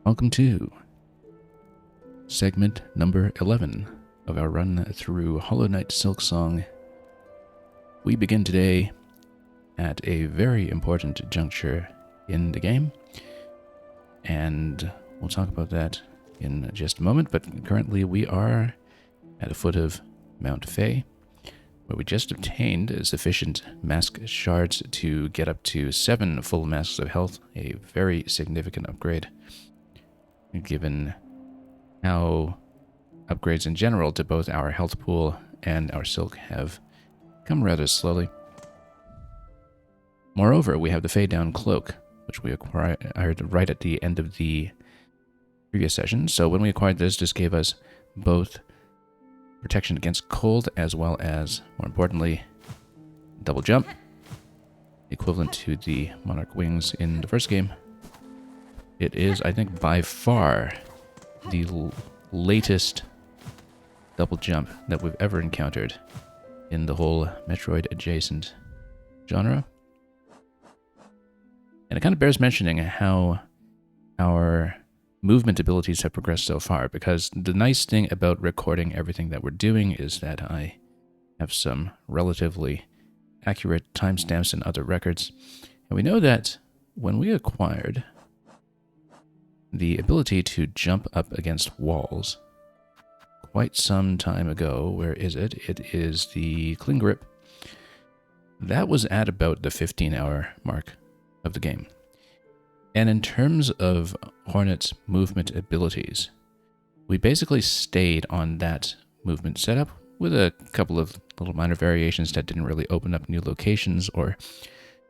Welcome to segment number 11 of our run through Hollow Knight Silksong. We begin today at a very important juncture in the game, and we'll talk about that in just a moment, but currently we are at the foot of Mount Fey, where we just obtained sufficient mask shards to get up to 7 full masks of health, a very significant upgrade, given how upgrades in general to both our health pool and our silk have come rather slowly. Moreover, we have the Fade Down Cloak, which we acquired right at the end of the previous session. So when we acquired this gave us both protection against cold as well as, more importantly, double jump, equivalent to the Monarch Wings in the first game. It is, I think, by far the latest double jump that we've ever encountered in the whole Metroid adjacent genre. And it kind of bears mentioning how our movement abilities have progressed so far, because the nice thing about recording everything that we're doing is that I have some relatively accurate timestamps and other records. And we know that when we acquired the ability to jump up against walls quite some time ago, where is it? It is the Cling Grip. That was at about the 15-hour mark of the game. And in terms of Hornet's movement abilities, we basically stayed on that movement setup with a couple of little minor variations that didn't really open up new locations or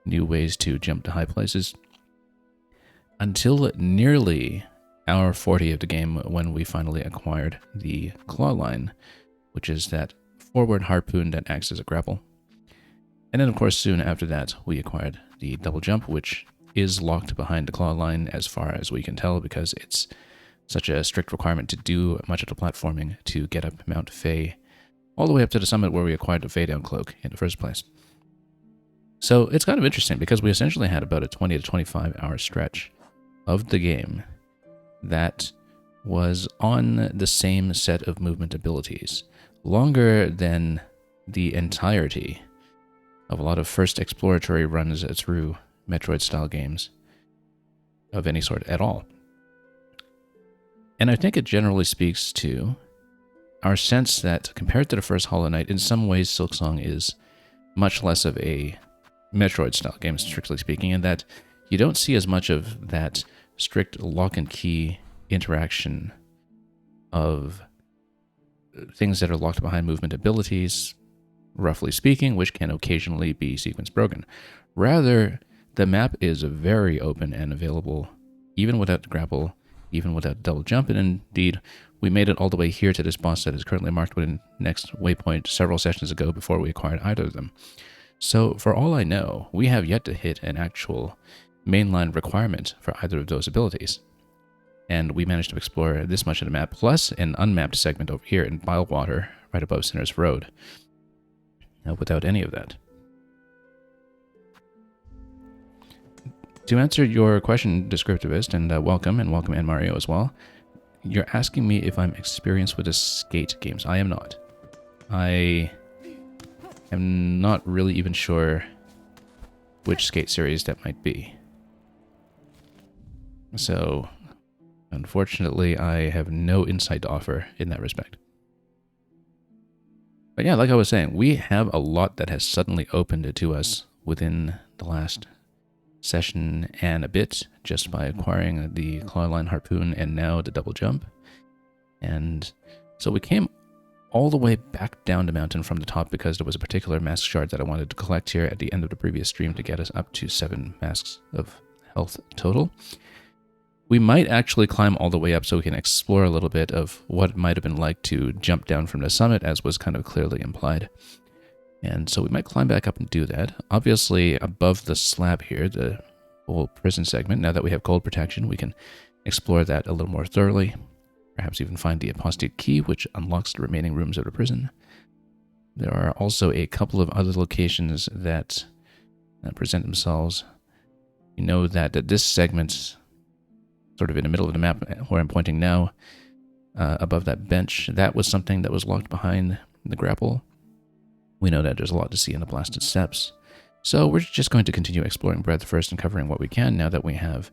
new ways to jump to high places until nearly hour 40 of the game, when we finally acquired the Claw Line, which is that forward harpoon that acts as a grapple. And then, of course, soon after that, we acquired the double jump, which is locked behind the Claw Line as far as we can tell, because it's such a strict requirement to do much of the platforming to get up Mount Fey, all the way up to the summit where we acquired the Fade Down Cloak in the first place. So it's kind of interesting, because we essentially had about a 20 to 25 hour stretch of the game that was on the same set of movement abilities, longer than the entirety of a lot of first exploratory runs through Metroid-style games of any sort at all. And I think it generally speaks to our sense that, compared to the first Hollow Knight, in some ways Silksong is much less of a Metroid-style game, strictly speaking, in that you don't see as much of that strict lock and key interaction of things that are locked behind movement abilities, roughly speaking, which can occasionally be sequence broken. Rather, the map is very open and available, even without the grapple, even without double jump, and indeed, we made it all the way here to this boss that is currently marked with a next waypoint several sessions ago before we acquired either of them. So, for all I know, we have yet to hit an actual mainline requirement for either of those abilities. And we managed to explore this much of the map, plus an unmapped segment over here in Bylewater, right above Sinner's Road, without any of that. To answer your question, Descriptivist, and welcome and Mario as well, you're asking me if I'm experienced with the skate games. I am not. I am not really even sure which skate series that might be. So, unfortunately, I have no insight to offer in that respect. But yeah, like I was saying, we have a lot that has suddenly opened to us within the last session and a bit, just by acquiring the Clawline Harpoon and now the double jump. And so we came all the way back down the mountain from the top because there was a particular mask shard that I wanted to collect here at the end of the previous stream to get us up to 7 masks of health total. We might actually climb all the way up so we can explore a little bit of what it might have been like to jump down from the summit, as was kind of clearly implied. And so we might climb back up and do that. Obviously, above the slab here, the whole prison segment, now that we have cold protection, we can explore that a little more thoroughly. Perhaps even find the apostate key, which unlocks the remaining rooms of the prison. There are also a couple of other locations that present themselves. You know that this segment sort of in the middle of the map where I'm pointing now, above that bench. That was something that was locked behind the grapple. We know that there's a lot to see in the blasted steps. So we're just going to continue exploring breadth first and covering what we can now that we have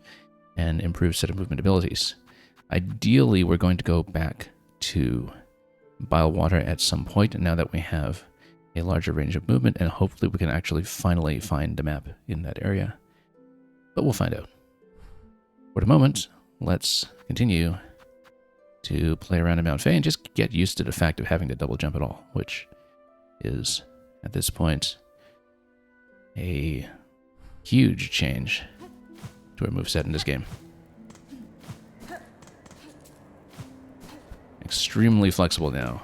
an improved set of movement abilities. Ideally, we're going to go back to Bilewater at some point now that we have a larger range of movement, and hopefully we can actually finally find the map in that area. But we'll find out. For the moment, let's continue to play around in Mount Fae and just get used to the fact of having to double jump at all, which is, at this point, a huge change to our moveset in this game. Extremely flexible now.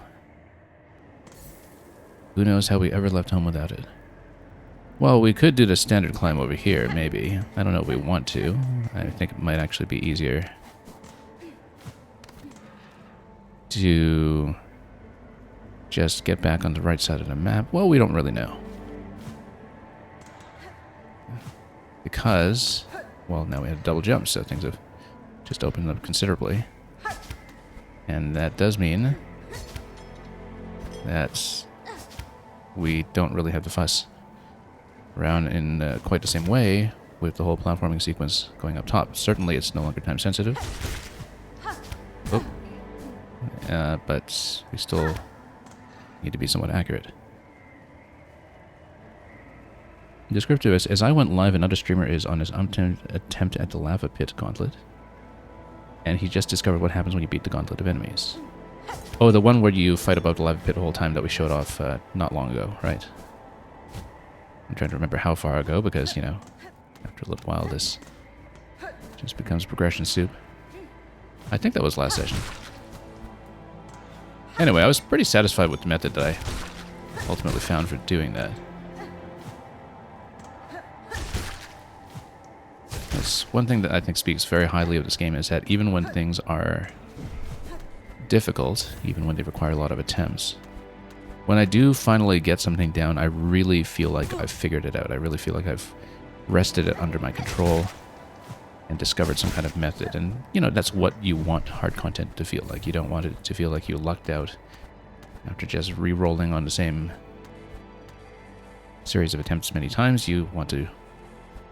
Who knows how we ever left home without it? Well, we could do the standard climb over here, maybe. I don't know if we want to. I think it might actually be easier to just get back on the right side of the map. Well, we don't really know. Because, well, now we have double jumps, so things have just opened up considerably. And that does mean that we don't really have to fuss around in quite the same way with the whole platforming sequence going up top. Certainly it's no longer time sensitive. Oh. But we still need to be somewhat accurate. Descriptive as I went live, another streamer is on his attempt at the lava pit gauntlet. And he just discovered what happens when you beat the gauntlet of enemies. Oh, the one where you fight above the lava pit the whole time that we showed off not long ago, right? I'm trying to remember how far ago because, you know, after a little while this just becomes progression soup. I think that was last session. Anyway, I was pretty satisfied with the method that I ultimately found for doing that. That's one thing that I think speaks very highly of this game is that even when things are difficult, even when they require a lot of attempts, when I do finally get something down, I really feel like I've figured it out. I really feel like I've wrested it under my control and discovered some kind of method. And, you know, that's what you want hard content to feel like. You don't want it to feel like you lucked out after just re-rolling on the same series of attempts many times. You want to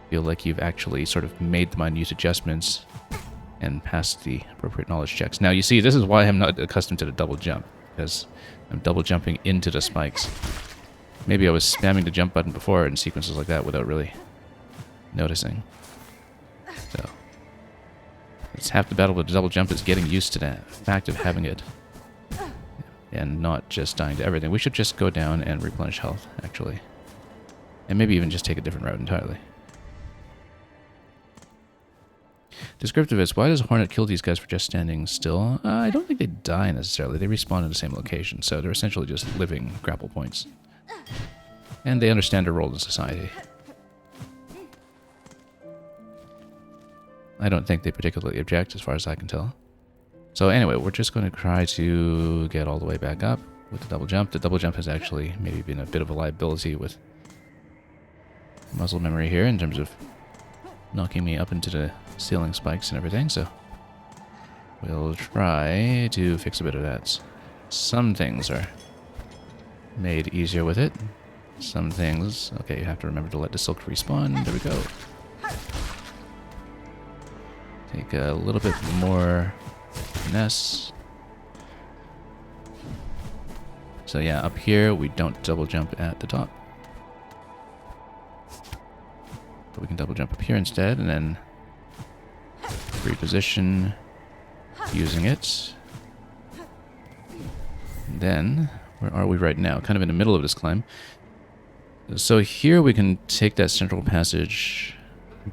feel like you've actually sort of made the minute adjustments and passed the appropriate knowledge checks. Now, you see, this is why I'm not accustomed to the double jump, because I'm double jumping into the spikes. Maybe I was spamming the jump button before in sequences like that without really noticing. So, it's half the battle with the double jump is getting used to that fact of having it and not just dying to everything. We should just go down and replenish health, actually. And maybe even just take a different route entirely. Descriptive is, why does Hornet kill these guys for just standing still? I don't think they die necessarily. They respawn in the same location, so they're essentially just living grapple points. And they understand their role in society. I don't think they particularly object, as far as I can tell. So anyway, we're just going to try to get all the way back up with the double jump. The double jump has actually maybe been a bit of a liability with muscle memory here in terms of knocking me up into the ceiling spikes and everything, so we'll try to fix a bit of that. Some things are made easier with it. Some things... Okay, you have to remember to let the silk respawn. There we go. Take a little bit more finesse. So yeah, up here we don't double jump at the top. But we can double jump up here instead, and then reposition using it. And then, where are we right now? Kind of in the middle of this climb. So here we can take that central passage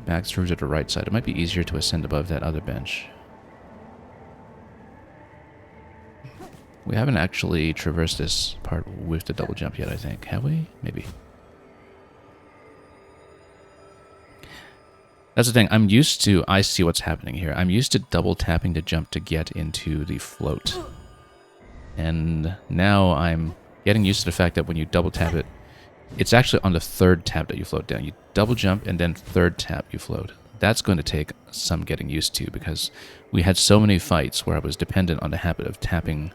back through to the right side. It might be easier to ascend above that other bench. We haven't actually traversed this part with the double jump yet, I think. Have we? Maybe. That's the thing. I'm used to... I see what's happening here. I'm used to double tapping to jump to get into the float. And now I'm getting used to the fact that when you double tap it, it's actually on the third tap that you float down. You double jump and then third tap you float. that's going to take some getting used to, because we had so many fights where I was dependent on the habit of tapping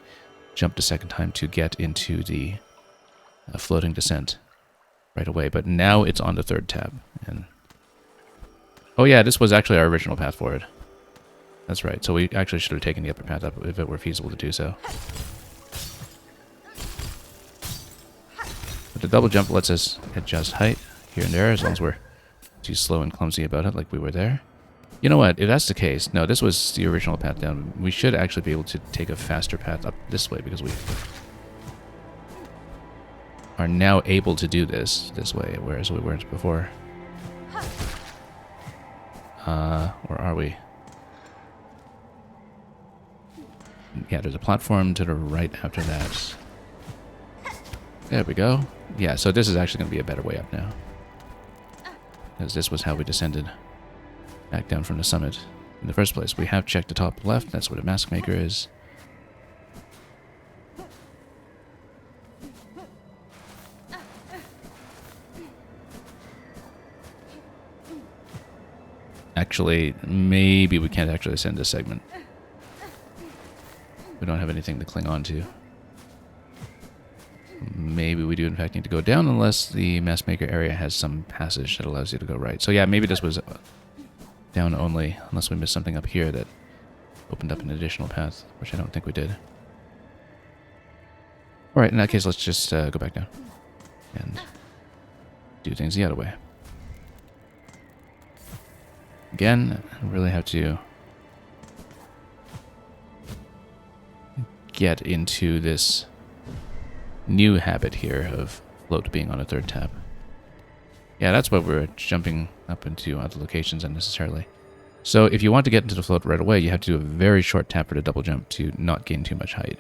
jump a second time to get into the floating descent right away. But now it's on the third tab. And oh yeah, this was actually our original path forward. That's right. So we actually should have taken the upper path up if it were feasible to do so. But the double jump lets us adjust height here and there, as long as we're too slow and clumsy about it like we were there. You know what? If that's the case, no, this was the original path down. We should actually be able to take a faster path up this way, because we are now able to do this way, whereas we weren't before. Or are we? Yeah, there's a platform to the right after that. There we go. Yeah, so this is actually going to be a better way up now, because this was how we descended back down from the summit in the first place. We have checked the top left. That's where the mask maker is. Actually, maybe we can't actually ascend this segment. We don't have anything to cling on to. Maybe we do in fact need to go down, unless the mask maker area has some passage that allows you to go right. So yeah, maybe this was down only, unless we missed something up here that opened up an additional path, which I don't think we did. Alright, in that case, let's just go back down and do things the other way. Again, I really have to get into this new habit here of float being on a third tab. Yeah, that's why we're jumping up into other locations unnecessarily. So if you want to get into the float right away, you have to do a very short tap for the double jump to not gain too much height.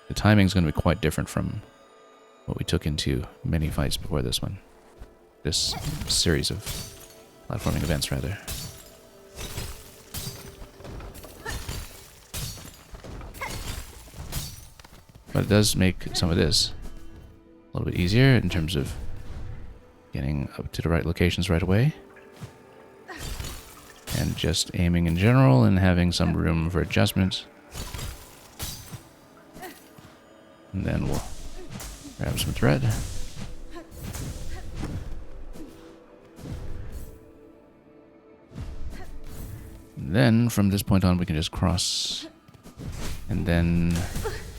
The timing is going to be quite different from what we took into many fights before this one. This series of platforming events, rather. But it does make some of this a little bit easier in terms of getting up to the right locations right away. And just aiming in general and having some room for adjustment. And then we'll grab some thread. And then from this point on we can just cross. And then...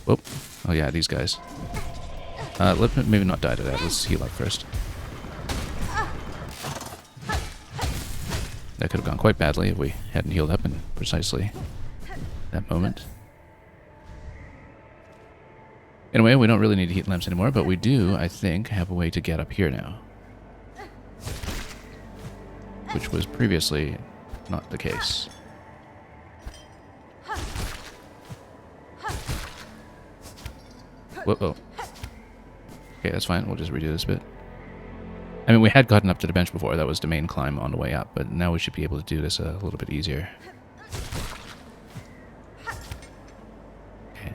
Whoop. Oh yeah, these guys. Let's maybe not die to that. Let's heal up first. That could have gone quite badly if we hadn't healed up in precisely that moment. Anyway, we don't really need heat lamps anymore, but we do, I think, have a way to get up here now. Which was previously not the case. Whoa. Okay, that's fine. We'll just redo this bit. I mean, we had gotten up to the bench before. That was the main climb on the way up, but now we should be able to do this a little bit easier. Okay.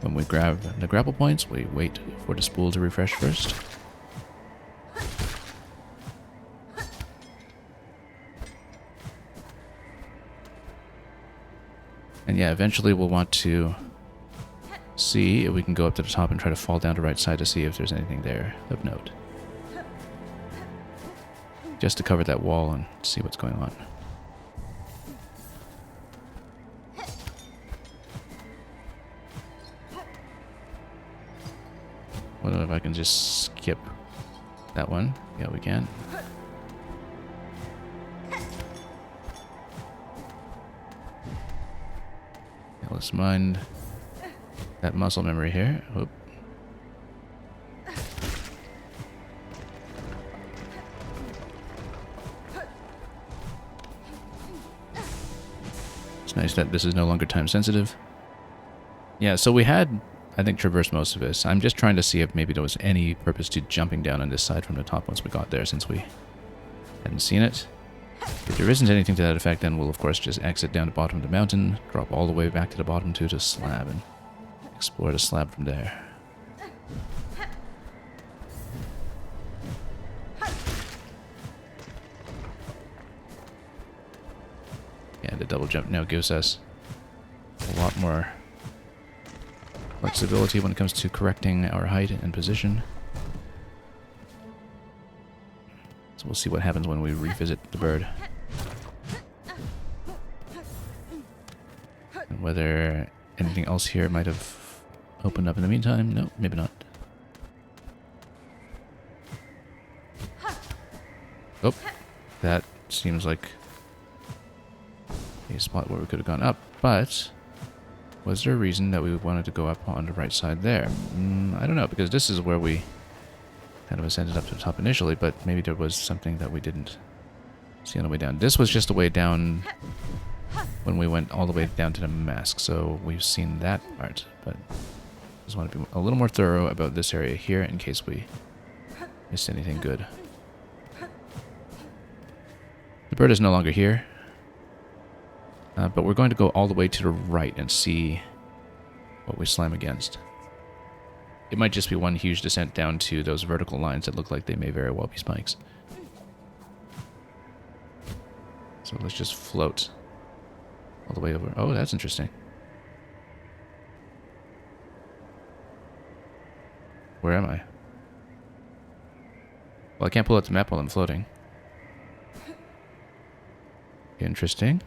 When we grab the grapple points, we wait for the spool to refresh first. And yeah, eventually we'll want to see if we can go up to the top and try to fall down the right side to see if there's anything there of note. Just to cover that wall and see what's going on. What if I can just skip that one? Yeah, we can. Now let's mind that muscle memory here. Oop. It's nice that this is no longer time sensitive. Yeah, so we had, I think, traversed most of this. I'm just trying to see if maybe there was any purpose to jumping down on this side from the top once we got there, since we hadn't seen it. If there isn't anything to that effect, then we'll of course just exit down the bottom of the mountain, drop all the way back to the bottom to the slab, and explore the slab from there. Yeah, the double jump now gives us a lot more flexibility when it comes to correcting our height and position. So we'll see what happens when we revisit the bird. And whether anything else here might have opened up in the meantime. No, maybe not. Oh, that seems like a spot where we could have gone up, but was there a reason that we wanted to go up on the right side there? I don't know, because this is where we kind of ascended up to the top initially, but maybe there was something that we didn't see on the way down. This was just the way down when we went all the way down to the mask, so we've seen that part, but I just want to be a little more thorough about this area here in case we missed anything good. The bird is no longer here, but we're going to go all the way to the right and see what we slam against. It might just be one huge descent down to those vertical lines that look like they may very well be spikes. So let's just float all the way over. Oh, that's interesting. Where am I? Well, I can't pull out the map while I'm floating. Interesting.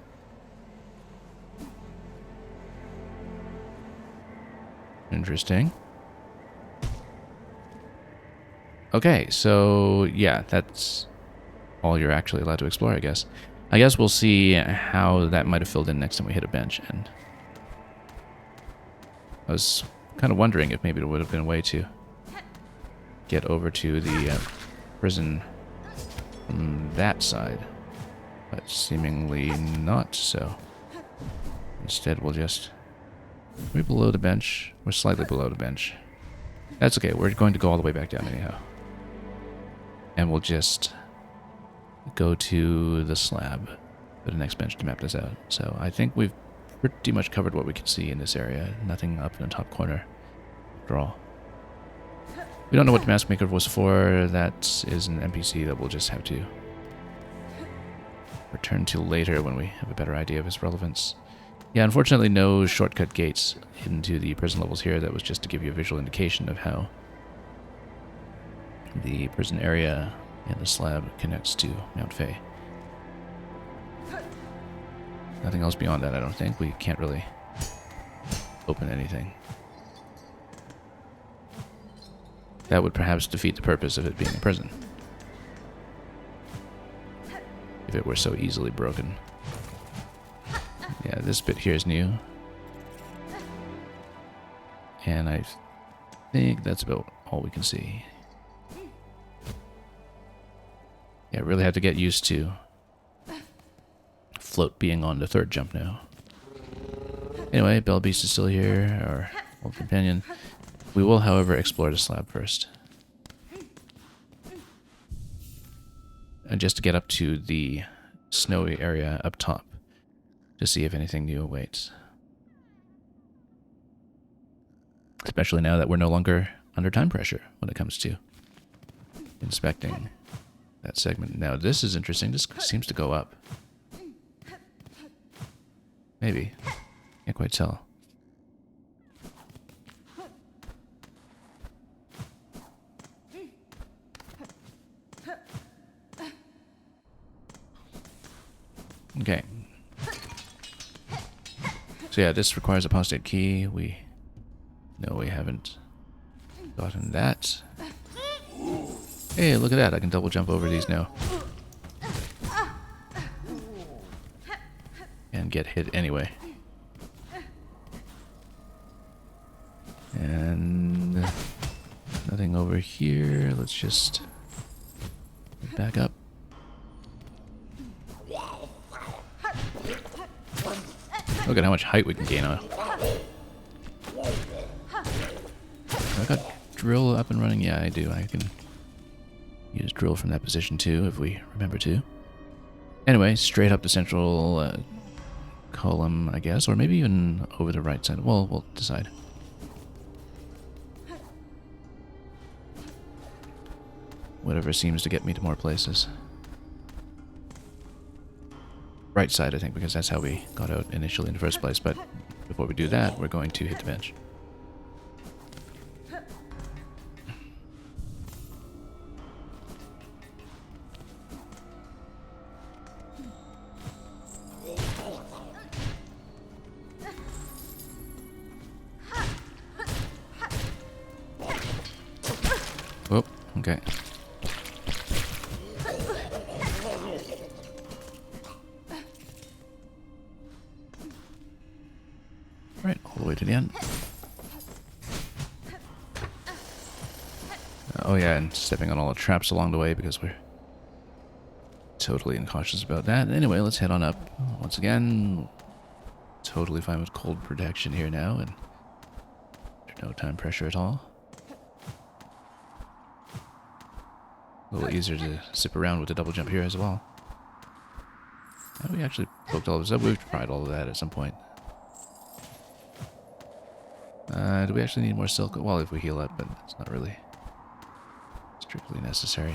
Interesting. Okay, so yeah, that's all you're actually allowed to explore, I guess. I guess we'll see how that might have filled in next time we hit a bench. And I was kind of wondering if maybe there would have been a way to get over to the prison from that side. But seemingly not so. Instead, we'll just... We're below the bench. We're slightly below the bench. That's okay. We're going to go all the way back down anyhow. And we'll just go to the slab for the next bench to map this out. So I think we've pretty much covered what we can see in this area. Nothing up in the top corner after all. We don't know what the mask maker was for. That is an NPC that we'll just have to return to later when we have a better idea of its relevance. Yeah, unfortunately no shortcut gates into the prison levels here. That was just to give you a visual indication of how the prison area and the slab connects to Mount Fay. Nothing else beyond that, I don't think. We can't really open anything. That would perhaps defeat the purpose of it being a prison. If it were so easily broken. Yeah, this bit here is new. And I think that's about all we can see. Yeah, really have to get used to float being on the third jump now. Anyway, Bell Beast is still here, our old companion. We will, however, explore the slab first. And just to get up to the snowy area up top. To see if anything new awaits. Especially now that we're no longer under time pressure when it comes to inspecting that segment. Now this is interesting. This seems to go up. Maybe. Can't quite tell. Okay. So yeah, this requires a apostate key. We haven't gotten that. Hey, look at that. I can double jump over these now. And get hit anyway. And nothing over here. Let's just back up. Look at how much height we can gain on. I got drill up and running. Yeah, I do. I can use drill from that position too, if we remember to. Anyway, straight up the central column, I guess, or maybe even over the right side. Well, we'll decide. Whatever seems to get me to more places. right side, I think, because that's how we got out initially in the first place. But before we do that, we're going to hit the bench. Oh, okay. Right, all the way to the end. Oh yeah, and stepping on all the traps along the way because we're totally incautious about that. Anyway, let's head on up. Once again, totally fine with cold protection here now, and no time pressure at all. A little easier to zip around with the double jump here as well. Have we actually poked all this up? We've tried all of that at some point. Do we actually need more silk? Well, if we heal up, but it's not really strictly necessary.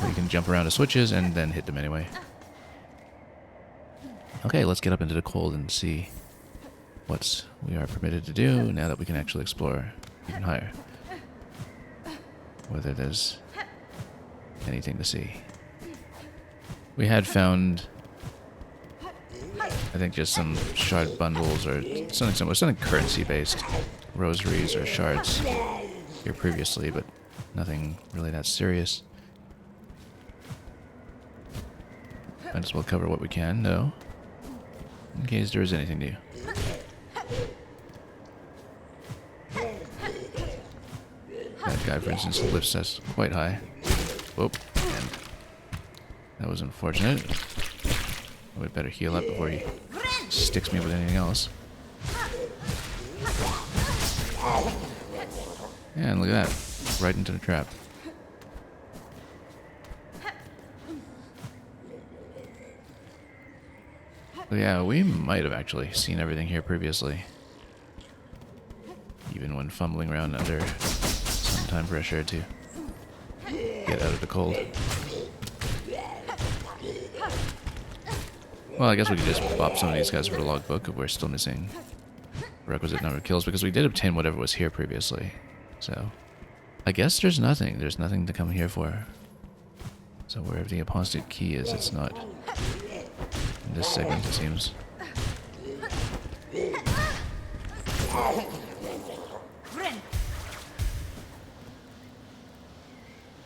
We can jump around the switches and then hit them anyway. Okay, let's get up into the cold and see what we are permitted to do now that we can actually explore even higher. Whether there's anything to see. We had found, I think, just some shard bundles or something similar, something currency-based, rosaries or shards here previously, but nothing really that serious. Might as well cover what we can, though, in case there is anything new. That guy, for instance, lifts us quite high. Whoop, and that was unfortunate. We better heal up before he sticks me with anything else. And look at that, right into the trap. So yeah, we might have actually seen everything here previously. Even when fumbling around under some time pressure to get out of the cold. Well, I guess we could just bop some of these guys for the logbook if we're still missing the requisite number of kills, because we did obtain whatever was here previously. So, I guess there's nothing. There's nothing to come here for. So wherever the apostate key is, it's not in this segment, it seems.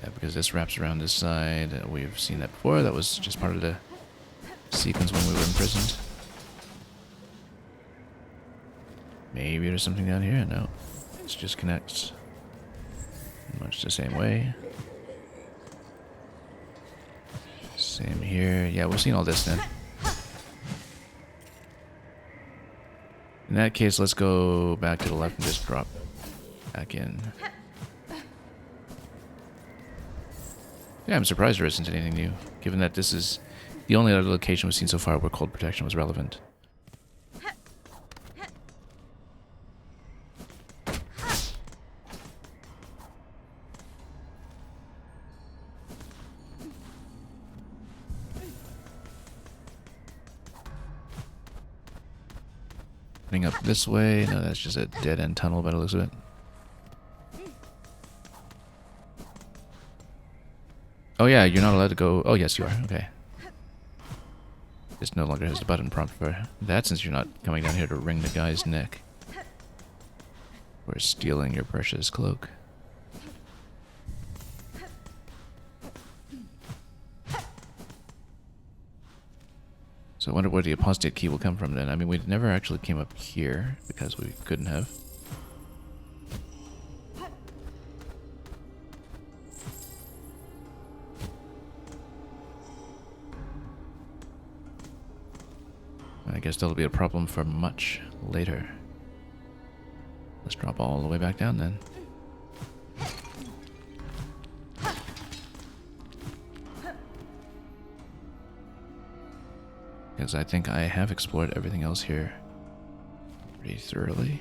Yeah, because this wraps around this side. We've seen that before. That was just part of the sequence when we were imprisoned. Maybe there's something down here? No. This just connects much the same way. Same here. Yeah, we've seen all this then. In that case, let's go back to the left and just drop back in. Yeah, I'm surprised there isn't anything new, given that this is the only other location we've seen so far where cold protection was relevant. Running up this way. No, that's just a dead-end tunnel by the looks of it. Oh yeah, you're not allowed to go... Oh yes, you are. Okay. This no longer has the button prompt for that, since you're not coming down here to wring the guy's neck. Or stealing your precious cloak. So I wonder where the apostate key will come from then. I mean, we never actually came up here because we couldn't have. I guess that'll be a problem for much later. Let's drop all the way back down then. Because I think I have explored everything else here pretty thoroughly.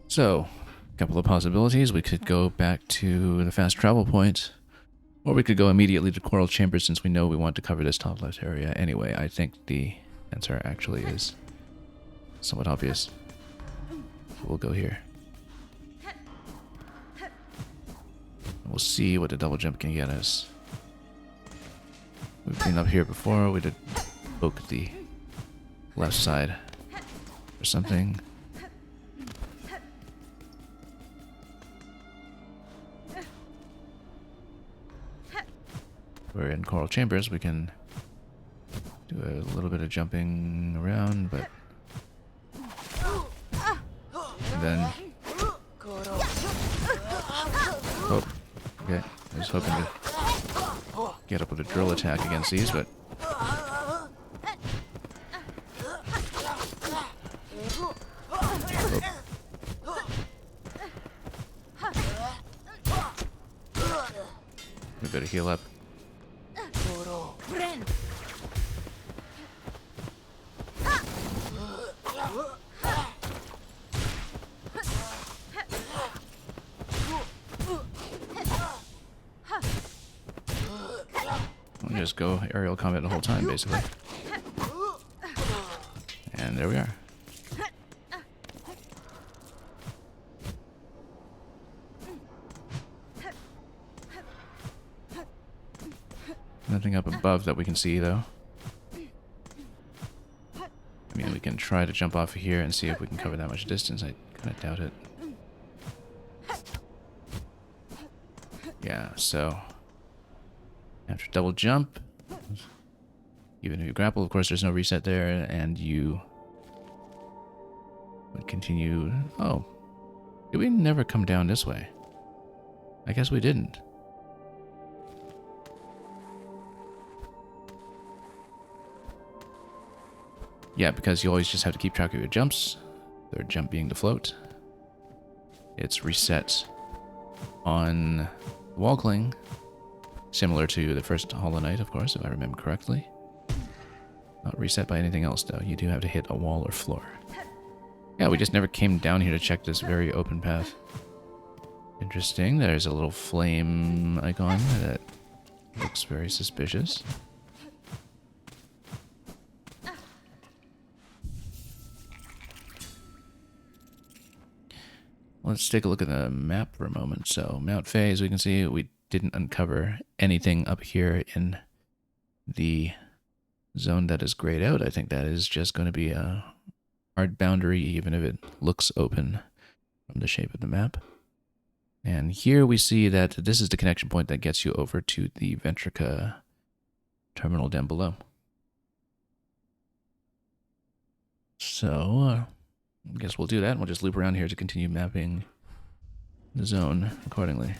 So, a couple of possibilities. We could go back to the fast travel point, or we could go immediately to Coral Chambers since we know we want to cover this top left area anyway. I think the answer actually is somewhat obvious. We'll go here. We'll see what the double jump can get us. We've been up here before. We did poke the left side or something. We're in Coral Chambers. We can do a little bit of jumping around, but and then oh, okay. I was hoping to get up with a drill attack against these, but oh. We better heal up. We'll just go aerial combat the whole time, basically. And there we are. Nothing up above that we can see, though. I mean, we can try to jump off of here and see if we can cover that much distance. I kind of doubt it. Yeah, so after double jump, even if you grapple, of course, there's no reset there, and you would continue. Oh, did we never come down this way? I guess we didn't. Yeah, because you always just have to keep track of your jumps. Third jump being the float. It's reset on the wall cling, similar to the first Hollow Knight, of course, if I remember correctly. Not reset by anything else, though. You do have to hit a wall or floor. Yeah, we just never came down here to check this very open path. Interesting. There's a little flame icon that looks very suspicious. Let's take a look at the map for a moment. So, Mount Fay, as we can see, we didn't uncover anything up here in the zone that is grayed out. I think that is just going to be a hard boundary, even if it looks open from the shape of the map. And here we see that this is the connection point that gets you over to the Ventrica terminal down below. So, I guess we'll do that. We'll just loop around here to continue mapping the zone accordingly.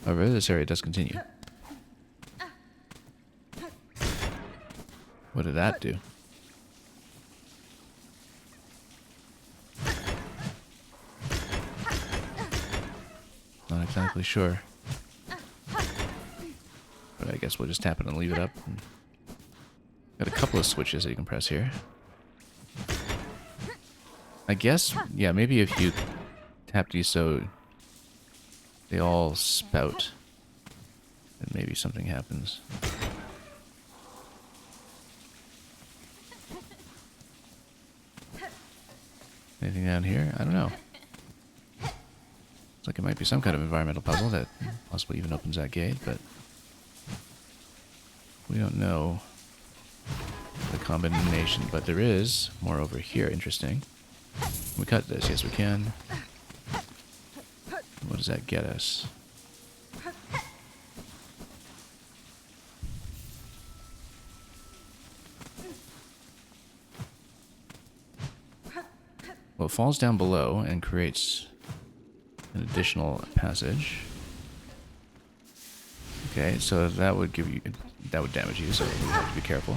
However, this area does continue. What did that do? Not exactly sure. But I guess we'll just tap it and leave it up. Got a couple of switches that you can press here. I guess, yeah, maybe if you tap these so they all spout, then maybe something happens. Anything down here? I don't know. Looks like it might be some kind of environmental puzzle that possibly even opens that gate, but we don't know the combination. But there is more over here. Interesting. Can we cut this? Yes, we can. What does that get us? Well, it falls down below and creates an additional passage. Okay, so that would give you, that would damage you, so we have to be careful.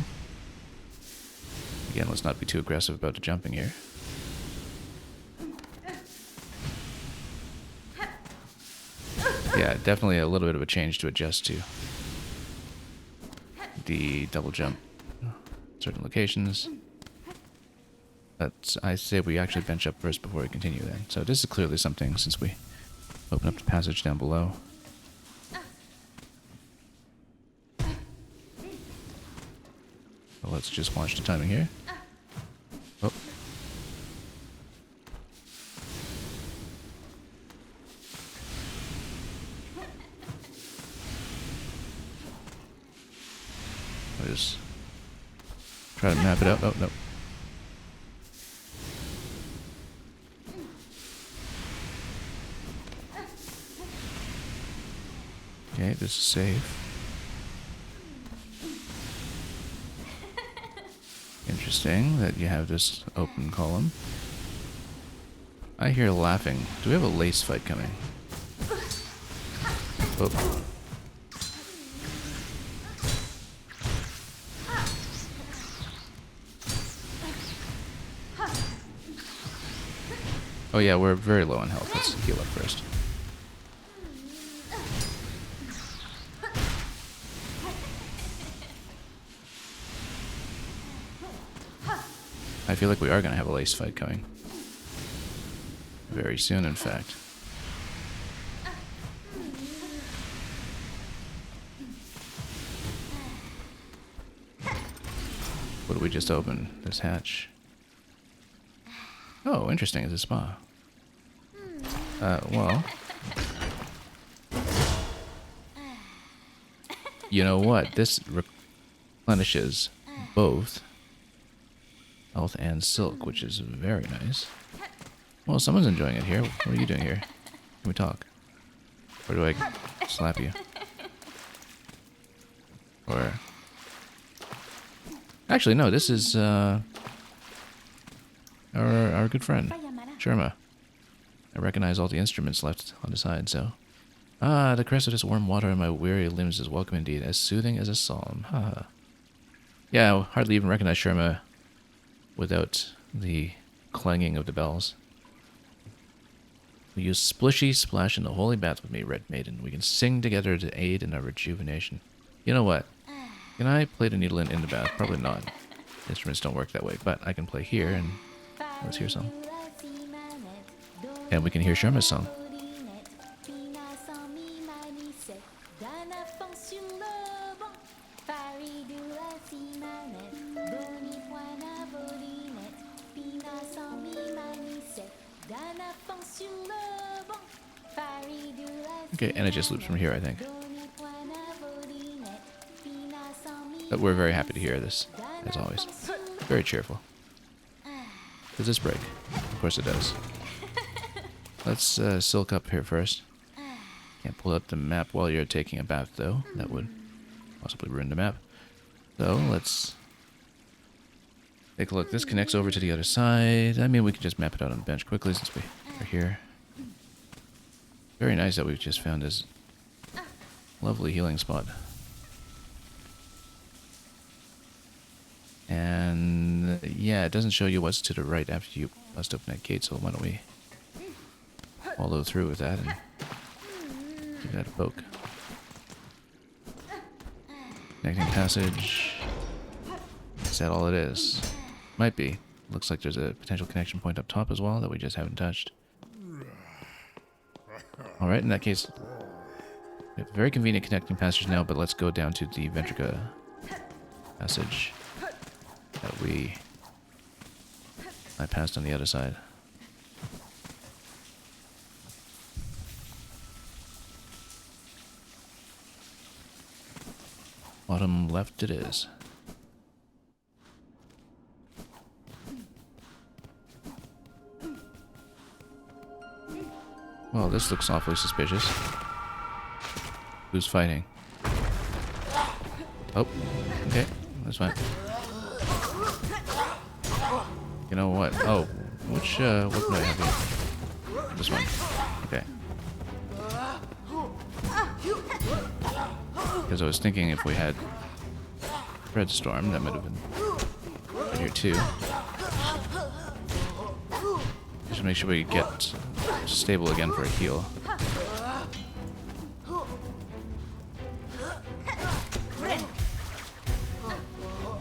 Again, let's not be too aggressive about the jumping here. Yeah, definitely a little bit of a change to adjust to. The double jump, certain locations. But I say we actually bench up first before we continue then. So this is clearly something since we open up the passage down below. Well, let's just watch the timing here. Oh. I'll just try to map it out. Oh, no. Okay, this is safe. Interesting that you have this open column. I hear laughing. Do we have a lace fight coming? Oh. Oh yeah, we're very low on health. Let's heal up first. I feel like we are going to have a lace fight coming. Very soon, in fact. What did we just open? This hatch. Oh, interesting. It's a spa. Well. You know what? This replenishes both health and silk, which is very nice. Well, someone's enjoying it here. What are you doing here? Can we talk? Or do I slap you? Or... Actually, no, this is our good friend, Sherma. I recognize all the instruments left on the side, so... Ah, the caress of this warm water on my weary limbs is welcome indeed, as soothing as a psalm. Haha. Yeah, I hardly even recognize Sherma without the clanging of the bells. We use Splishy Splash in the holy bath with me, Red Maiden. We can sing together to aid in our rejuvenation. You know what? Can I play the needle in the bath? Probably not. Instruments don't work that way, but I can play here and let's hear some. And we can hear Sherma's song. Okay, and it just loops from here, I think. But we're very happy to hear this, as always. Very cheerful. Does this break? Of course it does. Let's silk up here first. Can't pull out the map while you're taking a bath, though. That would possibly ruin the map. So, let's take a look. This connects over to the other side. I mean, we can just map it out on the bench quickly since we are here. Very nice that we've just found this lovely healing spot. And yeah, it doesn't show you what's to the right after you bust open that gate, so why don't we follow through with that and give that a poke. Connecting passage. Is that all it is? Might be. Looks like there's a potential connection point up top as well that we just haven't touched. Alright, in that case, we have a very convenient connecting passage now, but let's go down to the Ventrica passage that I passed on the other side. Bottom left it is. Well, this looks awfully suspicious. Who's fighting? Oh, okay, that's fine. You know what? Oh, which weapon do I have here? This one. Okay. Because I was thinking if we had Red Storm, that might have been here too. Just make sure we get stable again for a heal.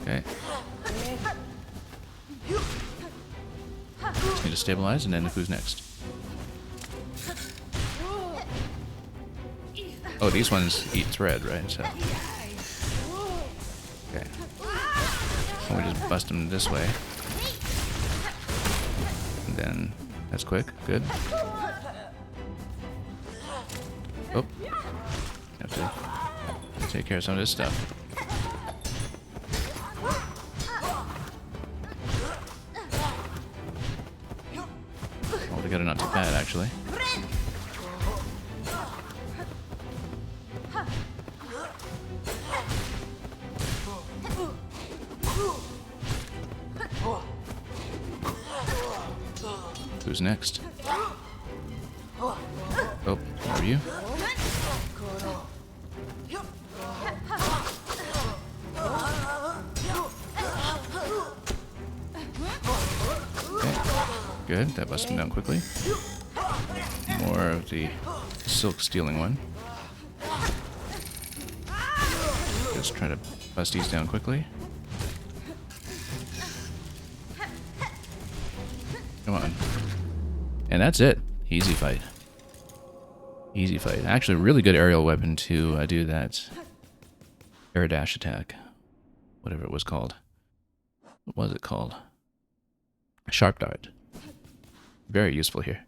Okay. Just need to stabilize, and then who's next? Oh, these ones eat thread, right? So. Okay. And we just bust them this way. And then that's quick. Good. Oh. Have to take care of some of this stuff. Altogether not too bad, actually. Who's next? Oh, who are you? Okay. Good, that busted him down quickly. More of the silk stealing one. Just try to bust these down quickly. Come on. And that's it. Easy fight. Easy fight. Actually, a really good aerial weapon to do that air dash attack. Whatever it was called. What was it called? Sharp dart. Very useful here.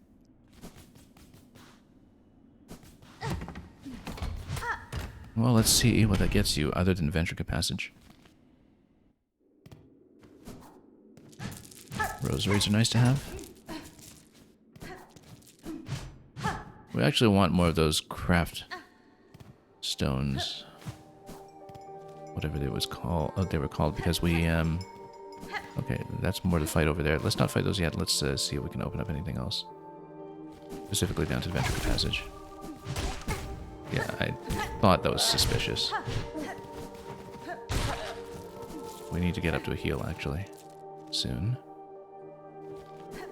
Well, let's see what that gets you other than Ventrica Passage. Rosaries are nice to have. We actually want more of those craft stones. Whatever they was called. Oh, they were called because we okay, that's more to fight over there. Let's not fight those yet. Let's see if we can open up anything else. Specifically down to the Ventrica Passage. Yeah, I thought that was suspicious. We need to get up to a heal, actually. Soon.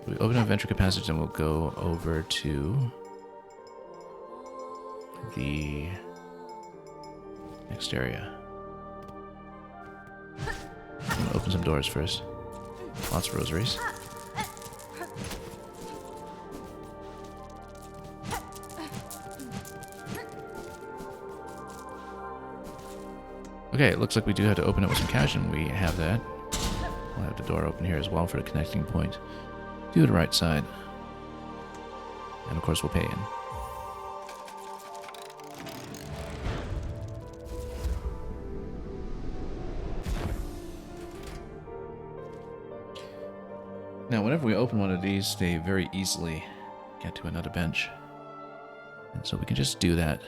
We open up Ventrica Passage and we'll go over to the next area. I'm gonna open some doors first. Lots of rosaries. Okay, it looks like we do have to open it with some cash, and we have that. We'll have the door open here as well for the connecting point to the right side. And of course we'll pay in. Now, whenever we open one of these, they very easily get to another bench. And so we can just do that.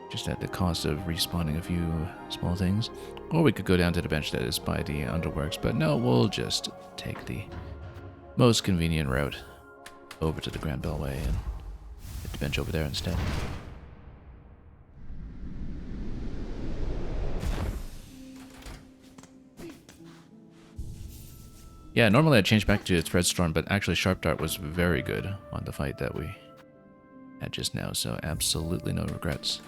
Just at the cost of respawning a few small things. Or we could go down to the bench that is by the underworks, but no, we'll just take the most convenient route over to the Grand Bellway and hit the bench over there instead. Yeah, normally I'd change back to Threadstorm, but actually Sharp Dart was very good on the fight that we had just now, so absolutely no regrets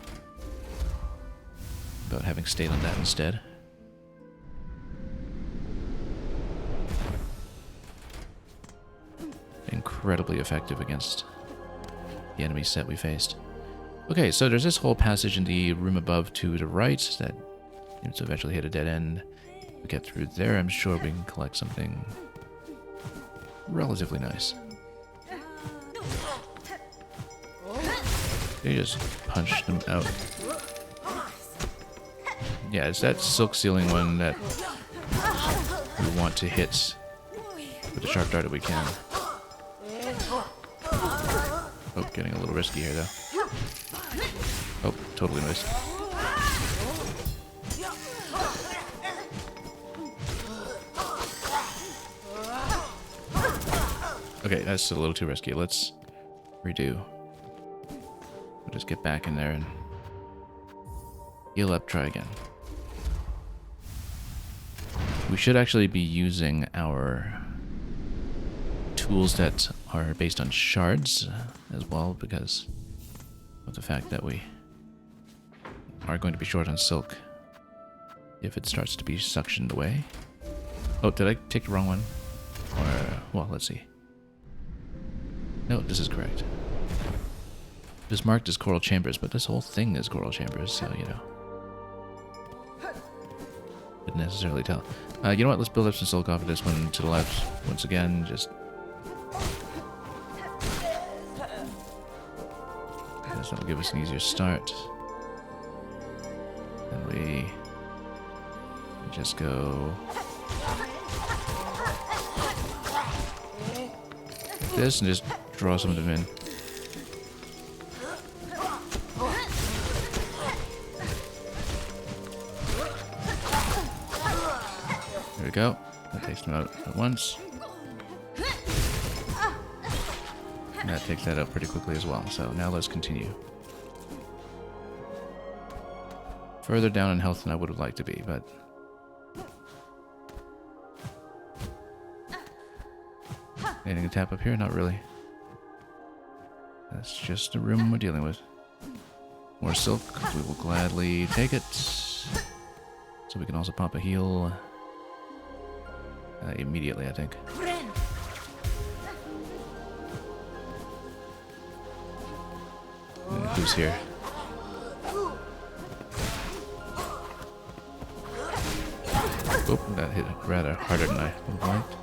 about having stayed on that instead. Incredibly effective against the enemy set we faced. Okay, so there's this whole passage in the room above to the right that seems to eventually hit a dead end. We get through there, I'm sure we can collect something relatively nice. You just punch them out. Yeah, it's that silk sealing one that we want to hit with the sharp dart that we can. Oh, getting a little risky here though. Oh, totally missed. Okay, that's a little too risky. Let's redo. We'll just get back in there and heal up, try again. We should actually be using our tools that are based on shards as well, because of the fact that we are going to be short on silk if it starts to be suctioned away. Oh, did I take the wrong one? Or, well, let's see. No, this is correct. It is marked as coral chambers, but this whole thing is coral chambers, so, you know. Couldn't necessarily tell. You know what? Let's build up some silk off of this one to the left. Once again, just... because that'll give us an easier start. And we... just go... like this and just draw some of them in. There we go. That takes them out at once. And that takes that out pretty quickly as well. So now let's continue. Further down in health than I would have liked to be, but... anything to tap up here? Not really. That's just the room we're dealing with. More silk. We will gladly take it. So we can also pop a heal immediately, I think. And who's here? Oop, that hit rather harder than I would have liked.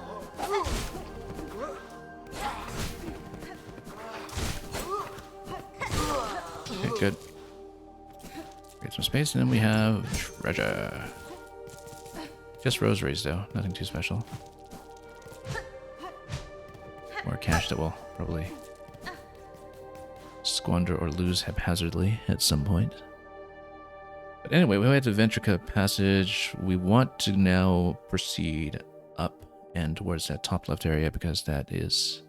Okay, good. Create some space, and then we have treasure. Just rosaries, though. Nothing too special. More cash that we'll probably squander or lose haphazardly at some point. But anyway, we went to Ventrica Passage. We want to now proceed up and towards that top left area because that is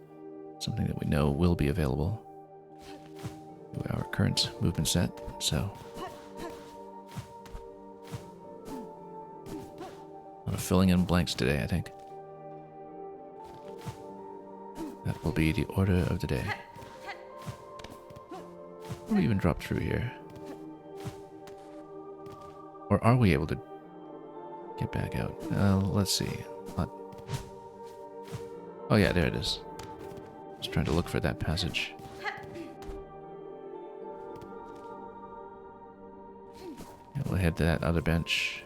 something that we know will be available to our current movement set. So, a lot of filling in blanks today, I think. That will be the order of the day. Will we even drop through here? Or are we able to get back out? Let's see. Oh yeah, there it is. Just trying to look for that passage. Yeah, we'll head to that other bench.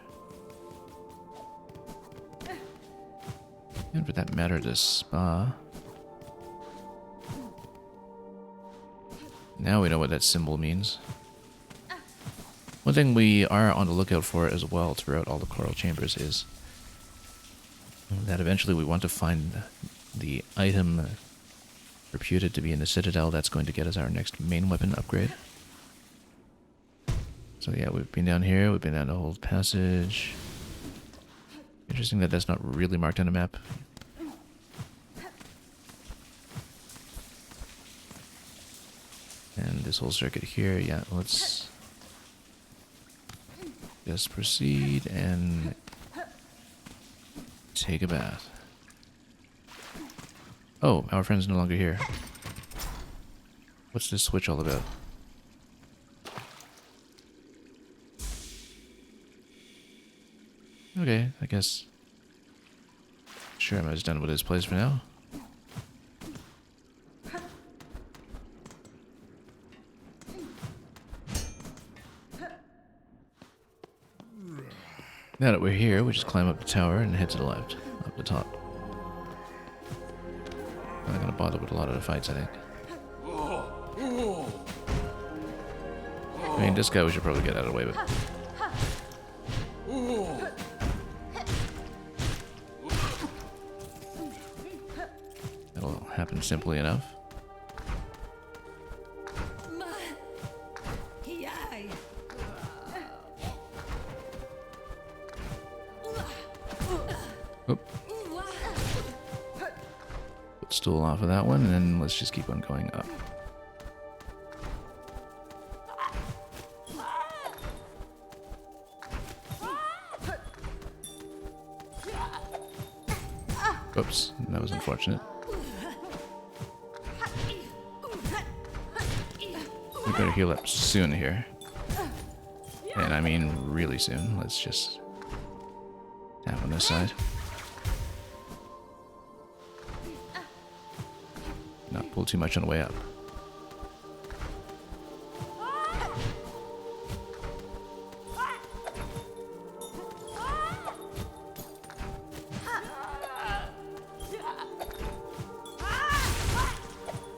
And for that matter, the spa. Now we know what that symbol means. One thing we are on the lookout for as well throughout all the coral chambers is that eventually we want to find the item reputed to be in the Citadel that's going to get us our next main weapon upgrade. So yeah, we've been down here, we've been down the whole passage. Interesting that that's not really marked on the map. And this whole circuit here, yeah, let's just proceed and take a bath. Oh, our friend's no longer here. What's this switch all about? Okay, I guess. Sure, I'm just done with this place for now. Now that we're here, we just climb up the tower and head to the left, up the top. I'm not gonna bother with a lot of the fights, I think. I mean, this guy we should probably get out of the way with. That'll happen simply enough. Stool off of that one, and then let's just keep on going up. Oops, that was unfortunate. We better heal up soon here. And I mean really soon. Let's just tap on this side. pull too much on the way up.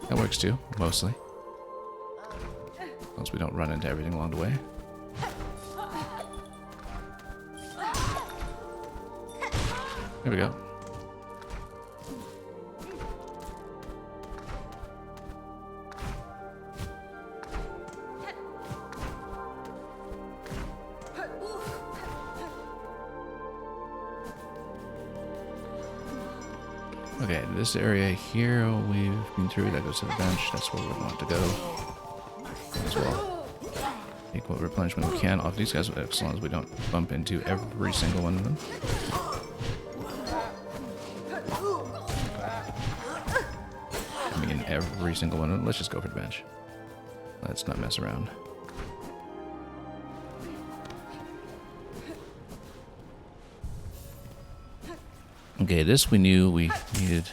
That works too, mostly. As long as we don't run into everything along the way. There we go. Okay, this area here we've been through. That goes to the bench. That's where we want to go as well. Take what replenishment we can off these guys, as long as we don't bump into every single one of them. I mean, every single one of them. Let's just go for the bench. Let's not mess around. Okay, this we knew we needed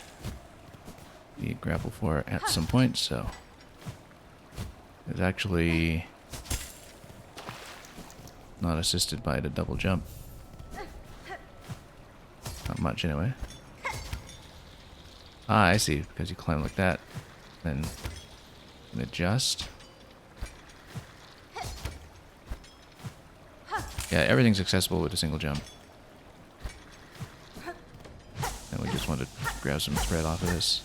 the grapple for at some point, so it's actually not assisted by the double jump. Not much, anyway. Ah, I see, because you climb like that, then adjust. Yeah, everything's accessible with a single jump. And we just want to grab some thread off of this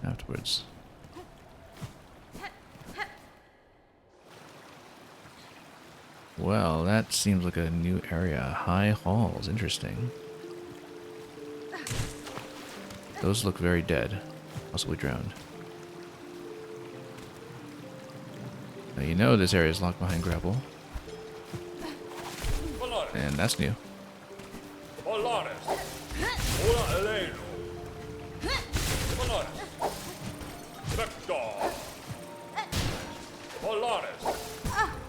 afterwards. Well, that seems like a new area. High halls, interesting. Those look very dead, possibly drowned. Now you know this area is locked behind grapple. And that's new.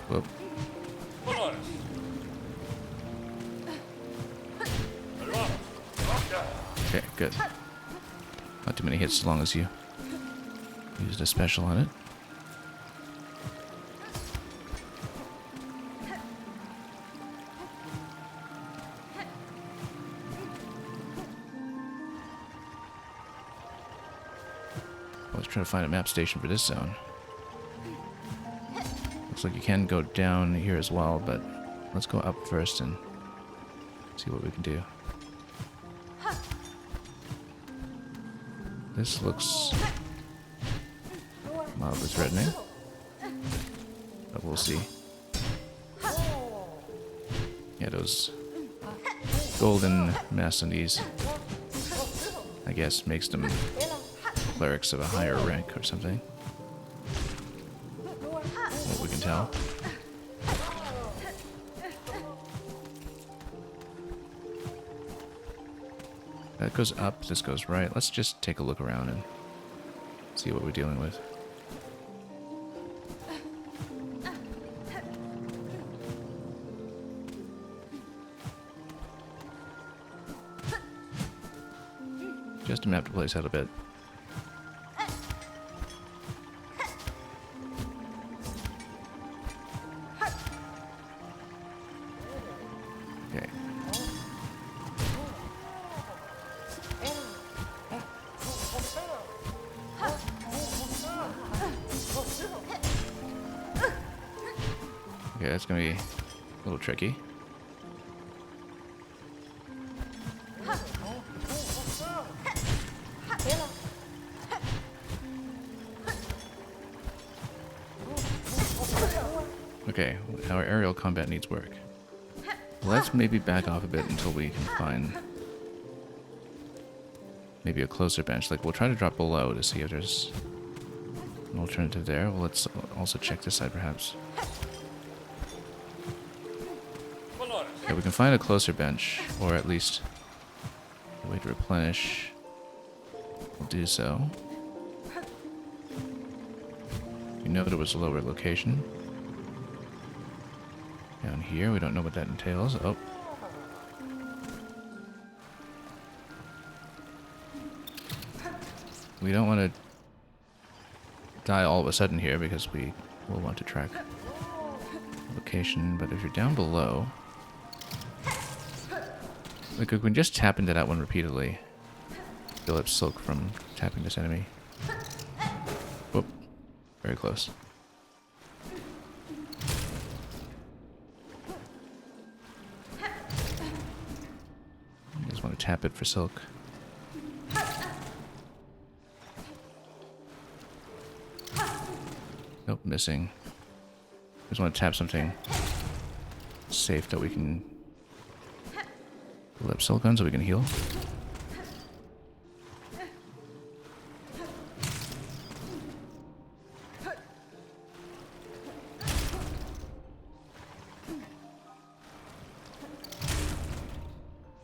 Whoop. Okay, good. Not too many hits as long as you used a special on it. Let's try to find a map station for this zone. Looks like you can go down here as well, but let's go up first and see what we can do. This looks mildly threatening, but we'll see. Yeah, those golden mess on these, I guess, makes them clerics of a higher rank or something. What we can tell. That goes up, this goes right. Let's just take a look around and see what we're dealing with. Just to map the place out a bit. Okay. Okay, that's gonna be a little tricky. Okay, our aerial combat needs work. Let's maybe back off a bit until we can find maybe a closer bench. Like, we'll try to drop below to see if there's an alternative there. Well, let's also check this side, perhaps. Okay, we can find a closer bench, or at least a way to replenish. We'll do so. We know there was a lower location. Down here, we don't know what that entails. Oh. We don't want to die all of a sudden here because we will want to track location. But if you're down below, like we can just tap into that one repeatedly. Fill up Silk from tapping this enemy. Whoop. Very close. You just want to tap it for Silk. Nope, missing. Just want to tap something safe that we can pull up Silk on so we can heal.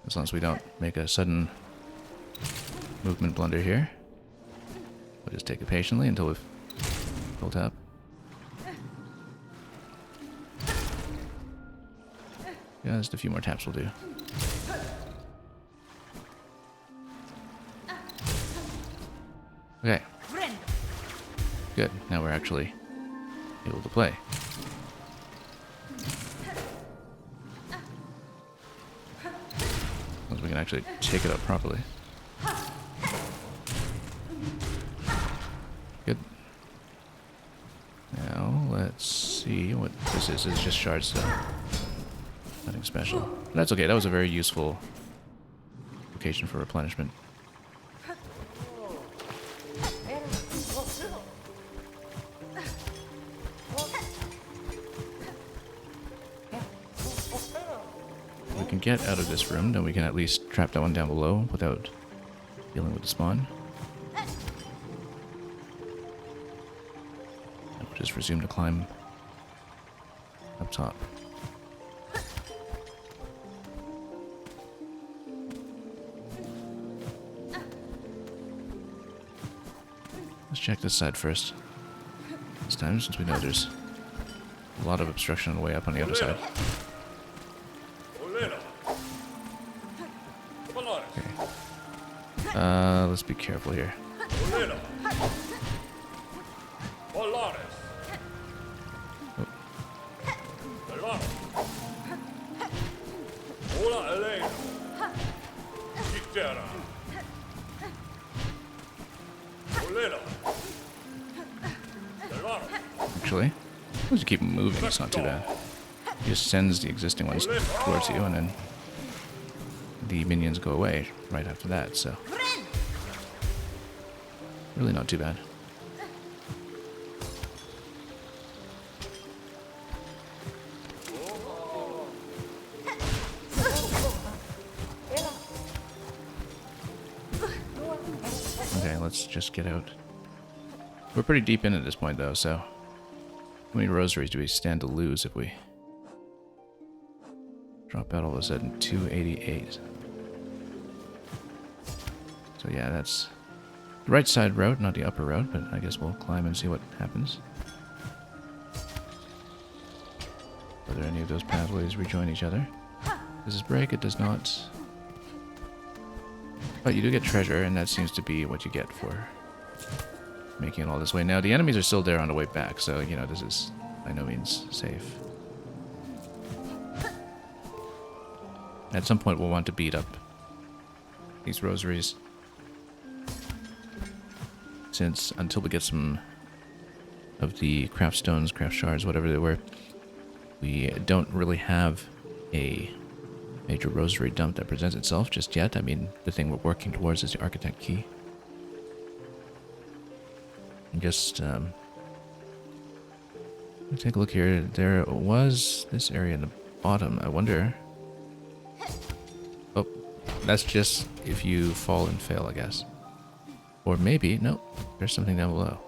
As long as we don't make a sudden movement blunder here. We'll just take it patiently until we've built up. Yeah, just a few more taps will do. Okay. Good. Now we're actually able to play. As we can actually take it up properly. Good. Now let's see what this is. It's just shards, so nothing special. But that's okay. That was a very useful location for replenishment. If we can get out of this room, then we can at least trap that one down below without dealing with the spawn. And we'll just resume to climb up top. Let's check this side first. This time, since we know there's a lot of obstruction on the way up on the other side. Okay. Let's be careful here. Actually, let's keep moving, it's not too bad. He just sends the existing ones towards you, and then the minions go away right after that, so really not too bad. Okay, let's just get out. We're pretty deep in at this point, though, so how many rosaries do we stand to lose if we drop out all of a sudden? 288. So yeah, that's the right side route, not the upper route, but I guess we'll climb and see what happens. Whether any of those pathways rejoin each other. Does this break? It does not. But you do get treasure, and that seems to be what you get for making it all this way. Now, the enemies are still there on the way back, so, you know, this is by no means safe. At some point, we'll want to beat up these rosaries, since until we get some of the craft stones, craft shards, whatever they were, we don't really have a major rosary dump that presents itself just yet. I mean, the thing we're working towards is the architect key. And just take a look here. There was this area in the bottom. I wonder. Oh, that's just if you fall and fail, I guess. Or maybe, no, there's something down below.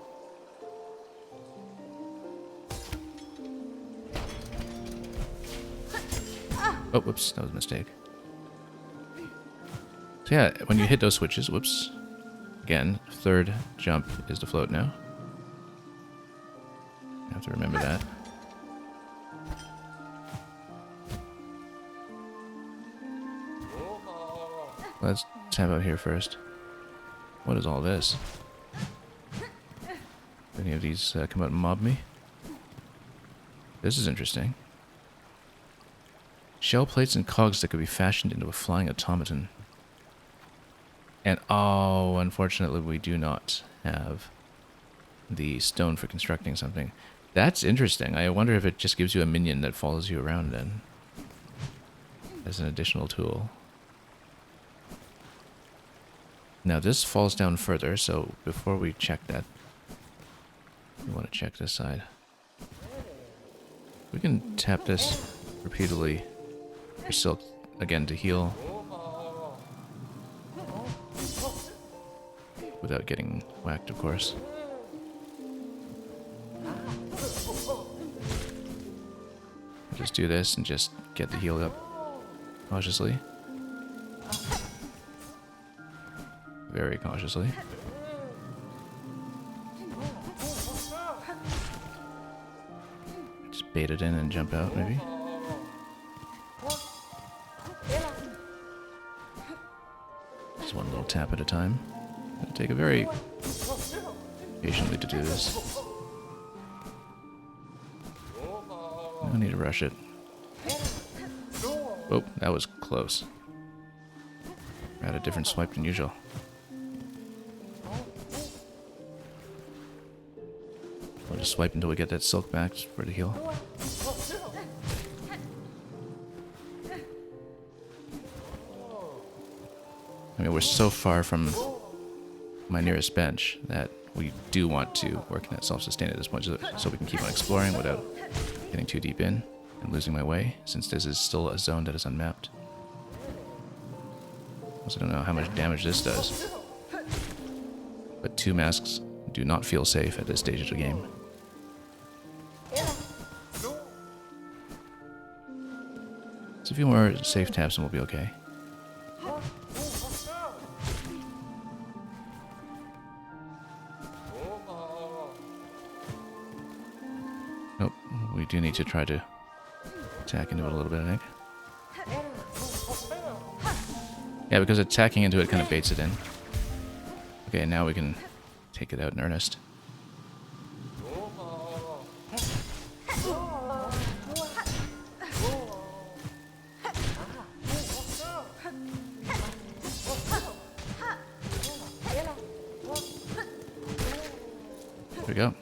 Oh, whoops, that was a mistake. So yeah, when you hit those switches, whoops, again, third jump is to float now. You have to remember that. Let's tab out here first. What is all this? Any of these come out and mob me? This is interesting. Shell plates and cogs that could be fashioned into a flying automaton. And oh, unfortunately we do not have the stone for constructing something. That's interesting. I wonder if it just gives you a minion that follows you around then. As an additional tool. Now this falls down further, so before we check that, we want to check this side. We can tap this repeatedly for silk again to heal without getting whacked, of course. Just do this and just get the heal up cautiously. Very cautiously. Just bait it in and jump out, maybe. Just one little tap at a time. It'll take a very patiently to do this. No need to rush it. Oh, that was close. I had a different swipe than usual. We'll just swipe until we get that silk back for the heal. I mean, we're so far from my nearest bench that we do want to work in that self-sustain at this point so we can keep on exploring without getting too deep in and losing my way, since this is still a zone that is unmapped. Also don't know how much damage this does. But 2 masks do not feel safe at this stage of the game. So a few more safe taps and we'll be okay. Nope, we do need to try to attack into it a little bit, I think. Yeah, because attacking into it kind of baits it in. Okay, now we can take it out in earnest. There we go.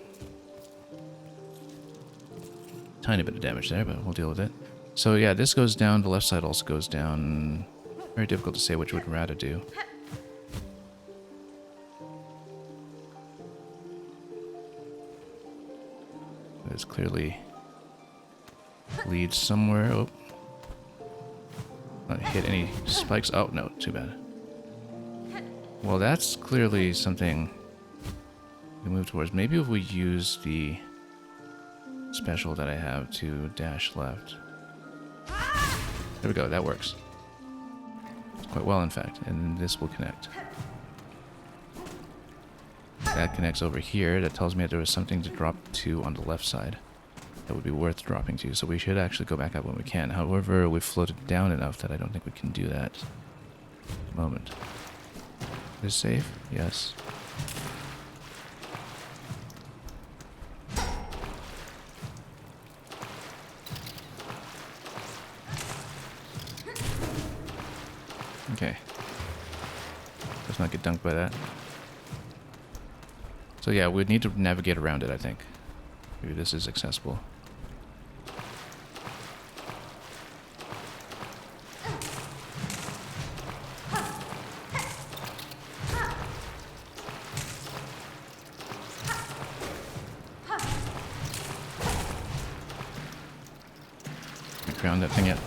Tiny bit of damage there, but we'll deal with it. So yeah, this goes down, the left side also goes down. Very difficult to say which would rather do. This clearly leads somewhere. Oh. Not hit any spikes. Oh, no, too bad. Well, that's clearly something we move towards. Maybe if we use the special that I have to dash left. There we go, that works. Quite well, in fact, and this will connect. That connects over here. That tells me that there was something to drop to on the left side that would be worth dropping to, so we should actually go back up when we can. However, we've floated down enough that I don't think we can do that at the moment. Is this safe? Yes. Okay. Let's not get dunked by that. So yeah, we'd need to navigate around it, I think. Maybe this is accessible. Can I ground that thing yet?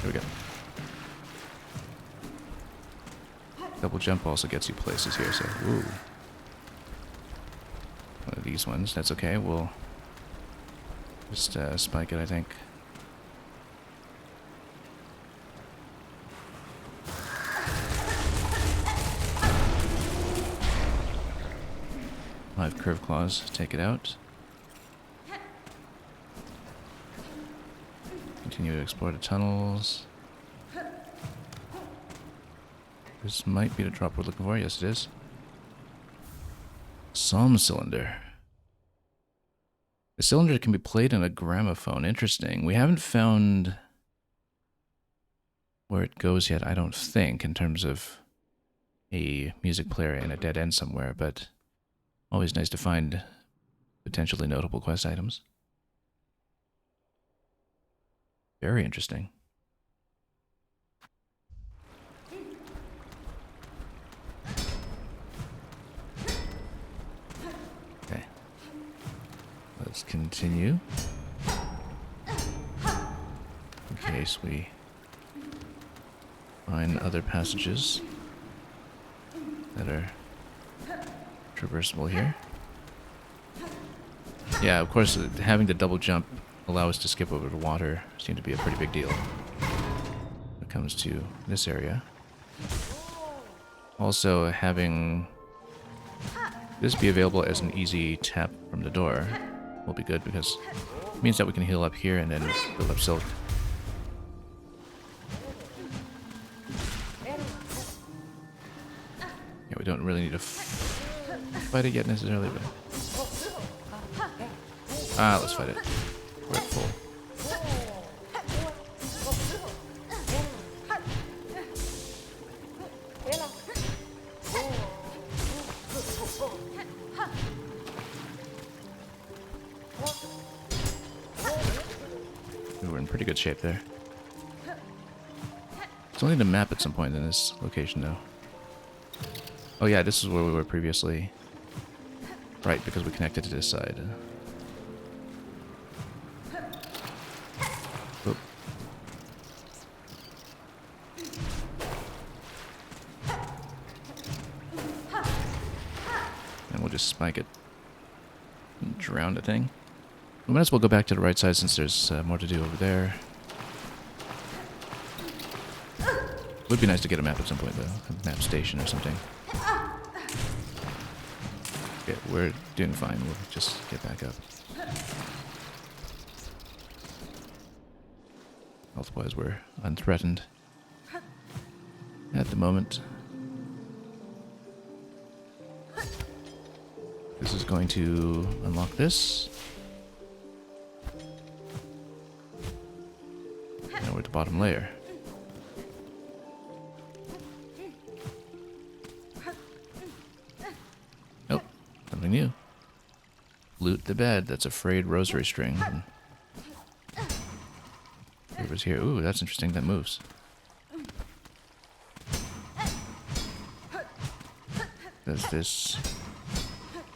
There we go. Double jump also gets you places here, so woo. One of these ones, that's okay. We'll just spike it, I think. I'll have curved claws, take it out. Continue to explore the tunnels. This might be the drop we're looking for. Yes, it is. Psalm cylinder. The cylinder can be played in a gramophone. Interesting. We haven't found where it goes yet, I don't think, in terms of a music player in a dead end somewhere, but always nice to find potentially notable quest items. Very interesting. Okay. Let's continue. In case we find other passages that are traversable here. Yeah, of course, having the double jump allow us to skip over the water seemed to be a pretty big deal when it comes to this area. Also, having this be available as an easy tap from the door will be good because it means that we can heal up here and then build up silk. Yeah, we don't really need to fight it yet necessarily, but... let's fight it. We're at full. Ooh, we're in pretty good shape there. Still need a map at some point in this location, though. Oh yeah, this is where we were previously. Right, because we connected to this side. Oop. And we'll just spike it. And drown the thing. We might as well go back to the right side since there's more to do over there. Would be nice to get a map at some point, though. A map station or something. Okay, we're doing fine. We'll just get back up. Health-wise, we're unthreatened at the moment. This is going to unlock this. Now we're at the bottom layer. Oh, something new. Loot the bed. That's a frayed rosary string. Whoever's here. Ooh, that's interesting. That moves. Does this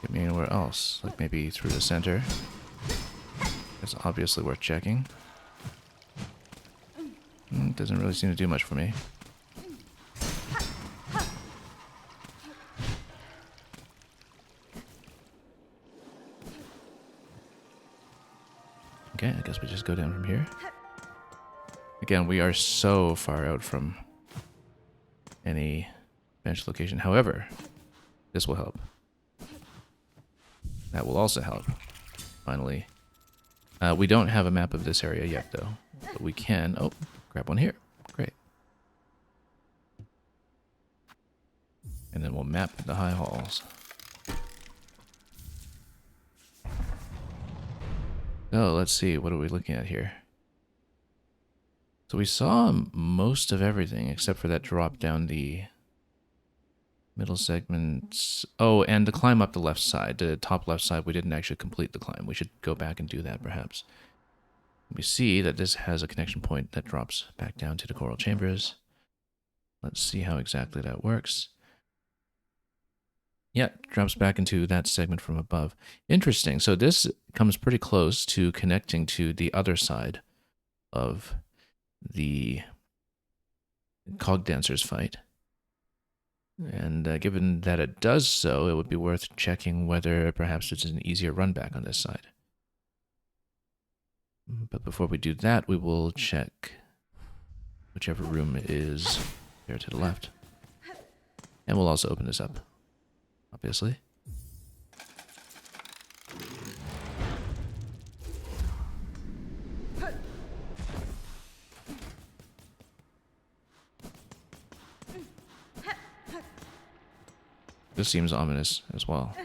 get me anywhere else? Like maybe through the center? That's obviously worth checking. Doesn't really seem to do much for me. Okay, I guess we just go down from here. Again, we are so far out from any bench location. However, this will help. That will also help. Finally. We don't have a map of this area yet, though. But we can... Oh, grab one here. Great. And then we'll map the high halls. So, let's see. What are we looking at here? So we saw most of everything except for that drop down the middle segments. Oh, and the climb up the left side. The top left side, we didn't actually complete the climb. We should go back and do that, perhaps. We see that this has a connection point that drops back down to the coral chambers. Let's see how exactly that works. Yeah, drops back into that segment from above. Interesting. So this comes pretty close to connecting to the other side of the Cog Dancers fight. And given that it does so, it would be worth checking whether perhaps it's an easier run back on this side. But before we do that, we will check whichever room is there to the left. And we'll also open this up, obviously. This seems ominous as well.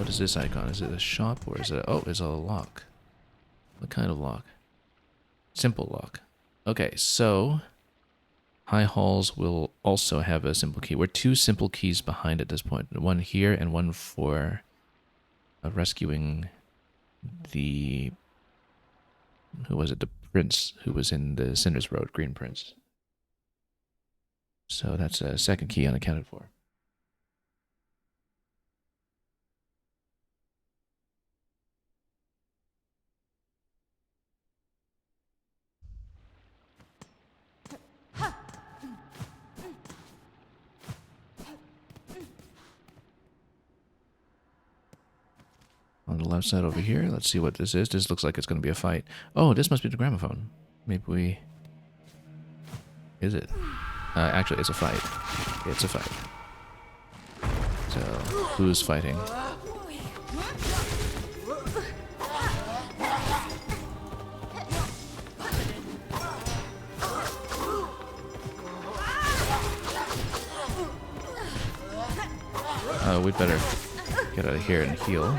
What is this icon? Is it a shop or is it... Oh, it's a lock. What kind of lock? Simple lock. Okay, so... High halls will also have a simple key. We're 2 simple keys behind at this point. One here and one for rescuing the... Who was it? The prince who was in the Cinders Road, Green Prince. So that's a second key unaccounted for. On the left side over here, let's see what this is. This looks like it's going to be a fight. Oh, this must be the gramophone. Maybe we... Is it? Actually, it's a fight. It's a fight. So, who's fighting? We'd better get out of here and heal.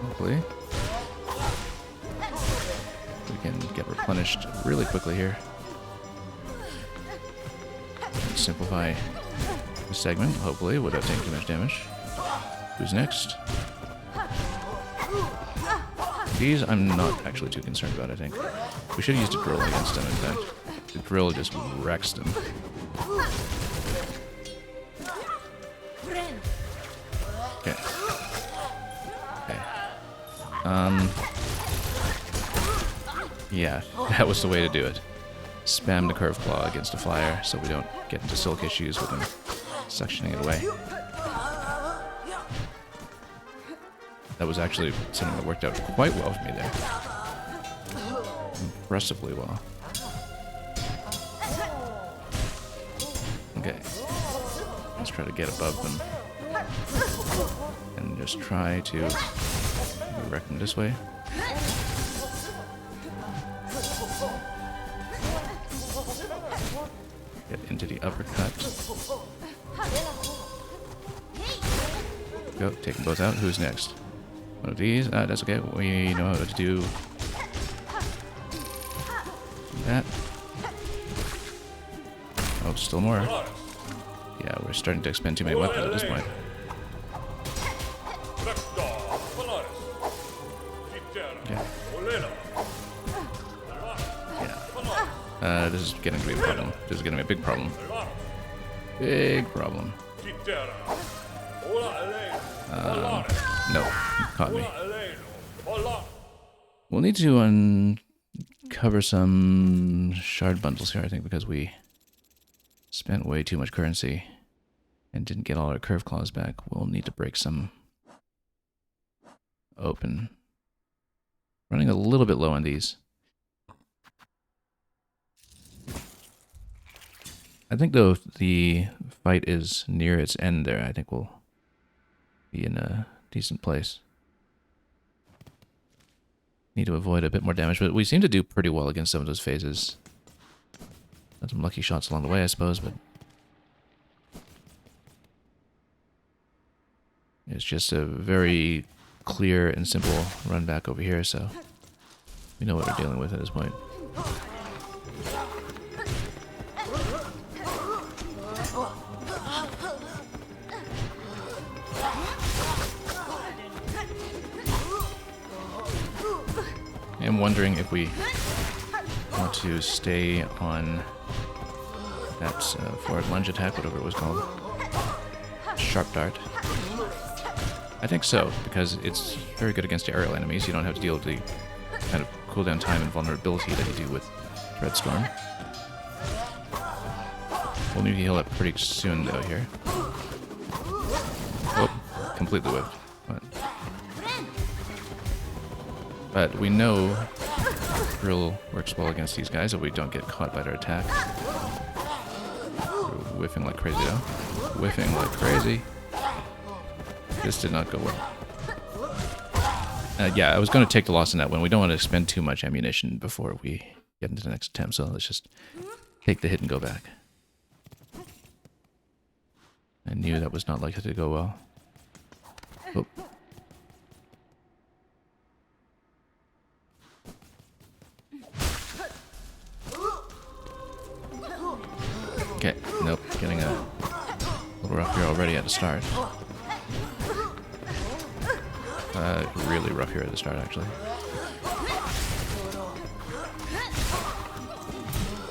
Hopefully. We can get replenished really quickly here. And simplify the segment, hopefully, without taking too much damage. Who's next? These I'm not actually too concerned about, I think. We should have used a drill against them, in fact. The drill just wrecks them. Okay. Okay. Yeah, that was the way to do it. Spam the curve claw against a flyer so we don't get into silk issues with him suctioning it away. That was actually something that worked out quite well for me there. Impressively well. Okay. Let's try to get above them. And just try to wreck them this way. Get into the uppercut. Go, take them both out. Who's next? One of these? That's okay. We know how to do that. Oh, still more. Yeah, we're starting to expend too many weapons at this point. Yeah. Yeah. This is getting to be a problem. This is getting to be a big problem. Big problem. No, caught me. We'll need to uncover some shard bundles here, I think, because we spent way too much currency and didn't get all our curve claws back. We'll need to break some open. Running a little bit low on these. I think, though, the fight is near its end there. I think we'll be in a decent place. Need to avoid a bit more damage, but we seem to do pretty well against some of those phases. Had some lucky shots along the way, I suppose, but it's just a very clear and simple run back over here, so we know what we're dealing with at this point. I'm wondering if we want to stay on that forward lunge attack, whatever it was called. Sharp dart. I think so, because it's very good against the aerial enemies. You don't have to deal with the kind of cooldown time and vulnerability that you do with Dreadstorm. We'll need to heal up pretty soon, though, here. Oh, completely whipped. But we know drill works well against these guys, so we don't get caught by their attack. We're whiffing like crazy, though. Whiffing like crazy. This did not go well. Yeah, I was going to take the loss in that one. We don't want to expend too much ammunition before we get into the next attempt, so let's just take the hit and go back. I knew that was not likely to go well. Oh. Okay, nope, getting a little rough here already at the start. Really rough here at the start, actually.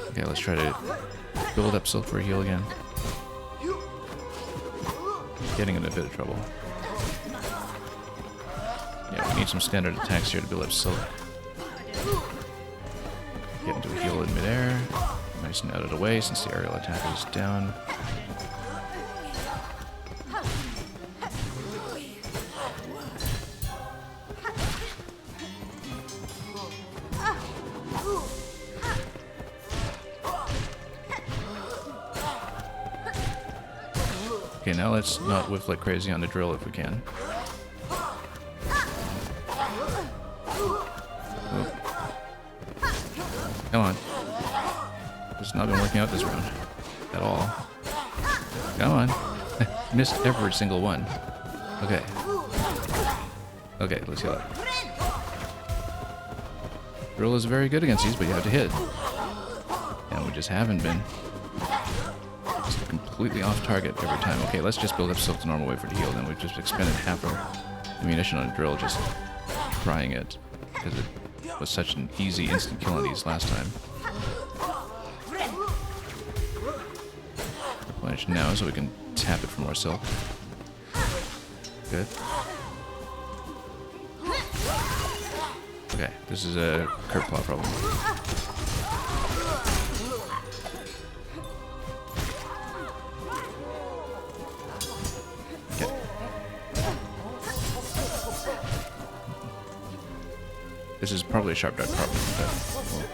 Okay, let's try to build up Silk for a heal again. Getting in a bit of trouble. Yeah, we need some standard attacks here to build up Silk. Get into a heal in midair. Nice and out of the way since the aerial attack is down. Okay, now let's not whiff like crazy on the drill if we can. Oh. Come on. It's not been working out this round at all. Come on. Missed every single one. Okay. Okay, let's heal up. Drill is very good against these, but you have to hit. And we just haven't been. Just completely off target every time. Okay, let's just build up Silk the normal way for the heal. Then we've just expended half our ammunition on a drill just trying it. Because it was such an easy instant kill on these last time. Replenish now so we can tap it for more Silk. Good. Okay, this is a curve claw problem. Okay. This is probably a sharp dart problem, but we'll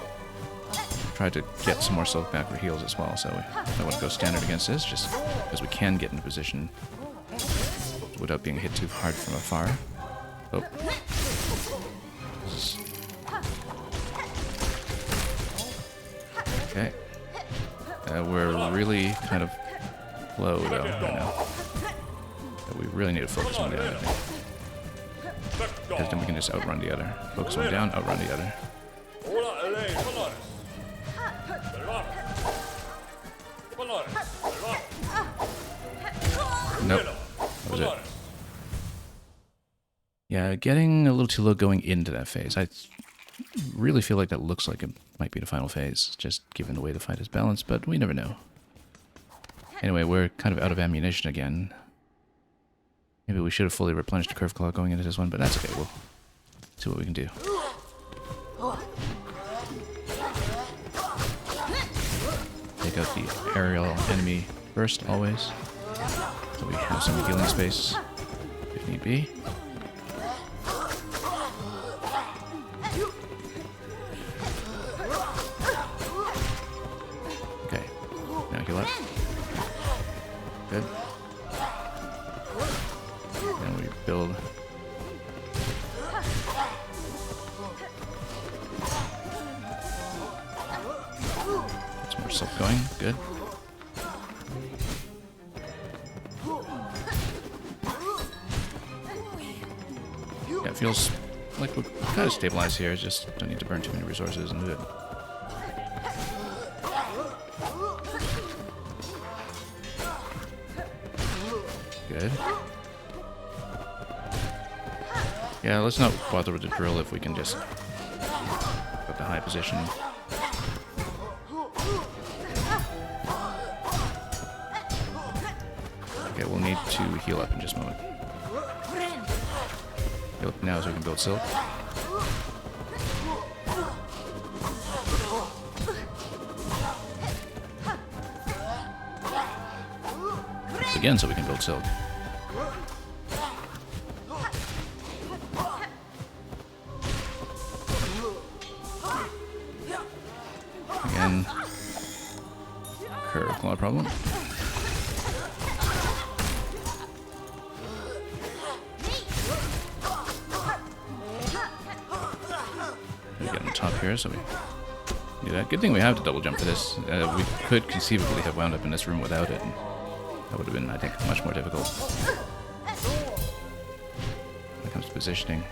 try to get some more Silk back for heals as well, so I don't want to go standard against this, just because we can get into position without being hit too hard from afar. Oh. Okay. We're really kind of low though right now. We really need to focus one down, I think. Because then we can just outrun the other. Focus one down, outrun the other. Nope. That was it. Yeah, getting a little too low going into that phase. I really feel like that looks like it might be the final phase, just given the way the fight is balanced, but we never know. Anyway, we're kind of out of ammunition again. Maybe we should have fully replenished the Curve Claw going into this one, but that's okay. We'll see what we can do. Take out the aerial enemy first, always. So we have some healing space, if need be. Okay, now heal up. Good. Then we build. Get some more Silk going. Good. Yeah, it feels like we're kind of stabilized here. Just don't need to burn too many resources and do it. Good. Yeah, let's not bother with the drill if we can just put the high position. Okay, we'll need to heal up in just a moment. Heal up now so we can build Silk. Again so we can build Silk. Again, Curve Claw problem. We get on the top here, so we do that. Good thing we have the double jump for this. We could conceivably have wound up in this room without it. And that would have been, I think, much more difficult. it comes to positioning.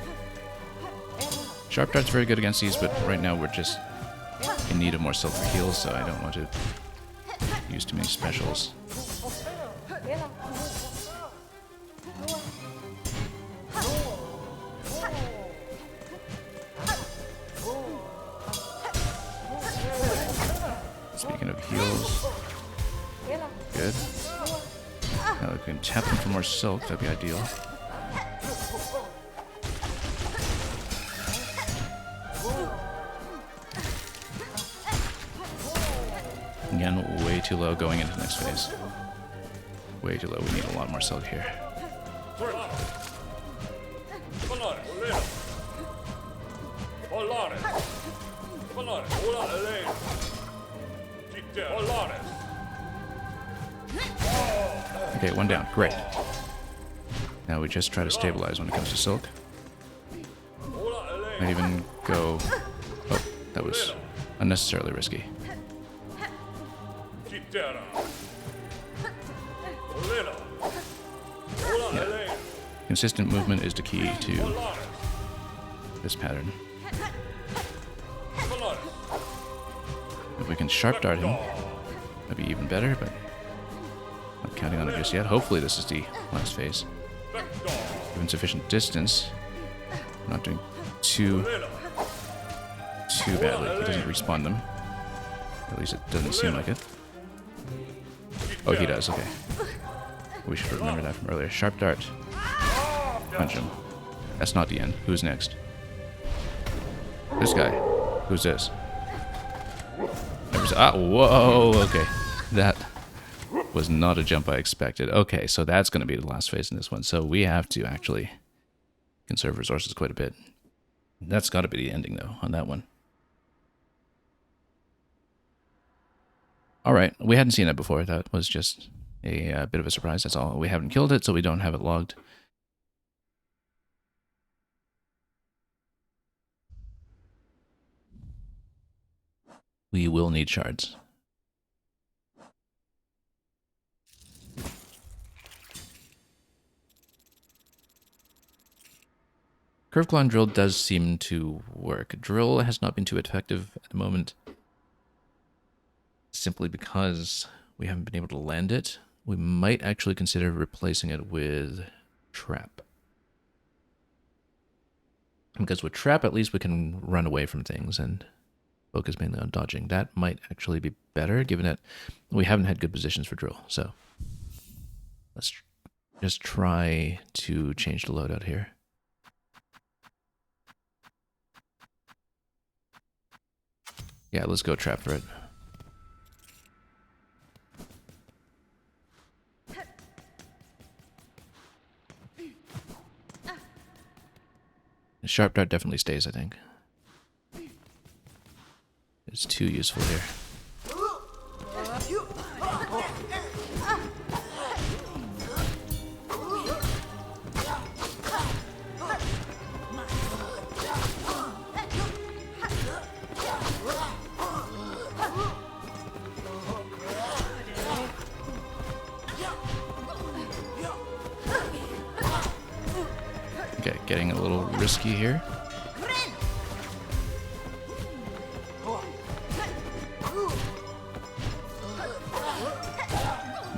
Sharp Dart's very good against these, but right now we're just in need of more silk for heals, so I don't want to use too many specials. Speaking of heals, good. Now if we can tap them for more silk, that'd be ideal. Again, way too low going into the next phase. Way too low. We need a lot more silk here. Okay, one down. Great. Now we just try to stabilize when it comes to silk. Might even go... Oh, that was unnecessarily risky. Yeah. Consistent movement is the key to this pattern. If we can sharp dart him, that'd be even better, but not counting on it just yet. Hopefully this is the last phase. Given sufficient distance, I'm not doing too badly. He doesn't respawn them. At least it doesn't seem like it. Oh, he does, okay. We should remember that from earlier. Sharp dart. Punch him. That's not the end. Who's next? This guy. Who's this? Ah, whoa, okay. That was not a jump I expected. Okay, so that's going to be the last phase in this one. So we have to actually conserve resources quite a bit. That's got to be the ending, though, on that one. Alright, we hadn't seen it before. That was just a bit of a surprise, that's all. We haven't killed it, so we don't have it logged. We will need shards. Curve Claw and Drill does seem to work. Drill has not been too effective at the moment, simply because we haven't been able to land it. We might actually consider replacing it with Trap. Because with Trap, at least we can run away from things and focus mainly on dodging. That might actually be better, given that we haven't had good positions for Drill. So let's just try to change the loadout here. Yeah, let's go Trap for it. Sharp Dart definitely stays, I think. It's too useful here. Okay, getting a little risky here.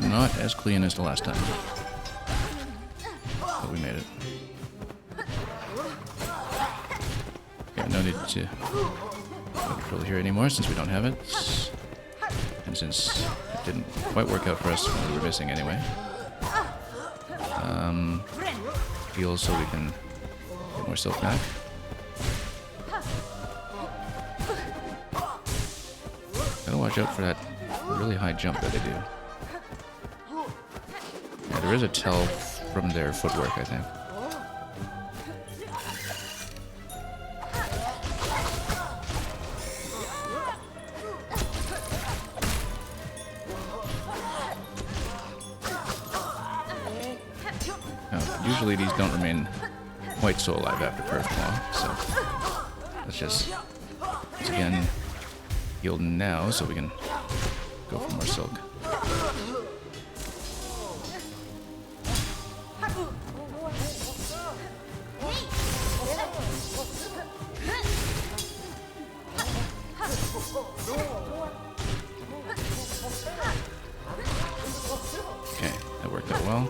Not as clean as the last time, but we made it. Yeah, no need to control here anymore since we don't have it, and since it didn't quite work out for us when we were missing anyway. Heal so we can get more silk back. Gotta watch out for that really high jump that they do. Yeah, there is a tell from their footwork, I think. Usually these don't remain quite so alive after Curve Claw, so let's just once again heal now so we can go for more silk. well.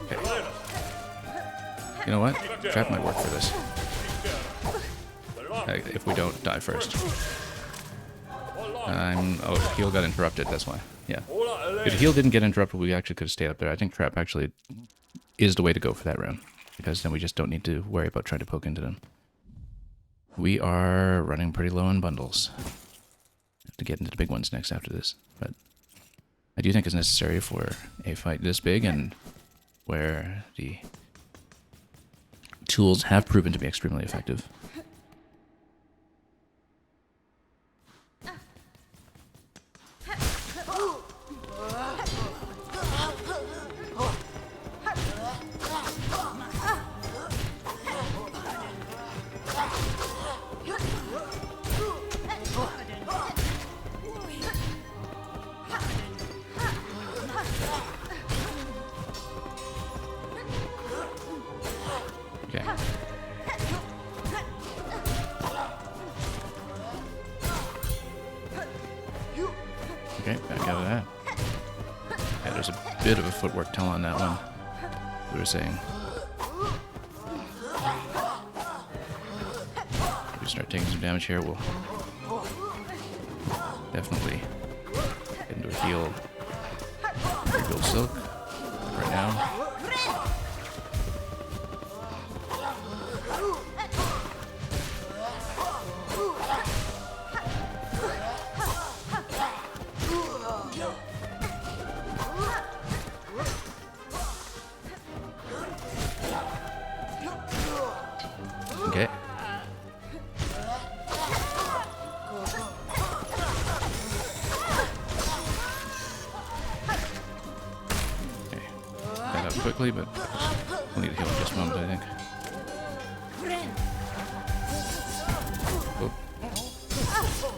Okay. You know what? Trap might work for this. If we don't die first. Oh, heal got interrupted, that's why. Yeah. If heal didn't get interrupted, we actually could have stayed up there. I think trap actually is the way to go for that round. Because then we just don't need to worry about trying to poke into them. We are running pretty low on bundles. Have to get into the big ones next after this. But I do think it's necessary for a fight this big and where the tools have proven to be extremely effective. Okay, back out of that. Yeah, there's a bit of a footwork tell on that one. We were saying. If we start taking some damage here, we'll definitely get into a heal. Rebuild Silk right now. Okay. That up quickly, but we'll need to heal in just a moment, I think. Oh.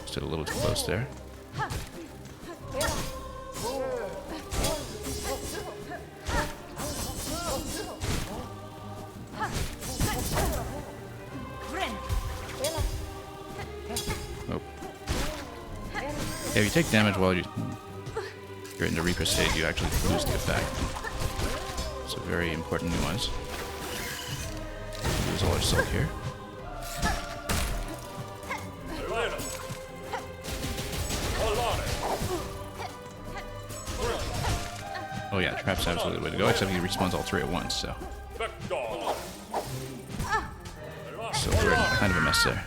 Stood a little too close there. Yeah, if you take damage while you're in the Reaper state, you actually lose the effect. It's a very important nuance. Lose all our Silk here. Oh yeah, Trap's absolutely the way to go, except he respawns all three at once, so... So we're in kind of a mess there.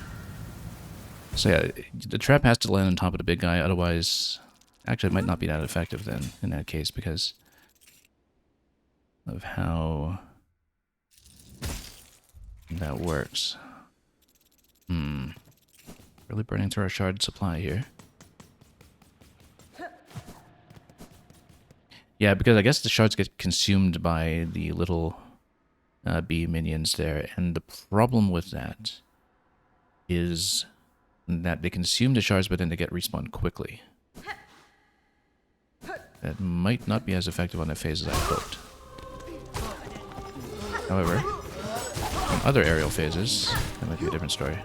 So yeah, the trap has to land on top of the big guy, otherwise... Actually, it might not be that effective then, in that case, because of how that works. Really burning through our shard supply here. Yeah, because I guess the shards get consumed by the little bee minions there, and the problem with that is that they consume the shards, but then they get respawned quickly. That might not be as effective on that phase as I hoped. However, in other aerial phases, that might be a different story.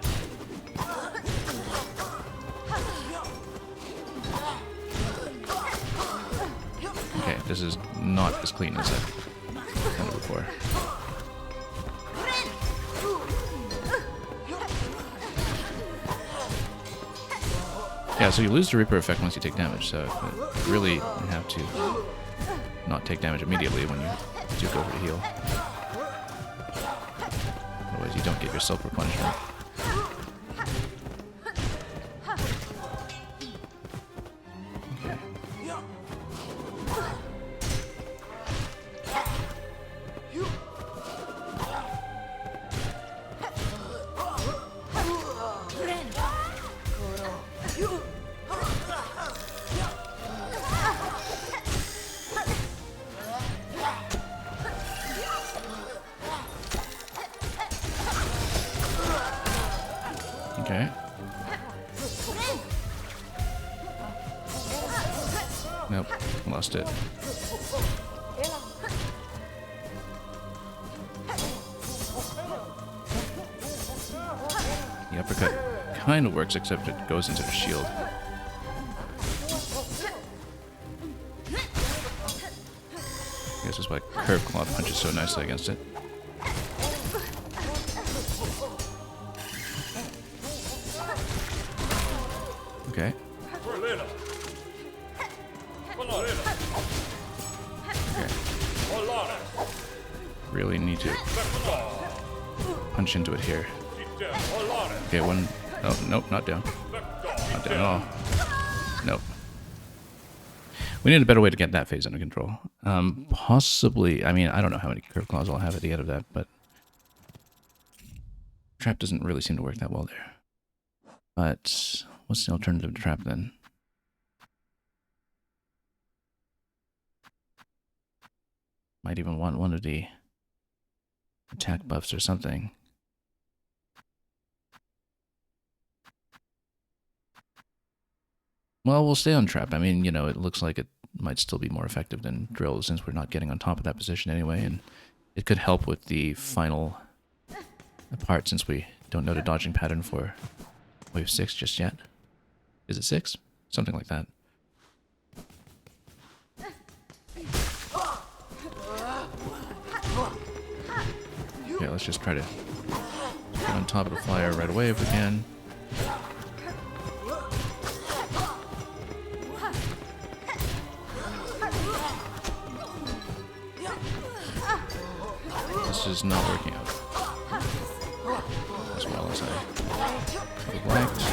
Okay, this is not as clean as I've done it before. Yeah, so you lose the Reaper effect once you take damage, so you really have to not take damage immediately when you do go for the heal. Otherwise you don't get your Silk replenishment. Okay. Okay. Nope, lost it. The uppercut kind of works, except it goes into the shield. I guess that's why Curve Claw punches so nicely against it. Okay. Really need to punch into it here. Okay, one. Oh, nope, not down. Not down at all. Nope. We need a better way to get that phase under control. Possibly, I mean, I don't know how many curve claws I'll have at the end of that, but trap doesn't really seem to work that well there. But what's the alternative to trap then? Might even want one of the attack buffs or something. Well, we'll stay on trap. I mean, you know, it looks like it might still be more effective than drill since we're not getting on top of that position anyway, and it could help with the final part since we don't know the dodging pattern for wave 6 just yet. Is it 6? Something like that. Okay, let's just try to get on top of the flyer right away if we can. This is not working out as well as I would liked.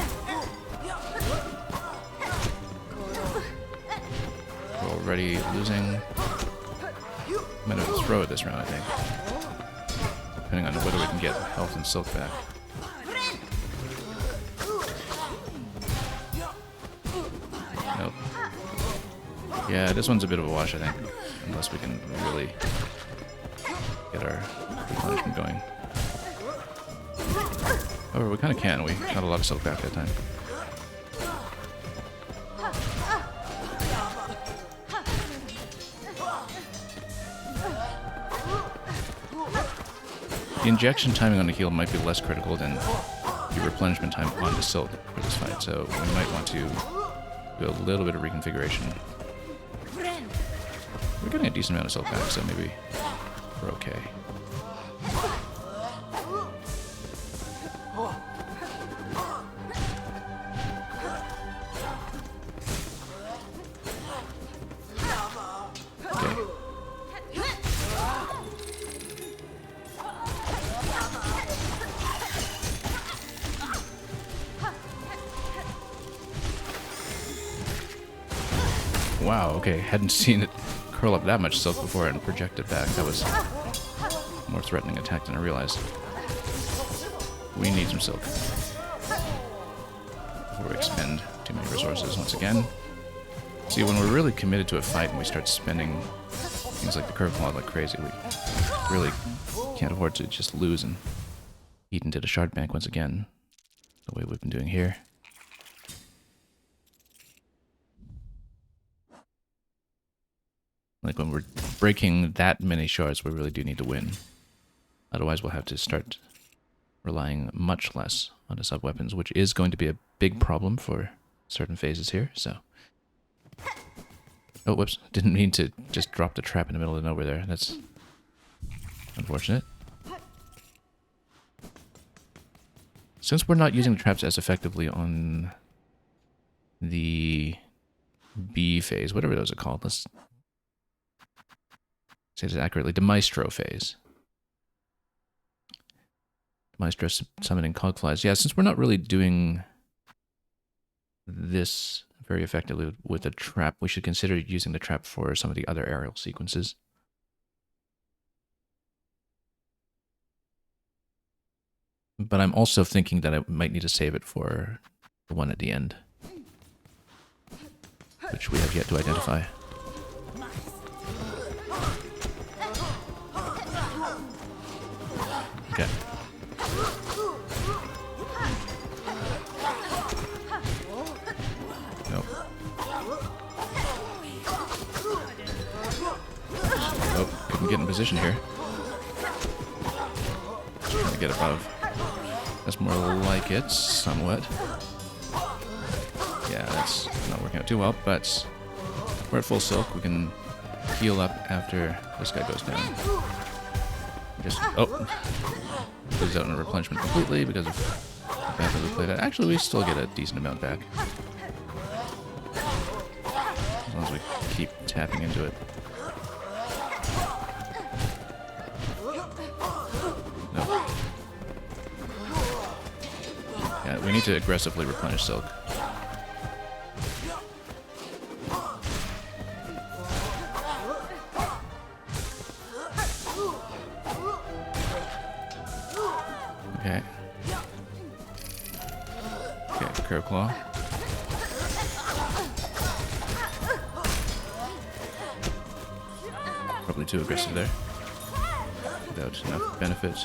We're already losing. I'm going to throw it this round, I think. Depending on whether we can get health and silk back. Nope. Yeah, this one's a bit of a wash, I think. Unless we can really get our punishment going. Oh, we kind of can. We got a lot of silk back that time. The injection timing on the heal might be less critical than the replenishment time on the silk for this fight, so we might want to do a little bit of reconfiguration. We're getting a decent amount of silk back, so maybe we're okay. Wow, okay, hadn't seen it curl up that much silk before and project it back. That was a more threatening attack than I realized. We need some silk before we expend too many resources once again. See, when we're really committed to a fight and we start spending things like the curve claw like crazy, we really can't afford to just lose and eat into the shard bank once again, the way we've been doing here. Like when we're breaking that many shards, we really do need to win. Otherwise, we'll have to start relying much less on the sub-weapons, which is going to be a big problem for certain phases here, so... Oh, whoops. Didn't mean to just drop the trap in the middle of nowhere there. That's unfortunate. Since we're not using the traps as effectively on the B phase, whatever those are called, let's say this accurately, the Maestro phase. Maestro summoning cogflies. Yeah, since we're not really doing this very effectively with a trap, we should consider using the trap for some of the other aerial sequences. But I'm also thinking that I might need to save it for the one at the end, which we have yet to identify. Okay. Nope. Oh, couldn't get in position here. Just trying to get above. That's more like it, somewhat. Yeah, that's not working out too well, but we're at full silk. We can heal up after this guy goes down. Just, oh, lose out on replenishment completely because of the fact that we played that. Actually, we still get a decent amount back. As long as we keep tapping into it. No. Yeah, we need to aggressively replenish silk. Okay. Okay, curve claw. Probably too aggressive there. Without enough benefits.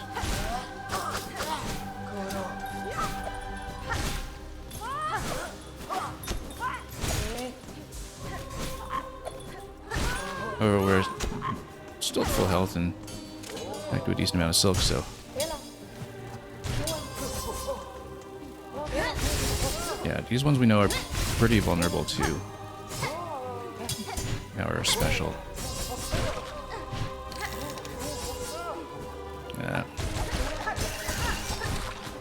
Oh, we're still at full health and back to a decent amount of silk, so. Yeah, these ones we know are pretty vulnerable to our special. Yeah.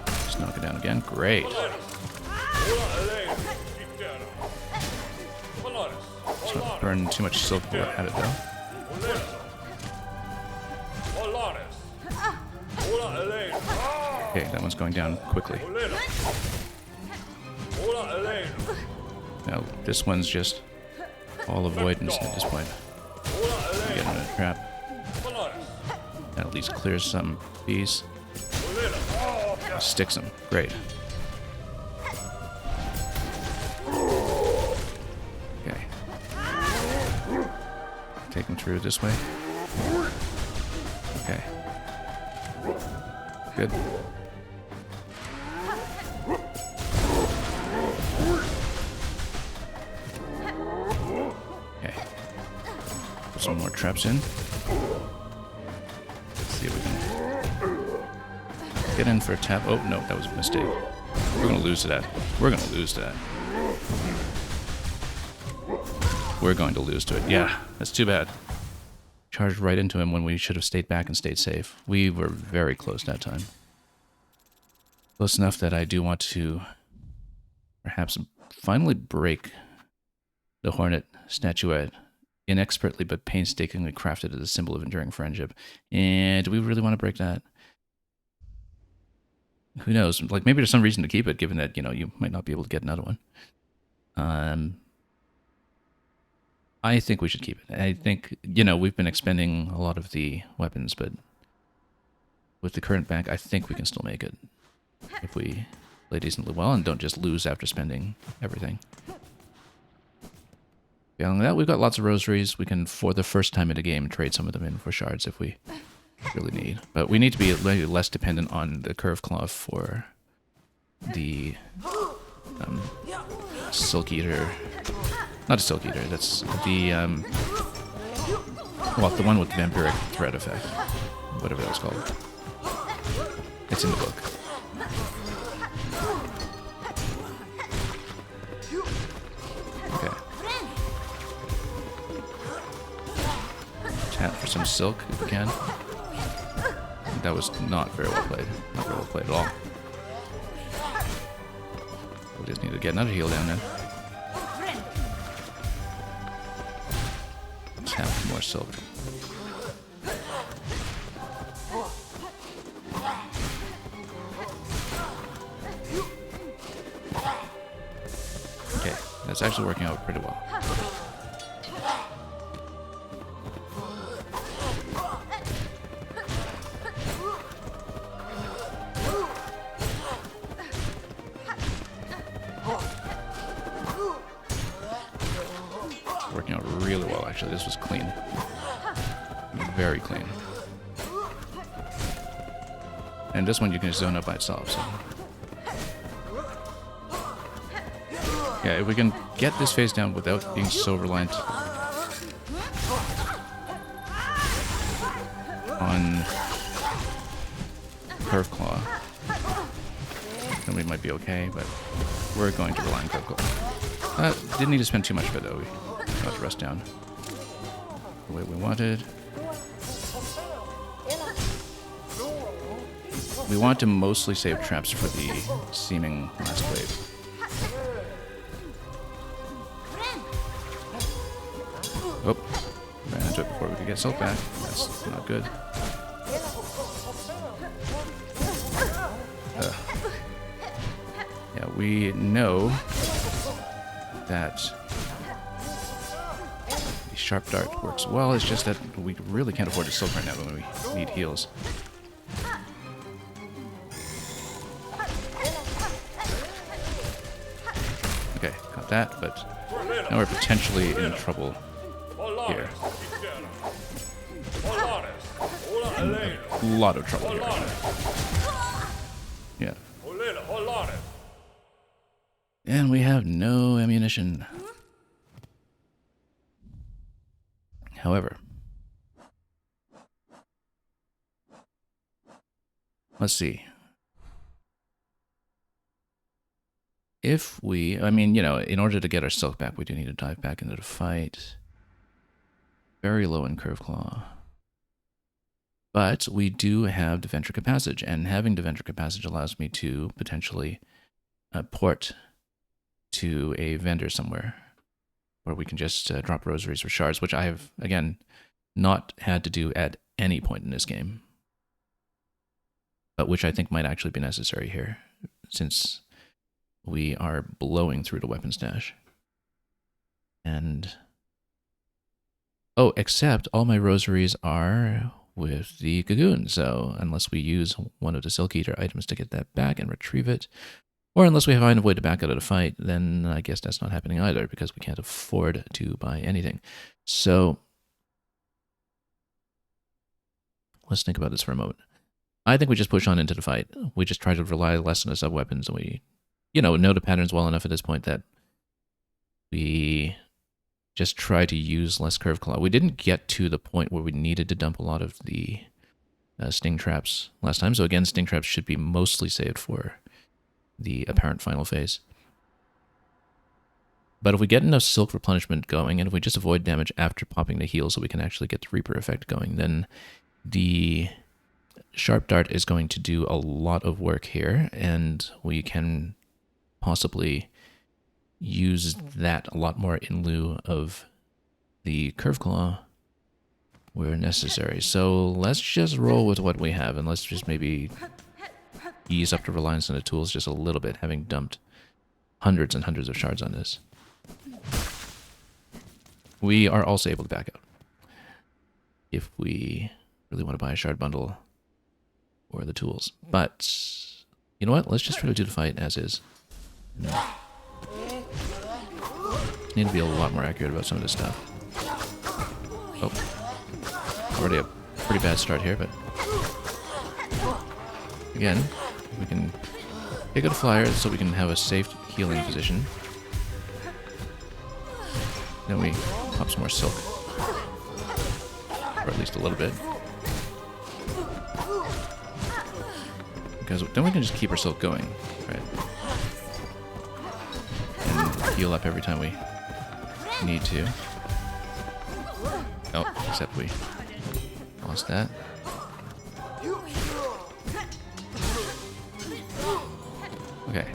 Just knock it down again. Great. Let's not burn too much silk at it though. Okay, that one's going down quickly. Now, this one's just all avoidance at this point. Get him in a trap. That at least clears some bees. Sticks them. Great. Okay. Take him through this way. Okay. Good. Some more traps in. Let's see if we can get in for a tap. Oh, no, that was a mistake. We're going to lose to that. We're going to lose to that. We're going to lose to it. Yeah, that's too bad. Charged right into him when we should have stayed back and stayed safe. We were very close that time. Close enough that I do want to perhaps finally break the Hornet statuette. Inexpertly but painstakingly crafted as a symbol of enduring friendship. And do we really want to break that? Who knows? Like, maybe there's some reason to keep it, given that, you know, you might not be able to get another one. I think we should keep it. I think, you know, we've been expending a lot of the weapons, but with the current bank, I think we can still make it. If we play decently well and don't just lose after spending everything. Beyond that, we've got lots of rosaries. We can, for the first time in a game, trade some of them in for shards if we really need. But we need to be less dependent on the curve claw for the Silk Eater. Not a Silk Eater, that's the, well, the one with the vampiric threat effect. Whatever that was called. It's in the book. For some silk, if we can. That was not very well played. Not very well played at all. We just need to get another heal down then. Tap more silk. Okay, that's actually working out pretty well. Working out really well, actually. This was clean. Very clean. And this one you can just zone up by itself, so. Yeah, if we can get this phase down without being so reliant on Curve Claw, then we might be okay, but we're going to rely on critical. Didn't need to spend too much of it, though. We got to rest down the way we wanted. We want to mostly save traps for the seeming last wave. Oh, ran into it before we could get Silk back. That's not good. Yeah, we know that the Sharp Dart works well. It's just that we really can't afford to Silk right now when we need heals. Okay, got that, but now we're potentially in trouble here. A lot of trouble here. Yeah. And we have no ammunition. However, let's see. If we, I mean, you know, in order to get our Silk back, we do need to dive back into the fight. Very low in Curve Claw. But we do have Deventrica Passage, and having Deventrica Passage allows me to potentially port to a vendor somewhere where we can just drop rosaries or shards, which I have, again, not had to do at any point in this game, but which I think might actually be necessary here, since we are blowing through the weapon stash. And oh, except all my rosaries are with the Cocoon, so unless we use one of the Silk Eater items to get that back and retrieve it, or unless we find a way to back out of the fight, then I guess that's not happening either, because we can't afford to buy anything. So let's think about this for a moment. I think we just push on into the fight. We just try to rely less on the sub-weapons, and we, you know the patterns well enough at this point that we just try to use less Curve Claw. We didn't get to the point where we needed to dump a lot of the Sting Traps last time, so again, Sting Traps should be mostly saved for the apparent final phase. But if we get enough Silk replenishment going, and if we just avoid damage after popping the heal so we can actually get the Reaper effect going, then the Sharp Dart is going to do a lot of work here, and we can possibly use that a lot more in lieu of the Curve Claw where necessary. So let's just roll with what we have, and let's just maybe ease up the reliance on the tools just a little bit, having dumped hundreds and hundreds of shards on this. We are also able to back out if we really want to buy a shard bundle or the tools. But you know what? Let's just try to do the fight as is. Need to be a lot more accurate about some of this stuff. Oh, already a pretty bad start here, but again, we can pick out a flyer so we can have a safe healing position. Then we pop some more Silk, or at least a little bit, because then we can just keep our Silk going, right? And heal up every time we need to. Oh, except we lost that. Okay,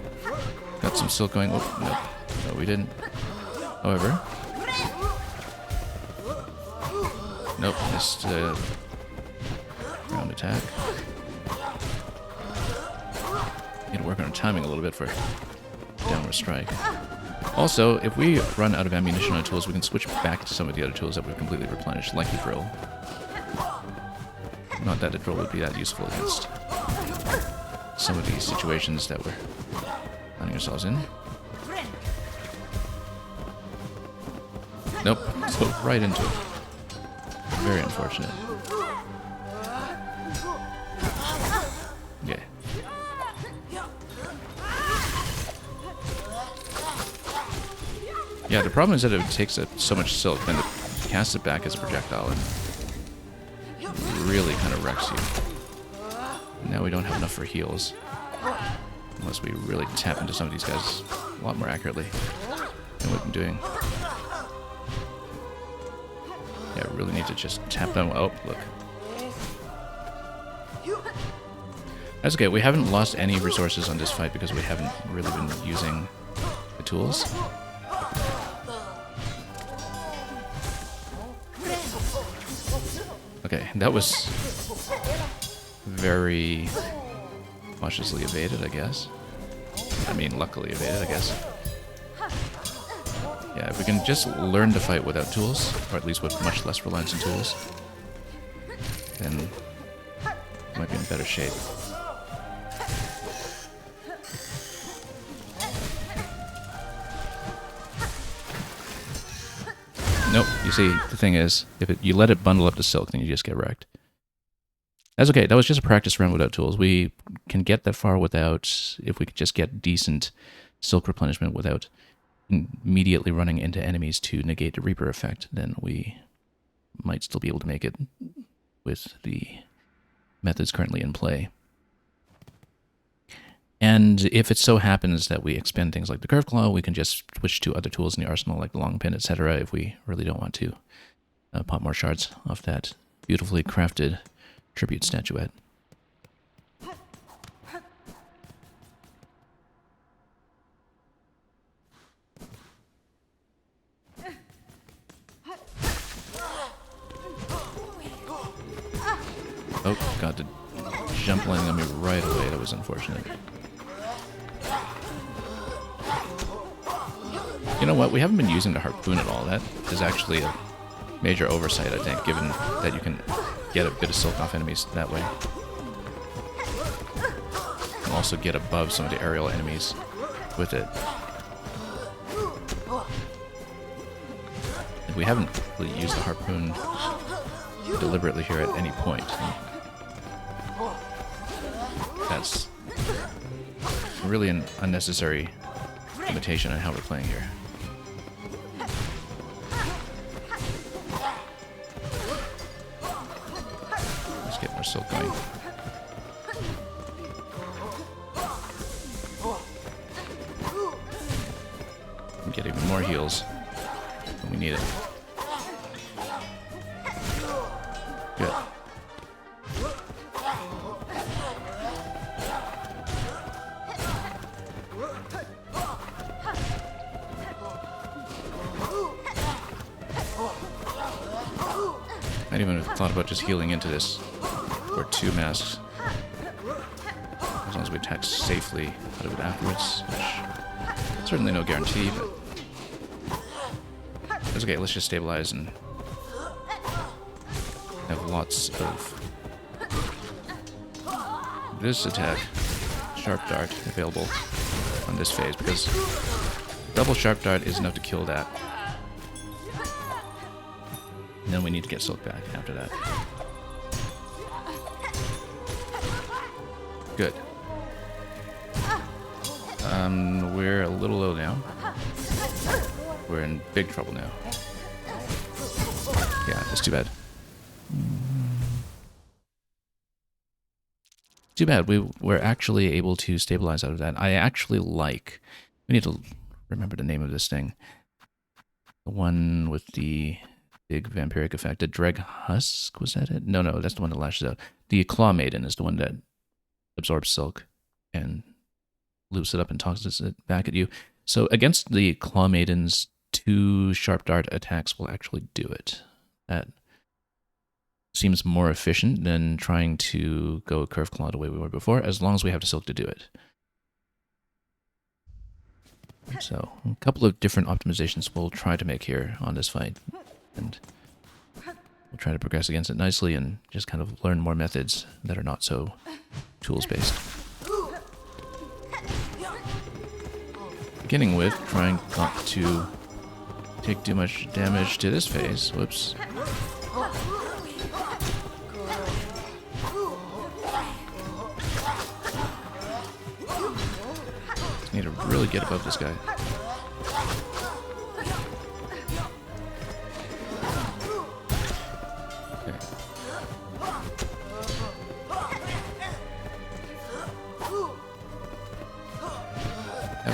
got some Silk going. Oh, nope. No, we didn't. However, nope, missed round attack. Need to work on our timing a little bit for downward strike. Also, if we run out of ammunition on tools, we can switch back to some of the other tools that we've completely replenished, like the drill. Not that the drill would be that useful against some of these situations that we're finding ourselves in. Nope, so right into it. Very unfortunate. Okay. Yeah, the problem is that it takes so much Silk, then to cast it back as a projectile, and really kind of wrecks you. Now we don't have enough for heals. Unless we really tap into some of these guys a lot more accurately than we've been doing. Yeah, I really need to just tap them. Oh, look. That's okay. We haven't lost any resources on this fight because we haven't really been using the tools. Okay, that was very cautiously evaded, I guess. I mean, luckily evaded, I guess. Yeah, if we can just learn to fight without tools, or at least with much less reliance on tools, then we might be in better shape. Nope, you see, the thing is, if you let it bundle up to silk, then you just get wrecked. That's okay, that was just a practice run without tools. We can get that far without, if we could just get decent silk replenishment without immediately running into enemies to negate the Reaper effect, then we might still be able to make it with the methods currently in play. And if it so happens that we expend things like the Curve Claw, we can just switch to other tools in the arsenal like the Long Pin, etc. if we really don't want to pop more shards off that beautifully crafted tribute statuette. Oh god, the jump landing on me right away, that was unfortunate. You know what, we haven't been using the harpoon at all. That is actually a major oversight, I think, given that you can get a bit of silk off enemies that way. And also get above some of the aerial enemies with it. And we haven't really used the harpoon deliberately here at any point. That's really an unnecessary limitation on how we're playing here. Let's get more silk going. And get even more heals when we need it. Good. I didn't even have thought about just healing into this for 2 masks. As long as we attack safely out of it afterwards, which certainly no guarantee, but it's okay, let's just stabilize and have lots of this attack, Sharp Dart, available on this phase, because double Sharp Dart is enough to kill that. And then we need to get silk back after that. Good. We're a little low now. We're in big trouble now. Yeah, it's too bad. Too bad. We were actually able to stabilize out of that. I actually like... We need to remember the name of this thing. The one with the big vampiric effect. The Dreg Husk, was that it? No, that's the one that lashes out. The Claw Maiden is the one that absorbs silk and loops it up and tosses it back at you. So against the Claw Maidens, 2 Sharp Dart attacks will actually do it. That seems more efficient than trying to go Curve Claw the way we were before, as long as we have the silk to do it. So, a couple of different optimizations we'll try to make here on this fight. And we'll try to progress against it nicely and just kind of learn more methods that are not so tools-based. Beginning with trying not to take too much damage to this phase. Whoops. Need to really get above this guy. Okay.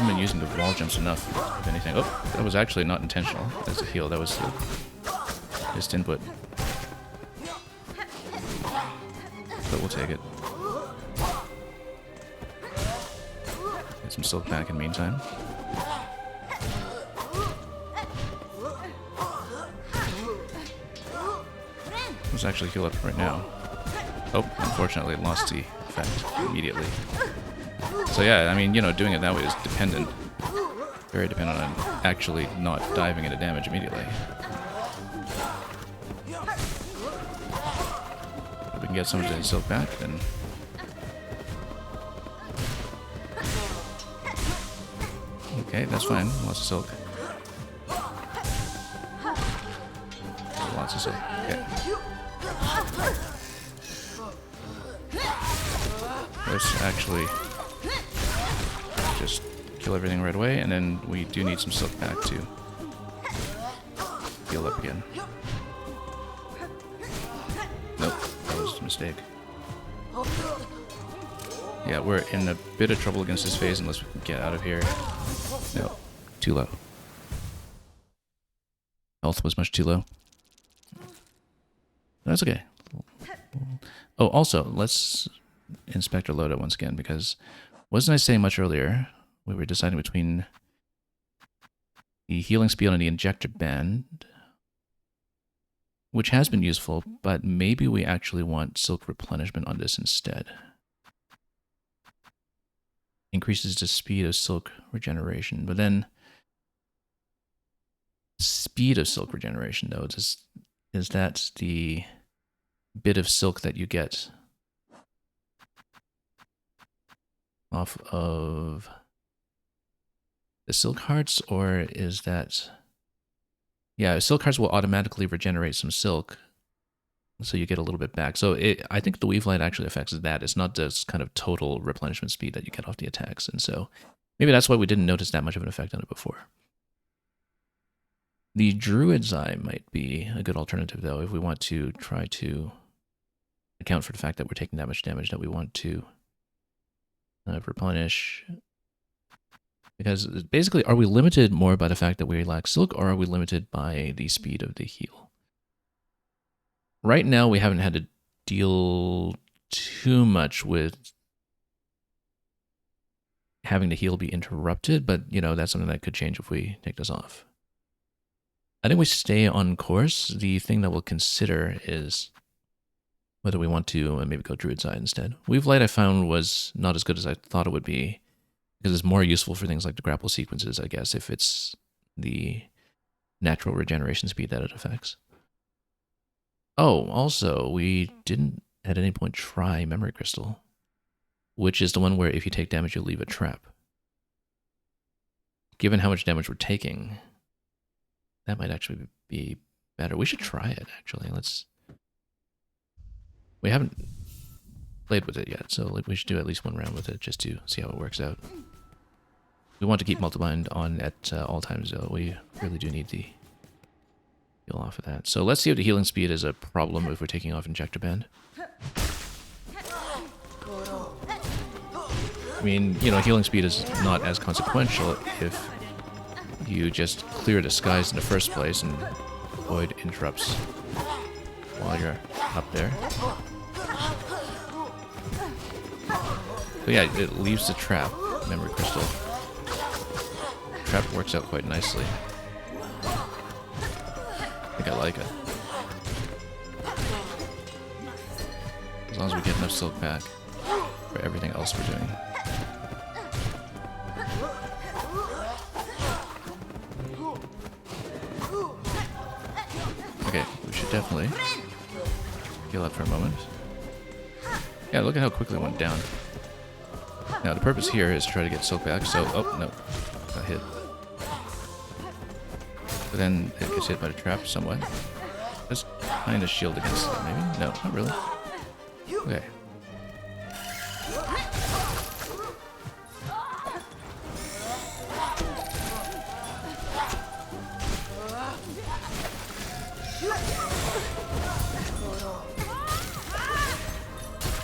haven't been using the wall jumps enough, if anything. Oh, that was actually not intentional as a heal. That was just input. But we'll take it. Get some silk back in the meantime. Let's actually heal up right now. Oh, unfortunately lost the effect immediately. So yeah, I mean, you know, doing it that way is dependent. Very dependent on actually not diving into damage immediately. If we can get some of the silk back, then... Okay, that's fine. Lots of silk. Lots of silk. Okay. Let's actually just kill everything right away, and then we do need some silk back to heal up again. Nope, that was a mistake. Yeah, we're in a bit of trouble against this phase unless we can get out of here. No, too low. Health was much too low. That's okay. Oh, also, let's inspect our loadout once again, because wasn't I saying much earlier we were deciding between the healing speed and the injector band, which has been useful, but maybe we actually want silk replenishment on this instead. Increases the speed of silk regeneration, but then speed of silk regeneration though, is that the bit of silk that you get off of the silk hearts, or is that... Yeah, silk hearts will automatically regenerate some silk, so you get a little bit back. So I think the weave light actually affects that. It's not just kind of total replenishment speed that you get off the attacks, and so maybe that's why we didn't notice that much of an effect on it before. The Druid's Eye might be a good alternative, though, if we want to try to account for the fact that we're taking that much damage, that we want to replenish. Because basically, are we limited more by the fact that we lack silk, or are we limited by the speed of the heal? Right now, we haven't had to deal too much with having the heal be interrupted, but, you know, that's something that could change if we take this off. I think we stay on course. The thing that we'll consider is whether we want to maybe go Druid's Eye instead. Weave Light I found was not as good as I thought it would be, because it's more useful for things like the grapple sequences, I guess, if it's the natural regeneration speed that it affects. Oh, also, we didn't at any point try Memory Crystal, which is the one where if you take damage, you leave a trap. Given how much damage we're taking, that might actually be better. We should try it, actually. We haven't played with it yet, so we should do at least one round with it just to see how it works out. We want to keep Multibind on at all times, though. We really do need the heal off of that. So let's see if the healing speed is a problem if we're taking off Injector Band. I mean, you know, healing speed is not as consequential if you just clear the skies in the first place and avoid interrupts while you're up there. But yeah, it leaves the trap, Memory Crystal. Trap works out quite nicely. I think I like it. As long as we get enough silk back for everything else we're doing. Okay, we should definitely heal up for a moment. Yeah, look at how quickly it went down. Now, the purpose here is to try to get silk back, so... Oh, no. Got hit. But then it gets hit by the trap somewhat. Just kind of shield against it, maybe? No, not really. Okay.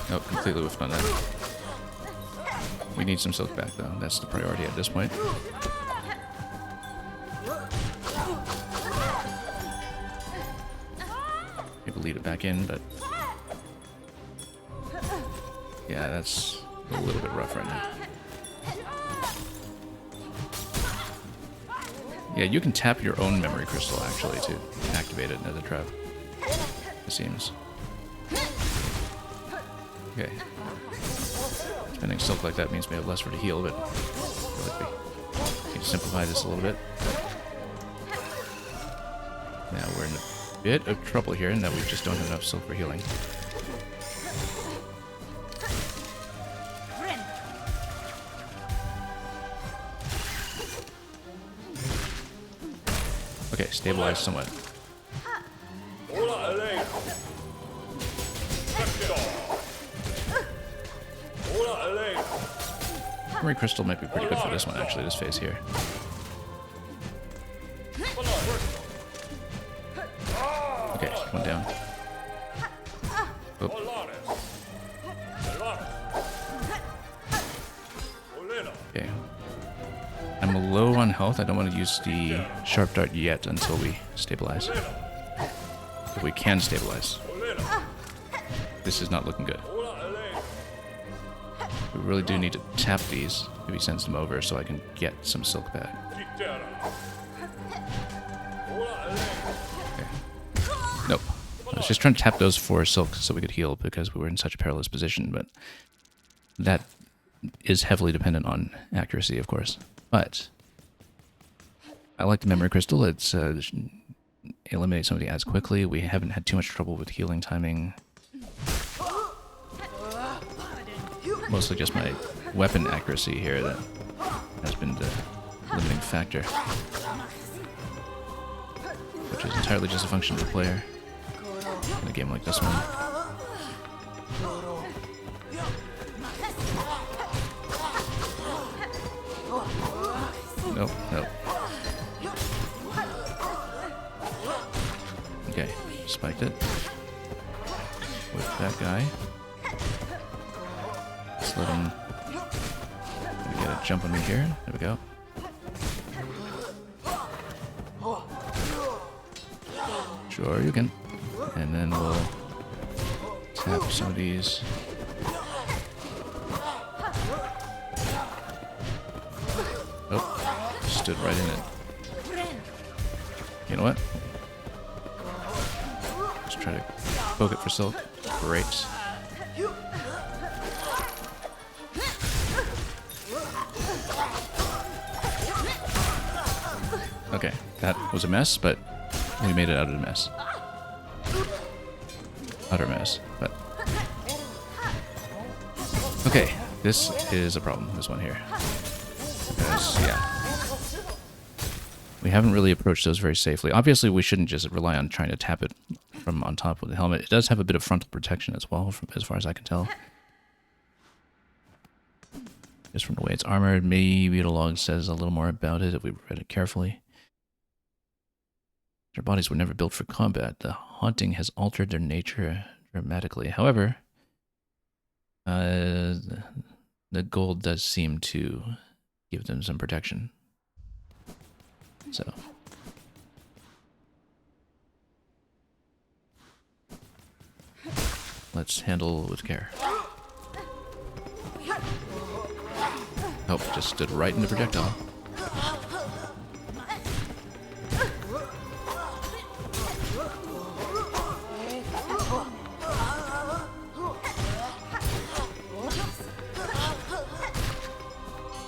Oh, completely whiffed on that. We need some silk back, though. That's the priority at this point. Maybe lead it back in, but... yeah, that's a little bit rough right now. Yeah, you can tap your own memory crystal, actually, to activate it as a trap. It seems. Okay. Spending silk like that means we have less for to heal, but I feel like we need to simplify this a little bit. Now we're in a bit of trouble here in that we just don't have enough silk for healing. Okay, stabilize somewhat. Memory crystal might be pretty good for this one, actually, this phase here. Okay, one down. Oop. Okay. I'm low on health. I don't want to use the sharp dart yet until we stabilize. If we can stabilize. This is not looking good. We really do need to tap these. Maybe sends them over so I can get some silk back. Okay. Nope. I was just trying to tap those for silk so we could heal because we were in such a perilous position, but that is heavily dependent on accuracy, of course. But I like the memory crystal. It's eliminates some of the ads quickly. We haven't had too much trouble with healing timing. Mostly just my weapon accuracy here that has been the limiting factor, which is entirely just a function of the player in a game like this one. Nope, nope. Okay, spiked it with that guy. Let's let him get a jump on me here. There we go. Sure, you can. And then we'll tap some of these. Oh, stood right in it. You know what? Let's try to poke it for silk. Great. Okay, that was a mess, but we made it out of the mess. Utter mess, but... okay, this is a problem, this one here. Because, yeah. We haven't really approached those very safely. Obviously, we shouldn't just rely on trying to tap it from on top of the helmet. It does have a bit of frontal protection as well, from as far as I can tell. Just from the way it's armored. Maybe the log says a little more about it if we read it carefully. Their bodies were never built for combat. The haunting has altered their nature dramatically. However, the gold does seem to give them some protection. So. Let's handle with care. Oh, just stood right in the projectile.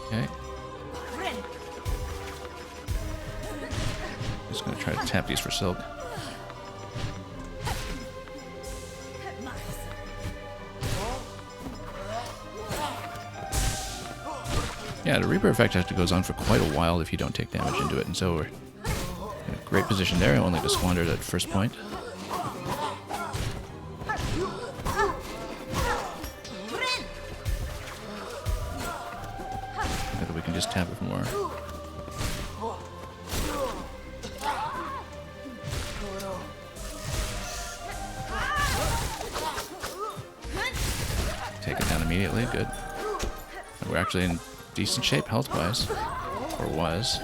Okay. Just gonna try to tap these for silk. Yeah, the Reaper effect actually goes on for quite a while if you don't take damage into it, and so we're in a great position there, only to squander that first point. Maybe we can just tap it for more. Take it down immediately, good. We're actually in decent shape health-wise. Or was.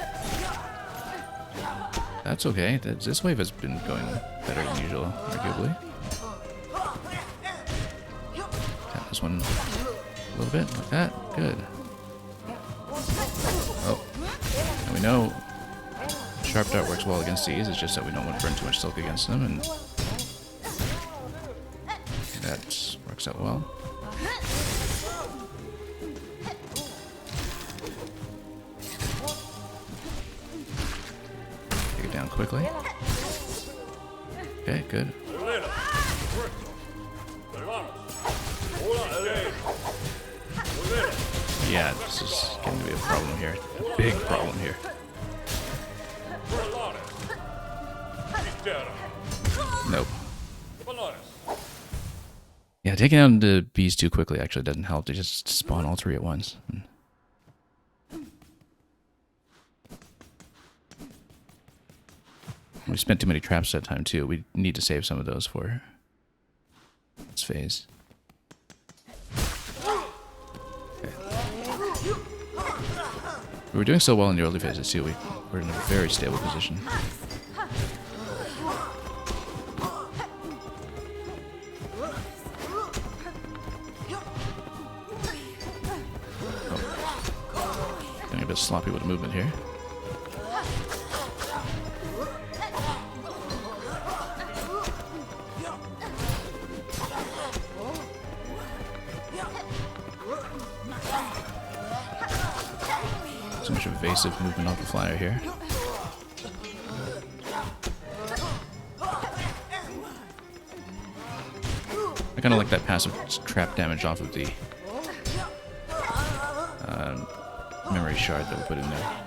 That's okay. This wave has been going better than usual, arguably. Tap this one a little bit, like that. Good. Oh. And we know Sharp Dart works well against these, it's just that we don't want to burn too much silk against them, and that works out well. Take it down quickly. Okay, good. Yeah, this is getting to be a problem here. A big problem here. Nope. Yeah, taking down the bees too quickly actually doesn't help. They just spawn all three at once. We spent too many traps that time too. We need to save some of those for this phase. Okay. We were doing so well in the early phases too. We're in a very stable position. Getting a bit sloppy with the movement here. So much evasive movement off the flyer here. I kind of like that passive trap damage off of the memory shard that we put in there.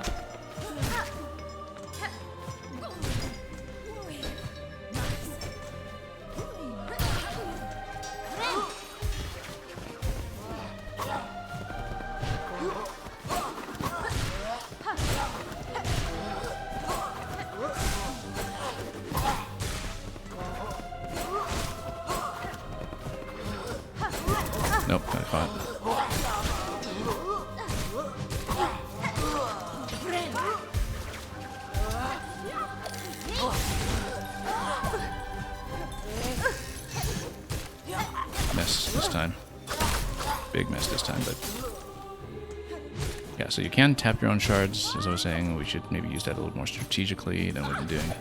Nope, got caught. Miss this time. Big miss this time, but yeah, so you can tap your own shards, as I was saying. We should maybe use that a little more strategically than we've been doing.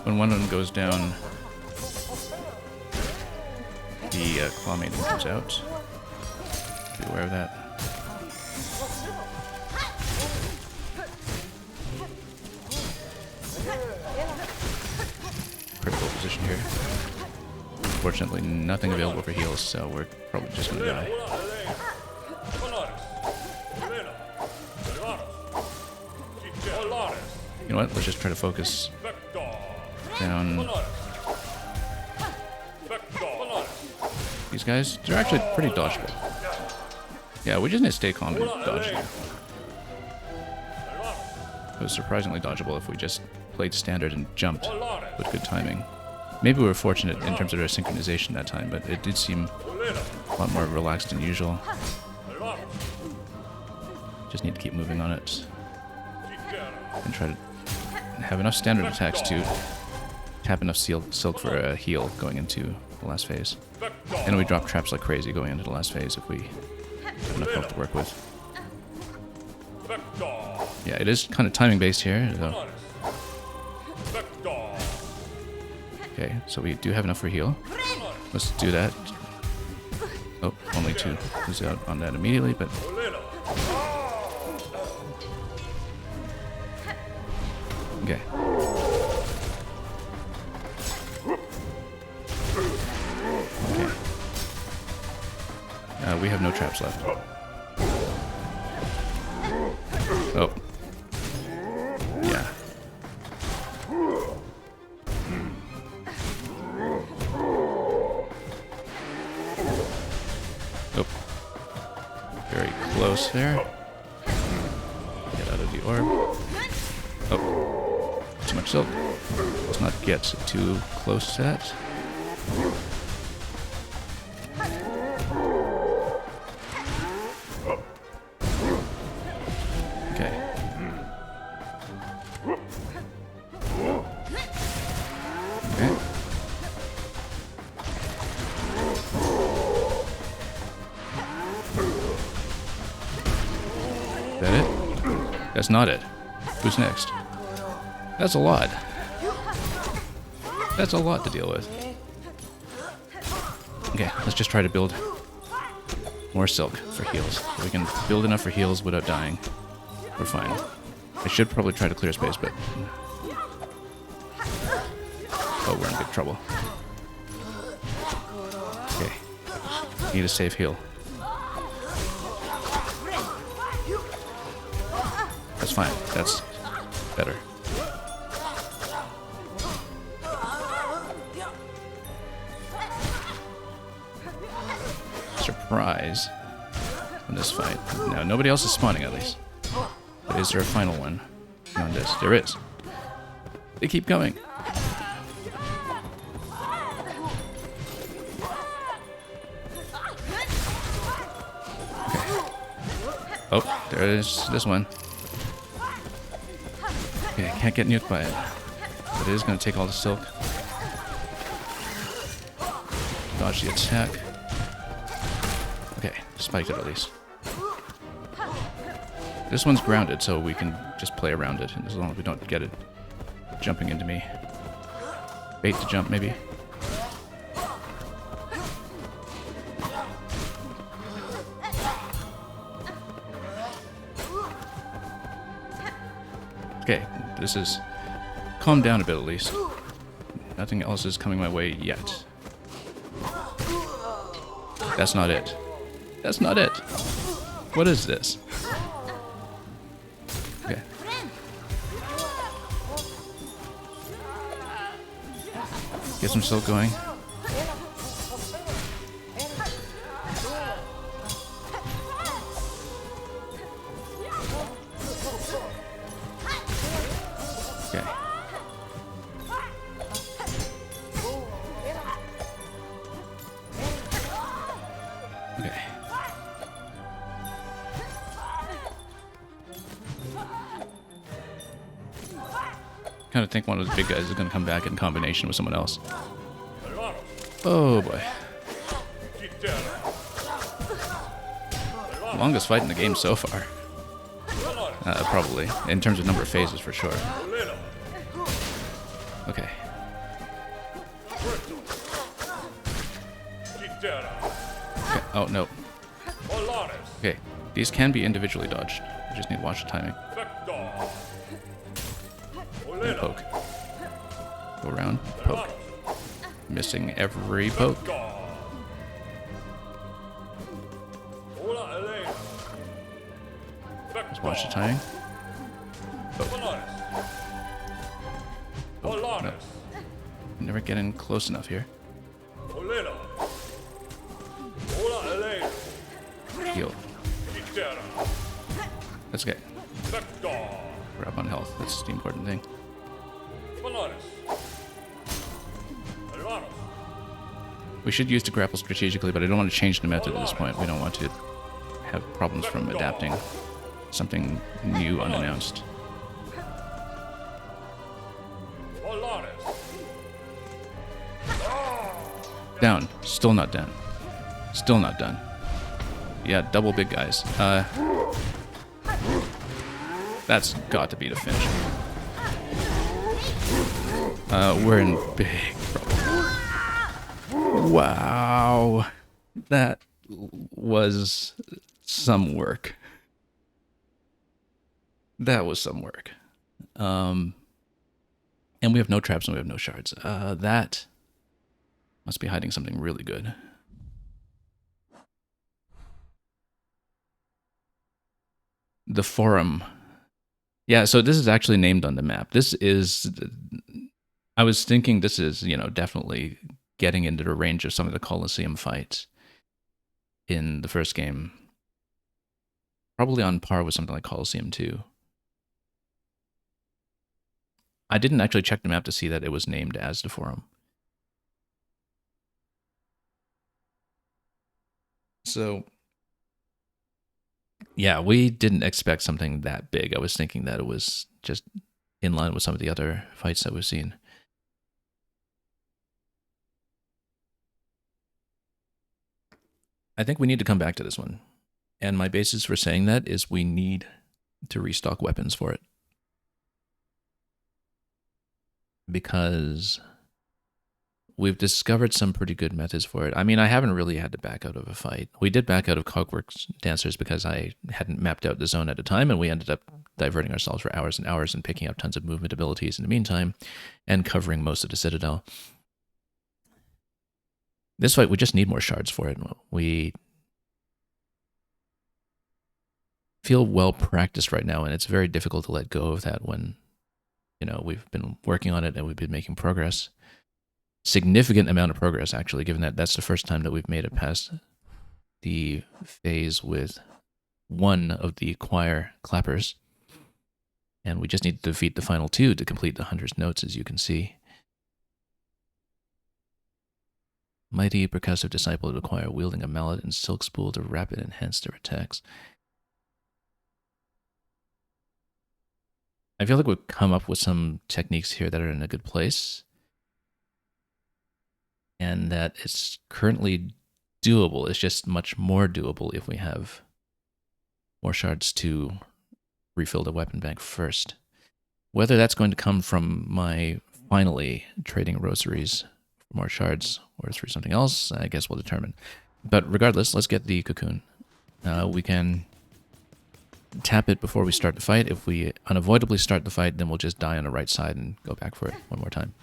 When one of them goes down, the claw maiden comes out. Be aware of that. Critical position here. Unfortunately, nothing available for heals, so we're probably just gonna die. You know what? Let's just try to focus down. These guys, they're actually pretty dodgeable. Yeah, we just need to stay calm and dodge here. It was surprisingly dodgeable if we just played standard and jumped with good timing. Maybe we were fortunate in terms of our synchronization that time, but it did seem a lot more relaxed than usual. Just need to keep moving on it. And try to have enough standard attacks to tap enough silk for a heal going into the last phase. And we drop traps like crazy going into the last phase if we have enough health to work with. Yeah, it is kind of timing based here, though. Okay, so we do have enough for heal. Let's do that. Oh, only two. Lose out on that immediately, but okay. We have no traps left. Oh. Yeah. Oh. Very close there. Get out of the orb. Oh, too much silk. Let's not get too close to that. Okay. Okay. Is that it? That's not it. Who's next? That's a lot. That's a lot to deal with. Okay, let's just try to build more silk for heals. If we can build enough for heals without dying, we're fine. I should probably try to clear space, but... oh, we're in big trouble. Okay. Need a safe heal. That's fine. That's better. Surprise in this fight. Now, nobody else is spawning, at least. But is there a final one beyond this? There is. They keep coming. Okay. Oh, there is this one. Okay, can't get nuked by it. But it is going to take all the silk. Dodge the attack. Okay, spiked it at least. This one's grounded, so we can just play around it, and as long as we don't get it jumping into me. Bait to jump, maybe. Okay, this is... calm down a bit at least. Nothing else is coming my way yet. That's not it. That's not it. What is this? Okay. Get some silk going. Okay. Okay. Kind of think one of those big guys is going to come back in combination with someone else. Oh boy. Longest fight in the game so far. Probably. In terms of number of phases, for sure. Okay. Okay. Oh, no. Okay. These can be individually dodged. You just need to watch the timing. And poke. Go around. Poke. Missing every poke. Just watch the timing. Poke. Poke. No. Never getting close enough here. Heal. That's okay. We're up on health. That's the important thing. We should use the grapple strategically, but I don't want to change the method at this point. We don't want to have problems from adapting something new unannounced. Down. Still not done. Still not done. Yeah, double big guys. That's got to be the finish. We're in big trouble. Wow. That was some work. That was some work. And we have no traps and we have no shards. That must be hiding something really good. The forum. Yeah, so this is actually named on the map. This is... I was thinking this is, you know, definitely getting into the range of some of the Colosseum fights in the first game. Probably on par with something like Colosseum 2. I didn't actually check the map to see that it was named as the Forum. So, yeah, we didn't expect something that big. I was thinking that it was just in line with some of the other fights that we've seen. I think we need to come back to this one. And my basis for saying that is we need to restock weapons for it. Because we've discovered some pretty good methods for it. I mean, I haven't really had to back out of a fight. We did back out of Cogworks Dancers because I hadn't mapped out the zone at a time, and we ended up diverting ourselves for hours and hours and picking up tons of movement abilities in the meantime and covering most of the Citadel. This fight, we just need more shards for it. We feel well practiced right now, and it's very difficult to let go of that when, you know, we've been working on it and we've been making progress. Significant amount of progress, actually, given that that's the first time that we've made it past the phase with one of the choir clappers. And we just need to defeat the final two to complete the 100 notes, as you can see. Mighty percussive disciple of the choir, wielding a mallet and silk spool to rapid enhance their attacks. I feel like we've come up with some techniques here that are in a good place. And that it's currently doable. It's just much more doable if we have more shards to refill the weapon bank first. Whether that's going to come from my finally trading rosaries for more shards or through something else, I guess we'll determine. But regardless, let's get the cocoon. We can tap it before we start the fight. If we unavoidably start the fight, then we'll just die on the right side and go back for it one more time.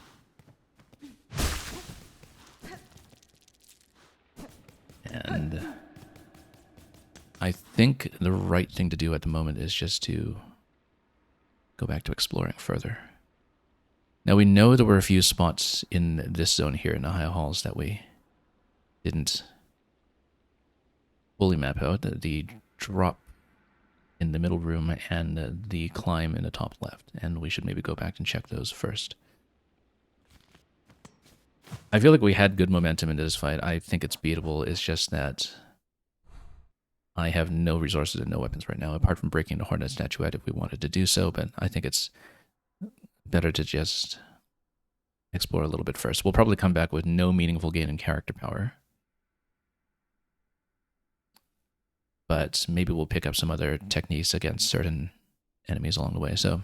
And I think the right thing to do at the moment is just to go back to exploring further. Now we know there were a few spots in this zone here in the high halls that we didn't fully map out. The drop in the middle room and the climb in the top left. And we should maybe go back and check those first. I feel like we had good momentum into this fight. I think it's beatable. It's just that I have no resources and no weapons right now, apart from breaking the Hornet Statuette if we wanted to do so, but I think it's better to just explore a little bit first. We'll probably come back with no meaningful gain in character power. But maybe we'll pick up some other techniques against certain enemies along the way, so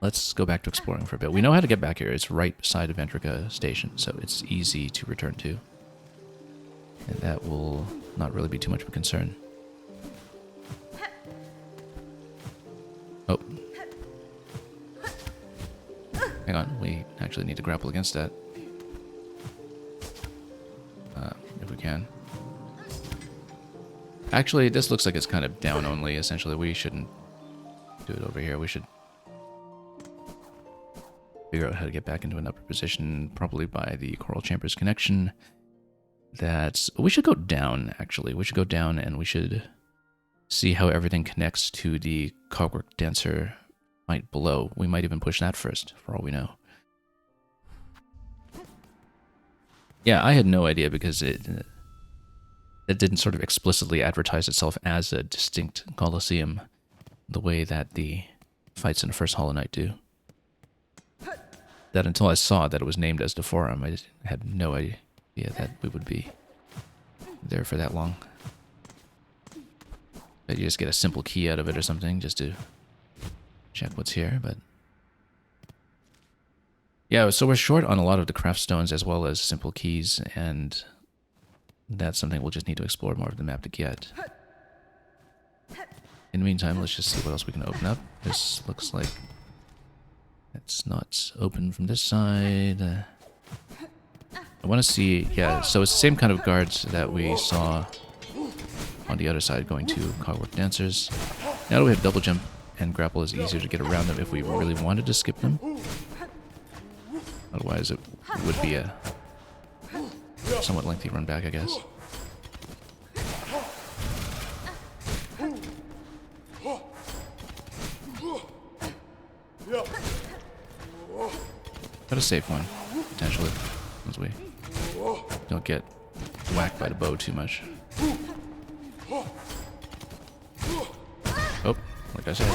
let's go back to exploring for a bit. We know how to get back here. It's right beside of Ventrica Station, so it's easy to return to. And that will not really be too much of a concern. Oh. Hang on, we actually need to grapple against that. If we can. Actually, this looks like it's kind of down only, essentially. We shouldn't do it over here. We should figure out how to get back into an upper position, probably by the Coral Chambers connection. We should go down, actually. We should go down and we should see how everything connects to the Cogwork Dancer fight below. We might even push that first, for all we know. Yeah, I had no idea because it didn't sort of explicitly advertise itself as a distinct Colosseum the way that the fights in the first Hollow Knight do. That until I saw that it was named as the Forum, I had no idea that we would be there for that long. But you just get a simple key out of it or something just to check what's here, but yeah, so we're short on a lot of the craft stones as well as simple keys, and that's something we'll just need to explore more of the map to get. In the meantime, let's just see what else we can open up. This looks like it's not open from this side. I want to see, yeah, so it's the same kind of guards that we saw on the other side going to Cogwork Dancers. Now that we have double jump and grapple, is easier to get around them if we really wanted to skip them. Otherwise it would be a somewhat lengthy run back, I guess. But a safe one, potentially, as we don't get whacked by the bow too much. Oh, like I said.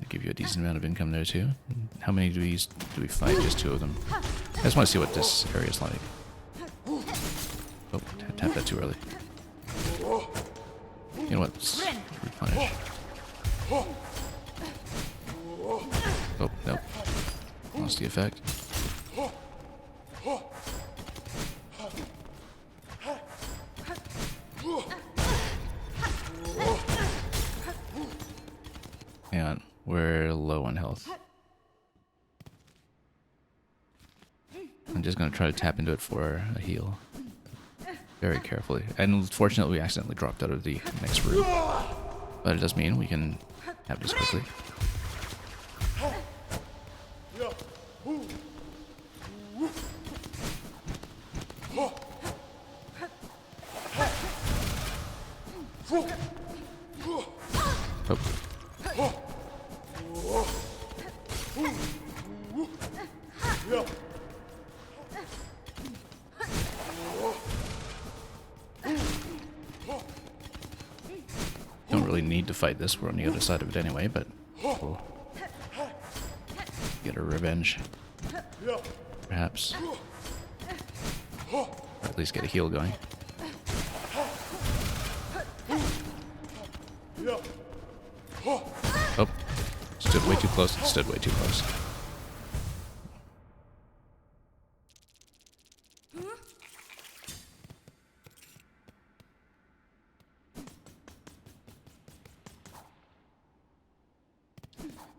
They give you a decent amount of income there too. How many do we fight? Just 2 of them. I just want to see what this area is like. Oh, tap that too early. You know what? Let's replenish. Oh, nope. Lost the effect. And we're low on health. I'm just going to try to tap into it for a heal. Very carefully. And unfortunately, we accidentally dropped out of the next room. But it does mean we can have this quickly. Don't really need to fight this, we're on the other side of it anyway, but we'll get our revenge. Perhaps. Or at least get a heal going. Oh, stood way too close, stood way too close.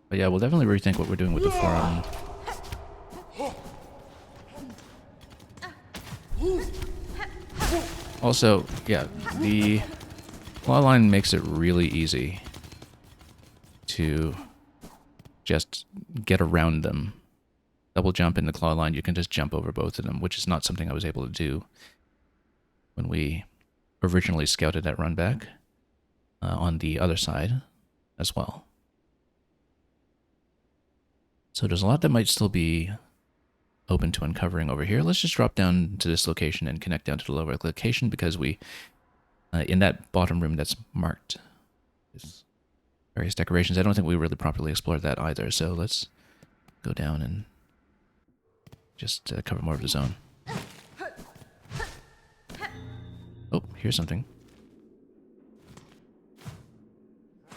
But yeah, we'll definitely rethink what we're doing with the farm. Also, yeah, the claw line makes it really easy to just get around them. Double jump in the claw line, you can just jump over both of them, which is not something I was able to do when we originally scouted that run back on the other side as well. So there's a lot that might still be open to uncovering over here. Let's just drop down to this location and connect down to the lower location because we, in that bottom room that's marked with various decorations, I don't think we really properly explored that either. So let's go down and just cover more of the zone. Oh, here's something.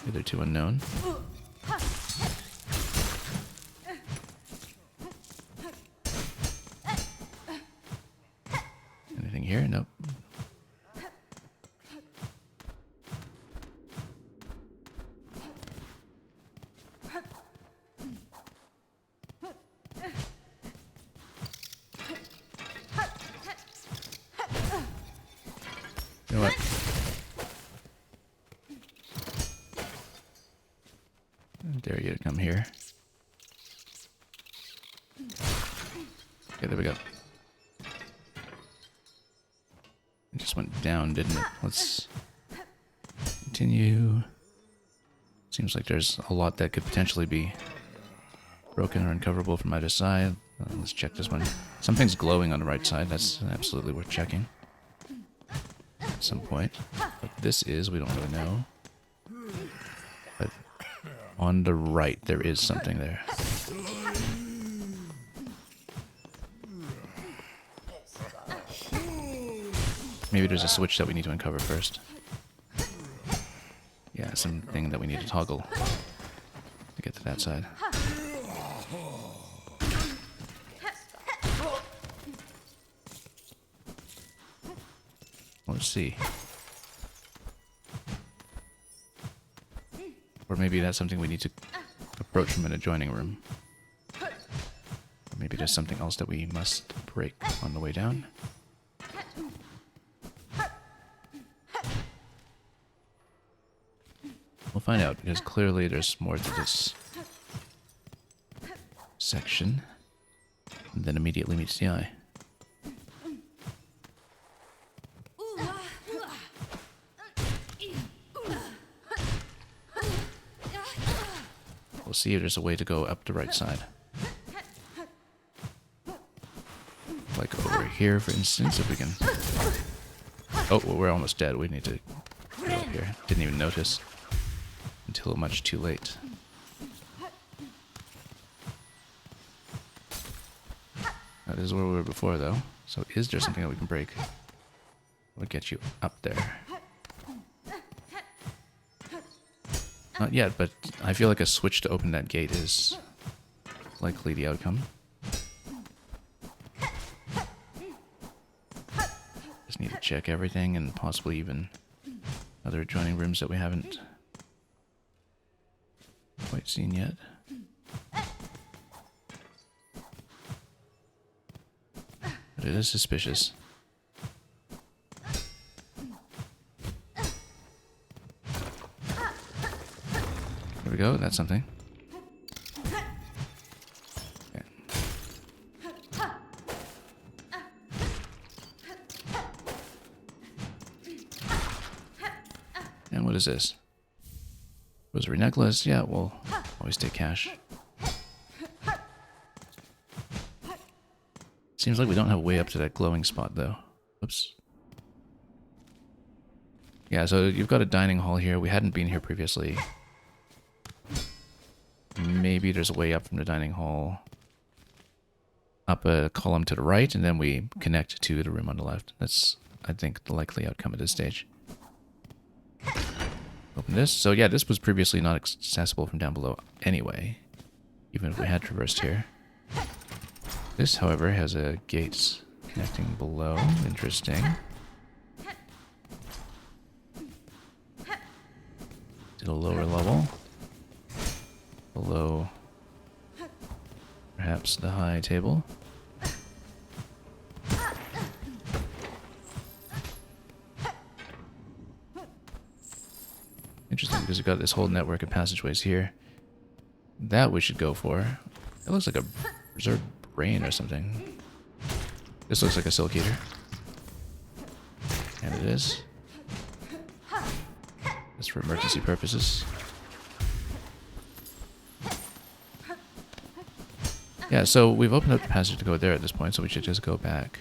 Hitherto unknown. Anything here? Nope. You know what? I dare you to come here. Okay, there we go. It just went down, didn't it? Let's continue. Seems like there's a lot that could potentially be broken or uncoverable from either side. Let's check this one. Something's glowing on the right side. That's absolutely worth checking at some point. What this is, we don't really know. But on the right, there is something there. Maybe there's a switch that we need to uncover first. Yeah, something that we need to toggle to get to that side. Let's see. Or maybe that's something we need to approach from an adjoining room. Or maybe there's something else that we must break on the way down. We'll find out, because clearly there's more to this section than immediately meets the eye. We'll see if there's a way to go up the right side. Like over here, for instance, if we can... Oh, well, we're almost dead. We need to go up here. Didn't even notice until much too late. That is where we were before, though. So is there something that we can break? We'll get you up there. Not yet, but I feel like a switch to open that gate is likely the outcome. Just need to check everything and possibly even other adjoining rooms that we haven't quite seen yet. But it is suspicious. There we go, that's something. Okay. And what is this? Rosary necklace? Yeah, we'll always take cash. Seems like we don't have a way up to that glowing spot, though. Oops. Yeah, so you've got a dining hall here. We hadn't been here previously. Maybe there's a way up from the dining hall. Up a column to the right, and then we connect to the room on the left. That's, I think, the likely outcome at this stage. Open this. So yeah, this was previously not accessible from down below anyway. Even if we had traversed here. This, however, has a gate connecting below. Interesting. To the lower level. Below, perhaps, the high table. Interesting, because we've got this whole network of passageways here. That we should go for. It looks like a reserved brain or something. This looks like a silk eater. And it is. It's for emergency purposes. Yeah, so we've opened up the passage to go there at this point, so we should just go back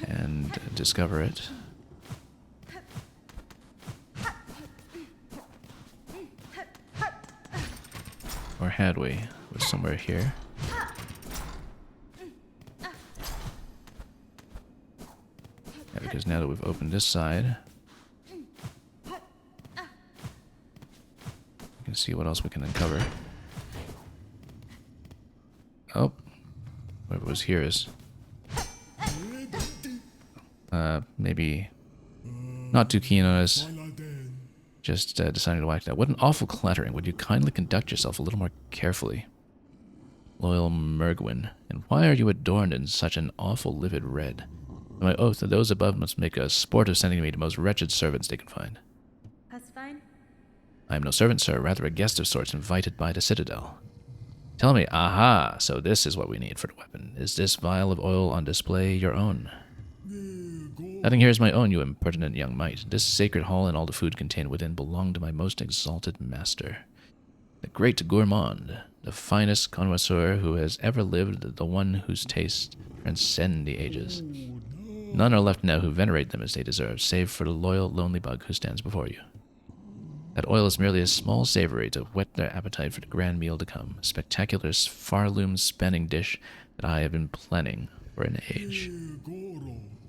and discover it. Or had we? It was somewhere here. Yeah, because now that we've opened this side, we can see what else we can uncover. Oh, whatever was here is maybe not too keen on us. Just deciding to whack that. What an awful clattering. Would you kindly conduct yourself a little more carefully? Loyal Mergwyn, and why are you adorned in such an awful livid red? By my oath that those above must make a sport of sending me the most wretched servants they can find. That's fine. I am no servant, sir, rather a guest of sorts invited by the Citadel. Tell me, aha, so this is what we need for the weapon. Is this vial of oil on display your own? Nothing here is my own, you impertinent young mite. This sacred hall and all the food contained within belong to my most exalted master. The great gourmand, the finest connoisseur who has ever lived, the one whose tastes transcend the ages. None are left now who venerate them as they deserve, save for the loyal, lonely bug who stands before you. That oil is merely a small savory to whet their appetite for the grand meal to come, a spectacular far-loom spanning dish that I have been planning for an age.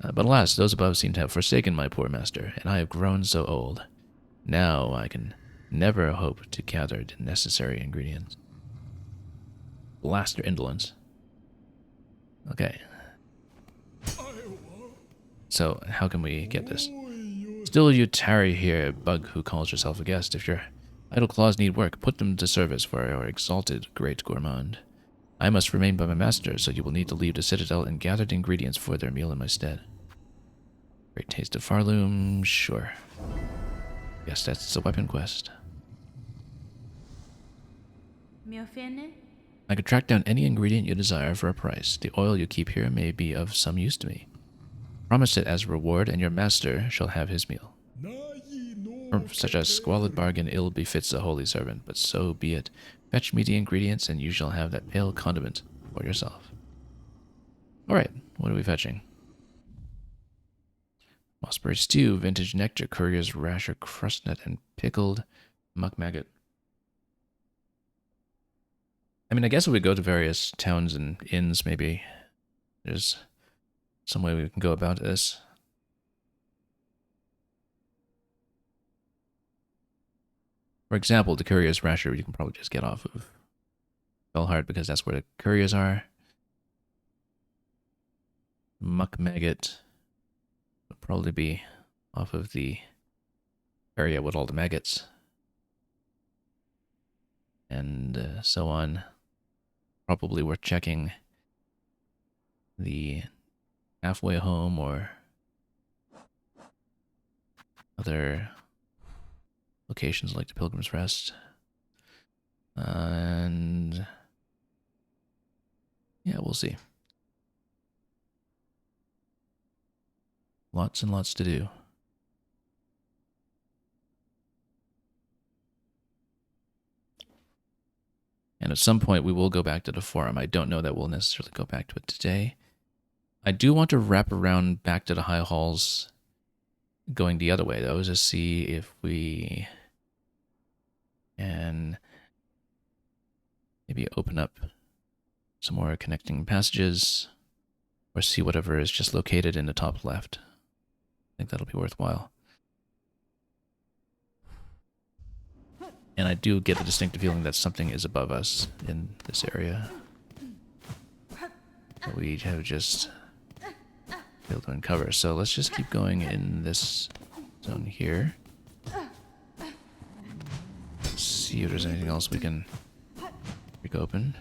But alas, those above seem to have forsaken my poor master, and I have grown so old. Now I can never hope to gather the necessary ingredients. Blast their indolence. Okay. So, how can we get this? Still you tarry here, bug who calls yourself a guest. If your idle claws need work, put them to service for our exalted great gourmand. I must remain by my master, so you will need to leave the Citadel and gather the ingredients for their meal in my stead. Great taste of farloom, sure. Yes, that's a weapon quest. I could track down any ingredient you desire for a price. The oil you keep here may be of some use to me. Promise it as a reward, and your master shall have his meal. For such a squalid bargain ill befits a holy servant, but so be it. Fetch me the ingredients and you shall have that pale condiment for yourself. Alright, what are we fetching? Mossberry stew, vintage nectar, courier's rasher, crust nut, and pickled muck maggot. I mean, I guess if we go to various towns and inns, maybe there's some way we can go about this. For example, the courier's rasher you can probably just get off of Bellhart because that's where the couriers are. Muck maggot would probably be off of the area with all the maggots. And so on. Probably worth checking the halfway home or other locations like the Pilgrim's Rest. And yeah, we'll see. Lots and lots to do. And at some point we will go back to the forum. I don't know that we'll necessarily go back to it today. I do want to wrap around back to the high halls going the other way though, to see if we can maybe open up some more connecting passages or see whatever is just located in the top left. I think that'll be worthwhile. And I do get the distinctive feeling that something is above us in this area that we have just failed to uncover. So let's just keep going in this zone here. See if there's anything else we can break open.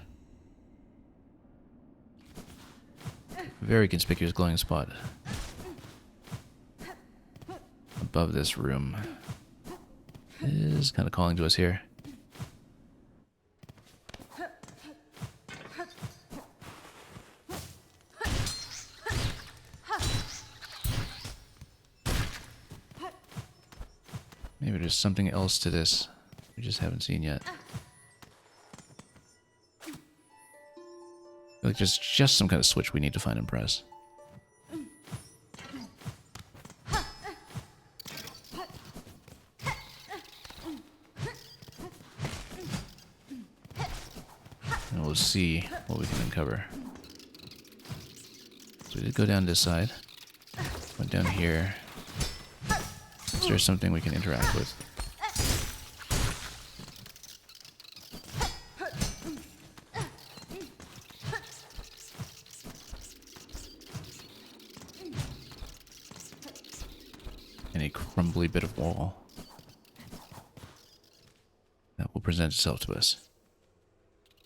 Very conspicuous glowing spot above this room. Is kind of calling to us here. Maybe there's something else to this we just haven't seen yet. I feel like there's just some kind of switch we need to find and press. And we'll see what we can uncover. So we did go down this side. Went down here. Is there something we can interact with? Any crumbly bit of wall that will present itself to us.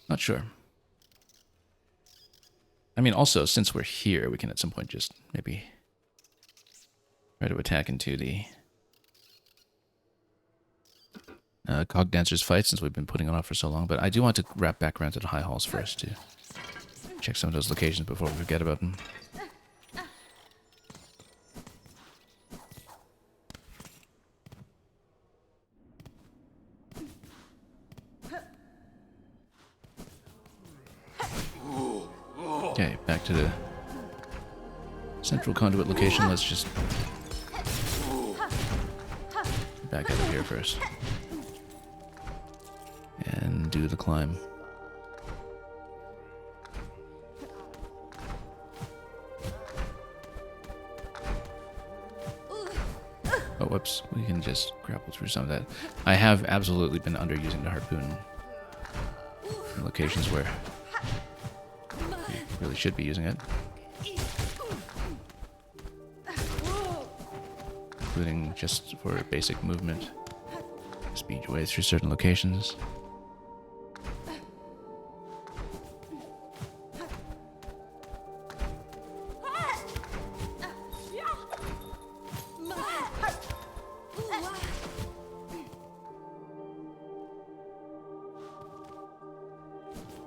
Not sure. I mean, also, since we're here, we can at some point just maybe try to attack into the Cog Dancers fight, since we've been putting it off for so long. But I do want to wrap back around to the high halls first to check some of those locations before we forget about them. Okay, back to the central conduit location. Let's just back out of here first and do the climb. Oh, whoops. We can just grapple through some of that. I have absolutely been underusing the harpoon in locations where really should be using it, including just for basic movement. Speed your way through certain locations.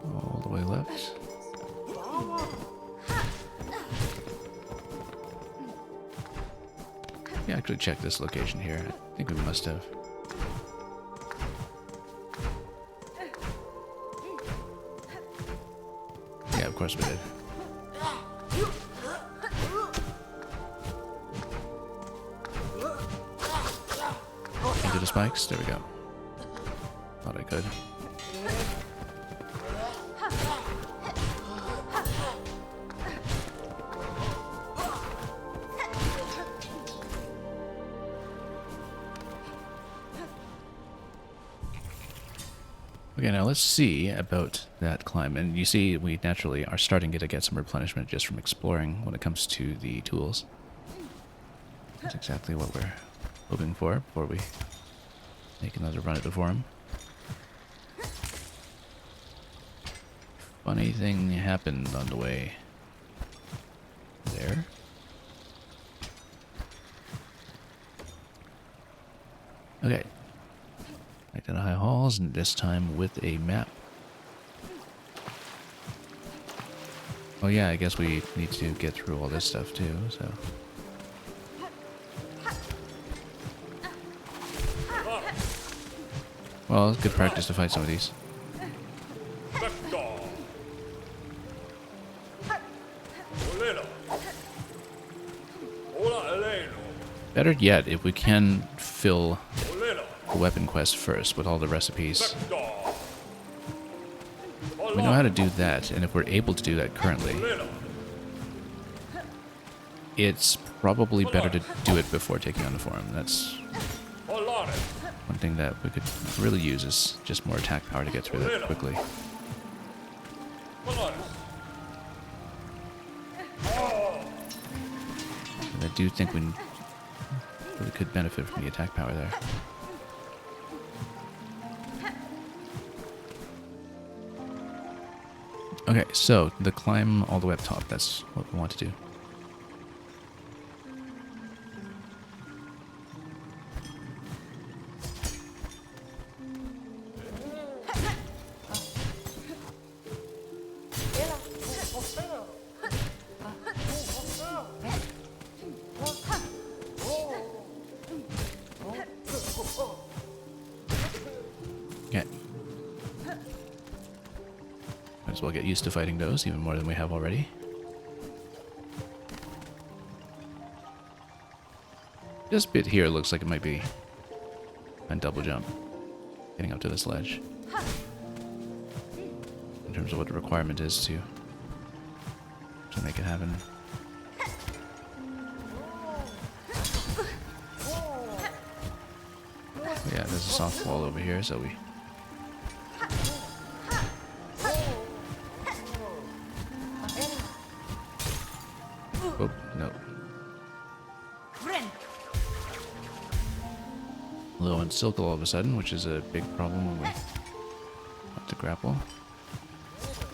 All the way left. Yeah, actually check this location here. I think we must have. course we did. Into the spikes. There we go. Thought I could. Okay, now let's see about that climb. And you see, we naturally are starting to get some replenishment just from exploring when it comes to the tools. That's exactly what we're hoping for before we make another run at the forum. Funny thing happened on the way there. Okay. Back to the high halls, and this time with a map. Oh yeah, I guess we need to get through all this stuff too, so... Well, it's good practice to fight some of these. Better yet, if we can fill the weapon quest first with all the recipes. We know how to do that, and if we're able to do that currently, it's probably better to do it before taking on the forum. That's one thing that we could really use, is just more attack power to get through that quickly. And I do think we really could benefit from the attack power there. Okay, so the climb all the way up top, that's what we want to do. Okay. Might as well get used to fighting those, even more than we have already. This bit here looks like it might be a double jump, getting up to this ledge. In terms of what the requirement is to make it happen. Yeah, there's a soft wall over here, so we... Oh, no. Low on silk all of a sudden, which is a big problem when we have to grapple.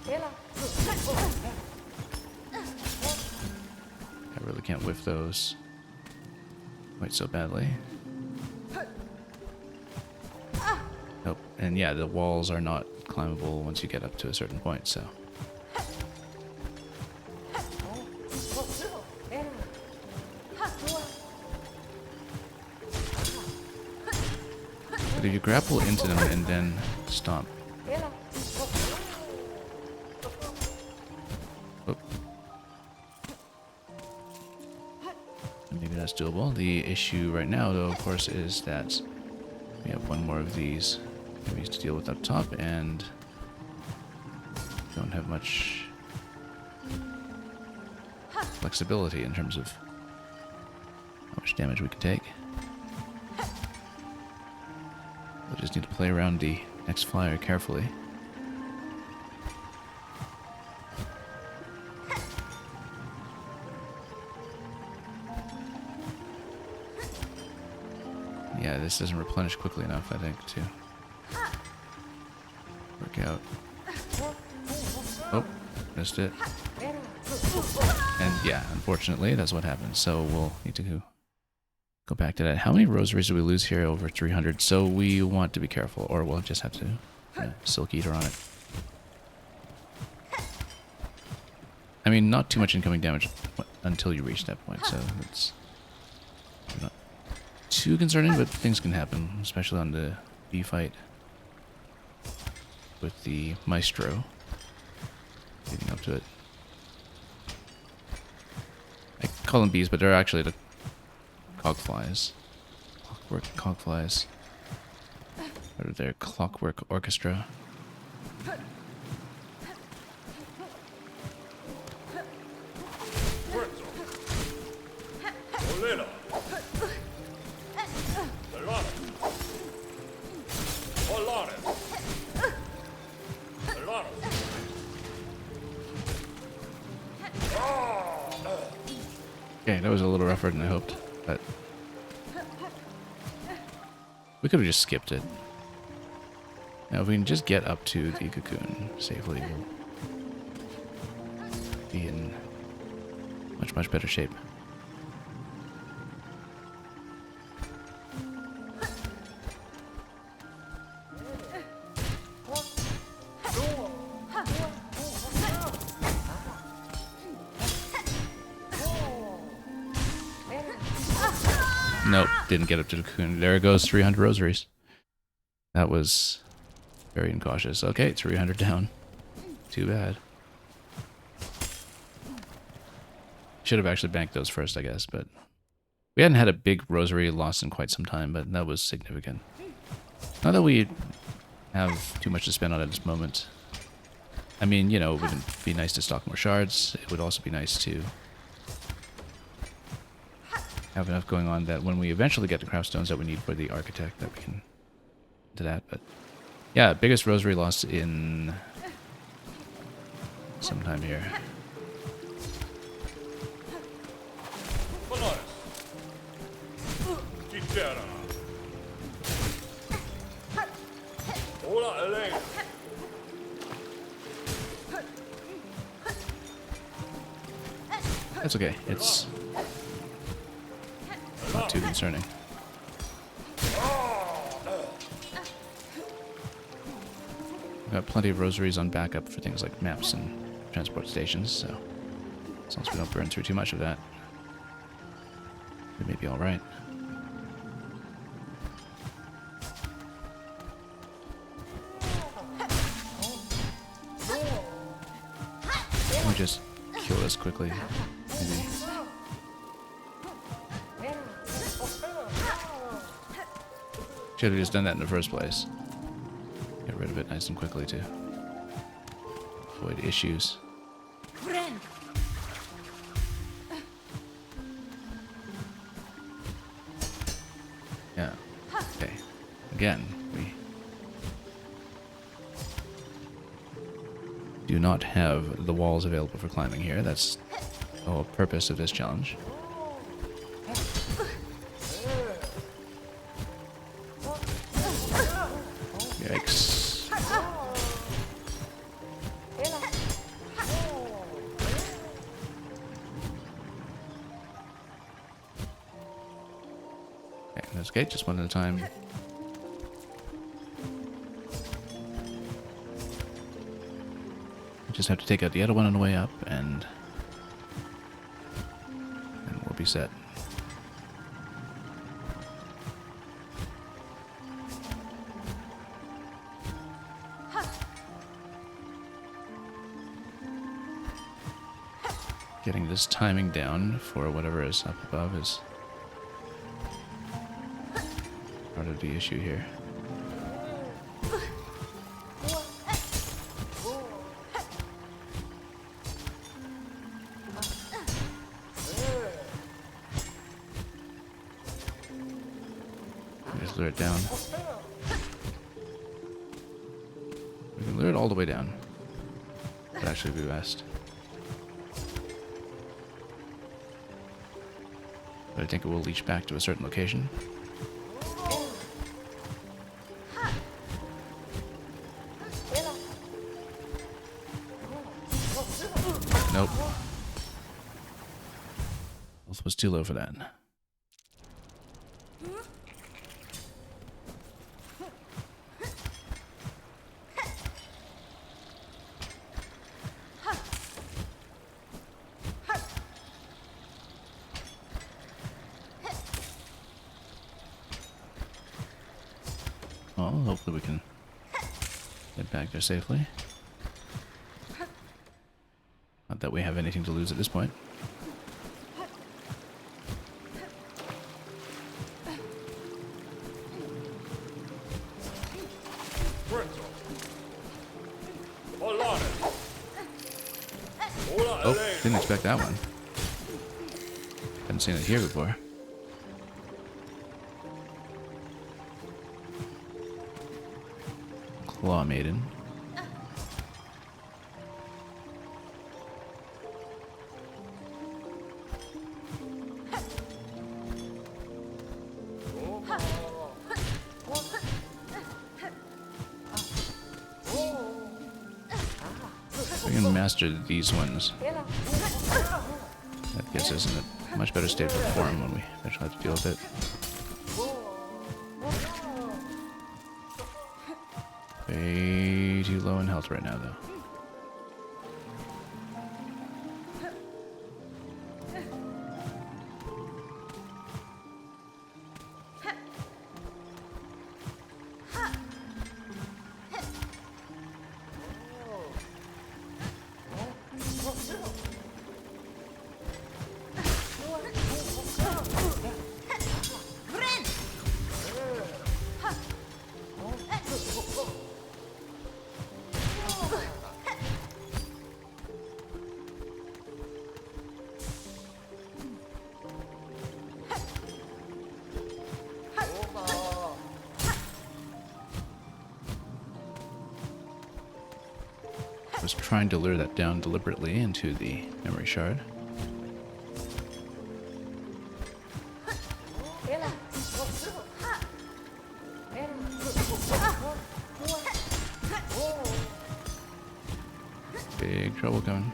I really can't whiff those quite so badly. Nope. And yeah, the walls are not climbable once you get up to a certain point, so... But if you grapple into them and then stomp... Oh. Maybe that's doable. The issue right now, though, of course, is that we have one more of these enemies to deal with up top, and don't have much flexibility in terms of how much damage we can take. We'll just need to play around the next flyer carefully. Yeah, this doesn't replenish quickly enough, I think, to work out. Oh, missed it. And yeah, unfortunately, that's what happens. So we'll need to go back to that. How many rosaries do we lose here? Over 300. So we want to be careful, or we'll just have to Silk Eater on it. I mean, not too much incoming damage until you reach that point, so it's not too concerning, but things can happen, especially on the B fight with the Maestro leading up to it. call them bees, but they're actually the cogflies. Clockwork cogflies. Or their clockwork orchestra. Okay, that was a little rougher than I hoped, but we could have just skipped it. Now, if we can just get up to the cocoon safely, we'll be in much, much better shape. Nope, didn't get up to the cocoon. There goes 300 rosaries. That was very incautious. Okay, 300 down. Too bad. Should have actually banked those first, I guess, but we hadn't had a big rosary loss in quite some time, but that was significant. Not that we have too much to spend on at this moment. I mean, you know, it would be nice to stock more shards. It would also be nice to have enough going on that when we eventually get the craft stones that we need for the architect, that we can do that. But yeah, biggest rosary loss in some time here. That's okay. It's not too concerning. We've got plenty of rosaries on backup for things like maps and transport stations, so as long as we don't burn through too much of that, we may be alright. Let me just kill this quickly, maybe. Should have just done that in the first place. Get rid of it nice and quickly to avoid issues. Yeah. Okay. Again, we do not have the walls available for climbing here. That's the whole purpose of this challenge. Yikes. Okay, that's okay, just one at a time. Just have to take out the other one on the way up, and we'll be set. Getting this timing down for whatever is up above is part of the issue here. Just lure it down. We can lure it all the way down. That'd actually be best. But I think it will leach back to a certain location. Nope. Health was too low for that. Well, hopefully we can get back there safely. Not that we have anything to lose at this point. expect that one. Haven't seen it here before. Claw Maiden. We can master these ones. That gets us in a much better state of form when we eventually have to deal with it. Way too low in health right now, though. I was trying to lure that down deliberately into the memory shard. Big trouble coming.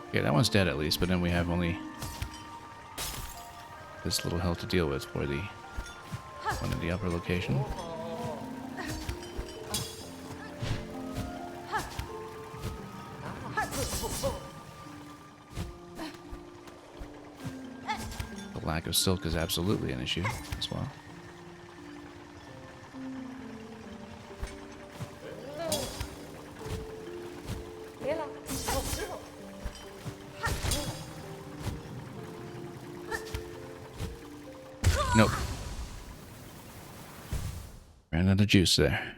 Okay, that one's dead at least, but then we have only this little health to deal with for the one in the upper location. The lack of silk is absolutely an issue as well. Nope. Ran out of juice there.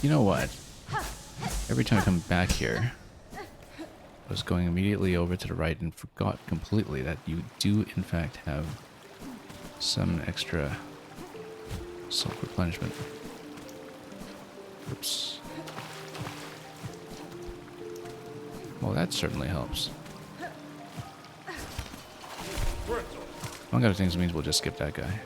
You know what? Every time I come back here, I was going immediately over to the right and forgot completely that you do in fact have some extra self-replenishment. Oops. Well, that certainly helps. Among other things, it means we'll just skip that guy.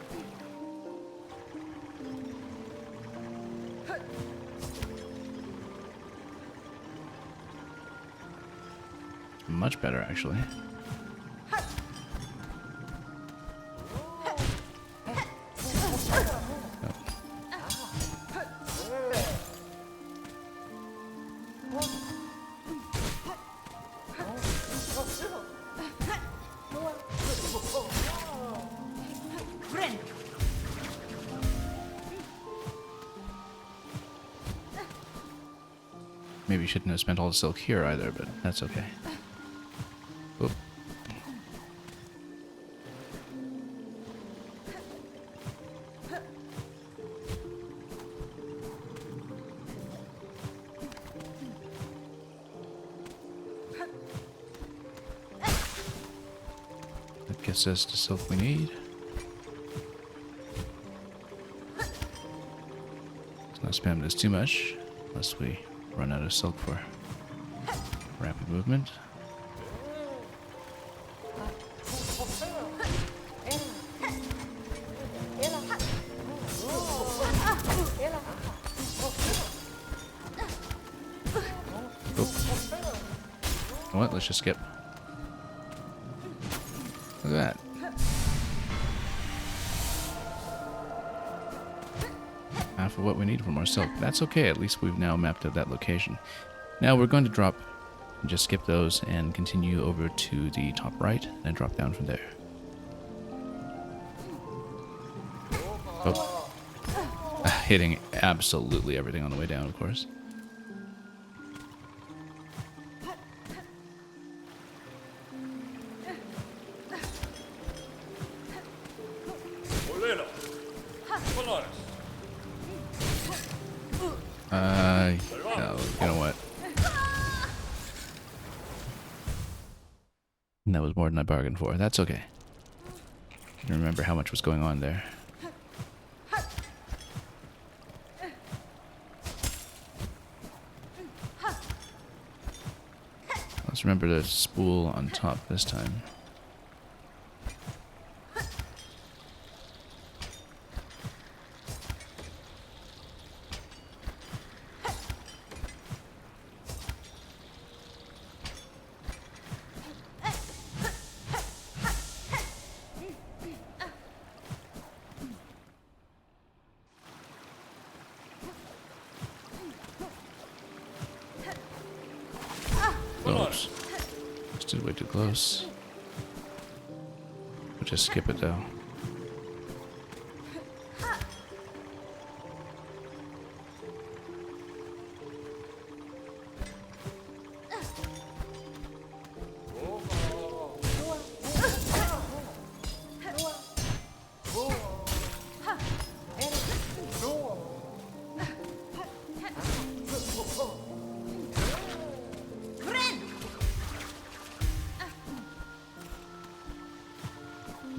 Much better, actually. Maybe shouldn't have spent all the silk here either, but that's okay. Oop. That gets us the silk we need. Let's not spam this too much, unless we run out of silk for rapid movement. What? Let's just skip. Look at that. Half of what we need for more silk. That's okay. At least we've now mapped out that location. Now we're going to drop Just skip those and continue over to the top right and then drop down from there. Oh. Hitting absolutely everything on the way down, of course. No, you know what? That was more than I bargained for. That's okay. I can remember how much was going on there. Let's remember to spool on top this time. Oops. Just way too close. We'll just skip it though.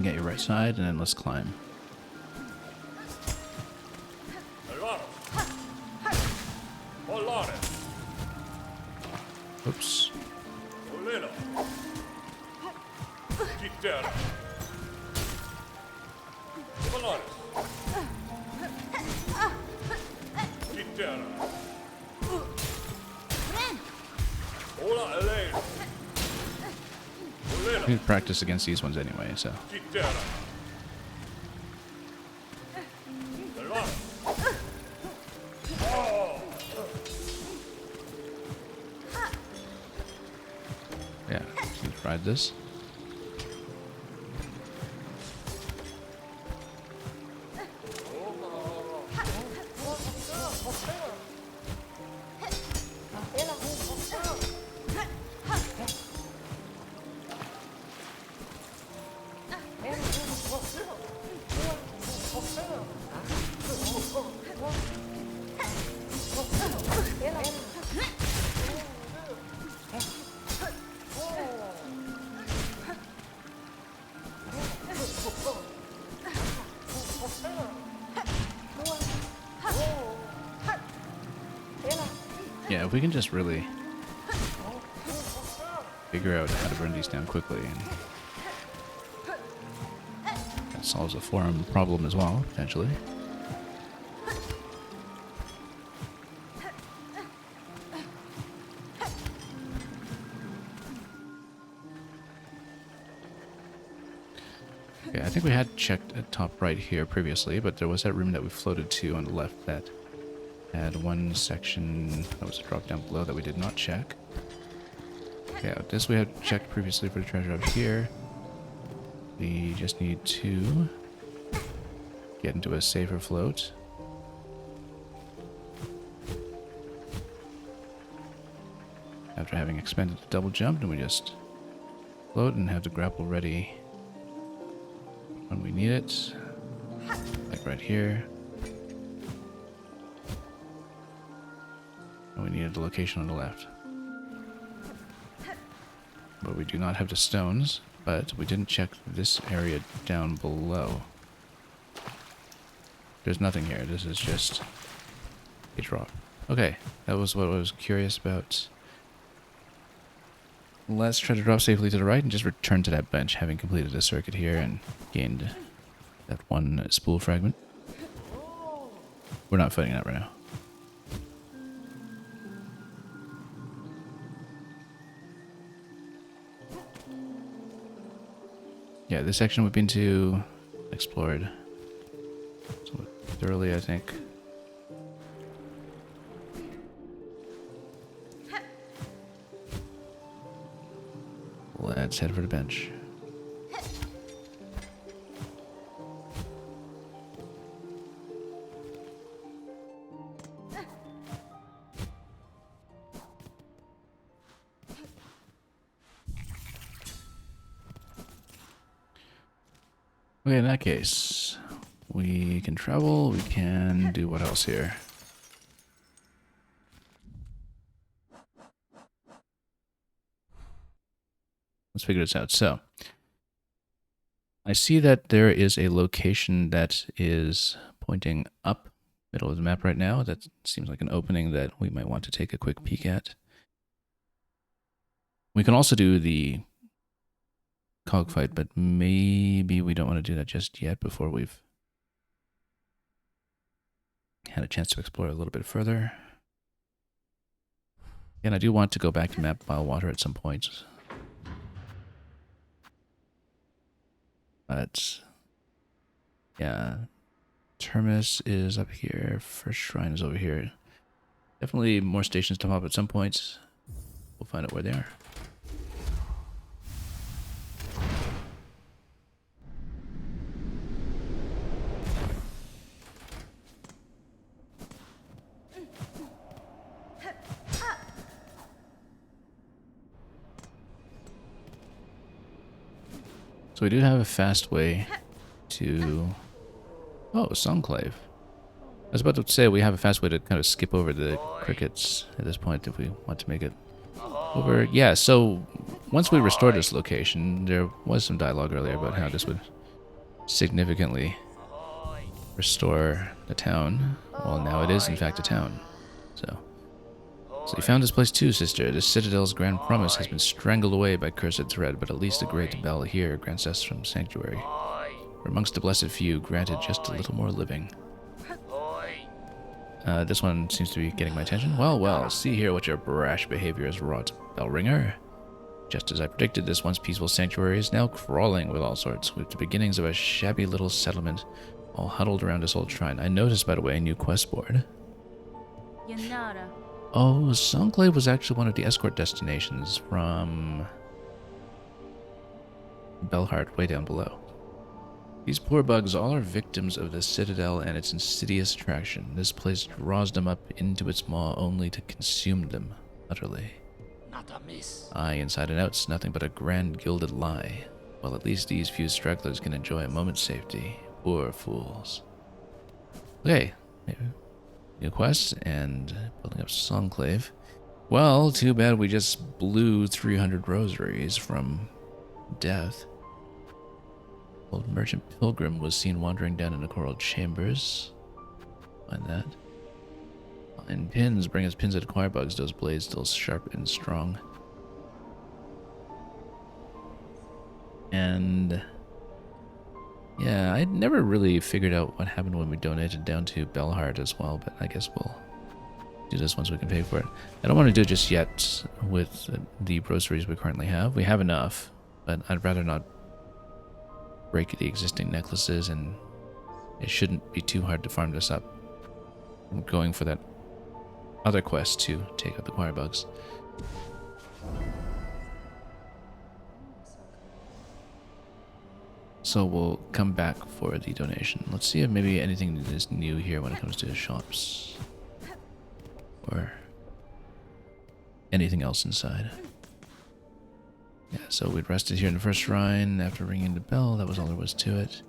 Get your right side, and then let's climb. Oops. We need to practice against these ones anyway, so. Yeah, let's ride this. Yeah, if we can just really figure out how to burn these down quickly, and that solves a forum problem as well, potentially. Okay, I think we had checked at top right here previously, but there was that room that we floated to on the left that had one section that was a drop down below that we did not check. Yeah, this we had checked previously for the treasure up here. We just need to get into a safer float. After having expended a double jump, and we just float and have the grapple ready when we need it. Like right here. And we needed the location on the left. But we do not have the stones, but we didn't check this area down below. There's nothing here. This is just a drop. Okay, that was what I was curious about. Let's try to drop safely to the right and just return to that bench, having completed the circuit here and gained that one spool fragment. We're not fighting that right now. Yeah, this section we've been to, explored somewhat thoroughly, I think. Let's head for the bench. Okay, in that case, we can travel, we can do what else here? Let's figure this out. So, I see that there is a location that is pointing up, middle of the map right now. That seems like an opening that we might want to take a quick peek at. We can also do the cogfight, but maybe we don't want to do that just yet before we've had a chance to explore a little bit further. And I do want to go back to map Water at some point. But yeah, Terminus is up here. First Shrine is over here. Definitely more stations to pop at some point. We'll find out where they are. So we do have a fast way to... Oh, Songclave. I was about to say we have a fast way to kind of skip over the crickets at this point if we want to make it over. Yeah, so once we restore this location, there was some dialogue earlier about how this would significantly restore the town. Well, now it is in fact a town. So you found this place too, sister. The Citadel's grand promise has been strangled away by cursed thread, but at least the great bell here grants us from sanctuary. We're amongst the blessed few, granted just a little more living. This one seems to be getting my attention. Well, well, see here what your brash behavior has wrought, Bellringer. Just as I predicted, this once peaceful sanctuary is now crawling with all sorts, with the beginnings of a shabby little settlement, all huddled around this old shrine. I noticed, by the way, a new quest board. Oh, Songclave was actually one of the escort destinations from Belhart, way down below. These poor bugs all are victims of the Citadel and its insidious attraction. This place draws them up into its maw only to consume them utterly. Not a miss. Aye, inside and out's nothing but a grand gilded lie. Well, at least these few stragglers can enjoy a moment's safety. Poor fools. Okay, maybe. New quests and building up Songclave. Well, too bad we just blew 300 rosaries from death. Old merchant pilgrim was seen wandering down in the coral chambers. Find that. And pins, bring us pins at choir bugs, those blades still sharp and strong. And yeah, I never really figured out what happened when we donated down to Belhart as well, but I guess we'll do this once we can pay for it. I don't want to do it just yet with the groceries we currently have. We have enough, but I'd rather not break the existing necklaces, and it shouldn't be too hard to farm this up. I'm going for that other quest to take out the choir bugs. So we'll come back for the donation. Let's see if maybe anything is new here when it comes to shops. Or anything else inside. Yeah, so we'd rested here in the first shrine after ringing the bell. That was all there was to it.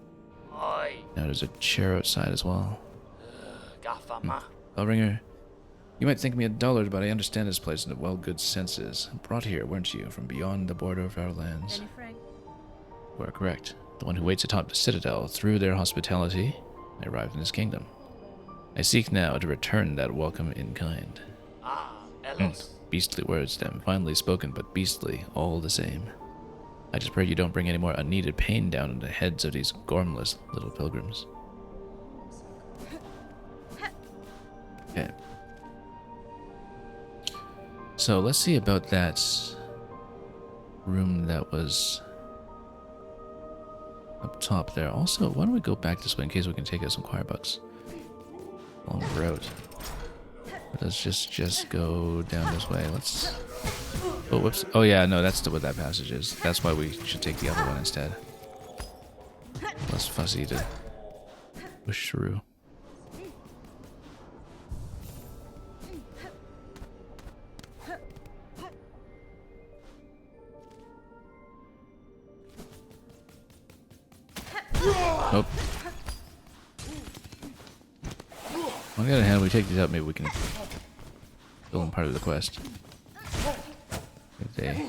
Now there's a chair outside as well. Bellringer, you might think me a dullard, but I understand this place in the well good senses. Brought here, weren't you, from beyond the border of our lands? You are correct. The one who waits atop the Citadel. Through their hospitality, I arrived in this kingdom. I seek now to return that welcome in kind. Beastly words, them. Finely spoken, but beastly, all the same. I just pray you don't bring any more unneeded pain down on the heads of these gormless little pilgrims. Okay. So let's see about that room that was up top there. Also, why don't we go back this way in case we can take out some choir bugs along the road. Let's just go down this way. Let's Oh, whoops. Oh, yeah, no, that's what that passage is. That's why we should take the other one instead. Less fussy to push through. Nope. On the other hand, we take these out, maybe we can fill in part of the quest. If they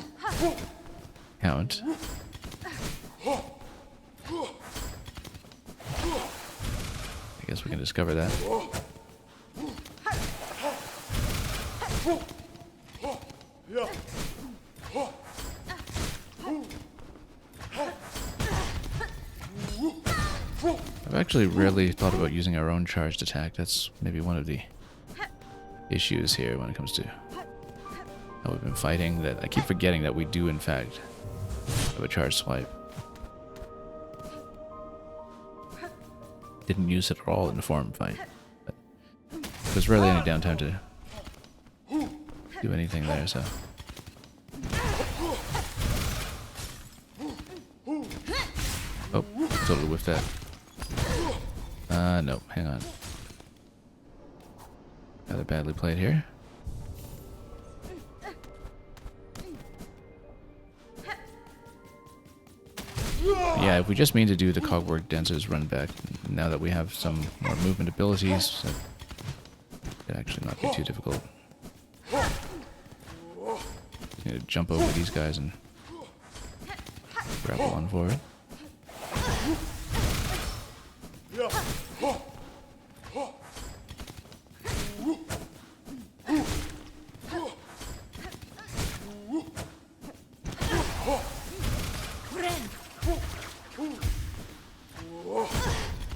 count. I guess we can discover that. I've actually rarely thought about using our own charged attack. That's maybe one of the issues here when it comes to how we've been fighting, that I keep forgetting that we do in fact have a charged swipe. Didn't use it at all in the forum fight. But there's rarely any downtime to do anything there, so. Oh, totally whiffed that. No, hang on. Rather badly played here. Yeah, if we just mean to do the cogwork dancers run back, now that we have some more movement abilities, that could actually not be too difficult. Just need to jump over these guys and grapple on forward.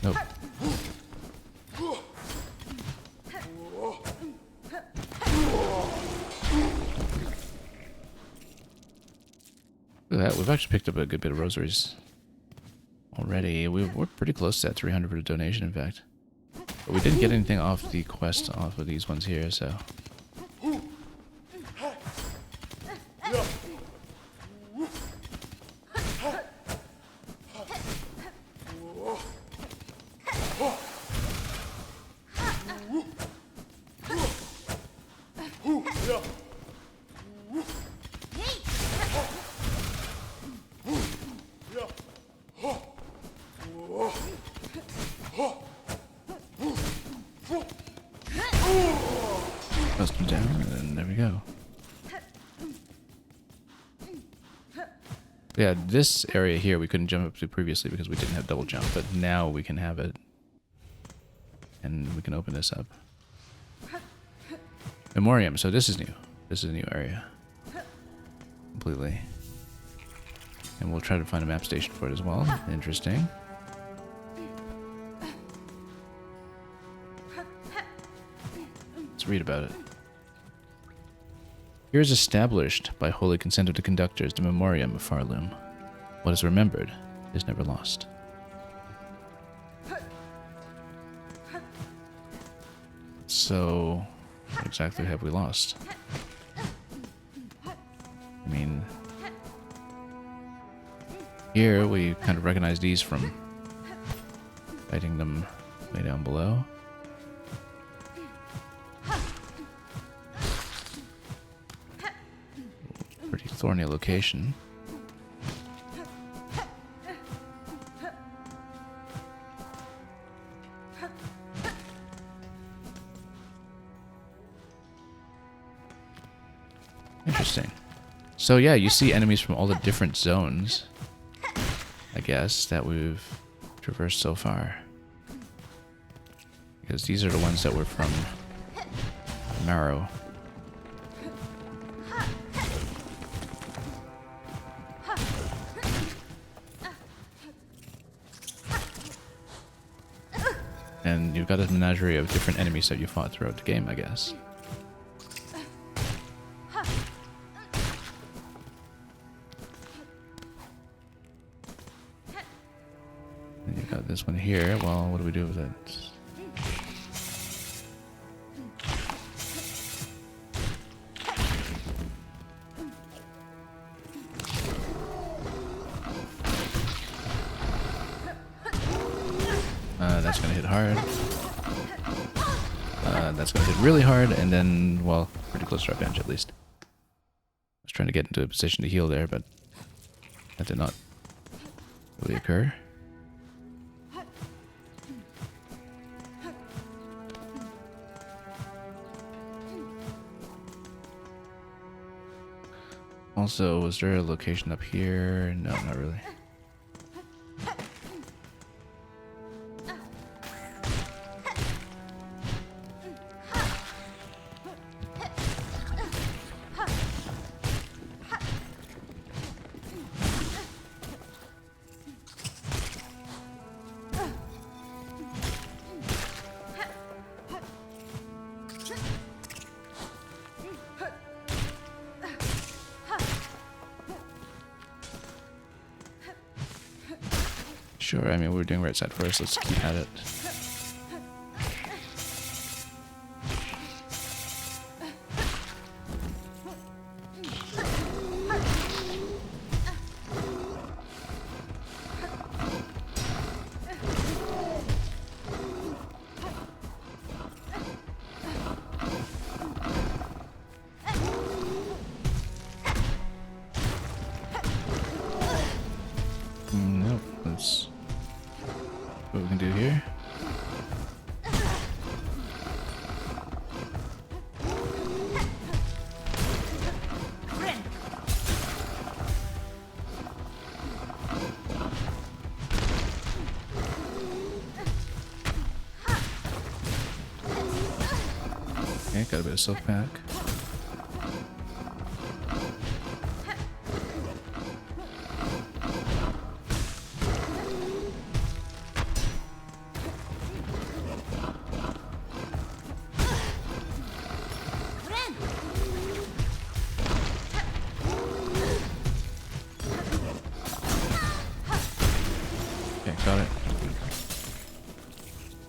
Nope. Look at that, we've actually picked up a good bit of rosaries already. We're pretty close to that 300 for the donation, in fact. But we didn't get anything off the quest off of these ones here, so. Press them down, and there we go. Yeah, this area here we couldn't jump up to previously because we didn't have double jump, but now we can have it. And we can open this up. Memoriam, so this is new. This is a new area. Completely. And we'll try to find a map station for it as well. Interesting. Let's read about it. Here is established by holy consent of the conductors the memoriam of Farloom. What is remembered is never lost. So, what exactly have we lost? I mean, here we kind of recognize these from fighting them way down below. Pretty thorny location. Interesting. So yeah, you see enemies from all the different zones, I guess, that we've traversed so far. Because these are the ones that were from Marrow. And you've got a menagerie of different enemies that you fought throughout the game, I guess. And you've got this one here. Well, what do we do with it? that's gonna hit hard. That's gonna hit really hard, and then, well, pretty close to our bench at least. I was trying to get into a position to heal there, but that did not really occur. Also, was there a location up here? No, not really. Sure, I mean, we're doing right side first, let's keep at it. Nope, let's... what we can do here. Okay, got a bit of silk pack. Got it.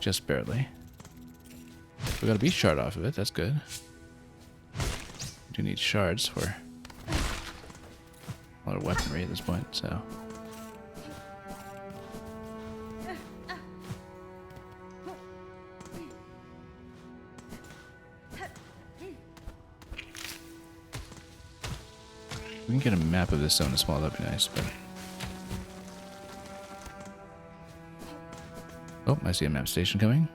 Just barely. We got a beast shard off of it, that's good. We do need shards for a lot of weaponry at this point, so. We can get a map of this zone as well, that'd be nice, but. Oh, I see a map station coming.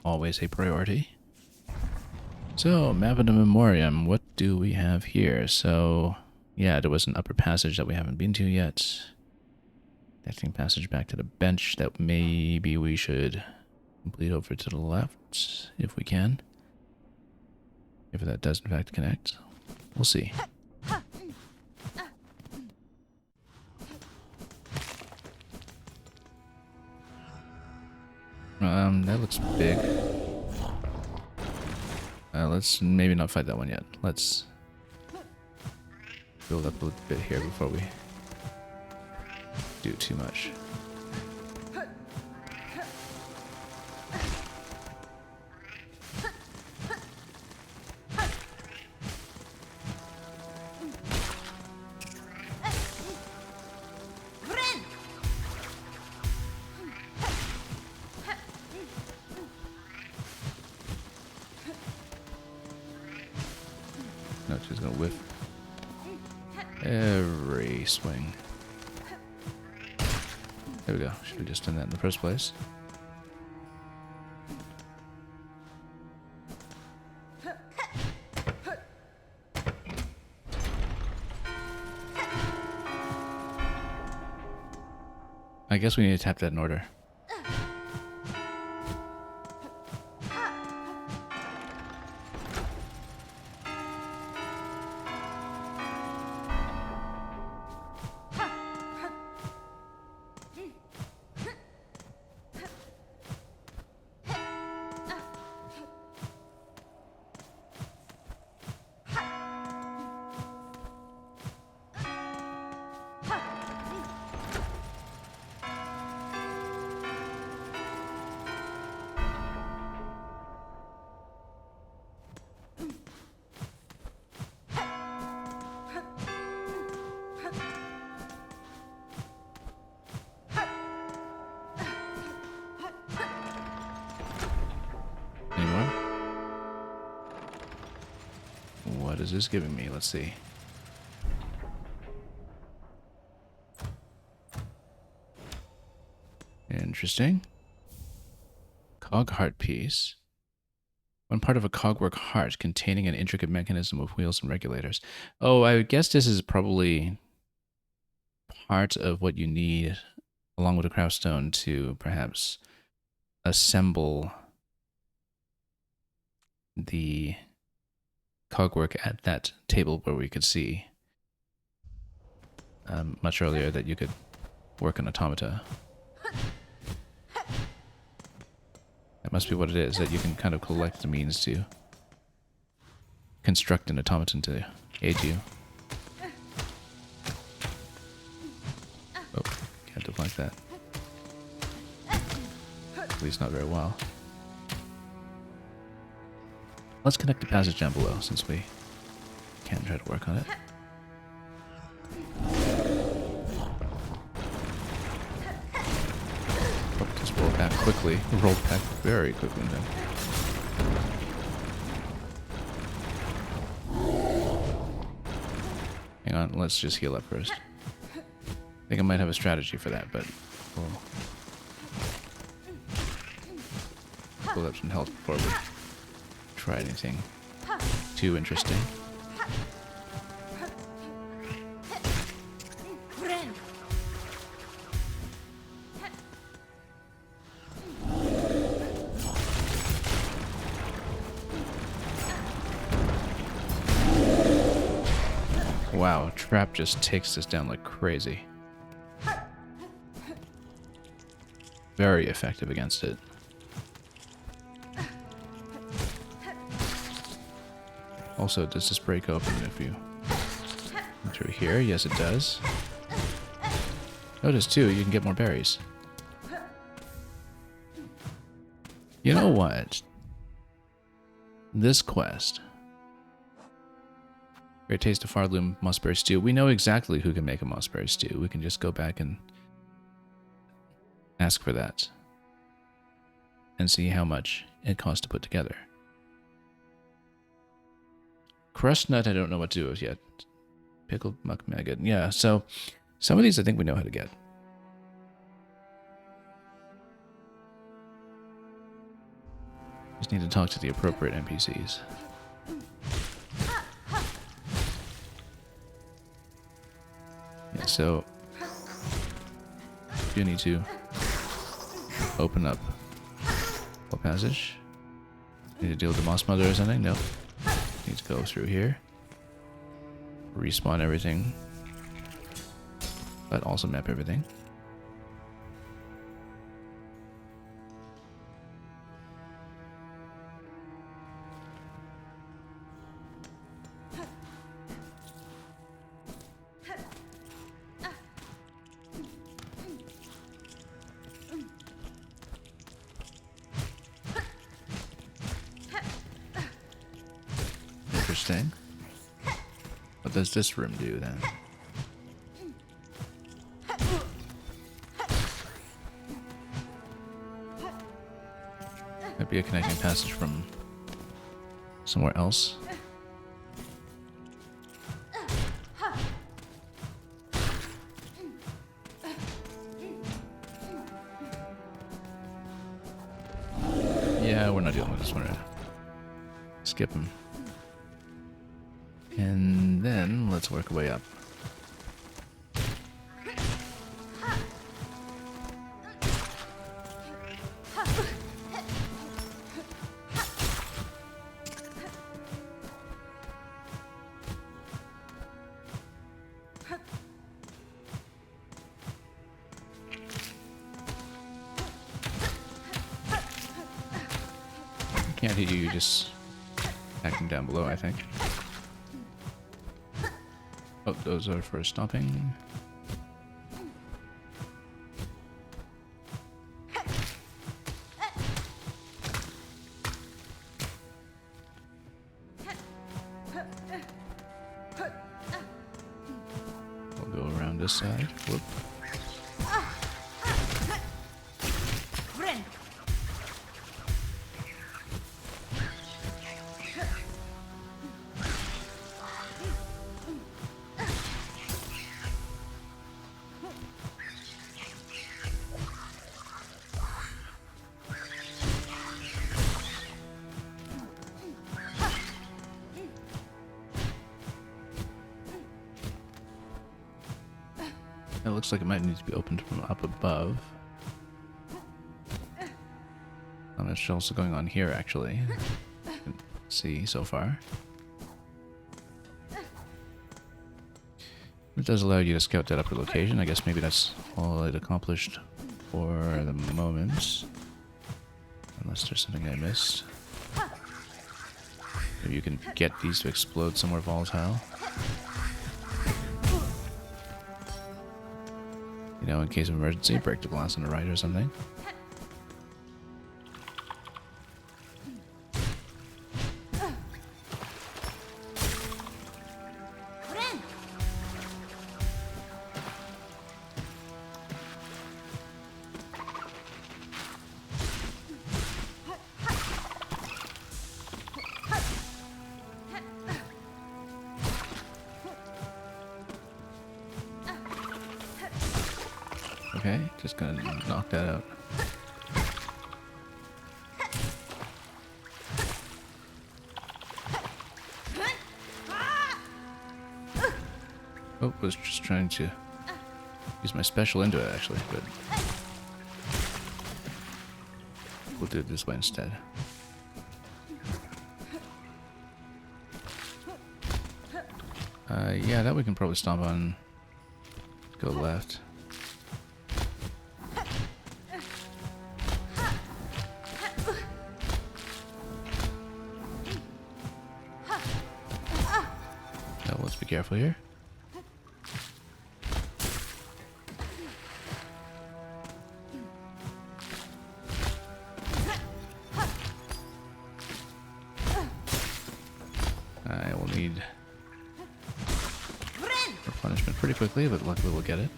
Always a priority. So, map of the Memoriam, what do we have here? So, yeah, there was an upper passage that we haven't been to yet. Connecting passage back to the bench that maybe we should complete over to the left, if we can. If that does in fact connect. We'll see. That looks big. Let's maybe not fight that one yet. Let's build up a little bit here before we do too much. No, she's gonna whiff every swing. There we go. Should have just done that in the first place. I guess we need to tap that in order. What is this giving me? Let's see. Interesting. Cog heart piece. One part of a cogwork heart containing an intricate mechanism of wheels and regulators. Oh, I guess this is probably part of what you need, along with a craft stone, to perhaps assemble the cogwork at that table where we could see much earlier that you could work on automata. That must be what it is, that you can kind of collect the means to construct an automaton to aid you. Oh, can't deflect that. At least not very well. Let's connect the passage down below, since we can't try to work on it. Oh, just roll back quickly. Roll back very quickly then. Hang on, let's just heal up first. I think I might have a strategy for that, but we'll pull up some health before we try anything too interesting. Wow, trap just takes this down like crazy. Very effective against it. Also, does this break open if you come through here? Yes, it does. Notice too, you can get more berries. You know what? This quest. Great taste of Farloom mossberry stew. We know exactly who can make a mossberry stew. We can just go back and ask for that. And see how much it costs to put together. Crushed nut, I don't know what to do with yet. Pickled muck maggot. Yeah, so some of these I think we know how to get. Just need to talk to the appropriate NPCs. Yeah, so you need to open up a passage. Need to deal with the moss mother or something? Nope. Need to go through here. Respawn everything. But also map everything. Interesting. What does this room do then? Might be a connecting passage from somewhere else. Yeah, we're not dealing with this one. Skip him. And then let's work our way up. Can't hit you, just attack him down below, I think. Oh, those are for stopping. We'll go around this side. Whoop. It looks like it might need to be opened from up above. Not much else going on here, actually. You can see so far. It does allow you to scout that upper location. I guess maybe that's all it accomplished for the moment. Unless there's something I missed. Maybe you can get these to explode somewhere volatile. You know, in case of emergency, break the glass on the right or something. Okay, just gonna knock that out. Oh, was just trying to use my special into it actually, but we'll do it this way instead. Yeah, that we can probably stomp on. Go left. Now let's be careful here. I will need replenishment pretty quickly, but luckily we'll get it.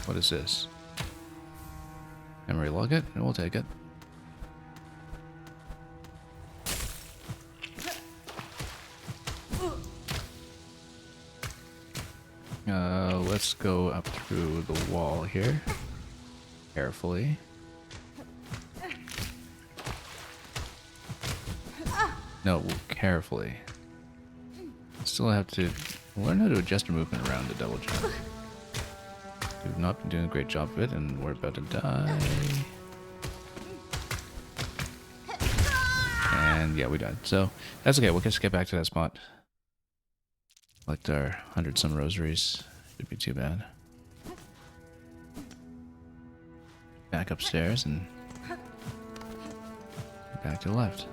What is this? Memory logget? We'll take it. Let's go up through the wall here. Carefully. No, carefully. Still have to learn how to adjust your movement around the double jump. We've not been doing a great job of it, and we're about to die. And yeah, we died. So that's okay. We'll just get back to that spot. Collect our 100 some rosaries. Shouldn't be too bad. Back upstairs and back to the left.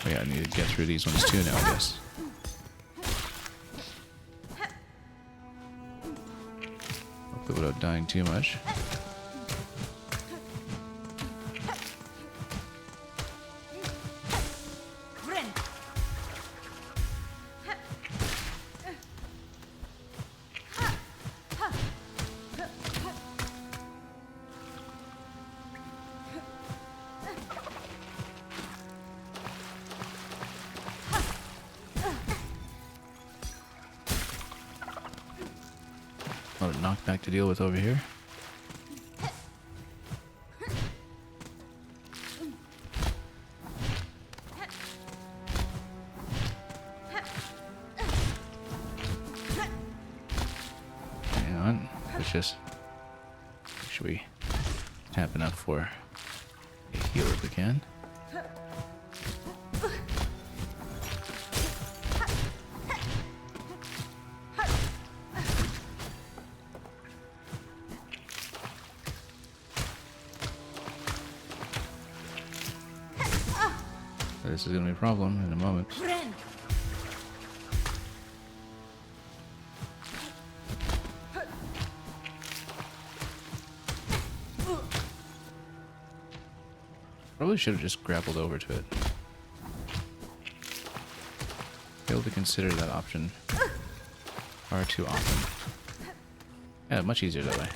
Oh yeah, I need to get through these ones too now, I guess. Hopefully without dying too much. A lot of knockback to deal with over here. Hang on, let's just make sure we tap enough for a healer if we can. This is going to be a problem in a moment. Probably should have just grappled over to it. Failed to consider that option far too often. Yeah, much easier that way.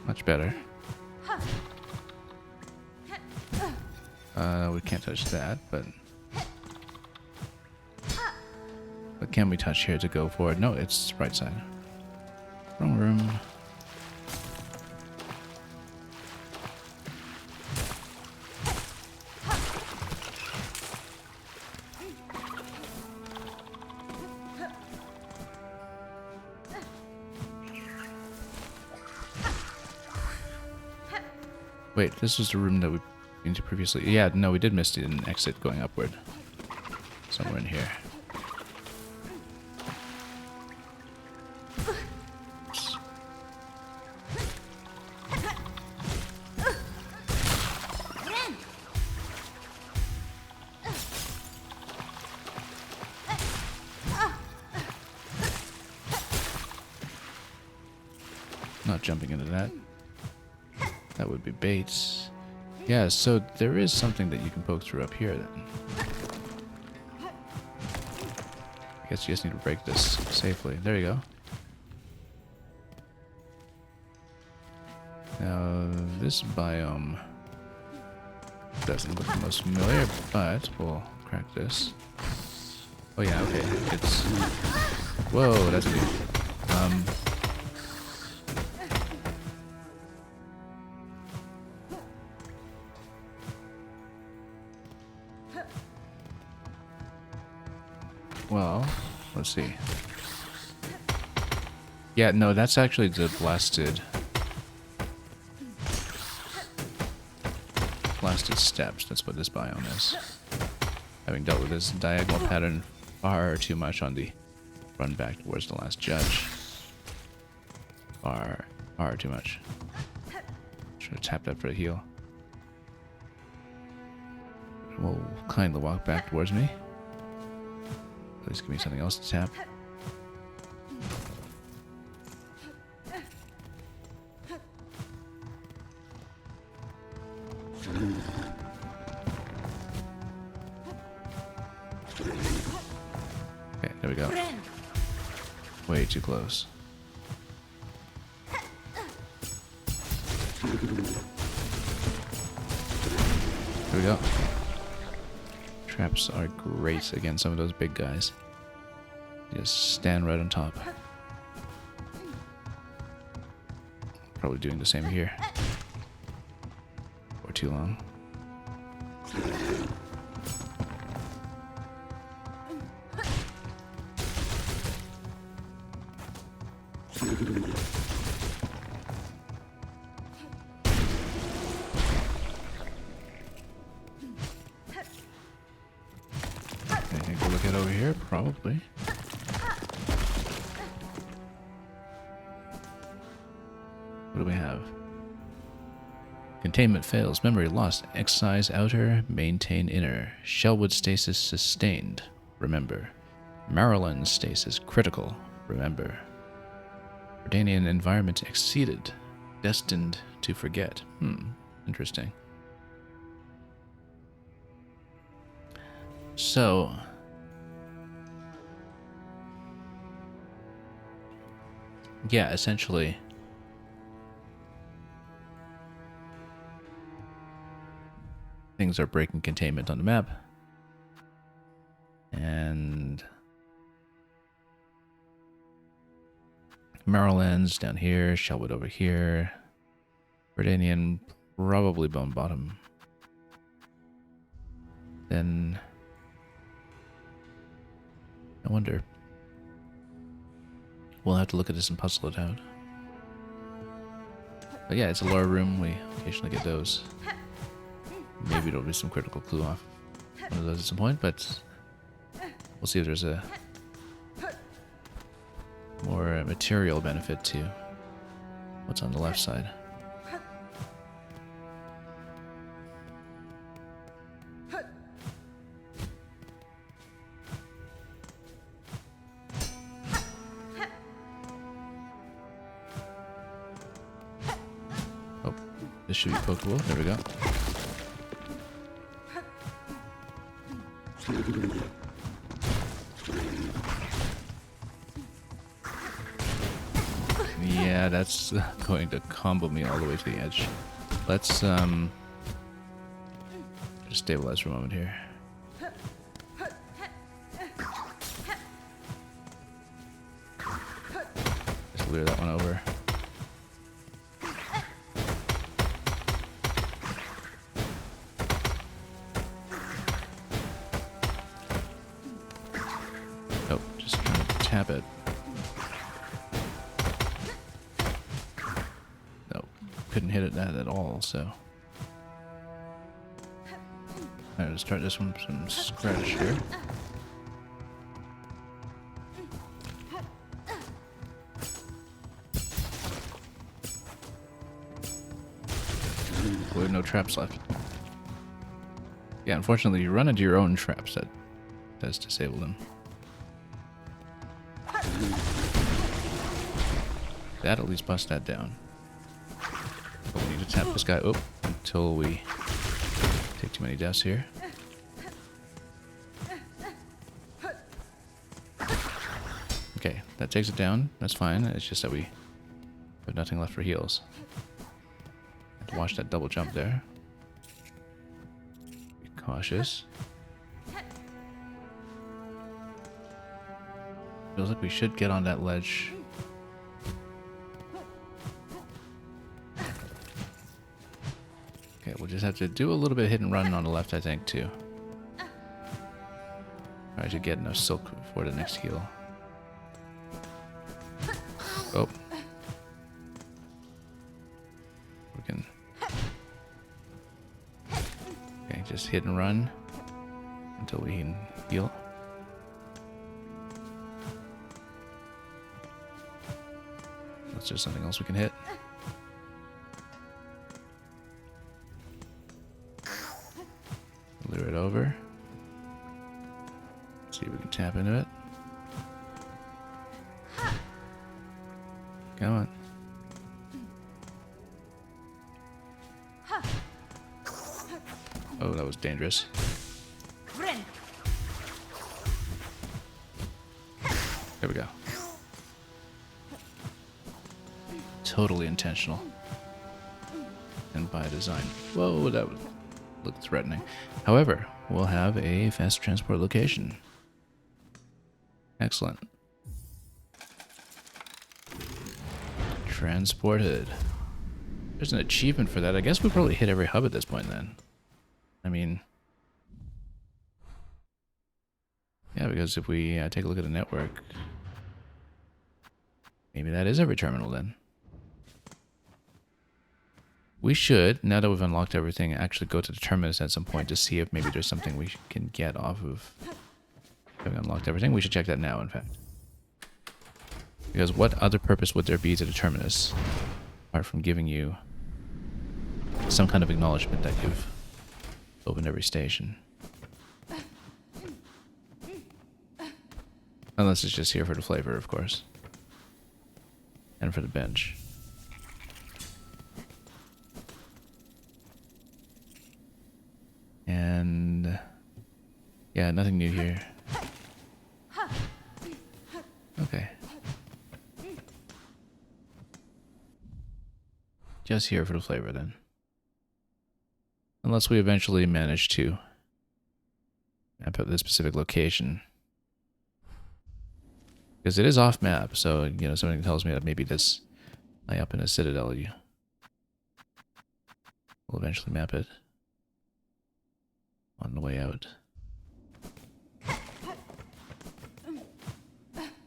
Much better. We can't touch that, but... What can we touch here to go forward? No, it's right side. Wrong room. Wait, this was the room that we been to previously. Yeah, no, we did miss an exit going upward. Somewhere in here. Not jumping into that. That would be baits. Yeah, so there is something that you can poke through up here then. I guess you just need to break this safely. There you go. Now, this biome doesn't look the most familiar, but we'll crack this. Oh yeah, okay. It's... Whoa, that's good. Well, let's see. Yeah, no, that's actually the blasted steps. That's what this biome is. Having dealt with this diagonal pattern far too much on the run back towards the last judge. Far too much. Should have tapped that for a heal. We'll kindly walk back towards me. Please give me something else to tap. Okay, there we go. Way too close. There we go. Traps are great against some of those big guys. Just stand right on top. Probably doing the same here. For too long. Anything to look at over here? Probably. What do we have? Containment fails. Memory lost. Excise outer. Maintain inner. Shellwood stasis sustained. Remember. Maryland stasis critical. Remember. Jordanian environment exceeded. Destined to forget. Interesting. So... yeah, essentially... things are breaking containment on the map. And... Maryland's down here, Shellwood over here. Jordanian probably bone bottom. Then... I wonder. We'll have to look at this and puzzle it out. But yeah, it's a lower room. We occasionally get those. Maybe there'll be some critical clue off one of those at some point, but we'll see if there's a more material benefit to what's on the left side. Oh, this should be pokeable. There we go. Yeah, that's going to combo me all the way to the edge. Let's just stabilize for a moment here. Just lure that one over. Oh, just trying to tap it. No, couldn't hit it that at all, so. Alright, let's start this one from scratch here. We have no traps left. Yeah, unfortunately, you run into your own traps. That does disable them. That at least bust that down. But we need to tap this guy up until we take too many deaths here. Okay, that takes it down. That's fine. It's just that we have nothing left for heals. Have to watch that double jump there. Be cautious. Feels like we should get on that ledge. Okay, we'll just have to do a little bit of hit and run on the left, I think, too. Try to get enough silk for the next heal. Oh. We can... Okay, just hit and run until we can heal. Let's do something else we can hit. Lure it over. See if we can tap into it. Come on. Oh, that was dangerous. There we go. Totally intentional. And by design. Whoa, that would look threatening. However, we'll have a fast transport location. Excellent. Transported. There's an achievement for that. I guess we probably hit every hub at this point then. I mean... Yeah, because if we take a look at the network... Maybe that is every terminal then. We should, now that we've unlocked everything, actually go to the terminus at some point to see if maybe there's something we can get off of having unlocked everything. We should check that now, in fact. Because what other purpose would there be to the terminus, apart from giving you some kind of acknowledgement that you've opened every station? Unless it's just here for the flavor, of course. And for the bench. And yeah, nothing new here. Okay. Just here for the flavor then. Unless we eventually manage to map out this specific location. Because it is off map, so you know, something tells me that maybe this high up in a citadel you will eventually map it on the way out.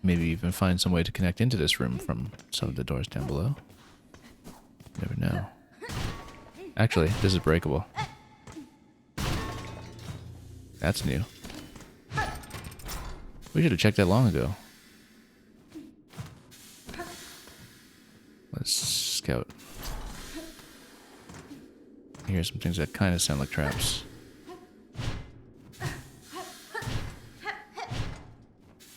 Maybe even find some way to connect into this room from some of the doors down below. You never know. Actually, this is breakable. That's new. We should have checked that long ago. Let's scout. Here's some things that kind of sound like traps.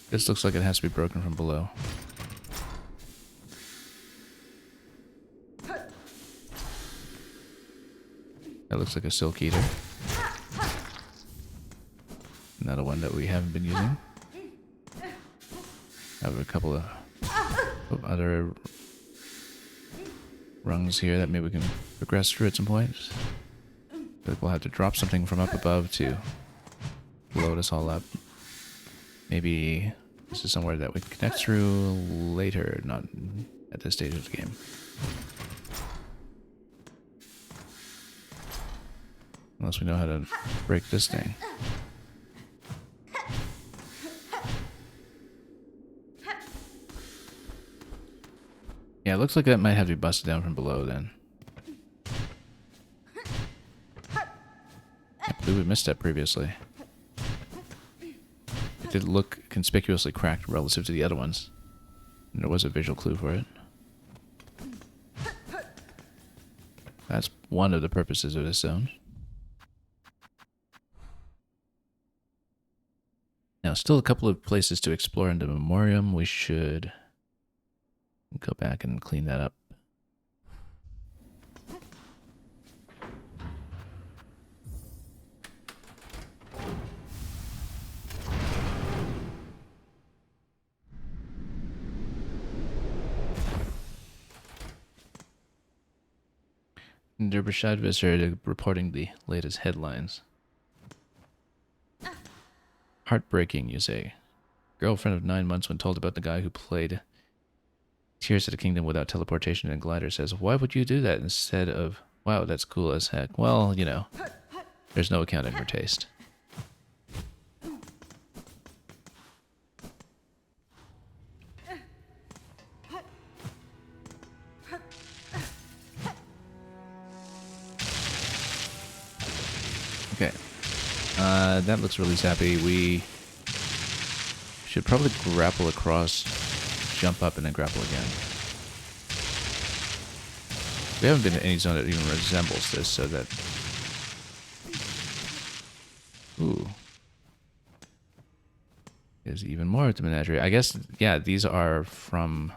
This looks like it has to be broken from below. That looks like a silk eater. Another one that we haven't been using. I have a couple of other rungs here that maybe we can progress through at some point. But we'll have to drop something from up above to load us all up. Maybe this is somewhere that we can connect through later, not at this stage of the game. Unless we know how to break this thing. Yeah, it looks like that might have to be busted down from below then. I believe we missed that previously. It did look conspicuously cracked relative to the other ones. And there was a visual clue for it. That's one of the purposes of this zone. Now, still a couple of places to explore in the Memoriam. We should go back and clean that up. Derbyshire Visitor reporting the latest headlines. Heartbreaking, you say. Girlfriend of 9 months when told about the guy who played Tears of the Kingdom without teleportation and glider says, why would you do that instead of, wow, that's cool as heck. Well, you know, there's no accounting for taste. Okay. That looks really sappy. We should probably grapple across, jump up, and then grapple again. We haven't been in any zone that even resembles this, so that... Ooh. There's even more at the menagerie. I guess, yeah, these are from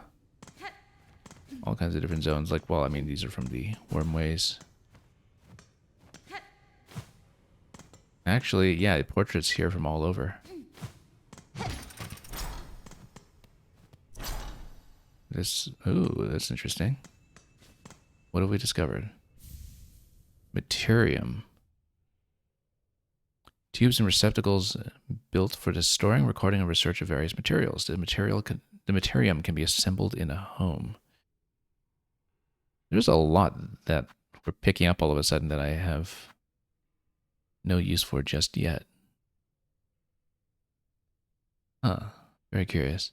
all kinds of different zones. Like, well, I mean, these are from the Wormways. Actually, yeah, portraits here from all over. This, ooh, that's interesting. What have we discovered? Materium. Tubes and receptacles built for the storing, recording, and research of various materials. The materium can be assembled in a home. There's a lot that we're picking up all of a sudden that I have no use for just yet. Huh. Very curious.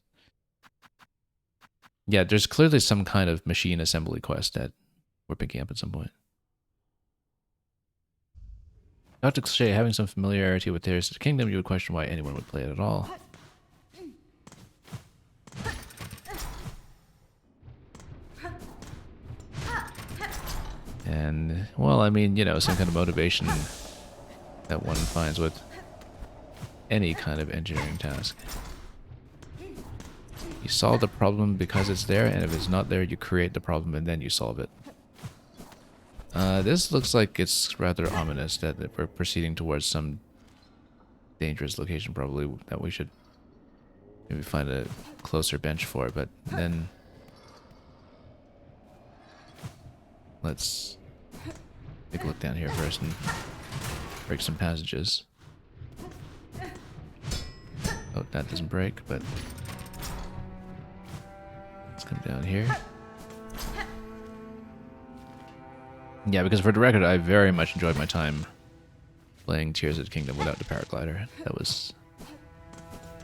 Yeah, there's clearly some kind of machine assembly quest that we're picking up at some point. Dr. Cliche, having some familiarity with Tears of the Kingdom, you would question why anyone would play it at all. And, well, I mean, you know, some kind of motivation that one finds with any kind of engineering task. You solve the problem because it's there, and if it's not there, you create the problem and then you solve it. This looks like it's rather ominous that we're proceeding towards some dangerous location, probably, that we should maybe find a closer bench for, but then let's take a look down here first and break some passages. Oh, that doesn't break, but let's come down here. Yeah, because for the record, I very much enjoyed my time playing Tears of the Kingdom without the paraglider. That was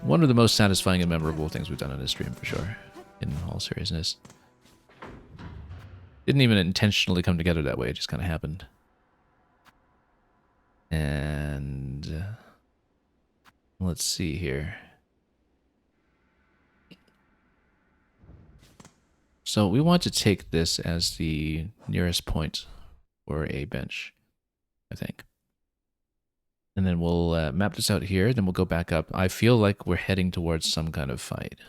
one of the most satisfying and memorable things we've done on this stream, for sure, in all seriousness. Didn't even intentionally come together that way, it just kind of happened. And let's see here. So we want to take this as the nearest point for a bench, I think. And then we'll map this out here, then we'll go back up. I feel like we're heading towards some kind of fight,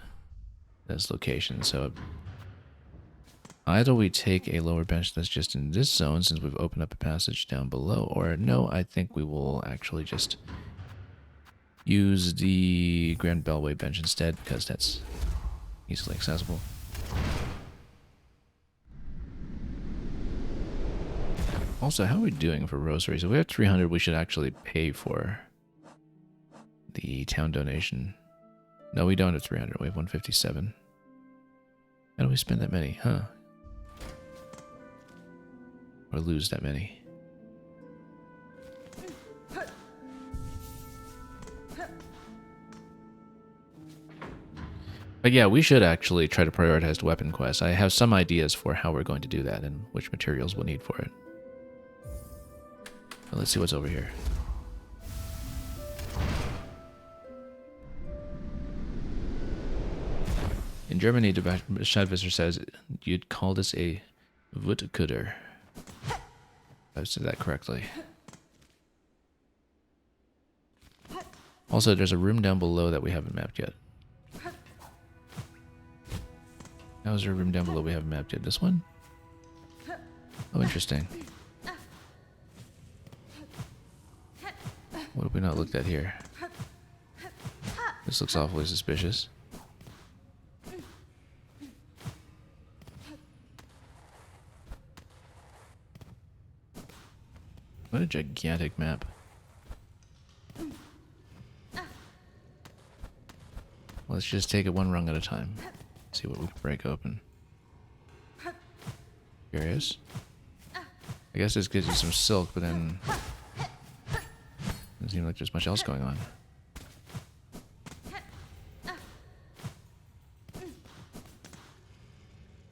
this location. So either we take a lower bench that's just in this zone, since we've opened up a passage down below, or no, I think we will actually just use the Grand Bellway bench instead, because that's easily accessible. Also, how are we doing for rosaries? If we have 300, we should actually pay for the town donation. No, we don't have 300. We have 157. How do we spend that many? Huh. Or lose that many? But yeah, we should actually try to prioritize the weapon quest. I have some ideas for how we're going to do that and which materials we'll need for it. But let's see what's over here. In Germany, the Stadtvisser says you'd call this a Wutkutter. If I said that correctly. Also, there's a room down below that we haven't mapped yet. How is there a room down below we haven't mapped yet? This one? Oh, interesting. What have we not looked at here? This looks awfully suspicious. What a gigantic map. Let's just take it one rung at a time. See what we can break open. Curious. I guess this gives you some silk, but then doesn't seem like there's much else going on.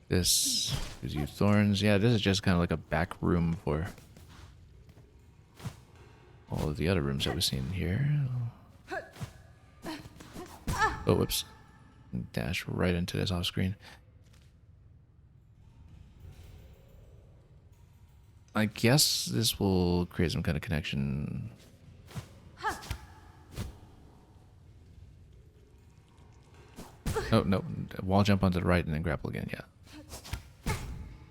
This gives you thorns. Yeah, this is just kind of like a back room for all of the other rooms that we've seen here. Oh, whoops. Dash right into this off screen. I guess this will create some kind of connection. Oh, no. Wall jump onto the right and then grapple again, yeah.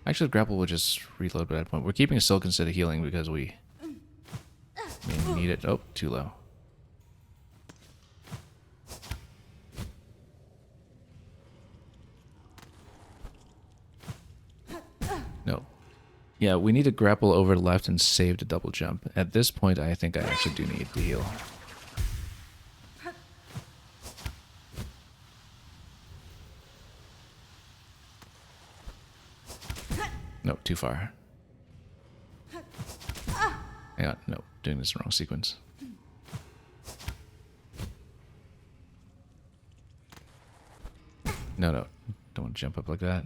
Actually, grapple will just reload by that point. We're keeping a silk instead of healing because we need it. Oh, too low. No. Yeah, we need to grapple over left and save to double jump. At this point, I think I actually do need to heal. No, too far. Hang on, no, doing this in the wrong sequence. No, don't want to jump up like that.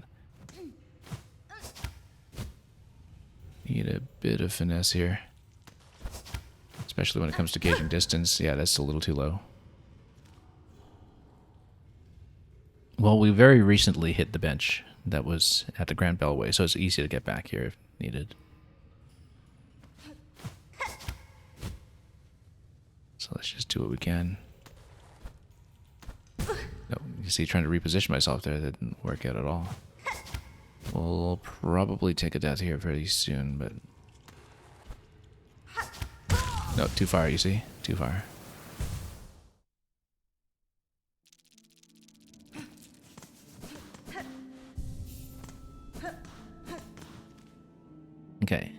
Need a bit of finesse here. Especially when it comes to gauging distance. Yeah, that's a little too low. Well, we very recently hit the bench that was at the Grand Bellway, so it's easy to get back here if needed. So let's just do what we can. No, you see, trying to reposition myself there, that didn't work out at all. We'll probably take a death here very soon, but... No, too far, you see? Too far. Okay.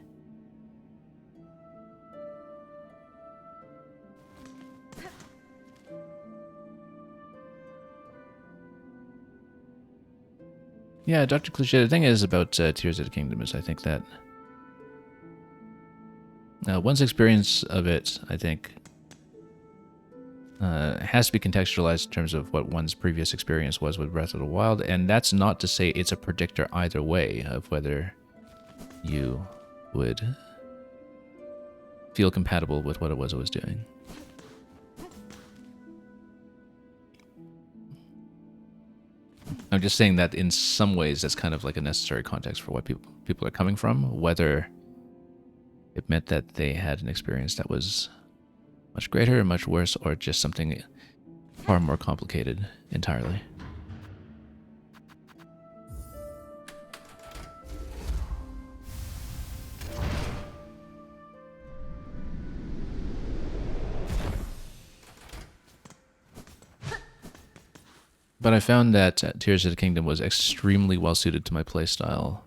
Yeah, Dr. Cliché, the thing is about Tears of the Kingdom is I think that one's experience of it, I think, has to be contextualized in terms of what one's previous experience was with Breath of the Wild, and that's not to say it's a predictor either way of whether you would feel compatible with what it was doing. I'm just saying that in some ways that's kind of like a necessary context for what people are coming from, whether it meant that they had an experience that was much greater or much worse, or just something far more complicated entirely. But I found that Tears of the Kingdom was extremely well suited to my playstyle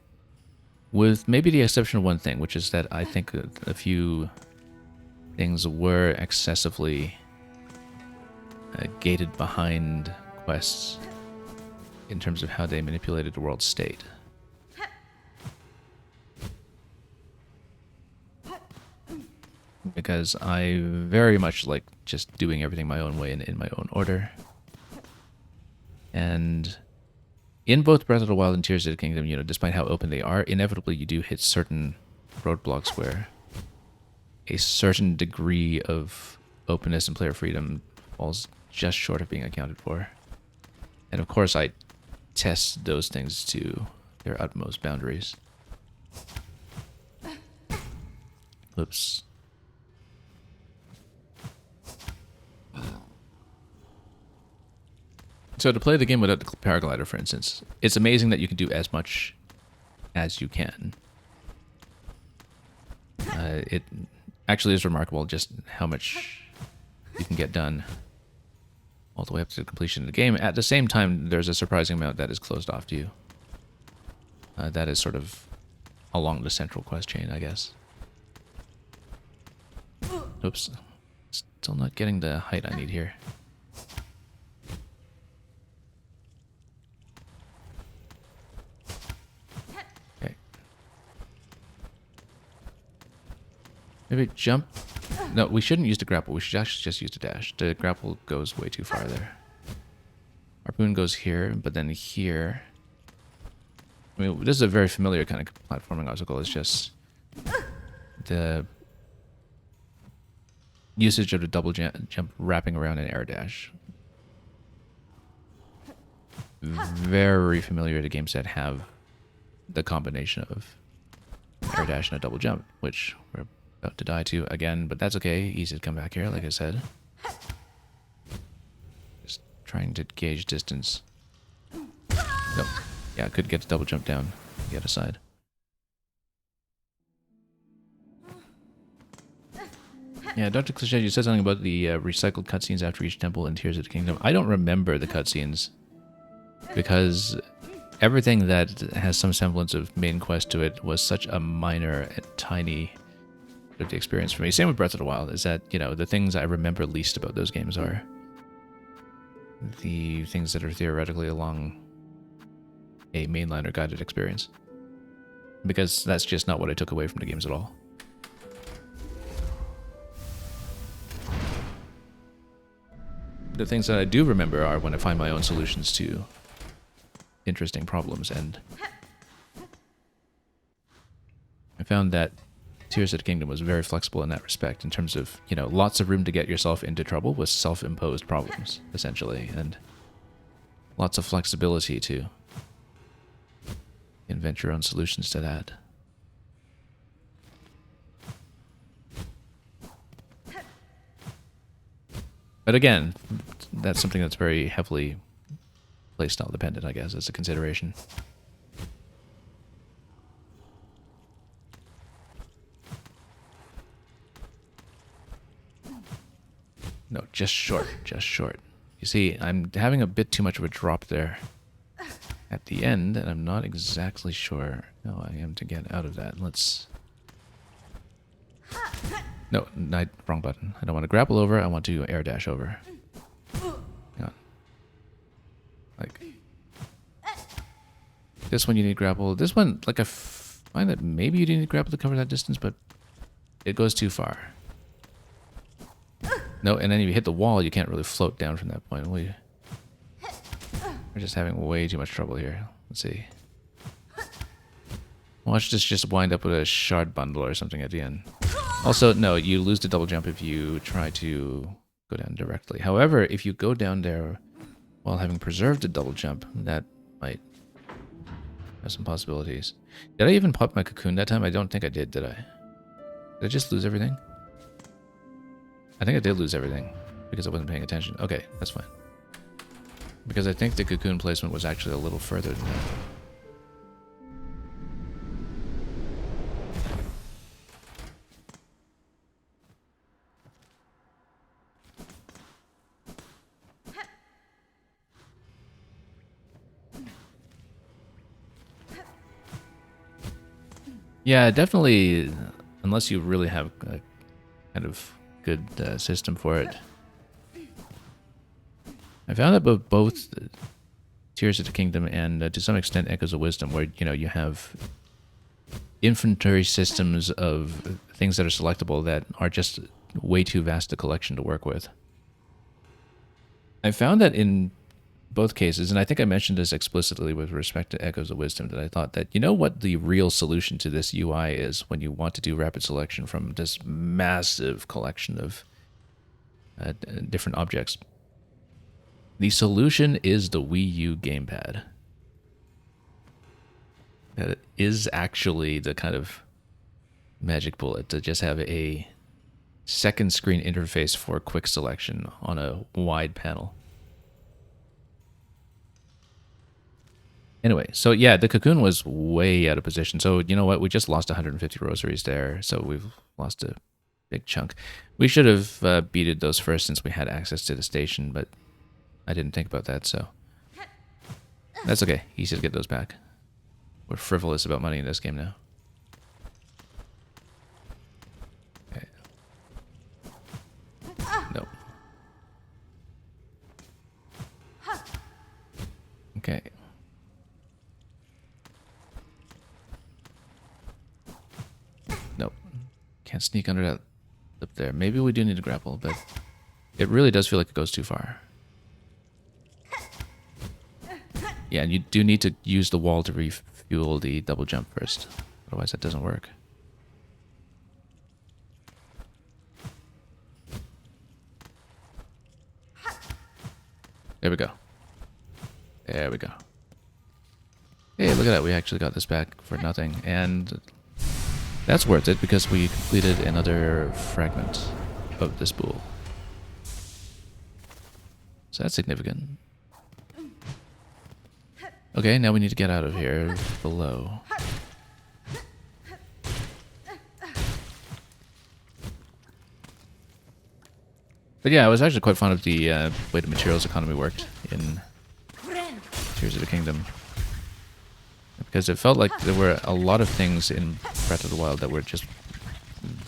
With maybe the exception of one thing, which is that I think a few things were excessively gated behind quests in terms of how they manipulated the world state. Because I very much like just doing everything my own way and in my own order. And in both Breath of the Wild and Tears of the Kingdom, you know, despite how open they are, inevitably you do hit certain roadblocks where a certain degree of openness and player freedom falls just short of being accounted for. And of course I test those things to their utmost boundaries. Oops. So to play the game without the paraglider, for instance, it's amazing that you can do as much as you can. It actually is remarkable just how much you can get done all the way up to the completion of the game. At the same time, there's a surprising amount that is closed off to you. That is sort of along the central quest chain, I guess. Oops. Still not getting the height I need here. Okay. Maybe jump. No, we shouldn't use the grapple. We should actually just use the dash. The grapple goes way too far there. Harpoon goes here, but then here. I mean, this is a very familiar kind of platforming obstacle. It's just the usage of the double jump wrapping around an air dash. Very familiar to games that have the combination of air dash and a double jump, which we're about to die to again, but that's okay. Easy to come back here, like I said. Just trying to gauge distance. Nope. Yeah, I could get a double jump down the other side. Yeah, Dr. Cliché, you said something about the recycled cutscenes after each temple in Tears of the Kingdom. I don't remember the cutscenes because everything that has some semblance of main quest to it was such a minor and tiny of the experience for me. Same with Breath of the Wild, is that, you know, the things I remember least about those games are the things that are theoretically along a mainline or guided experience. Because that's just not what I took away from the games at all. The things that I do remember are when I find my own solutions to interesting problems, and I found that Tears of the Kingdom was very flexible in that respect, in terms of, you know, lots of room to get yourself into trouble with self-imposed problems, essentially, and lots of flexibility to invent your own solutions to that. But again, that's something that's very heavily playstyle dependent, I guess, as a consideration. No, just short, just short. You see, I'm having a bit too much of a drop there at the end, and I'm not exactly sure how I am to get out of that. Let's... No, wrong button. I don't want to grapple over, I want to air dash over. Hang on. Like... This one you need grapple. This one, like, I find that maybe you need grapple to cover that distance, but it goes too far. No, and then if you hit the wall, you can't really float down from that point. We're just having way too much trouble here. Let's see. Watch this just wind up with a shard bundle or something at the end. Also, no, you lose the double jump if you try to go down directly. However, if you go down there while having preserved a double jump, that might have some possibilities. Did I even pop my cocoon that time? I don't think I did I? Did I just lose everything? I think I did lose everything because I wasn't paying attention. Okay, that's fine. Because I think the cocoon placement was actually a little further than that. Yeah, definitely, unless you really have a kind of good system for it. I found that both Tears of the Kingdom and to some extent Echoes of Wisdom, where you have inventory systems of things that are selectable that are just way too vast a collection to work with. I found that in both cases, and I think I mentioned this explicitly with respect to Echoes of Wisdom, that I thought that what the real solution to this UI is when you want to do rapid selection from this massive collection of different objects. The solution is the Wii U gamepad. That is actually the kind of magic bullet to just have a second screen interface for quick selection on a wide panel. Anyway, so yeah, the Cocoon was way out of position. So you know what? We just lost 150 rosaries there. So we've lost a big chunk. We should have beated those first since we had access to the station, but I didn't think about that, so that's okay. Easy to get those back. We're frivolous about money in this game now. Okay. Nope. Okay. Nope. Can't sneak under that lip there. Maybe we do need to grapple, but it really does feel like it goes too far. Yeah, and you do need to use the wall to refuel the double jump first. Otherwise that doesn't work. There we go. There we go. Hey, look at that. We actually got this back for nothing. And that's worth it because we completed another fragment of the spool. So that's significant. Okay, now we need to get out of here below. But yeah, I was actually quite fond of the way the materials economy worked in Tears of the Kingdom. Because it felt like there were a lot of things in Breath of the Wild that were just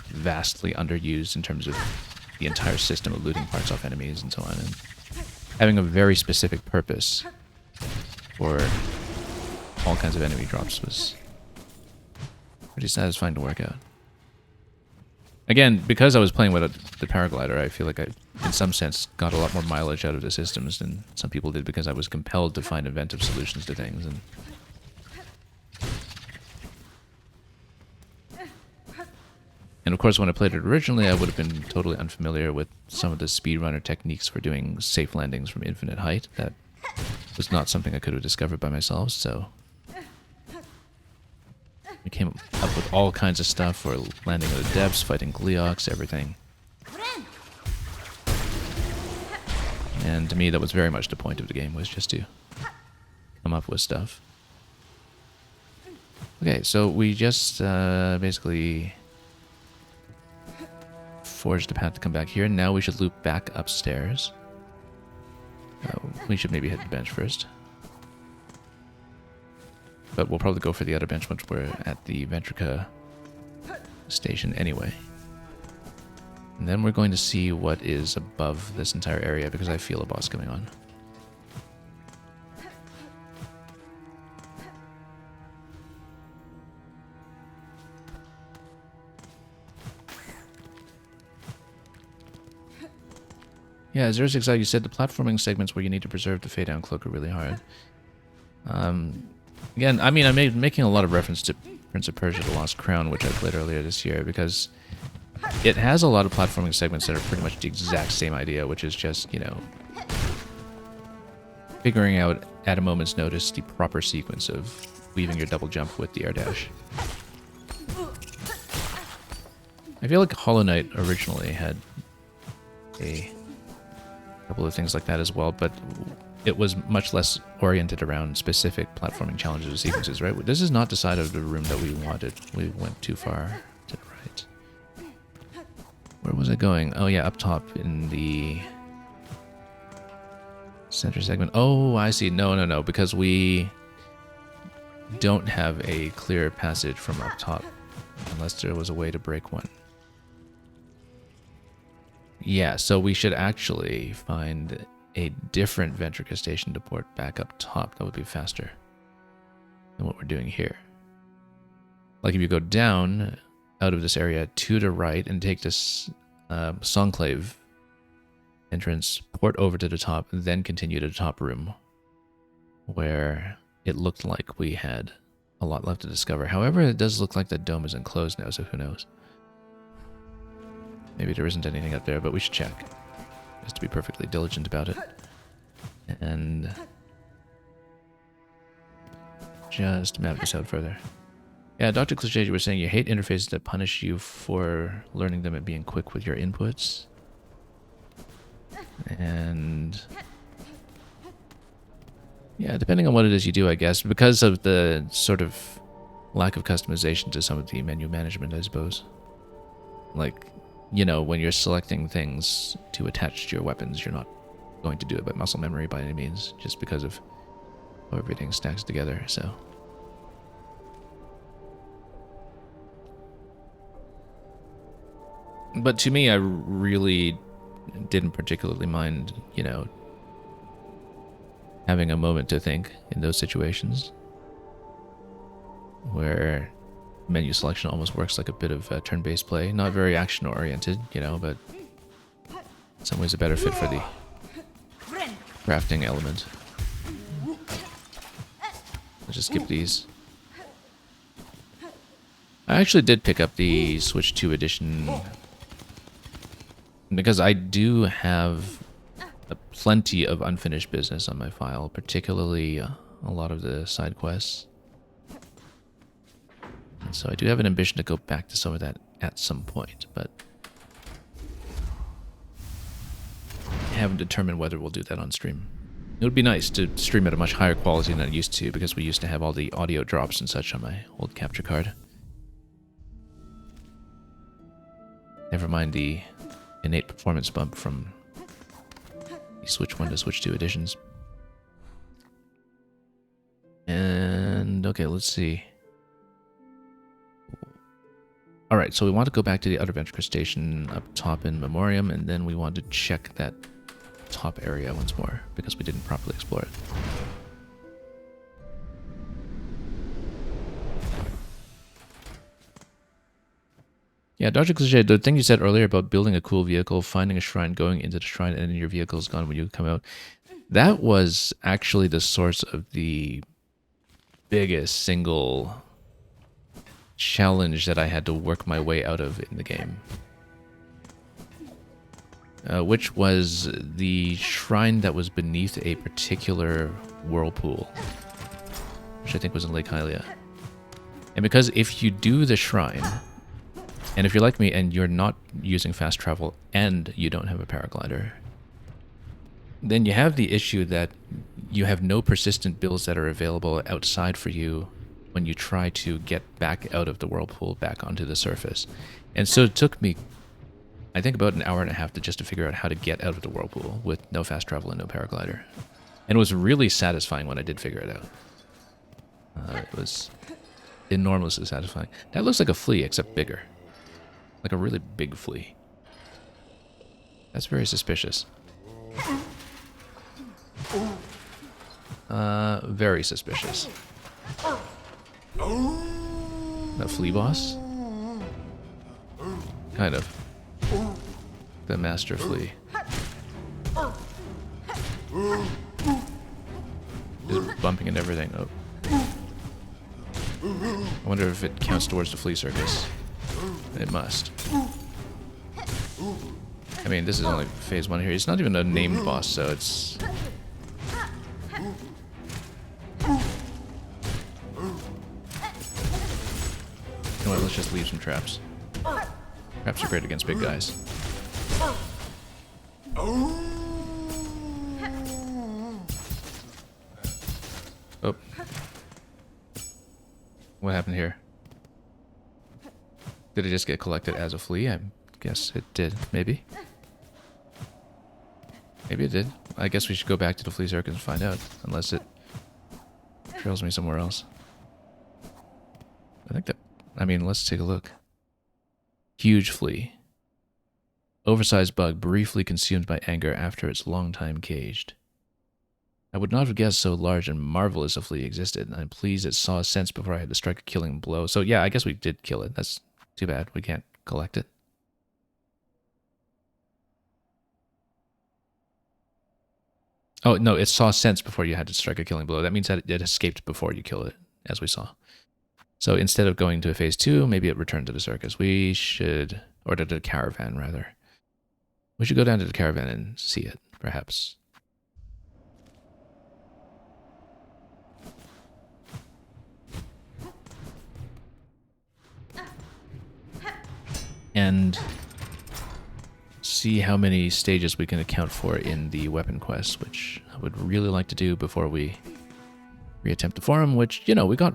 vastly underused in terms of the entire system of looting parts off enemies and so on. And having a very specific purpose for all kinds of enemy drops was pretty satisfying to work out. Again, because I was playing with the paraglider, I feel like I, in some sense, got a lot more mileage out of the systems than some people did because I was compelled to find inventive solutions to things. And of course, when I played it originally, I would have been totally unfamiliar with some of the speedrunner techniques for doing safe landings from infinite height. That was not something I could have discovered by myself, so we came up with all kinds of stuff for landing at the depths, fighting Gleeoks, everything. And to me, that was very much the point of the game, was just to come up with stuff. Okay, so we just basically forged a path to come back here. Now we should loop back upstairs. We should maybe hit the bench first. But we'll probably go for the other bench once we're at the Ventrica station anyway. And then we're going to see what is above this entire area because I feel a boss coming on. Yeah, 06, you said the platforming segments where you need to preserve the fade down cloak are really hard. Again, I mean, I'm making a lot of reference to Prince of Persia: The Lost Crown, which I played earlier this year, because it has a lot of platforming segments that are pretty much the exact same idea, which is just, you know, figuring out at a moment's notice the proper sequence of weaving your double jump with the air dash. I feel like Hollow Knight originally had a couple of things like that as well, but it was much less oriented around specific platforming challenges or sequences, right? This is not the side of the room that we wanted. We went too far to the right. Where was I going? Oh yeah, up top in the center segment. Oh, I see. No, because we don't have a clear passage from up top Unless there was a way to break one. Yeah, so we should actually find a different Ventrica station to port back up top. That would be faster than what we're doing here. Like if you go down out of this area to the right and take this Songclave entrance, port over to the top, and then continue to the top room where it looked like we had a lot left to discover. However, it does look like the dome is enclosed now, so who knows? Maybe there isn't anything up there, but we should check. Just to be perfectly diligent about it. And just map this out further. Yeah, Dr. Cliché, you were saying you hate interfaces that punish you for learning them and being quick with your inputs. And yeah, depending on what it is you do, I guess, because of the sort of lack of customization to some of the menu management, I suppose. Like, you know, when you're selecting things to attach to your weapons, you're not going to do it by muscle memory by any means, just because of how everything stacks together, so. But to me, I really didn't particularly mind, you know, having a moment to think in those situations where menu selection almost works like a bit of turn-based play. Not very action-oriented, you know, but in some ways a better fit for the crafting element. Let's just skip these. I actually did pick up the Switch 2 edition because I do have plenty of unfinished business on my file, particularly a lot of the side quests. And so I do have an ambition to go back to some of that at some point, but I haven't determined whether we'll do that on stream. It would be nice to stream at a much higher quality than I used to, because we used to have all the audio drops and such on my old capture card. Never mind the innate performance bump from the Switch 1 to Switch 2 editions. And okay, let's see. Alright, so we want to go back to the other Ventrica station up top in Memoriam, and then we want to check that top area once more, because we didn't properly explore it. Yeah, Dr. Cliché, the thing you said earlier about building a cool vehicle, finding a shrine, going into the shrine, and then your vehicle is gone when you come out, that was actually the source of the biggest single challenge that I had to work my way out of in the game. Which was the shrine that was beneath a particular whirlpool, which I think was in Lake Hylia. And because if you do the shrine, and if you're like me and you're not using fast travel and you don't have a paraglider, then you have the issue that you have no persistent builds that are available outside for you when you try to get back out of the whirlpool back onto the surface. And so it took me, I think, about an hour and a half to figure out how to get out of the whirlpool with no fast travel and no paraglider. And it was really satisfying when I did figure it out. It was enormously satisfying. That looks like a flea, except bigger. Like a really big flea. That's very suspicious. Very suspicious. The flea boss? Kind of. The master flea. Just bumping into everything. Oh. I wonder if it counts towards the flea circus. It must. I mean, this is only phase 1 here. It's not even a named boss, so it's... You know what, let's just leave some traps. Traps are great against big guys. Oh. What happened here? Did it just get collected as a flea? I guess it did. Maybe. Maybe it did. I guess we should go back to the flea circus and find out. Unless it trails me somewhere else. I think that... I mean, let's take a look. Huge flea. Oversized bug briefly consumed by anger after its long time caged. I would not have guessed so large and marvelous a flea existed. I'm pleased it saw sense before I had to strike a killing blow. So yeah, I guess we did kill it. That's too bad. We can't collect it. Oh, no, it saw sense before you had to strike a killing blow. That means that it escaped before you kill it, as we saw. So instead of going to phase 2, maybe it returned to the circus. We should, or to the caravan, rather. We should go down to the caravan and see it, perhaps. And see how many stages we can account for in the weapon quest, which I would really like to do before we reattempt the forum, which, you know, we got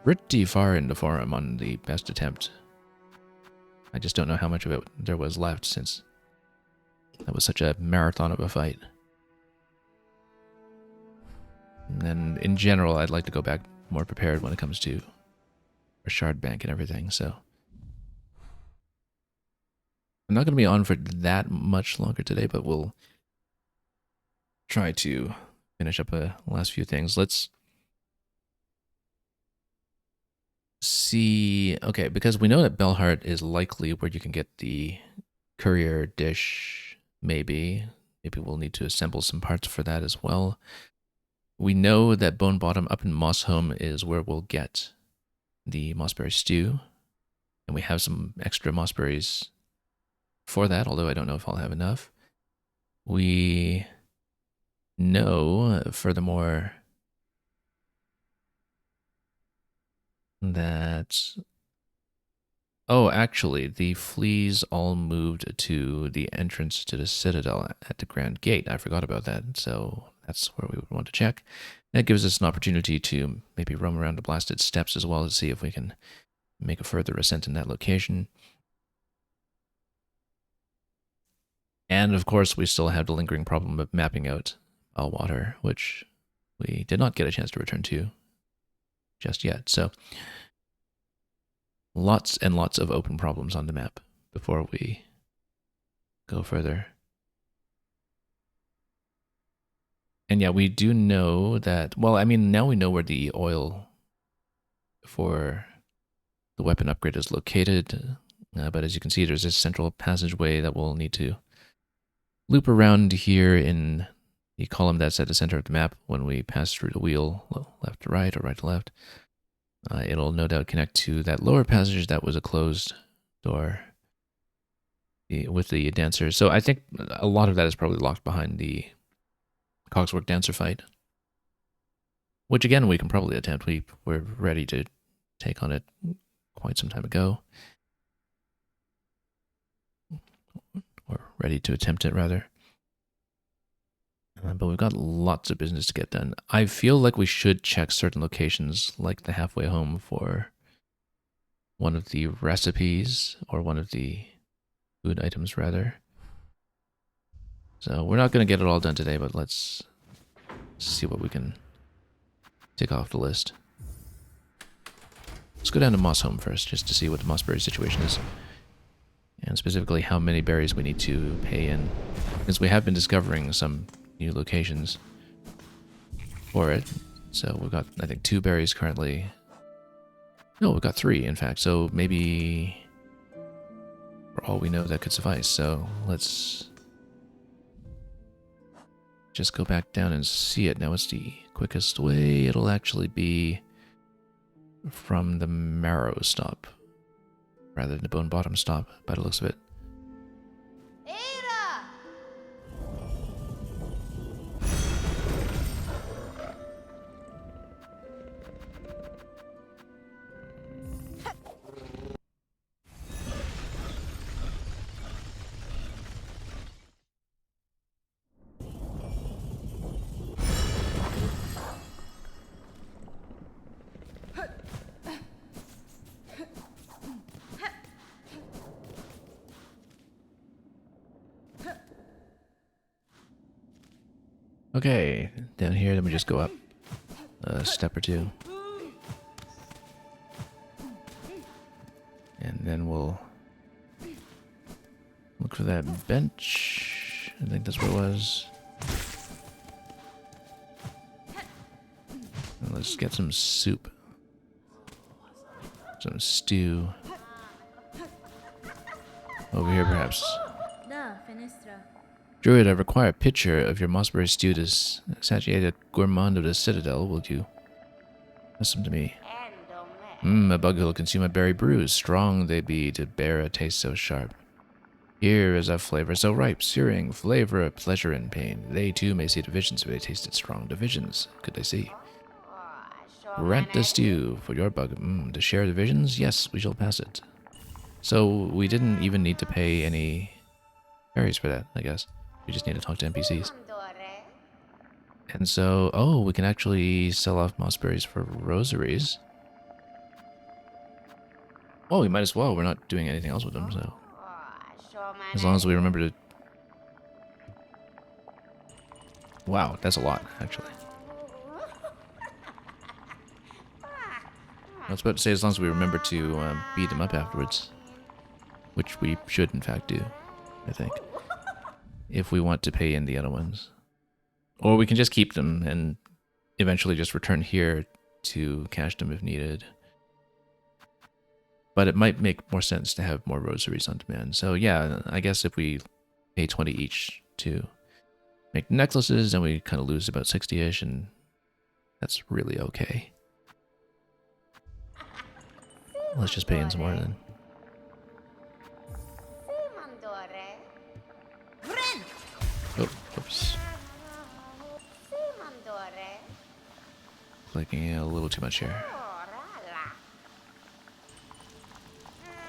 pretty far in the forum on the best attempt. I just don't know how much of it there was left since that was such a marathon of a fight. And then in general, I'd like to go back more prepared when it comes to our shard bank and everything, so I'm not going to be on for that much longer today, but we'll try to finish up the last few things. Let's see. Okay, because we know that Belhart is likely where you can get the courier dish, maybe. Maybe we'll need to assemble some parts for that as well. We know that Bone Bottom up in Mossholm is where we'll get the mossberry stew. And we have some extra mossberries for that, although I don't know if I'll have enough. We know, furthermore, that... Oh, actually, the fleas all moved to the entrance to the Citadel at the Grand Gate. I forgot about that, so that's where we would want to check. That gives us an opportunity to maybe roam around the Blasted Steppes as well to see if we can make a further ascent in that location. And of course, we still have the lingering problem of mapping out Allwater, which we did not get a chance to return to just yet. So lots and lots of open problems on the map before we go further. And yeah, we do know that, well, I mean, now we know where the oil for the weapon upgrade is located. But as you can see, there's this central passageway that we'll need to loop around here in the column that's at the center of the map when we pass through the wheel, left to right or right to left. It'll no doubt connect to that lower passage that was a closed door with the dancers. So I think a lot of that is probably locked behind the Cogsworth dancer fight, which again we can probably attempt. We're ready to take on it quite some time ago. Or ready to attempt it, rather. But we've got lots of business to get done. I feel like we should check certain locations, like the halfway home, for one of the recipes, or one of the food items, rather. So we're not going to get it all done today, but let's see what we can tick off the list. Let's go down to Mossholm first, just to see what the mossberry situation is. And specifically how many berries we need to pay in, since we have been discovering some new locations for it. So we've got, I think, 2 berries currently. No, we've got 3, in fact. So maybe, for all we know, that could suffice. So let's just go back down and see it. Now, it's the quickest way. It'll actually be from the Marrow stop, rather than the Bone Bottom stop, by the looks of it. Ada! Okay, down here, then we just go up a step or two. And then we'll look for that bench. I think that's what it was. And let's get some soup. Some stew. Over here, perhaps. Druid, I require a picture of your mossberry stew to satiate gourmand of the citadel. Will you listen to me? A bug will consume a berry brews. Strong they be to bear a taste so sharp. Here is a flavor so ripe, searing, flavor of pleasure and pain. They too may see divisions if they tasted strong divisions. Could they see? Grant the stew for your bug. To share divisions? Yes, we shall pass it. So we didn't even need to pay any berries for that, I guess. We just need to talk to NPCs. And so, oh, we can actually sell off mossberries for rosaries. Oh, we might as well. We're not doing anything else with them, so. As long as we remember to... Wow, that's a lot, actually. I was about to say, as long as we remember to beat them up afterwards. Which we should, in fact, do, I think. If we want to pay in the other ones. Or we can just keep them and eventually just return here to cash them if needed. But it might make more sense to have more rosaries on demand. So yeah, I guess if we pay 20 each to make necklaces, then we kind of lose about 60-ish, and that's really okay. Let's just pay in some more then. Oh, oops. Clicking a little too much here.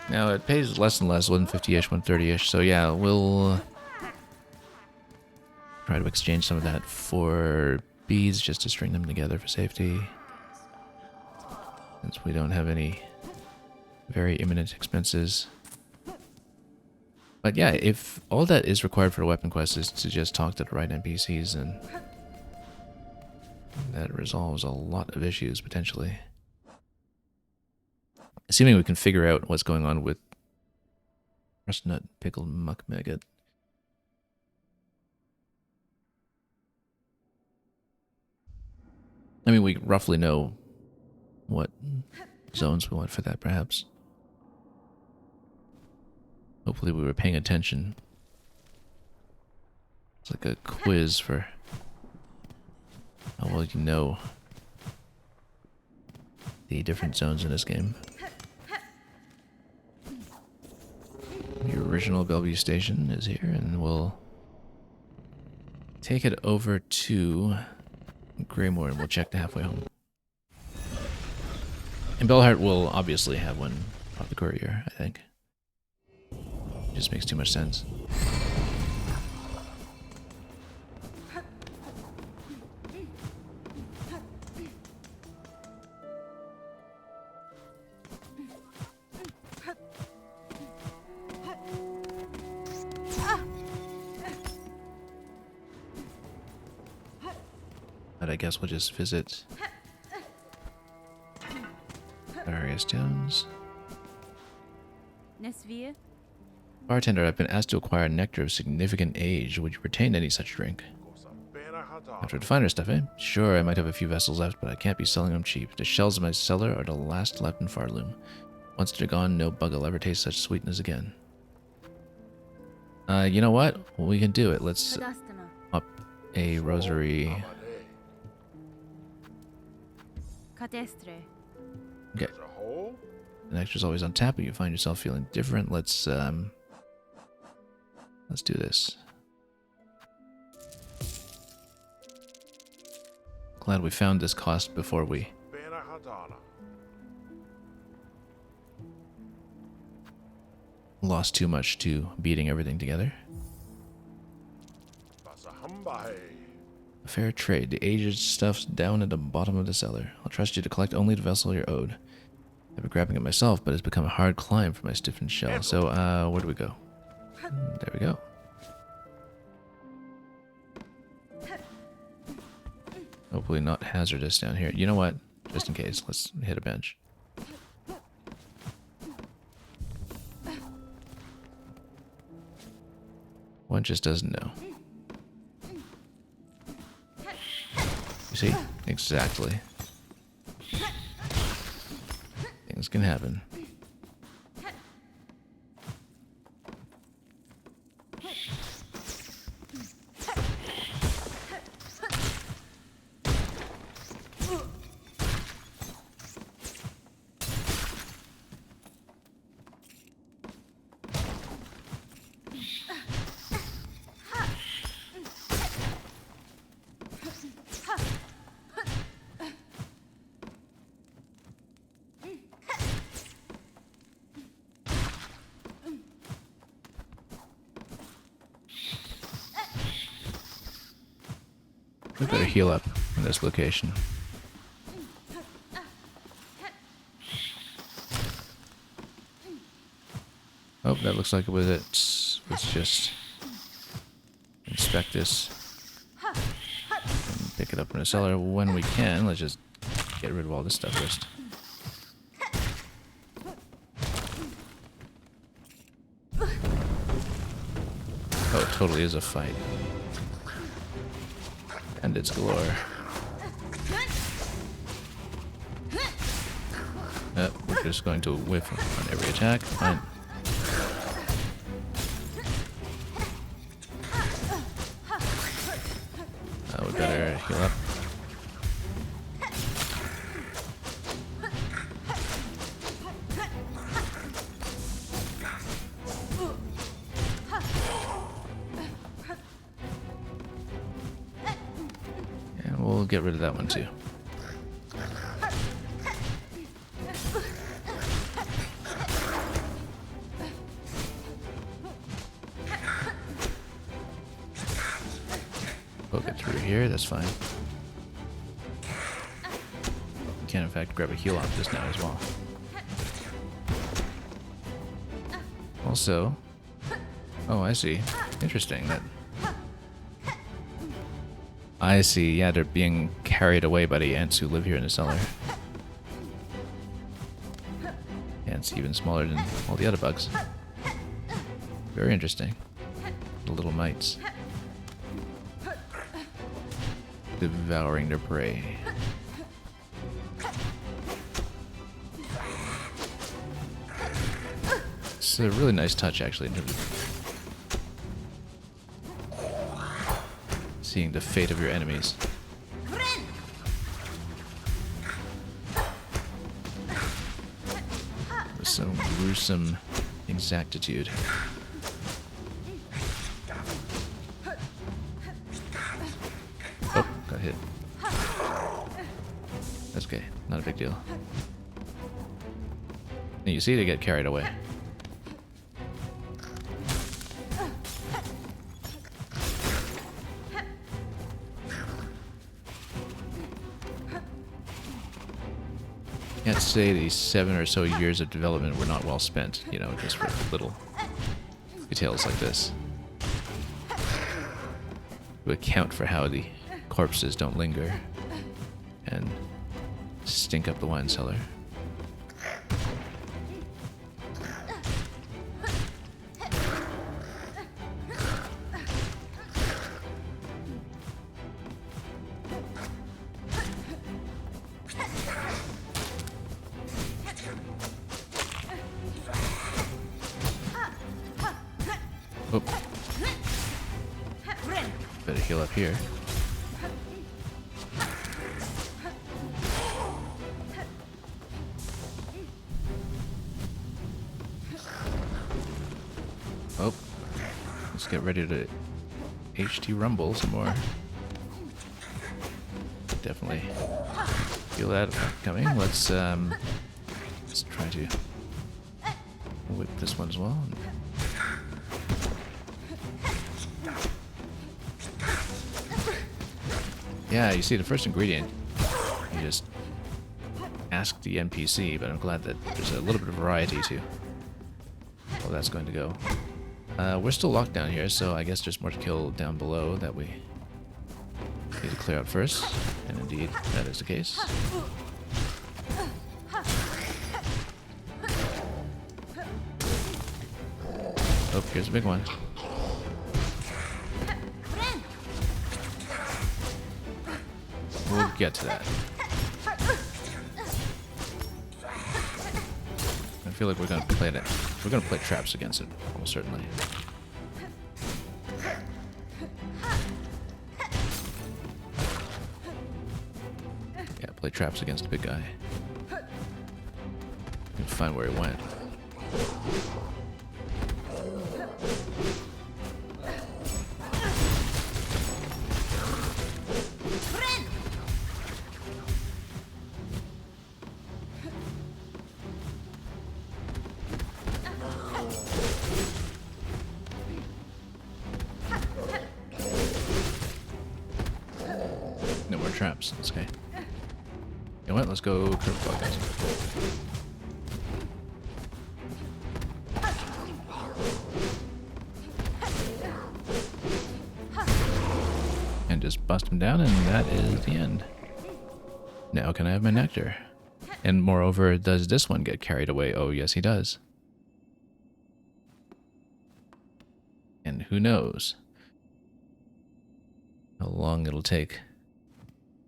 Now it pays less and less, 150-ish, 130-ish, so yeah, we'll try to exchange some of that for beads just to string them together for safety. Since we don't have any very imminent expenses. But yeah, if all that is required for a weapon quest is to just talk to the right NPCs, then that resolves a lot of issues, potentially. Assuming we can figure out what's going on with Crustnut Pickled Muck Maggot. I mean, we roughly know what zones we want for that, perhaps. Hopefully we were paying attention. It's like a quiz for how well you know the different zones in this game. The original Bellevue Station is here, and we'll take it over to Greymoor, and we'll check the halfway home. And Bellheart will obviously have one off the courier, I think. It just makes too much sense. But I guess we'll just visit various towns. Bartender, I've been asked to acquire nectar of significant age. Would you retain any such drink? After the finer stuff, eh? Sure, I might have a few vessels left, but I can't be selling them cheap. The shells in my cellar are the last left in Farloom. Once they're gone, no bug will ever taste such sweetness again. You know what? We can do it. Let's up a rosary. Okay. The nectar's always on tap, but you find yourself feeling different. Let's do this. Glad we found this cost before we lost too much to beating everything together. A fair trade. The aged stuff's down at the bottom of the cellar. I'll trust you to collect only the vessel you're owed. I've been grabbing it myself, but it's become a hard climb for my stiffened shell. So, where do we go? There we go. Hopefully not hazardous down here. You know what? Just in case, let's hit a bench. One just doesn't know. You see? Exactly. Things can happen. We better heal up in this location. Oh, that looks like it was it. Let's just inspect this and pick it up in the cellar when we can. Let's just get rid of all this stuff first. Oh, it totally is a fight. And it's galore. We're just going to whiff on every attack. Fine. We better heal up. And we'll get rid of that one too. Poke it through here, that's fine. You can in fact grab a heal off this now as well. Also, oh, I see. Interesting. That I see. Yeah, they're being carried away by the ants who live here in the cellar. Ants even smaller than all the other bugs. Very interesting. The little mites. Devouring their prey. It's a really nice touch, actually, in terms of seeing the fate of your enemies. With some gruesome exactitude. Oh, got hit. That's okay, not a big deal. And you see, they get carried away. Can't say these 7 or so years of development were not well spent, you know, just for little details like this. To account for how the corpses don't linger and stink up the wine cellar. Oh. Better heal up here. Oh. Let's get ready to HT rumble some more. Definitely feel that coming. Let's try to whip this one as well. Yeah, you see, the first ingredient, you just ask the NPC, but I'm glad that there's a little bit of variety to how that's going to go. We're still locked down here, so I guess there's more to kill down below that we need to clear out first. And indeed, that is the case. Oh, here's a big one. get to that. I feel like we're gonna play that. We're gonna play traps against it, almost certainly. Yeah, play traps against the big guy. And find where he went. No more traps. That's okay. You know what? Let's go curveball, guys. And just bust him down, and that is the end. Now can I have my nectar? And moreover, does this one get carried away? Oh, yes, he does. And who knows how long it'll take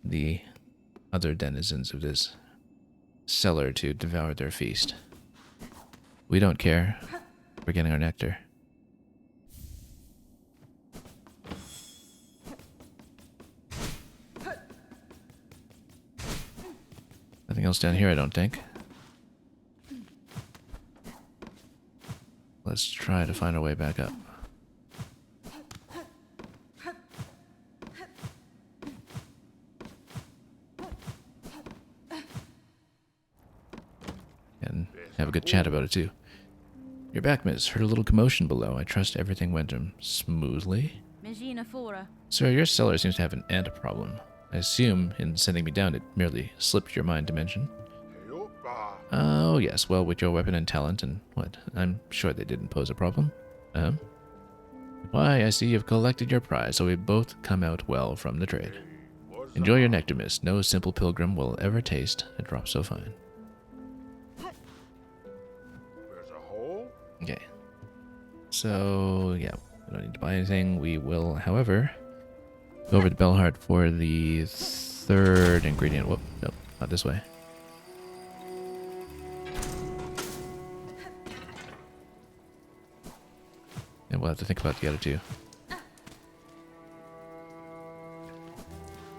the other denizens of this cellar to devour their feast. We don't care. We're getting our nectar. Nothing else down here, I don't think. Let's try to find our way back up. And have a good chat about it too. You're back, miss. Heard a little commotion below. I trust everything went smoothly. Sir, your cellar seems to have an ant problem. I assume in sending me down it merely slipped your mind to mention. Oh, yes. Well, with your weapon and talent and what? I'm sure they didn't pose a problem. Why, I see you've collected your prize, so we both come out well from the trade. Enjoy your nectar, miss. No simple pilgrim will ever taste a drop so fine. Okay. So, yeah. We don't need to buy anything. We will, however, go over to Bellheart for the third ingredient. Whoop, nope, not this way. And we'll have to think about the other two.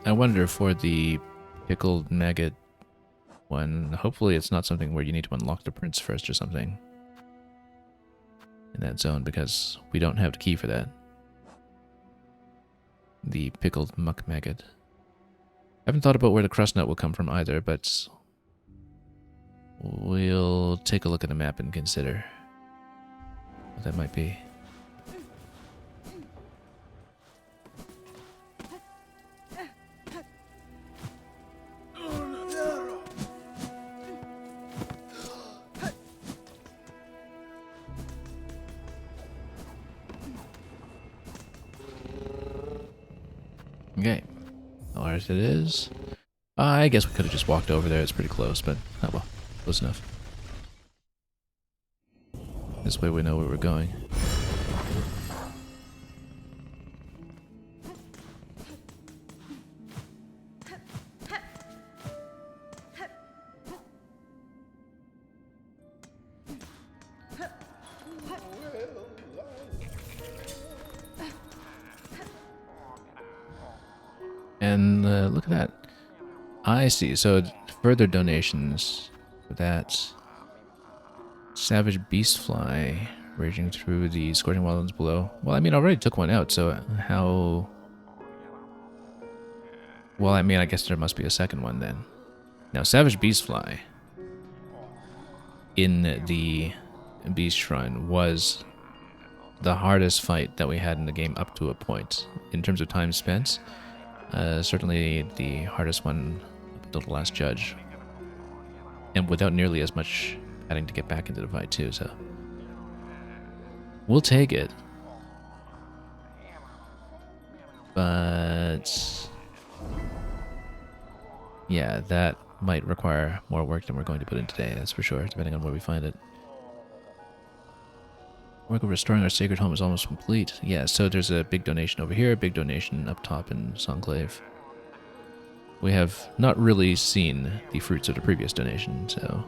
I wonder for the pickled maggot one, hopefully it's not something where you need to unlock the prince first or something in that zone, because we don't have the key for that. The pickled muck maggot. I haven't thought about where the crust nut will come from either, but we'll take a look at the map and consider what that might be. Okay, ours it is. I guess we could have just walked over there. It's pretty close, but oh well, close enough. This way we know where we're going. And look at that. I see. So further donations for that. Savage beastfly raging through the scorching wildlands below. Well, I mean, I already took one out, so how... Well, I mean, I guess there must be a second one then. Now, Savage beastfly in the Beast Shrine was the hardest fight that we had in the game up to a point. In terms of time spent, certainly the hardest one up until the last judge. And without nearly as much having to get back into the fight too, so... We'll take it. But... yeah, that might require more work than we're going to put in today, that's for sure, depending on where we find it. Work of restoring our sacred home is almost complete. Yeah, so there's a big donation over here, a big donation up top in Songclave. we have not really seen the fruits of the previous donation, so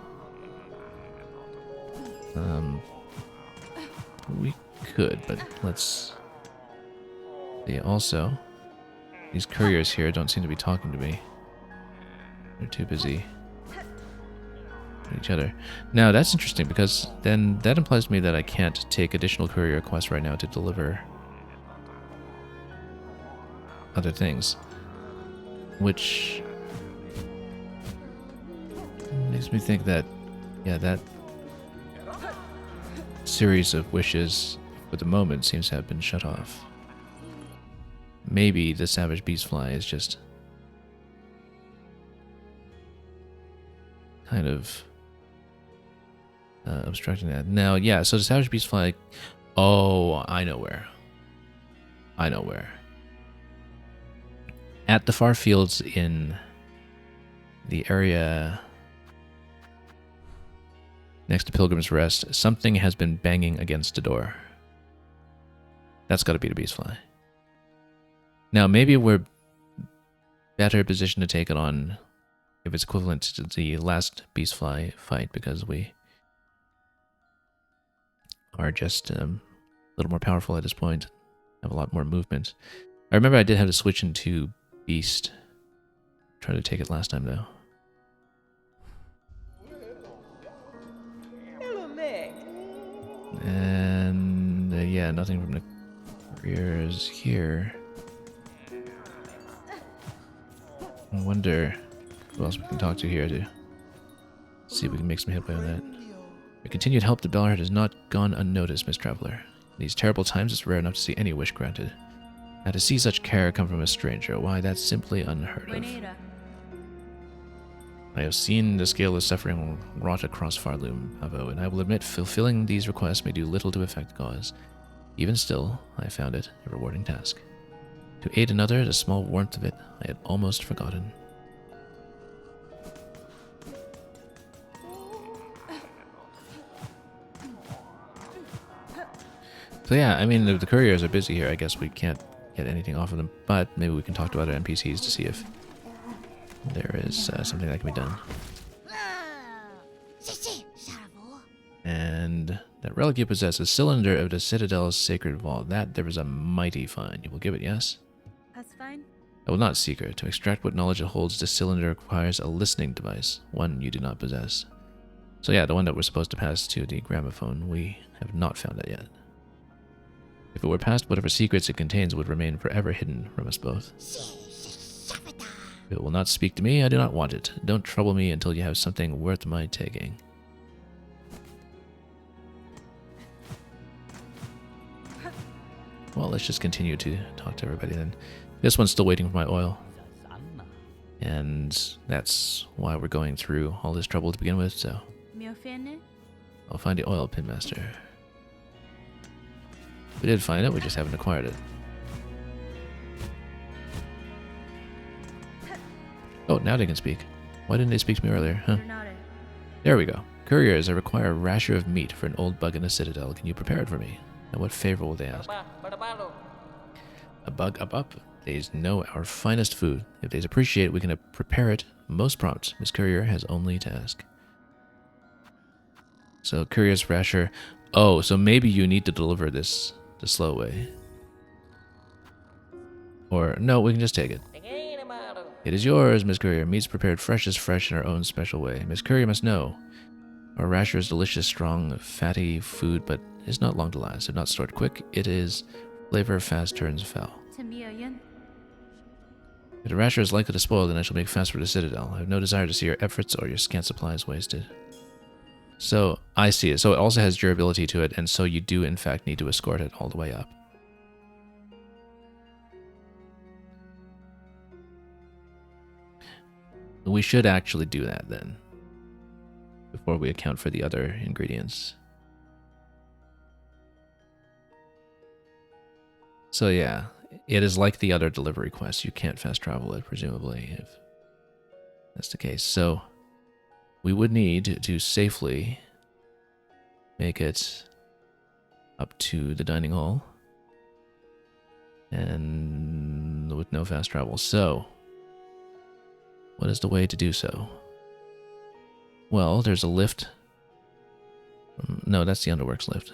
we could, but let's see. Also, these couriers here don't seem to be talking to me. They're too busy with each other. Now, that's interesting, because then that implies to me that I can't take additional courier requests right now to deliver other things, which makes me think that, yeah, that series of wishes for the moment seems to have been shut off. Maybe the savage beastfly is just kind of obstructing that. Now, yeah, so the savage beastfly... Oh, I know where. I know where. At the far fields in the area next to Pilgrim's Rest, something has been banging against the door. That's got to be the beastfly. Now, maybe we're better positioned to take it on if it's equivalent to the last beastfly fight, because we are just a little more powerful at this point, have a lot more movement. I remember I did have to switch into beast. Tried to take it last time, though. And yeah, nothing from the couriers here. I wonder who else we can talk to here to see if we can make some headway on that. Your continued help to Bellheart has not gone unnoticed, Miss Traveler. In these terrible times, it's rare enough to see any wish granted. Now, to see such care come from a stranger, why, that's simply unheard of. I have seen the scale of suffering wrought across Farloom, Avo, and I will admit fulfilling these requests may do little to affect the cause. Even still, I found it a rewarding task. To aid another, the small warmth of it, I had almost forgotten. So yeah, I mean, the couriers are busy here. I guess we can't get anything off of them, but maybe we can talk to other NPCs to see if there is something that can be done. And that relic you possess, a cylinder of the Citadel's sacred vault. That there is a mighty find. You will give it, yes? That's fine. I will not seek her. To extract what knowledge it holds, this cylinder requires a listening device, one you do not possess. So yeah, the one that we're supposed to pass to the gramophone, we have not found that yet. If it were passed, whatever secrets it contains would remain forever hidden from us both. If it will not speak to me, I do not want it. Don't trouble me until you have something worth my taking. Well, let's just continue to talk to everybody then. This one's still waiting for my oil. And that's why we're going through all this trouble to begin with, so... I'll find the oil, Pinmaster. We did find it, we just haven't acquired it. Oh, now they can speak. Why didn't they speak to me earlier, huh? There we go. Couriers, I require a rasher of meat for an old bug in the Citadel. Can you prepare it for me? And what favor will they ask? A bug up. They's know our finest food. If they's appreciate it, we can prepare it most prompt. Miss Courier has only to ask. So, Courier's rasher. Oh, so maybe you need to deliver this the slow way. Or, no, we can just take it. It is yours, Miss Courier. Meat's prepared fresh as fresh in our own special way. Miss Courier must know. Our rasher is delicious, strong, fatty food, but is not long to last. If not stored quick, it is flavor fast turns foul. If the rasher is likely to spoil, then I shall make fast for the Citadel. I have no desire to see your efforts or your scant supplies wasted. So, I see it. So it also has durability to it, and so you do, in fact, need to escort it all the way up. We should actually do that, then, before we account for the other ingredients. So yeah, it is like the other delivery quests. You can't fast travel it, presumably, if that's the case. So we would need to safely make it up to the dining hall, and with no fast travel. So What is the way to do so? Well, there's a lift. No, that's the underworks lift.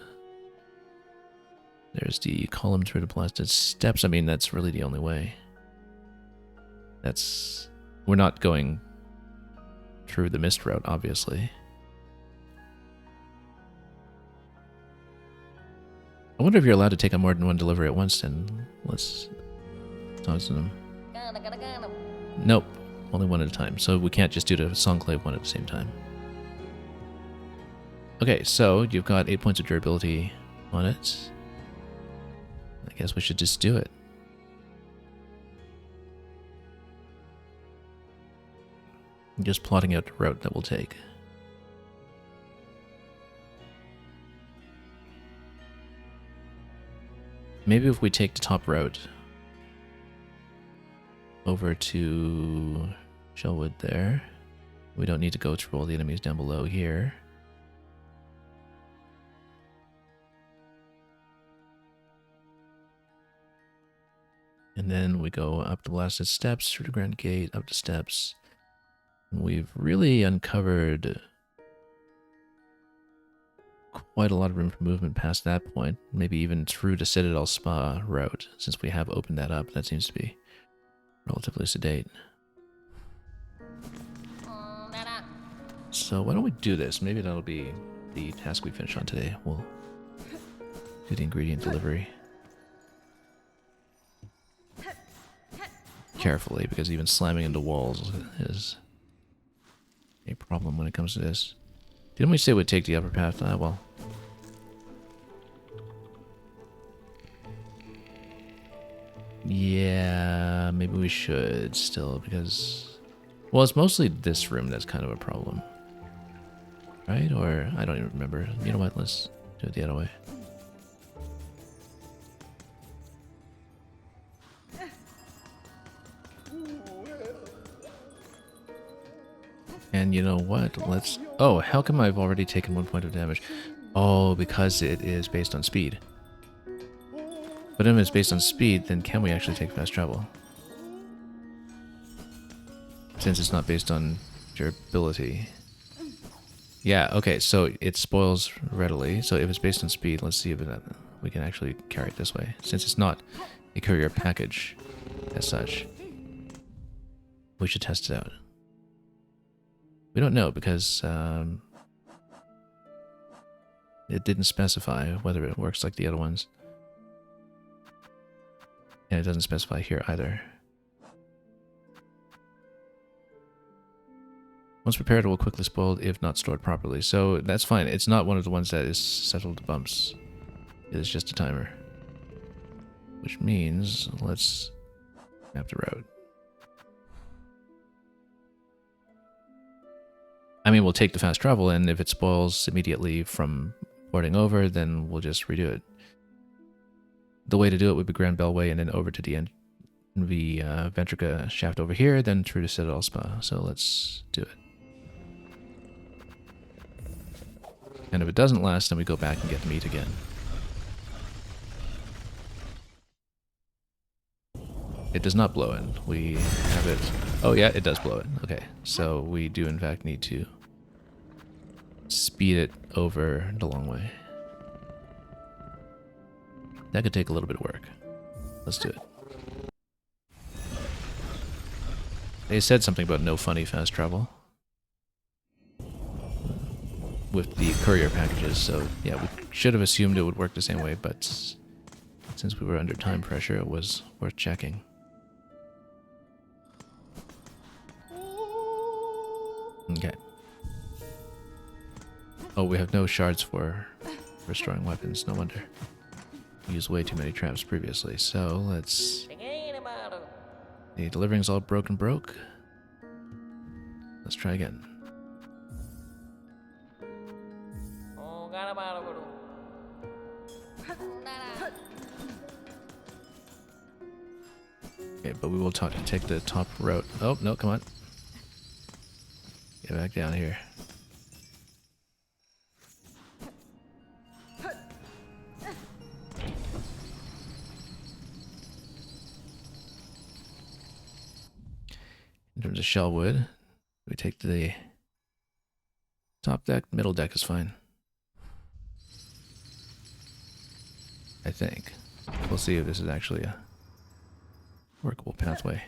There's the column through the blasted steps. I mean, that's really the only way. We're not going through the mist route, obviously. I wonder if you're allowed to take on more than one delivery at once, and let's talk to them. Nope, only one at a time, so we can't just do the Songclave one at the same time. Okay, so you've got 8 points of durability on it. I guess we should just do it. I'm just plotting out the route that we'll take. Maybe if we take the top route over to Shellwood there, we don't need to go through all the enemies down below here. And then we go up the blasted steps, through the Grand Gate, up the steps. And we've really uncovered quite a lot of room for movement past that point. Maybe even through the Citadel Spa route, since we have opened that up. That seems to be relatively sedate. So why don't we do this? Maybe that'll be the task we finish on today. We'll do the ingredient delivery. Carefully, because even slamming into walls is a problem when it comes to this. Didn't we say we'd take the upper path? Well. Yeah, maybe we should still, because... Well, it's mostly this room that's kind of a problem. Right? Or, I don't even remember. You know what? Let's do it the other way. And you know what? Let's... Oh, how come I've already taken 1 point of damage? Oh, because it is based on speed. But if it's based on speed, then can we actually take fast travel? Since it's not based on durability. Yeah, okay, so it spoils readily. So if it's based on speed, let's see if we can actually carry it this way. Since it's not a courier package as such, we should test it out. We don't know because it didn't specify whether it works like the other ones. And it doesn't specify here either. Once prepared, it will quickly spoil if not stored properly. So that's fine. It's not one of the ones that is settled to bumps. It is just a timer. Which means, let's map the road. I mean, we'll take the fast travel, and if it spoils immediately from porting over, then we'll just redo it. The way to do it would be Grand Bellway and then over to the Ventrica shaft over here, then through to Citadel Spa. So let's do it. And if it doesn't last, then we go back and get the meat again. It does not blow in. We have it... Oh yeah, it does blow in. Okay, so we do in fact need to speed it over the long way. That could take a little bit of work. Let's do it. They said something about no funny fast travel with the courier packages, so yeah, we should have assumed it would work the same way, but since we were under time pressure, it was worth checking. Okay. Oh, we have no shards for restoring weapons, no wonder. We used way too many traps previously, so let's... The delivering's all broke. Let's try again. Okay, but we will take the top route. Oh, no, come on. Get back down here. terms of shell wood. We take the top deck, middle deck is fine. I think. We'll see if this is actually a workable pathway.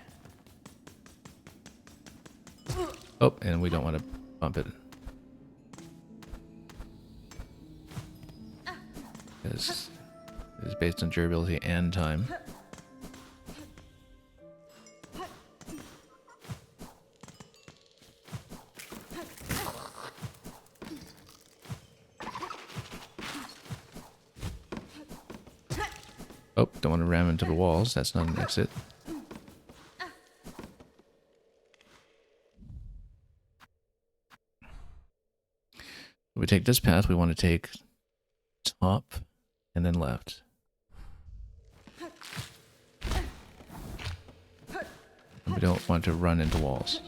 Oh, and we don't want to bump it. Because it is based on durability and time. Oh, don't want to ram into the walls. That's not an exit. If we take this path, we want to take top and then left. And we don't want to run into walls.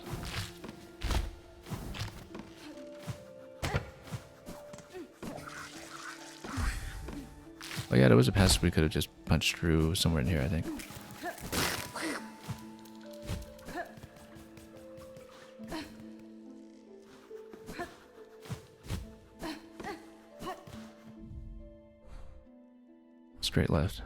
Oh yeah, there was a passage we could have just punched through somewhere in here, I think. Straight left.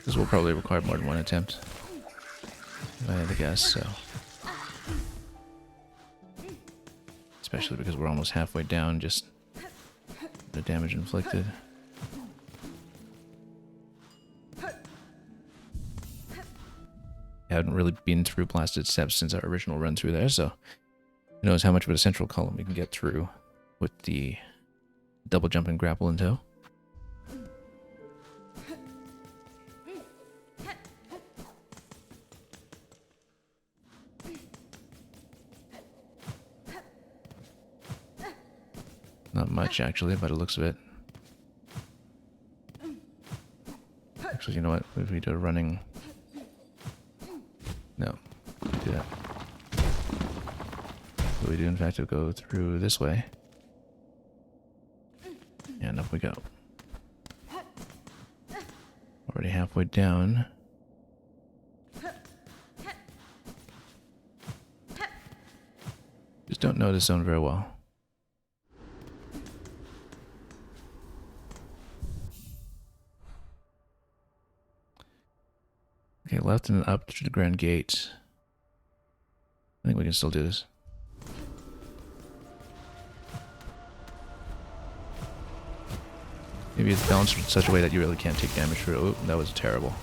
This will probably require more than one attempt, if I had to guess, so. Especially because we're almost halfway down, just the damage inflicted. I haven't really been through blasted steps since our original run through there, so who knows how much of a central column we can get through with the double jump and grapple in tow. Not much, actually, by the looks of it. Actually, you know what? If we do a running... No, do that. So we do, in fact, go through this way. And up we go. Already halfway down. Just don't know this zone very well. Okay, left and up to the grand gate. I think we can still do this. Maybe it's balanced in such a way that you really can't take damage for it. Oh, that was terrible.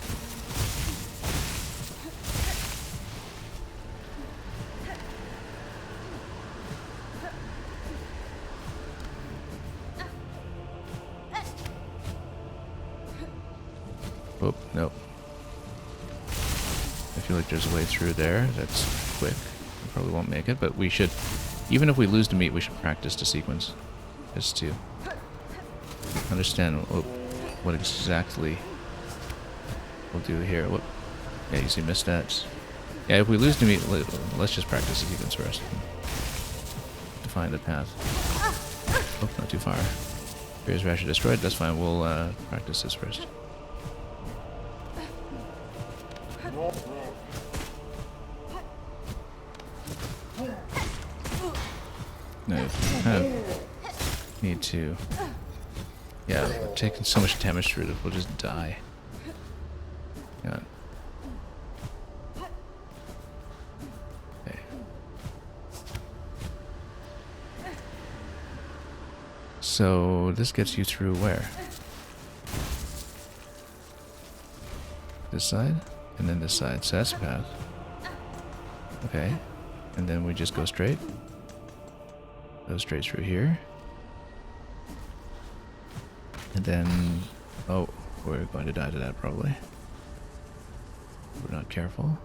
Oh, nope. I feel like there's a way through there that's quick. We probably won't make it, but we should, even if we lose the meat, we should practice the sequence. Just to understand what exactly we'll do here. Whoop. Yeah, you see, missed that. Yeah, if we lose the meat, let's just practice the sequence first. Define the path. Oh, not too far. Barriers are actually destroyed. That's fine. We'll practice this first. No, kind of need to. Yeah, we're taking so much damage through that we'll just die. Hang on. Okay. So this gets you through where? This side? And then this side. So that's a path. Okay. And then we just go straight. Go straight through here. And then... Oh, we're going to die to that probably. We're not careful.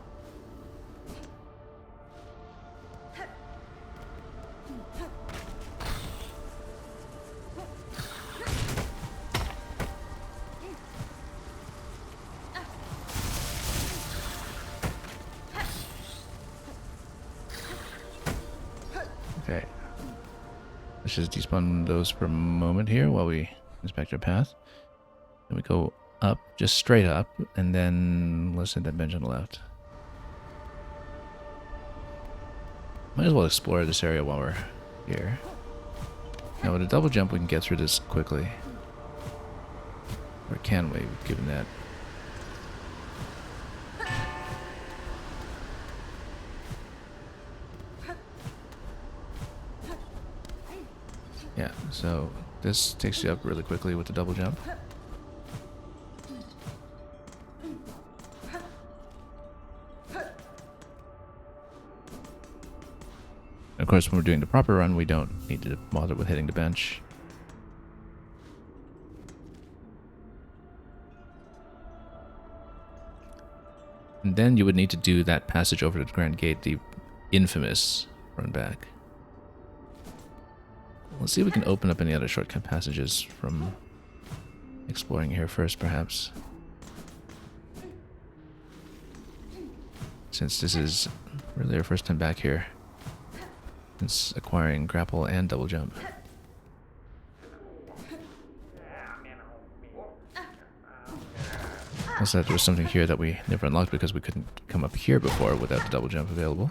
Okay. Let's just despawn those for a moment here while we inspect our path. And we go up, just straight up, and then let's hit that bench on the left. Might as well explore this area while we're here. Now with a double jump we can get through this quickly. Or can we, given that? Yeah, so this takes you up really quickly with the double jump. Of course, when we're doing the proper run, we don't need to bother with hitting the bench. And then you would need to do that passage over to the Grand Gate, the infamous run back. Let's see if we can open up any other shortcut passages from exploring here first, perhaps. Since this is really our first time back here. Since acquiring grapple and double jump. Also, there was something here that we never unlocked because we couldn't come up here before without the double jump available.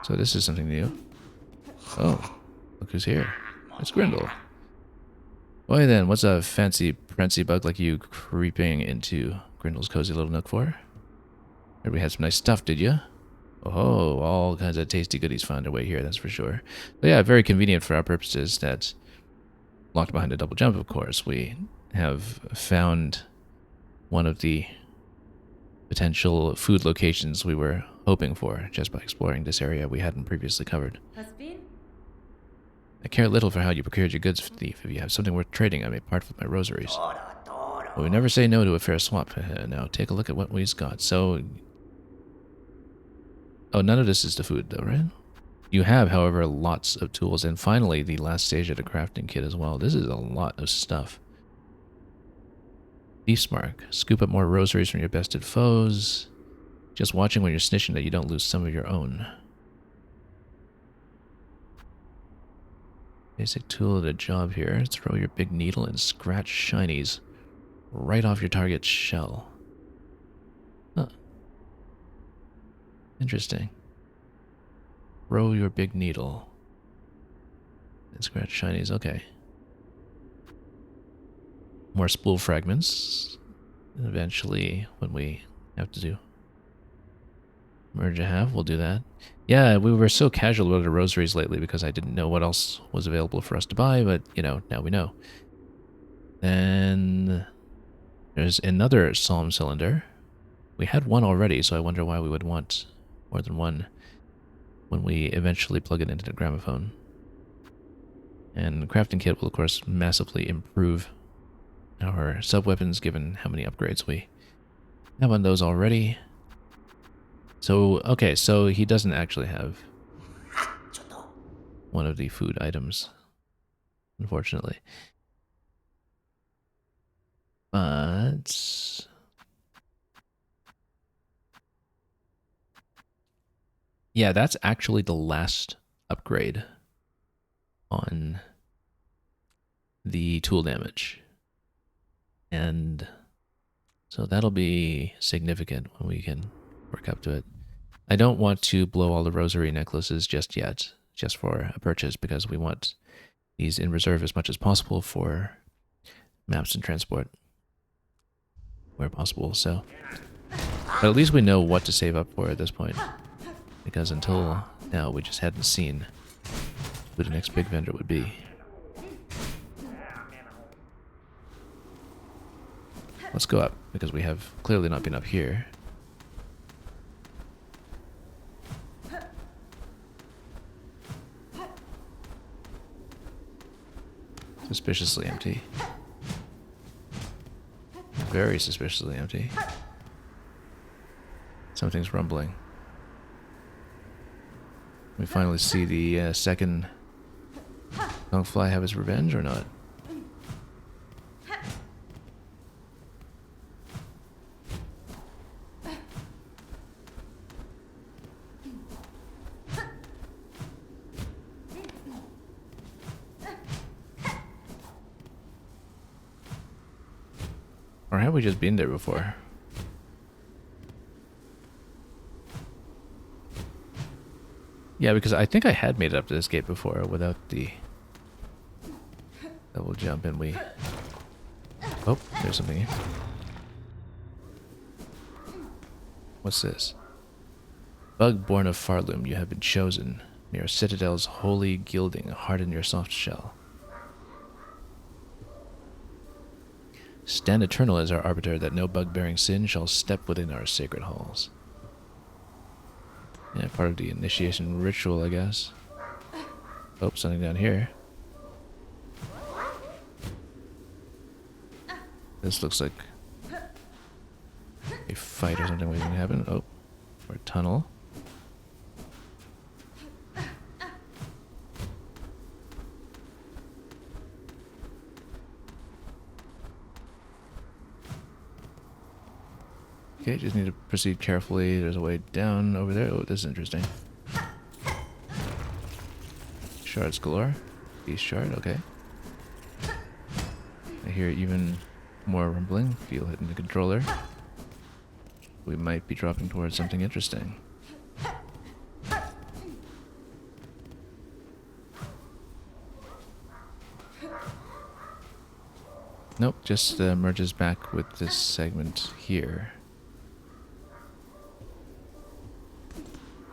So this is something new. Oh, look who's here. It's Grindel. Boy then, what's a fancy prancy bug like you creeping into Grindel's cozy little nook for? Heard we had some nice stuff, did you? Oh, all kinds of tasty goodies found their way here, that's for sure. But yeah, very convenient for our purposes that, locked behind a double jump, of course, we have found one of the potential food locations we were hoping for just by exploring this area we hadn't previously covered. I care little for how you procured your goods, thief. If you have something worth trading, I may part with my rosaries. But we never say no to a fair swap. Now, take a look at what we've got. So... Oh, none of this is the food, though, right? You have, however, lots of tools. And finally, the last stage of the crafting kit as well. This is a lot of stuff. Beast mark. Scoop up more rosaries from your bested foes. Just watching when you're snitching that you don't lose some of your own. Basic tool of the job here. Throw your big needle and scratch shinies right off your target's shell. Huh. Interesting. Throw your big needle and scratch shinies. Okay. More spool fragments. And eventually, when we have to do merge a half, we'll do that. Yeah, we were so casual about the rosaries lately because I didn't know what else was available for us to buy, but, you know, now we know. Then there's another psalm cylinder. We had one already, so I wonder why we would want more than one when we eventually plug it into the gramophone. And the crafting kit will, of course, massively improve our sub-weapons given how many upgrades we have on those already. So, okay, so he doesn't actually have one of the food items, unfortunately. But... yeah, that's actually the last upgrade on the tool damage. And so that'll be significant when we can work up to it. I don't want to blow all the rosary necklaces just yet, just for a purchase, because we want these in reserve as much as possible for maps and transport where possible. So, but at least we know what to save up for at this point, because until now we just hadn't seen who the next big vendor would be. Let's go up, because we have clearly not been up here. Suspiciously empty. Very suspiciously empty. Something's rumbling. We finally see the second Longfly have his revenge or not? Or have we just been there before? Yeah, because I think I had made it up to this gate before without the double jump, and we... Oh, there's something here. What's this? Bug born of Farloom, you have been chosen. May your citadel's holy gilding harden your soft shell. Stand eternal as our arbiter, that no bug-bearing sin shall step within our sacred halls. Yeah, part of the initiation ritual, I guess. Oh, something down here. This looks like a fight or something waiting to happen. Oh, or a tunnel. Okay, just need to proceed carefully. There's a way down over there. Oh, this is interesting. Shards galore. Beast shard, okay. I hear even more rumbling. Feel hitting the controller. We might be dropping towards something interesting. Nope, just merges back with this segment here.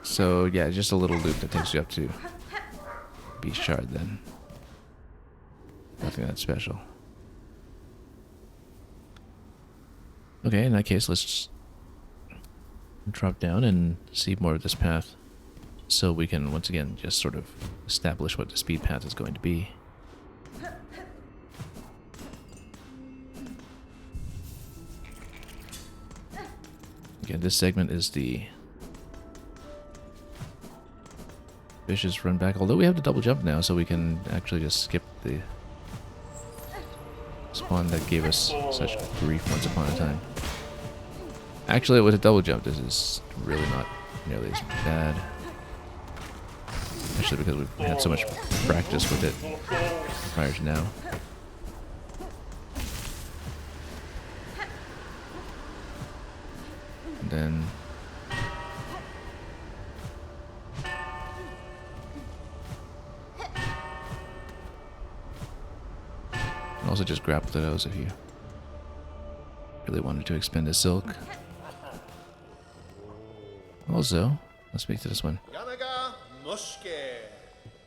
So yeah, just a little loop that takes you up to Beast Shard then. Nothing that special. Okay, in that case, let's drop down and see more of this path, so we can once again just sort of establish what the speed path is going to be. Again, this segment is the vicious run back, although we have the double jump now, so we can actually just skip the spawn that gave us such grief once upon a time. Actually, with a double jump, this is really not nearly as bad. Especially because we've had so much practice with it prior to now. And then... also just grapple to those if you really wanted to expend a silk. Also, let's speak to this one.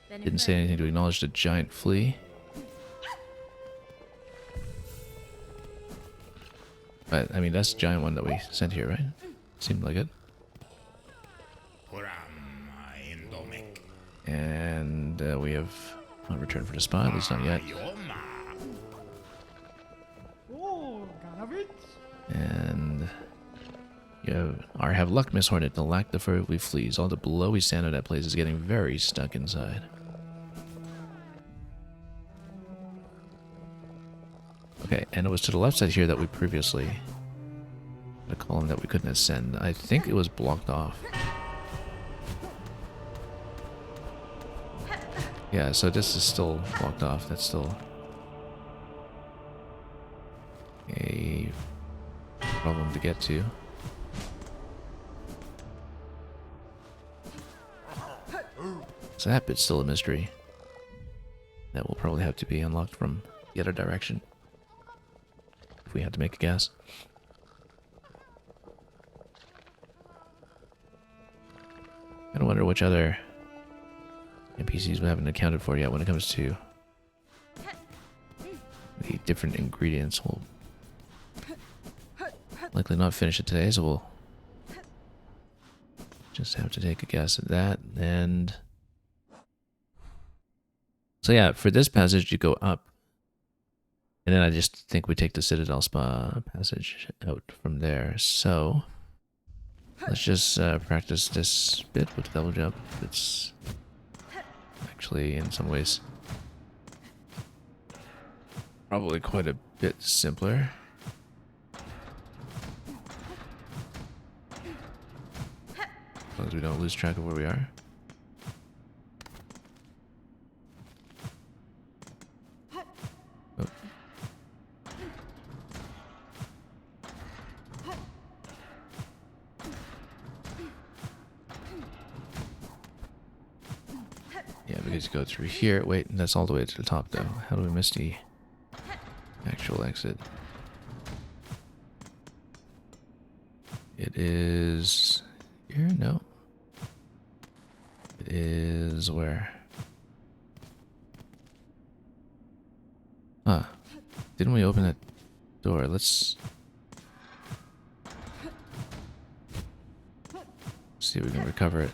Didn't say anything to acknowledge the giant flea. But, I mean, that's the giant one that we sent here, right? Seemed like it. And we have not returned for the spot, at least not yet. And you have luck, Miss Hornet. The lack the fur we flees. All the blowy sand of that place is getting very stuck inside. Okay, and it was to the left side here that we previously had a column that we couldn't ascend. I think it was blocked off. Yeah, so this is still blocked off. That's still a problem to get to. So that bit's still a mystery. That will probably have to be unlocked from the other direction, if we had to make a guess. I wonder which other NPCs we haven't accounted for yet when it comes to the different ingredients. We'll likely not finish it today, so we'll just have to take a guess at that. And so yeah, for this passage you go up, and then I just think we take the Citadel Spa passage out from there. So let's just practice this bit with the double jump. It's actually in some ways probably quite a bit simpler. As long as we don't lose track of where we are. Oh. Yeah, because you go through here. Wait, that's all the way to the top, though. How do we miss the actual exit? It is here? No. It is where? Huh. Didn't we open that door? Let's see if we can recover it.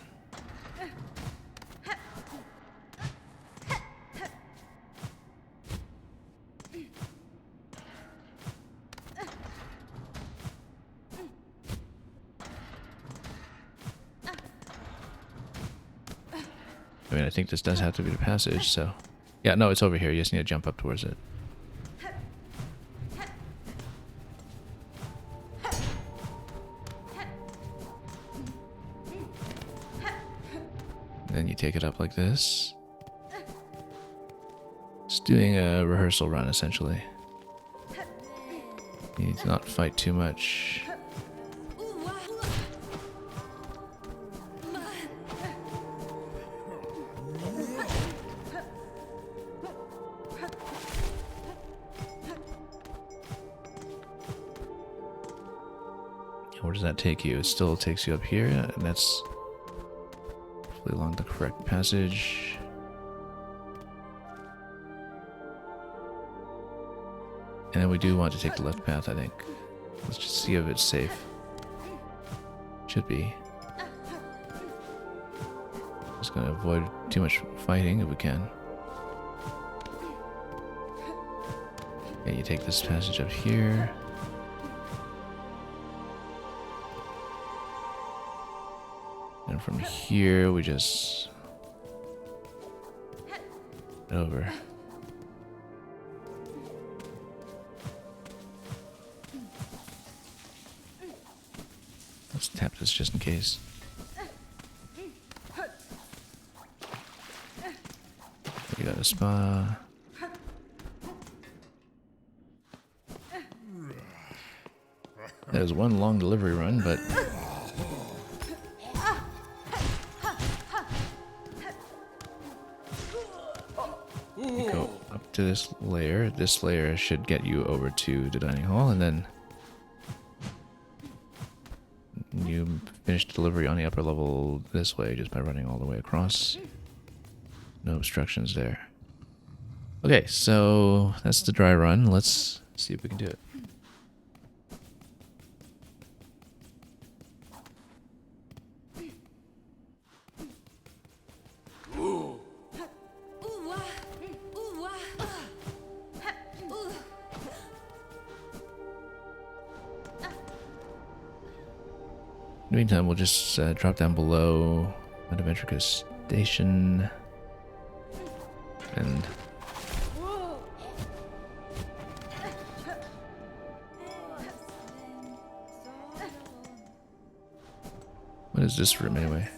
I mean, I think this does have to be the passage, so... Yeah, no, it's over here. You just need to jump up towards it. Then you take it up like this. Just doing a rehearsal run, essentially. You need to not fight too much. Where does that take you? It still takes you up here, and that's hopefully along the correct passage. And then we do want to take the left path, I think. Let's just see if it's safe. Should be. Just gonna avoid too much fighting if we can. Yeah, you take this passage up here. And from here, we just head over. Let's tap this just in case. We got a spa. That was one long delivery run, but... go up to this layer. This layer should get you over to the dining hall, and then you finish delivery on the upper level this way just by running all the way across. No obstructions there. Okay, so that's the dry run. Let's see if we can do it. In the meantime, we'll just drop down below Adventurous Station and what is this room anyway?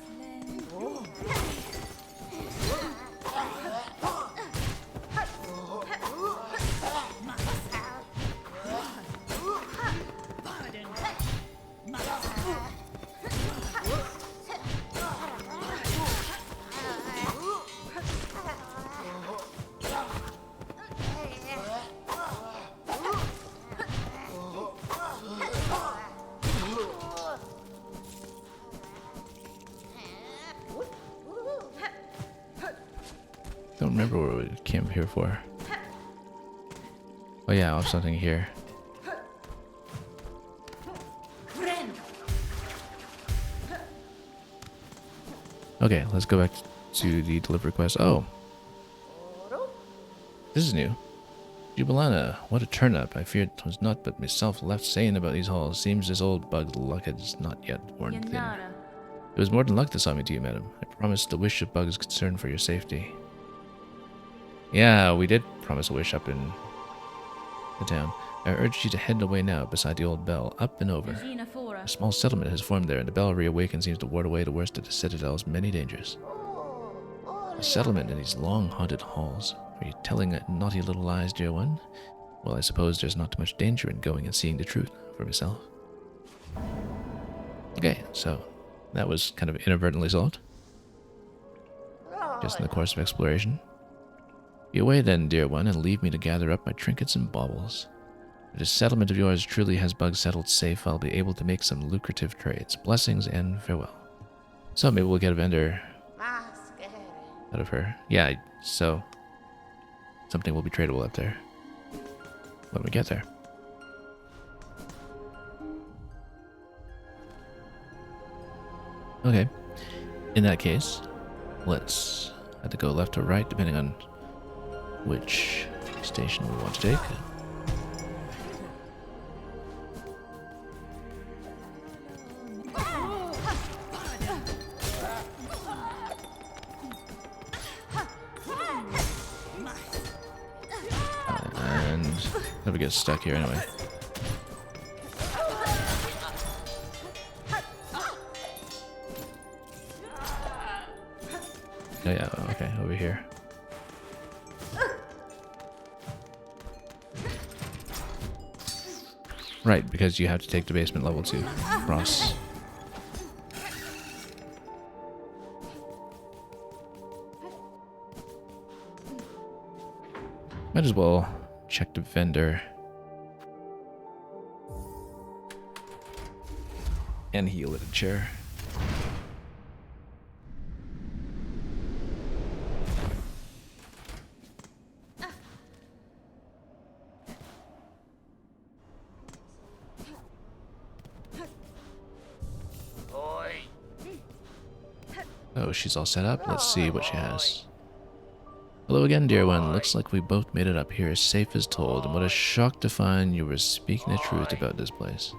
Don't remember what we came here for. Oh yeah, I have something here. Okay, let's go back to the delivery quest. Oh, this is new. Jubilana, what a turn-up. I feared 'twas not but myself left saying about these halls. Seems this old bug luck has not yet worn thin. It was more than luck that saw me to you, madam. I promised a wish of bugs concerned for your safety. Yeah, we did promise a wish up in the town. I urge you to head away now beside the old bell, up and over. A small settlement has formed there, and the bell reawakened seems to ward away the worst of the citadel's many dangers. A settlement in these long haunted halls. Are you telling naughty little lies, dear one? Well, I suppose there's not much danger in going and seeing the truth for myself. Okay, so that was kind of inadvertently solved. just in the course of exploration. Be away then, dear one, and leave me to gather up my trinkets and baubles. If this settlement of yours truly has bugs settled safe, I'll be able to make some lucrative trades. Blessings and farewell. So maybe we'll get a vendor out of her. Yeah, so something will be tradable up there when we get there. Okay, in that case, let's have to go left or right depending on which station we want to take. And never get stuck here anyway. Oh yeah, okay, over here. Right, because you have to take the basement level to cross. Might as well check the vendor. And heal at a chair. Oh, she's all set up. Let's see what she has. Hello again, dear one. Looks like we both made it up here as safe as told, and what a shock to find you were speaking the truth about this place.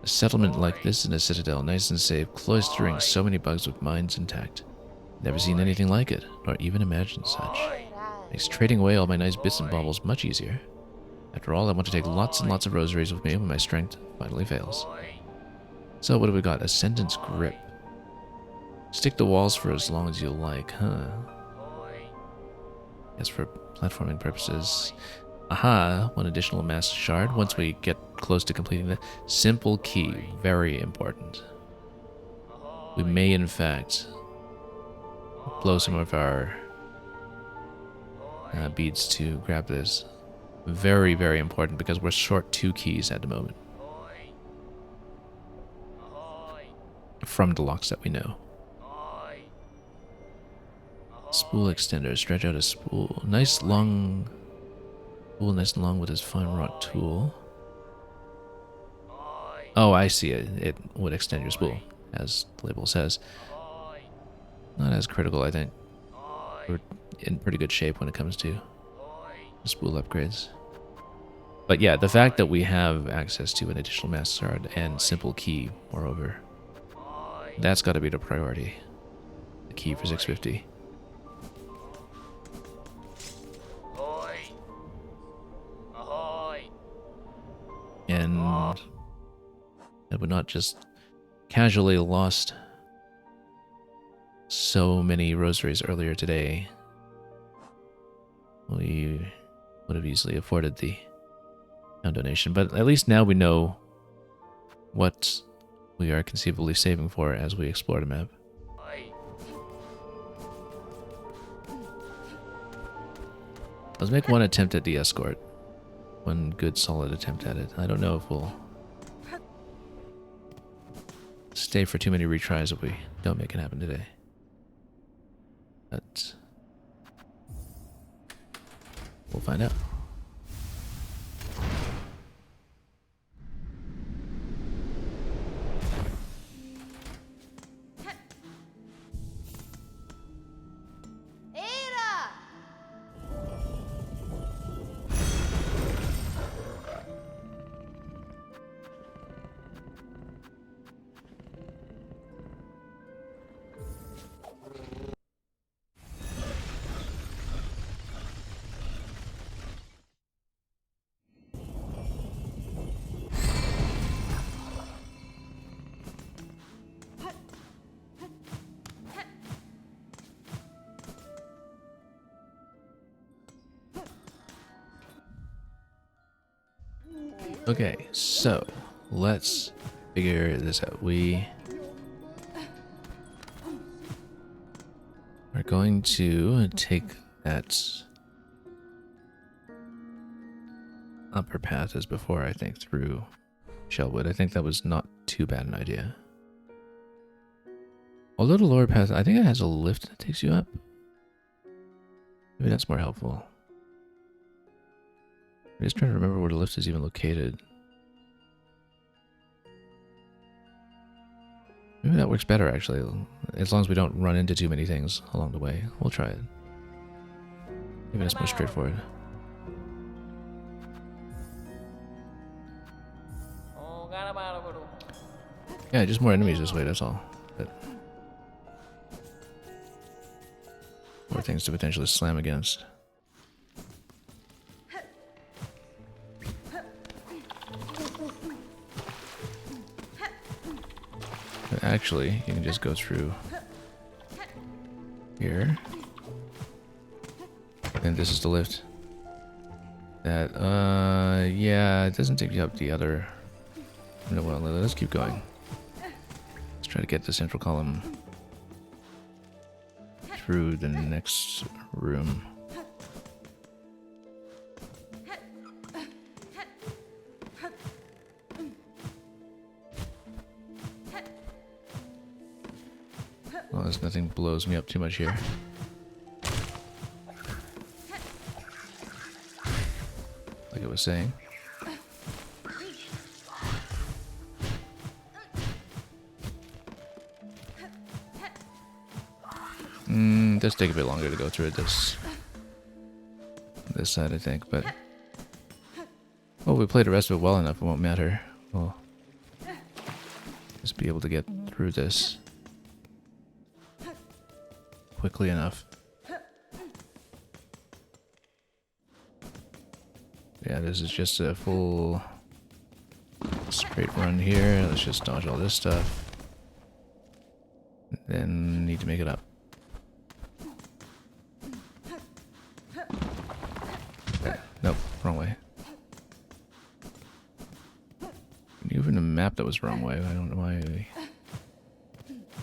A settlement like this in a citadel, nice and safe, cloistering so many bugs with minds intact. Never seen anything like it, nor even imagined such. Makes trading away all my nice bits and baubles much easier. After all, I want to take lots and lots of rosaries with me when my strength finally fails. So what do we got? Ascendant's Grip. Stick to walls for as long as you like, huh? Yes, for platforming purposes. Aha, one additional master shard. Once we get close to completing the simple key, very important. We may, in fact, blow some of our beads to grab this. Very, very important because we're short 2 keys at the moment. From the locks that we know. Spool extender, stretch out a spool. Nice long spool, nice and long with his fine wrought tool. Oh, I see it. It would extend your spool, as the label says. Not as critical, I think. We're in pretty good shape when it comes to spool upgrades. But yeah, the fact that we have access to an additional master shard and simple key, moreover, that's got to be the priority. The key for 650. And that would not just casually lost so many rosaries earlier today. We would have easily afforded the donation, but at least now we know what we are conceivably saving for as we explore the map. Let's make one attempt at the escort. One good solid attempt at it. I don't know if we'll stay for too many retries if we don't make it happen today. But we'll find out. Okay, so let's figure this out. We are going to take that upper path as before, I think, through Shellwood. I think that was not too bad an idea. Although the lower path, I think it has a lift that takes you up. Maybe that's more helpful. I'm just trying to remember where the lift is even located. Maybe that works better, actually, as long as we don't run into too many things along the way. We'll try it. Maybe that's more straightforward. Yeah, just more enemies this way, that's all. But more things to potentially slam against. But actually, you can just go through here. And this is the lift. That, yeah, it doesn't take you up the other... No, well, let's keep going. Let's try to get the central column through the next room. Well, as nothing blows me up too much here. Like I was saying. It does take a bit longer to go through this side, I think, but well, we play the rest of it well enough, it won't matter. We'll just be able to get through this quickly enough. Yeah, this is just a full straight run here. Let's just dodge all this stuff. Then need to make it up. Okay. Nope, wrong way. Even the map that was the wrong way. I don't know why we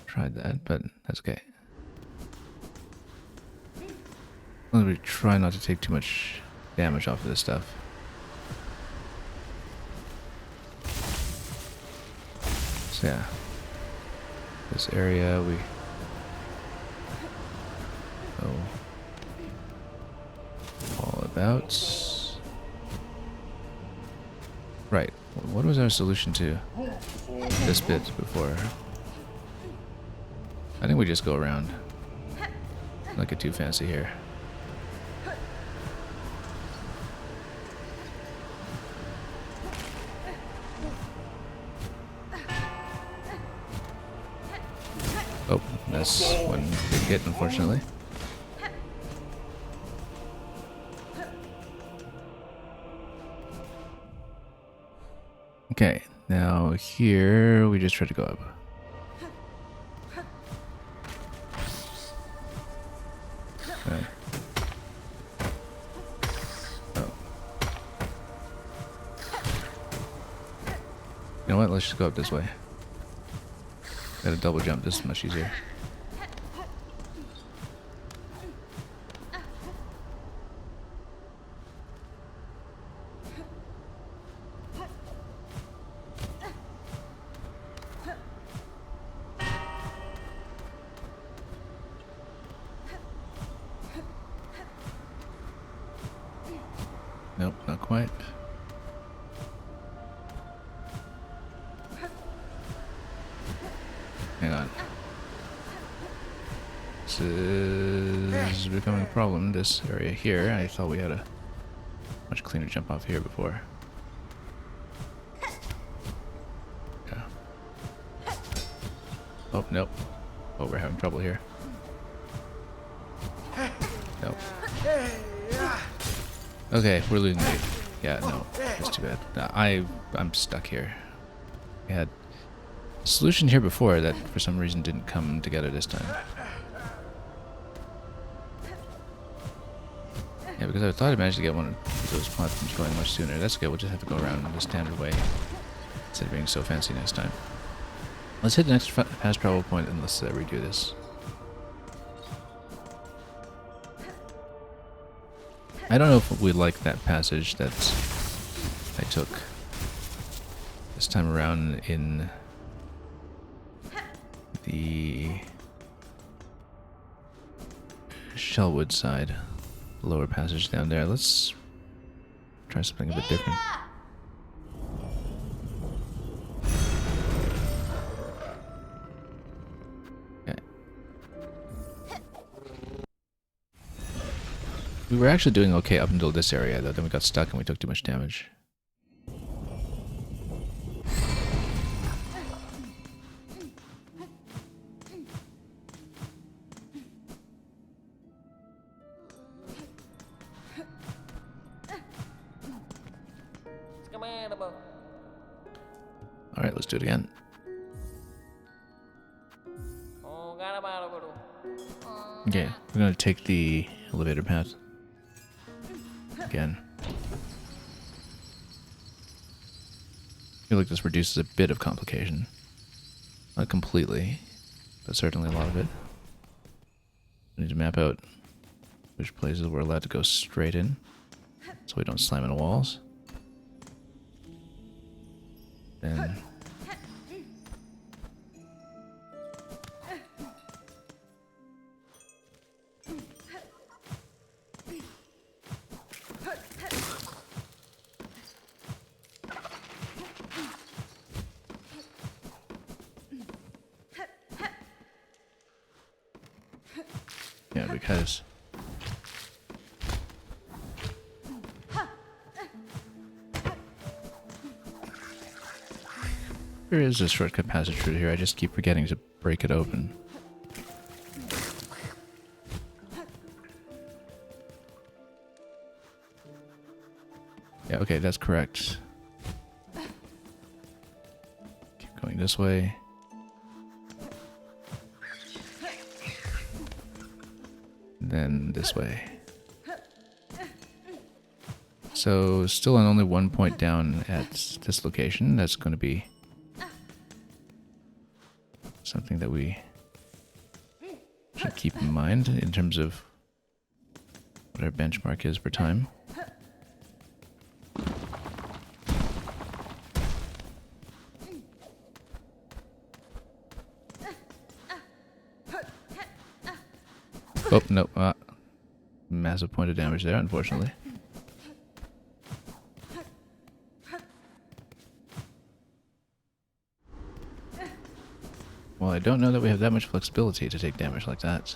tried that, but that's okay. As long as we try not to take too much damage off of this stuff. So yeah, this area we know all about. Right, what was our solution to this bit before? I think we just go around. Not get too fancy here. Oh, that's one big hit, unfortunately. Okay, now here we just try to go up. Okay. Oh. You know what? Let's just go up this way. Got a double jump. This is much easier. Nope, not quite. Hang on. This is becoming a problem, this area here. I thought we had a much cleaner jump off here before. Yeah. Oh, nope. Oh, we're having trouble here. Nope. Okay, we're losing lead. Yeah, no, that's too bad. I'm stuck here. I had a solution here before that for some reason didn't come together this time. Yeah, because I thought I managed to get one of those platforms going much sooner. That's okay, we'll just have to go around in the standard way instead of being so fancy next time. Let's hit the next fast travel point and let's redo this. I don't know if we like that passage that I took this time around in the Shellwood side. Lower passage down there. Let's try something a bit different. Okay. We were actually doing okay up until this area, though. Then we got stuck and we took too much damage. Alright, let's do it again. Okay, we're gonna take the elevator path. Again. I feel like this reduces a bit of complication. Not completely, but certainly a lot of it. We need to map out which places we're allowed to go straight in, so we don't slam into walls. Then yeah, because there is a shortcut passage through here. I just keep forgetting to break it open. Yeah, okay, that's correct. Keep going this way. Then this way. So, still on only 1 point down at this location. That's going to be something that we should keep in mind in terms of what our benchmark is for time. Oh, no. Massive point of damage there, unfortunately. Well, I don't know that we have that much flexibility to take damage like that.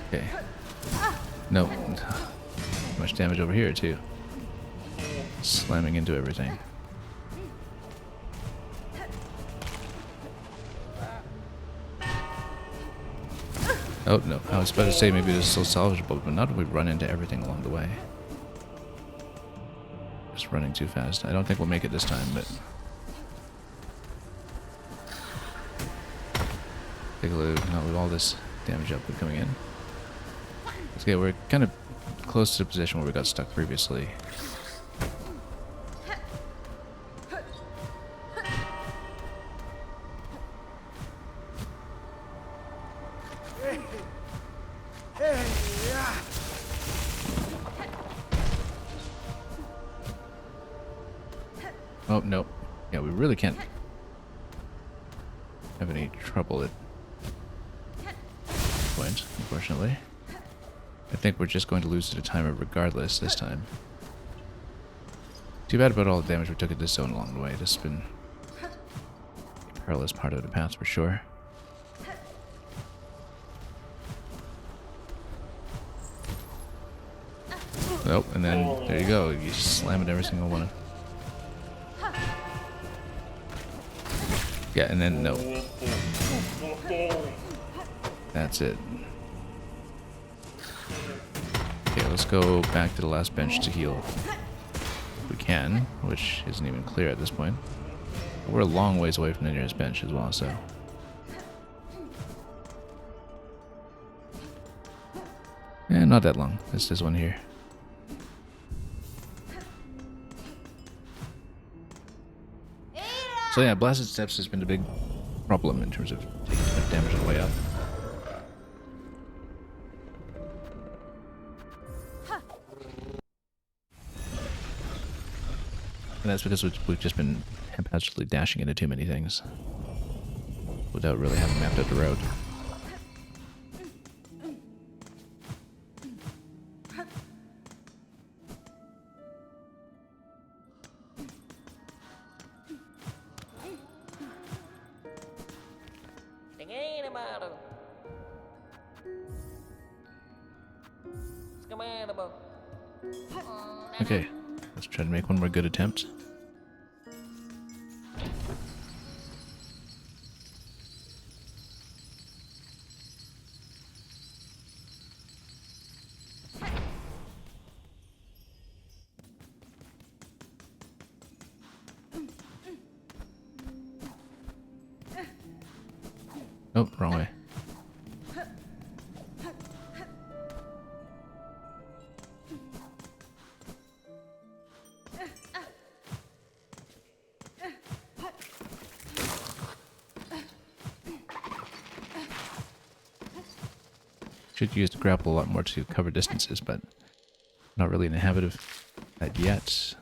Okay. No. Much damage over here, too. Slamming into everything. Oh, no. I was about to say maybe this is still salvageable, but not if we run into everything along the way. Just running too fast. I don't think we'll make it this time, but... take a look. Not with all this damage output coming in. Okay, we're kind of close to the position where we got stuck previously. Oh, no. Yeah, we really can't have any trouble at this point, unfortunately. I think we're just going to lose to the timer regardless this time. Too bad about all the damage we took at this zone along the way. This has been a perilous part of the path for sure. Nope, and then there you go. You slam at every single one. Yeah, and then no. That's it. Okay, let's go back to the last bench to heal. If we can, which isn't even clear at this point. We're a long ways away from the nearest bench as well, so. And not that long. It's this one here. So yeah, blasted steps has been a big problem in terms of taking too much damage on the way up. And that's because we've just been haphazardly dashing into too many things without really having mapped out the road. Okay, let's try to make one more good attempt. Oh, wrong way. Should use the grapple a lot more to cover distances, but not really in the habit of that yet.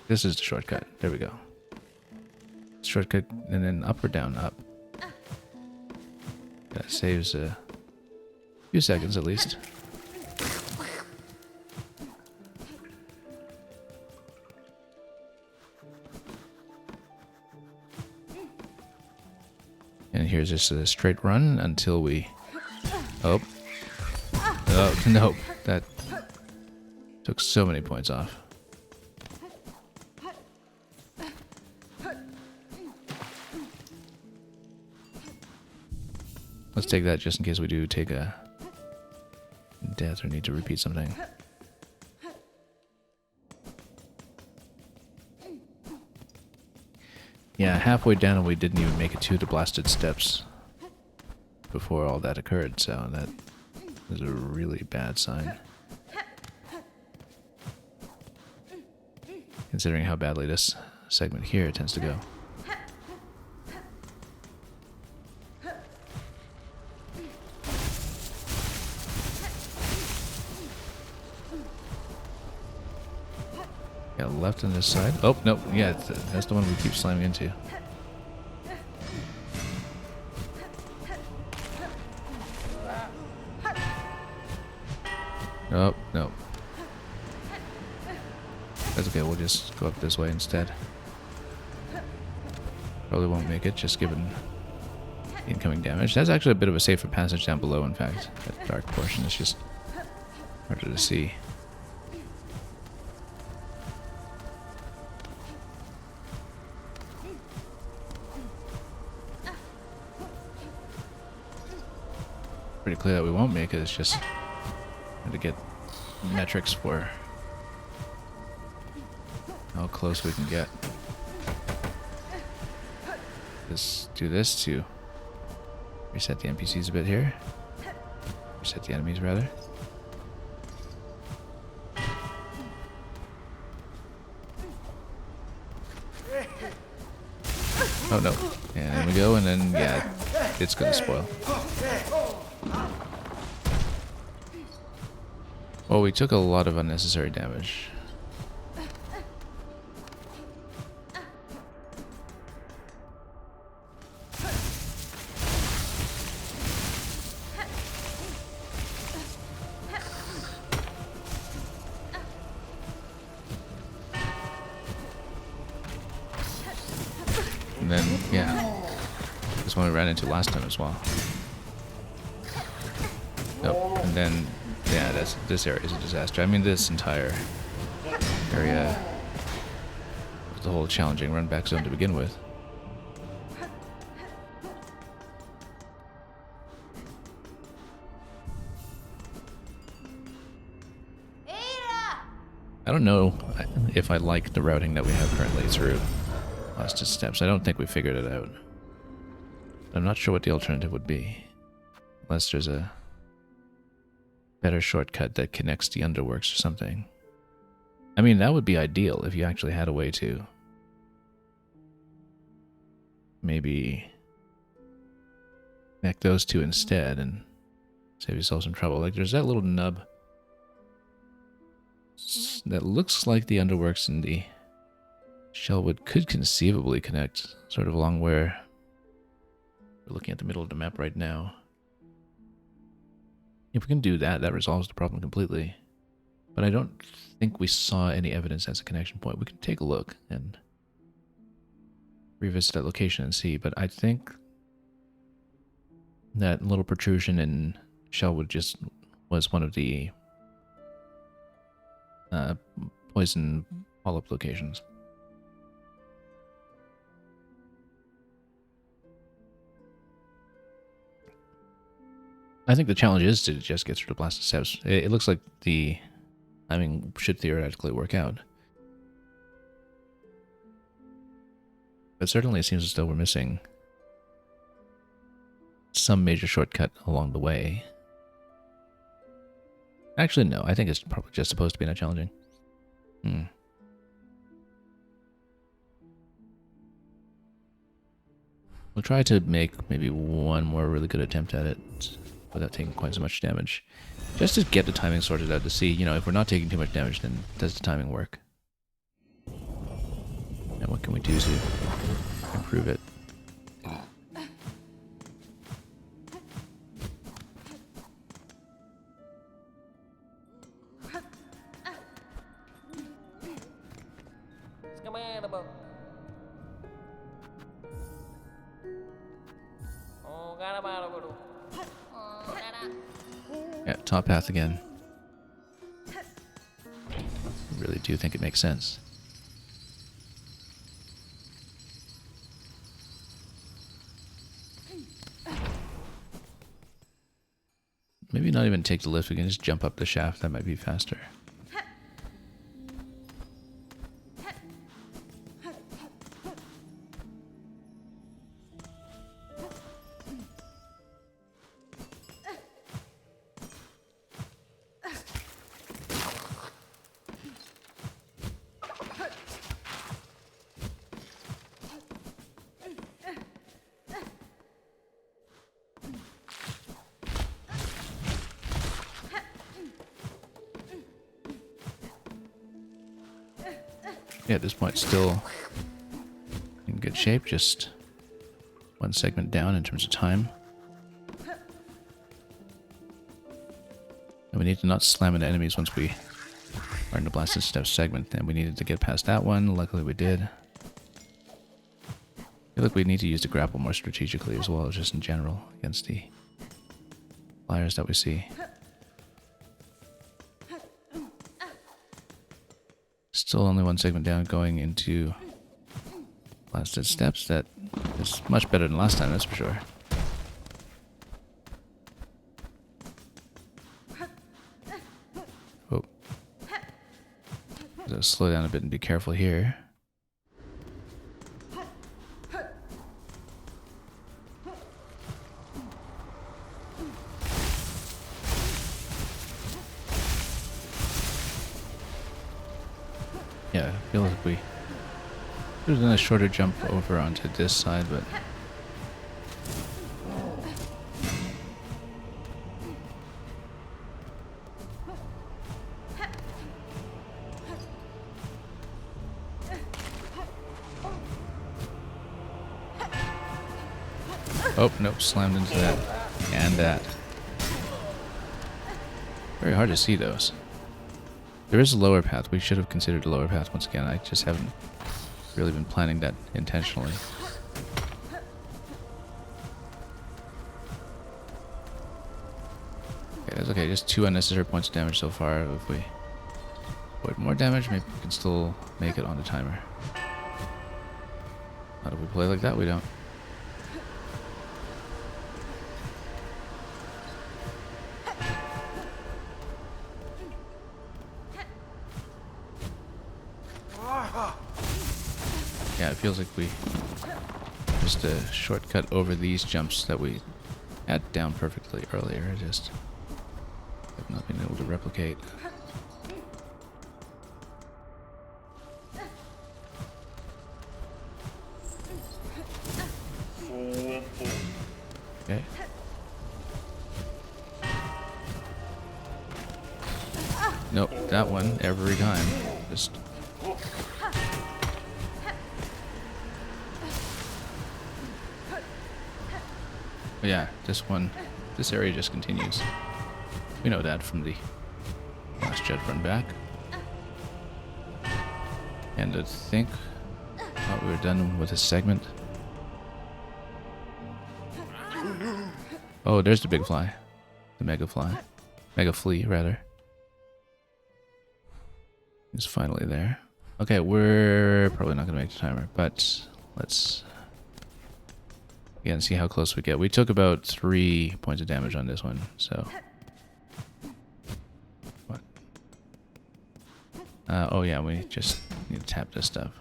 This is the shortcut. There we go. Shortcut, and then up or down? Up. That saves a few seconds at least. And here's just a straight run until we... Oh. Oh, no. That took so many points off. Let's take that just in case we do take a death or need to repeat something. Yeah, halfway down and we didn't even make it to the blasted steps before all that occurred, so that is a really bad sign. Considering how badly this segment here tends to go. Yeah, left on this side. Oh, no, yeah, that's the one we keep slamming into. Oh, no. That's okay, we'll just go up this way instead. Probably won't make it, just given the incoming damage. That's actually a bit of a safer passage down below, in fact. That dark portion is just harder to see. Pretty clear that we won't make it, it's just trying to get metrics for how close we can get. Just do this to reset the NPCs a bit here. Reset the enemies, rather. Oh no. And there we go, and then, yeah, it's gonna spoil. Well, we took a lot of unnecessary damage. And then, yeah, this one we ran into last time as well. Nope, and then, yeah, this area is a disaster. I mean, this entire area was the whole challenging run back zone to begin with. I don't know if I like the routing that we have currently through Blasted Steps. I don't think we figured it out. I'm not sure what the alternative would be. Unless there's a better shortcut that connects the underworks or something. I mean, that would be ideal if you actually had a way to maybe connect those two instead and save yourself some trouble. Like, there's that little nub that looks like the underworks in the Shellwood could conceivably connect sort of along where we're looking at the middle of the map right now. If we can do that, that resolves the problem completely. But I don't think we saw any evidence as a connection point. We can take a look and revisit that location and see, but I think that little protrusion in Shellwood just was one of the poison polyp locations. I think the challenge is to just get through the blasted steps. It looks like the timing should theoretically work out. But certainly it seems as though we're missing some major shortcut along the way. Actually, no. I think it's probably just supposed to be not challenging. We'll try to make maybe one more really good attempt at it without taking quite so much damage. Just to get the timing sorted out to see, you know, if we're not taking too much damage, then does the timing work? And what can we do to improve it? Yeah, top path again. I really do think it makes sense. Maybe not even take the lift, we can just jump up the shaft, that might be faster. Yeah, at this point, still in good shape, just one segment down in terms of time. And we need to not slam into enemies once we are in the blasted steps segment. And we needed to get past that one. Luckily, we did. I feel like we need to use the grapple more strategically as well as just in general against the flyers that we see. Still only one segment down going into blasted steps. That is much better than last time, that's for sure. Oh. Gotta slow down a bit and be careful here. Yeah, I feel like we could have done a shorter jump over onto this side, but oh, nope, slammed into that and that. Very hard to see those. There is a lower path. We should have considered a lower path once again. I just haven't really been planning that intentionally. Okay, that's okay. Just 2 unnecessary points of damage so far. If we avoid more damage, maybe we can still make it on the timer. Not if we play like that, we don't. Yeah, it feels like we just a shortcut over these jumps that we had down perfectly earlier. Just have not been able to replicate. that one every time. Just... But yeah, this one, this area just continues. We know that from the last jet run back. And I think we were done with this segment. Oh, there's the big fly. The mega fly. Mega flea, rather. It's finally there. Okay, we're probably not going to make the timer, but let's again see how close we get. We took about 3 points of damage on this one, so... What? Oh yeah, we just need to tap this stuff.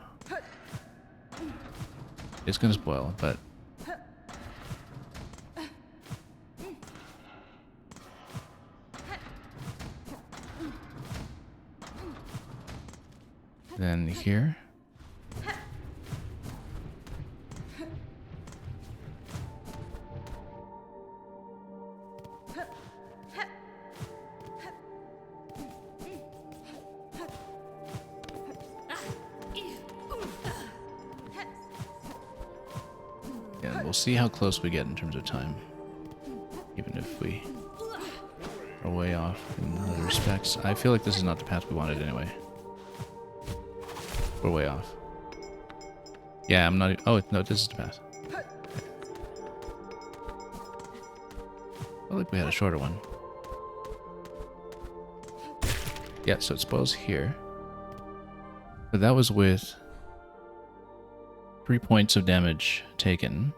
It's going to spoil, but... Then here. Yeah, we'll see how close we get in terms of time. Even if we are way off in other respects. I feel like this is not the path we wanted anyway. We're way off. Yeah, I'm not... Oh, no, this is the path. Okay. I feel like we had a shorter one. Yeah, so it spoils here. But that was with 3 points of damage taken.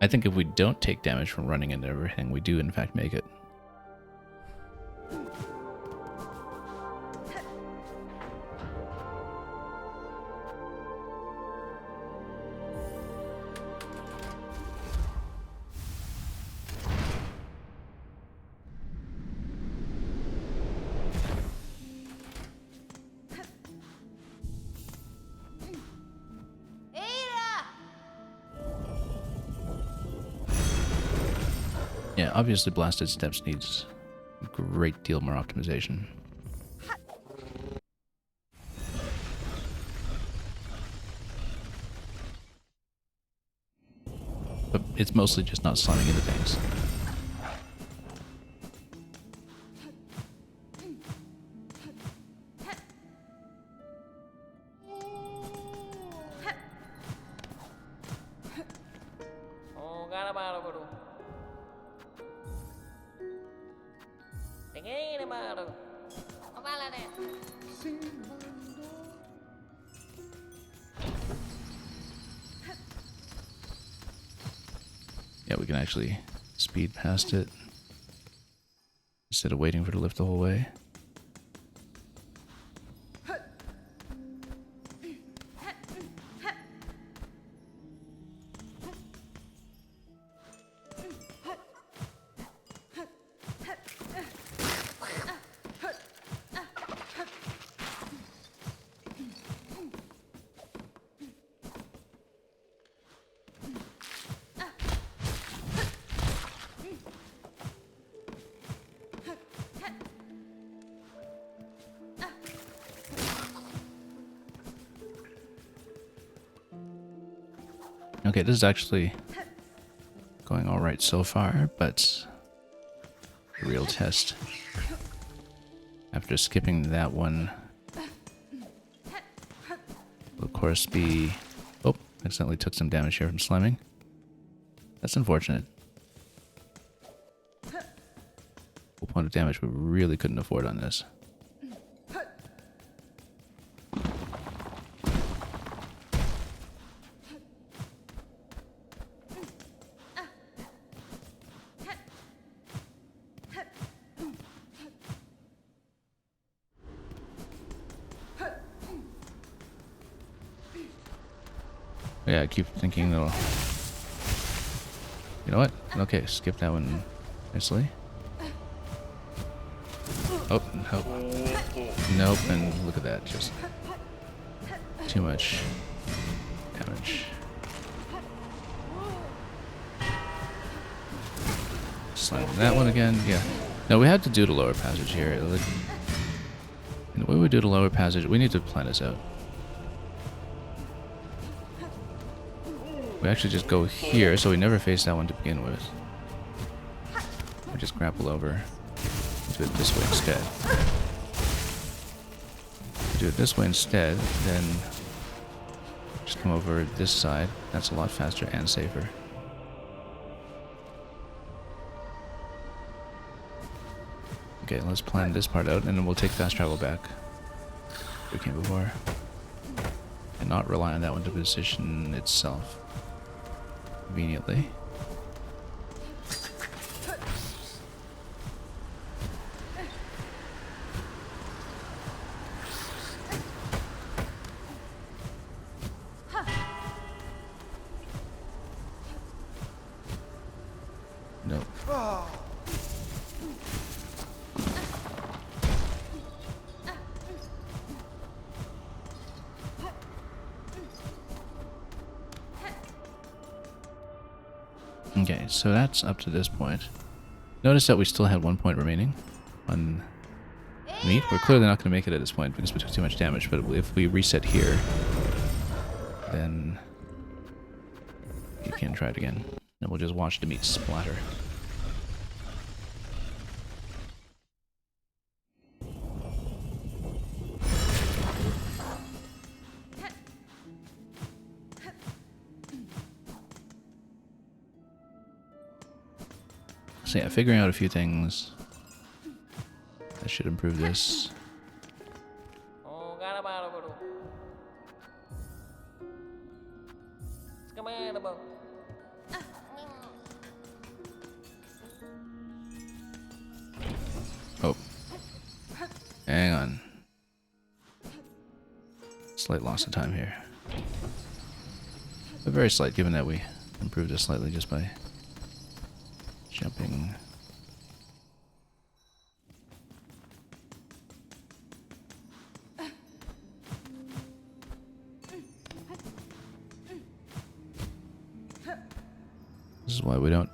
I think if we don't take damage from running into everything, we do in fact make it. Yeah, obviously Blasted Steps needs a great deal more optimization. But it's mostly just not slamming into things. Yeah, we can actually speed past it instead of waiting for it to lift the whole way. Okay, this is actually going alright so far, but the real test, after skipping that one, will of course be... Oh, accidentally took some damage here from slamming. That's unfortunate. Full point of damage we really couldn't afford on this. Yeah, I keep thinking though. You know what? Okay, skip that one nicely. Oh, nope. Nope, and look at that, just too much damage. Slide that one again, yeah. No, we had to do the lower passage here. And the way we do the lower passage, we need to plan this out. We actually just go here, so we never face that one to begin with. We just grapple over. Do it this way instead. Do it this way instead, then just come over this side. That's a lot faster and safer. Okay, let's plan this part out, and then we'll take fast travel back. We came before. And not rely on that one to position itself conveniently. Nope. Okay, so that's up to this point. Notice that we still had 1 point remaining on meat. We're clearly not going to make it at this point because we took too much damage, but if we reset here, then you can try it again. And we'll just watch the meat splatter. So yeah, figuring out a few things that should improve this. Oh. Hang on. Slight loss of time here. But very slight, given that we improved this slightly just by jumping. This is why we don't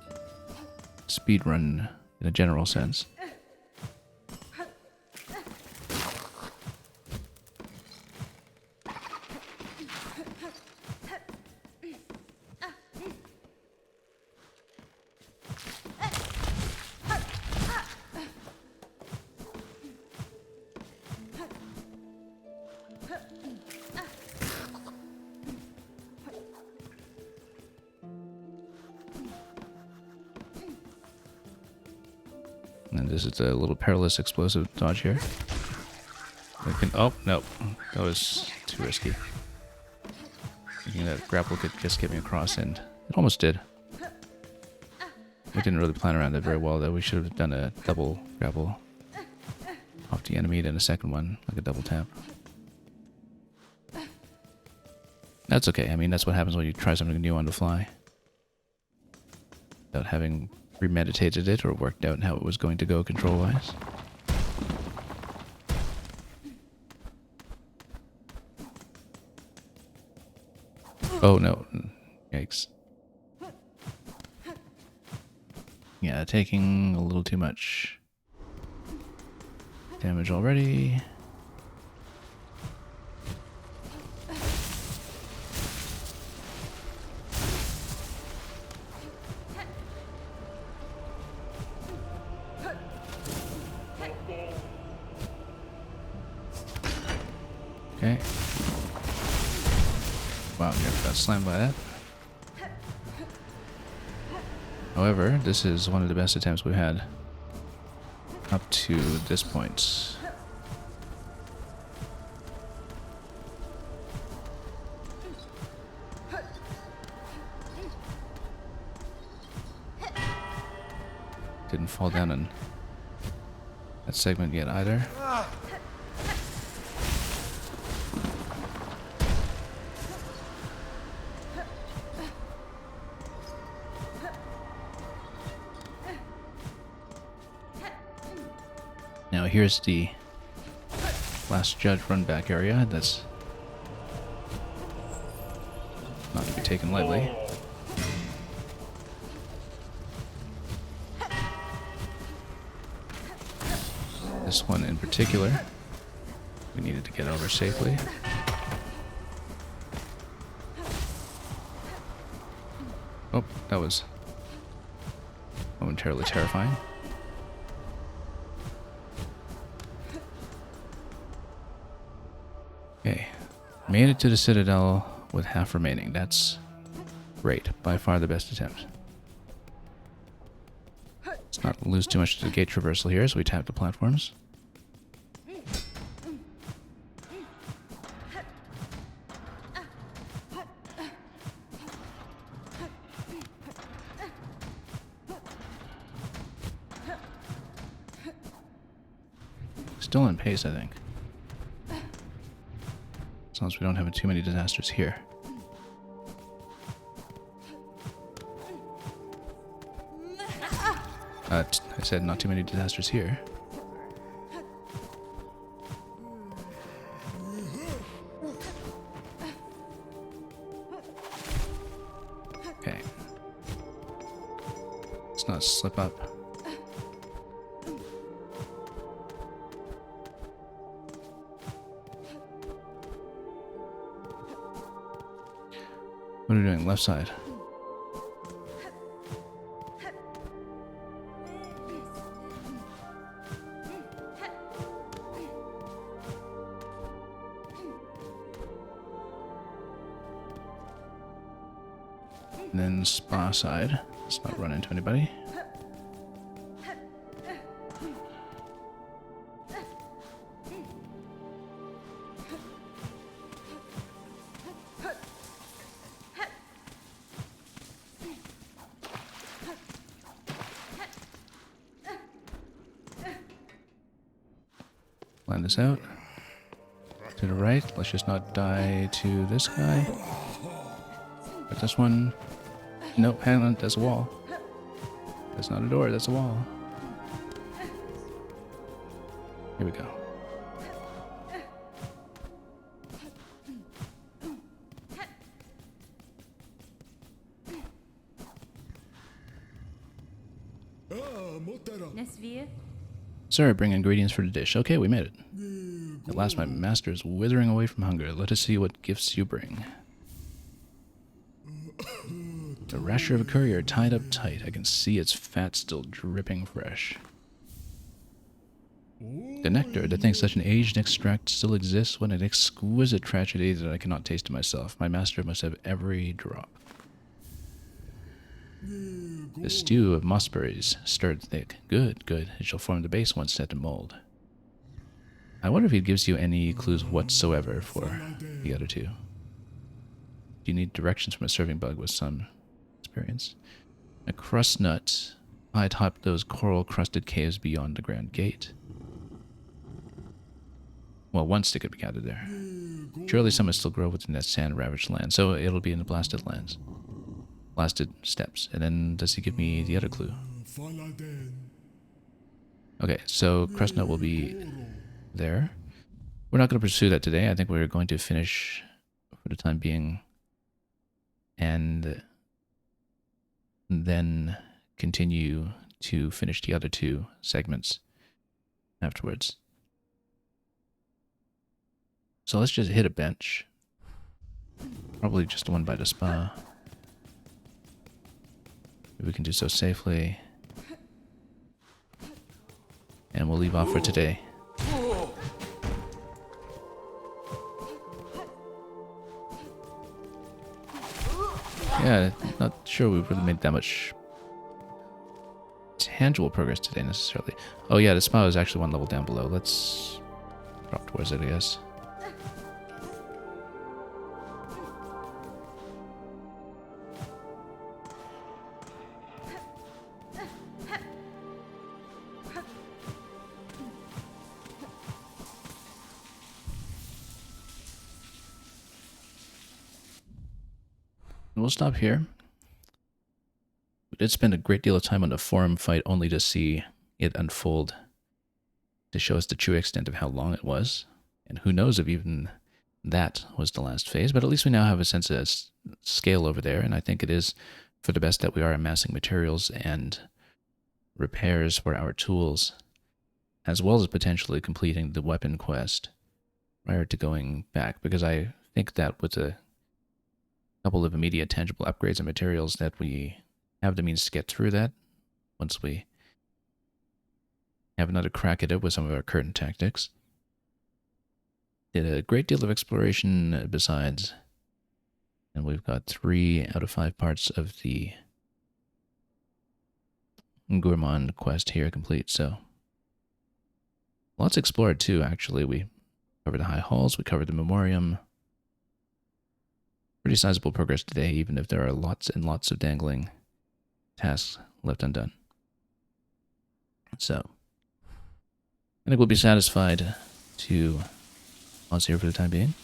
speed run in a general sense. And this is a little perilous explosive dodge here. We can, oh, no. That was too risky. Thinking that grapple could just get me across, and it almost did. We didn't really plan around that very well, though. We should have done a double grapple off the enemy, then a second one, like a double tap. That's okay. I mean, that's what happens when you try something new on the fly. Without having premeditated it or worked out how it was going to go control-wise. Oh no. Yikes. Yeah, taking a little too much damage already. Okay. Wow, never got slammed by that. However, this is one of the best attempts we've had up to this point. Didn't fall down in that segment yet either. Now here's the last judge run back area. That's not to be taken lightly. This one in particular We needed to get over safely. Oh, that was momentarily terrifying. Okay, made it to the Citadel with half remaining. That's great. By far the best attempt. Let's not lose too much to the gate traversal here as we tap the platforms. Still in pace, I think. As long as we don't have too many disasters here. I said not too many disasters here. Okay. Let's not slip up. What are we doing? Left side. And then spa side. Let's not run into anybody. Line this out. To the right. Let's just not die to this guy. But this one... Nope, hang on. That's a wall. That's not a door. That's a wall. Here we go. Sir, bring ingredients for the dish. Okay, we made it. At last my master is withering away from hunger. Let us see what gifts you bring. The rasher of a courier tied up tight. I can see its fat still dripping fresh. The nectar, to think such an aged extract still exists, what an exquisite tragedy that I cannot taste it myself. My master must have every drop. The stew of mossberries, stirred thick. Good, good. It shall form the base once set to mold. I wonder if he gives you any clues whatsoever for the other two. Do you need directions from a serving bug with some experience? A crust nut high atop those coral-crusted caves beyond the grand gate. Well, one stick could be gathered there. Surely some must still grow within that sand-ravaged land, so it'll be in the blasted lands. Blasted steps. And then does he give me the other clue? Okay, so crust nut will be there. We're not going to pursue that today. I think we're going to finish for the time being and then continue to finish the other two segments afterwards. So let's just hit a bench. Probably just the one by the spa. If we can do so safely. And we'll leave off for today. Yeah, not sure we've really made that much tangible progress today necessarily. Oh yeah, the spa is actually one level down below. Let's drop towards it, I guess. We'll stop here. We did spend a great deal of time on the forum fight only to see it unfold to show us the true extent of how long it was. And who knows if even that was the last phase, but at least we now have a sense of scale over there, and I think it is for the best that we are amassing materials and repairs for our tools, as well as potentially completing the weapon quest prior to going back, because I think that with a couple of immediate tangible upgrades and materials that we have the means to get through that once we have another crack at it with some of our current tactics. Did a great deal of exploration besides, and we've got 3 out of 5 parts of the Gourmand quest here complete, so lots explored too, actually. We covered the High Halls, we covered the Memoriam. Pretty sizable progress today, even if there are lots and lots of dangling tasks left undone. So, I think we'll be satisfied to pause here for the time being.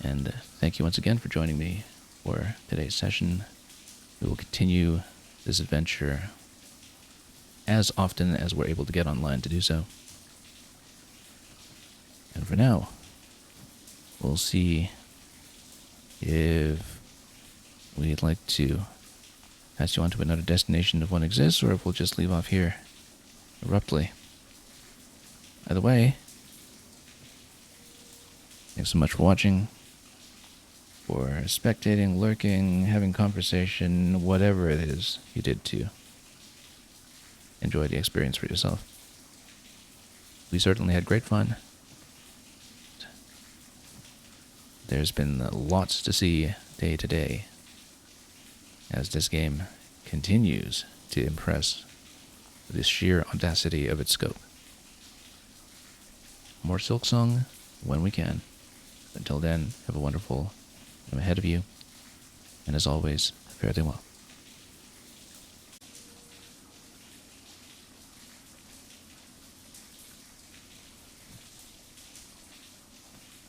And thank you once again for joining me for today's session. We will continue this adventure as often as we're able to get online to do so. And for now, we'll see if we'd like to pass you on to another destination if one exists, or if we'll just leave off here abruptly. Either way, thanks so much for watching, for spectating, lurking, having conversation, whatever it is you did to enjoy the experience for yourself. We certainly had great fun. There's been lots to see day to day as this game continues to impress with the sheer audacity of its scope. More Silksong when we can. Until then, have a wonderful time ahead of you, and as always, fare thee well.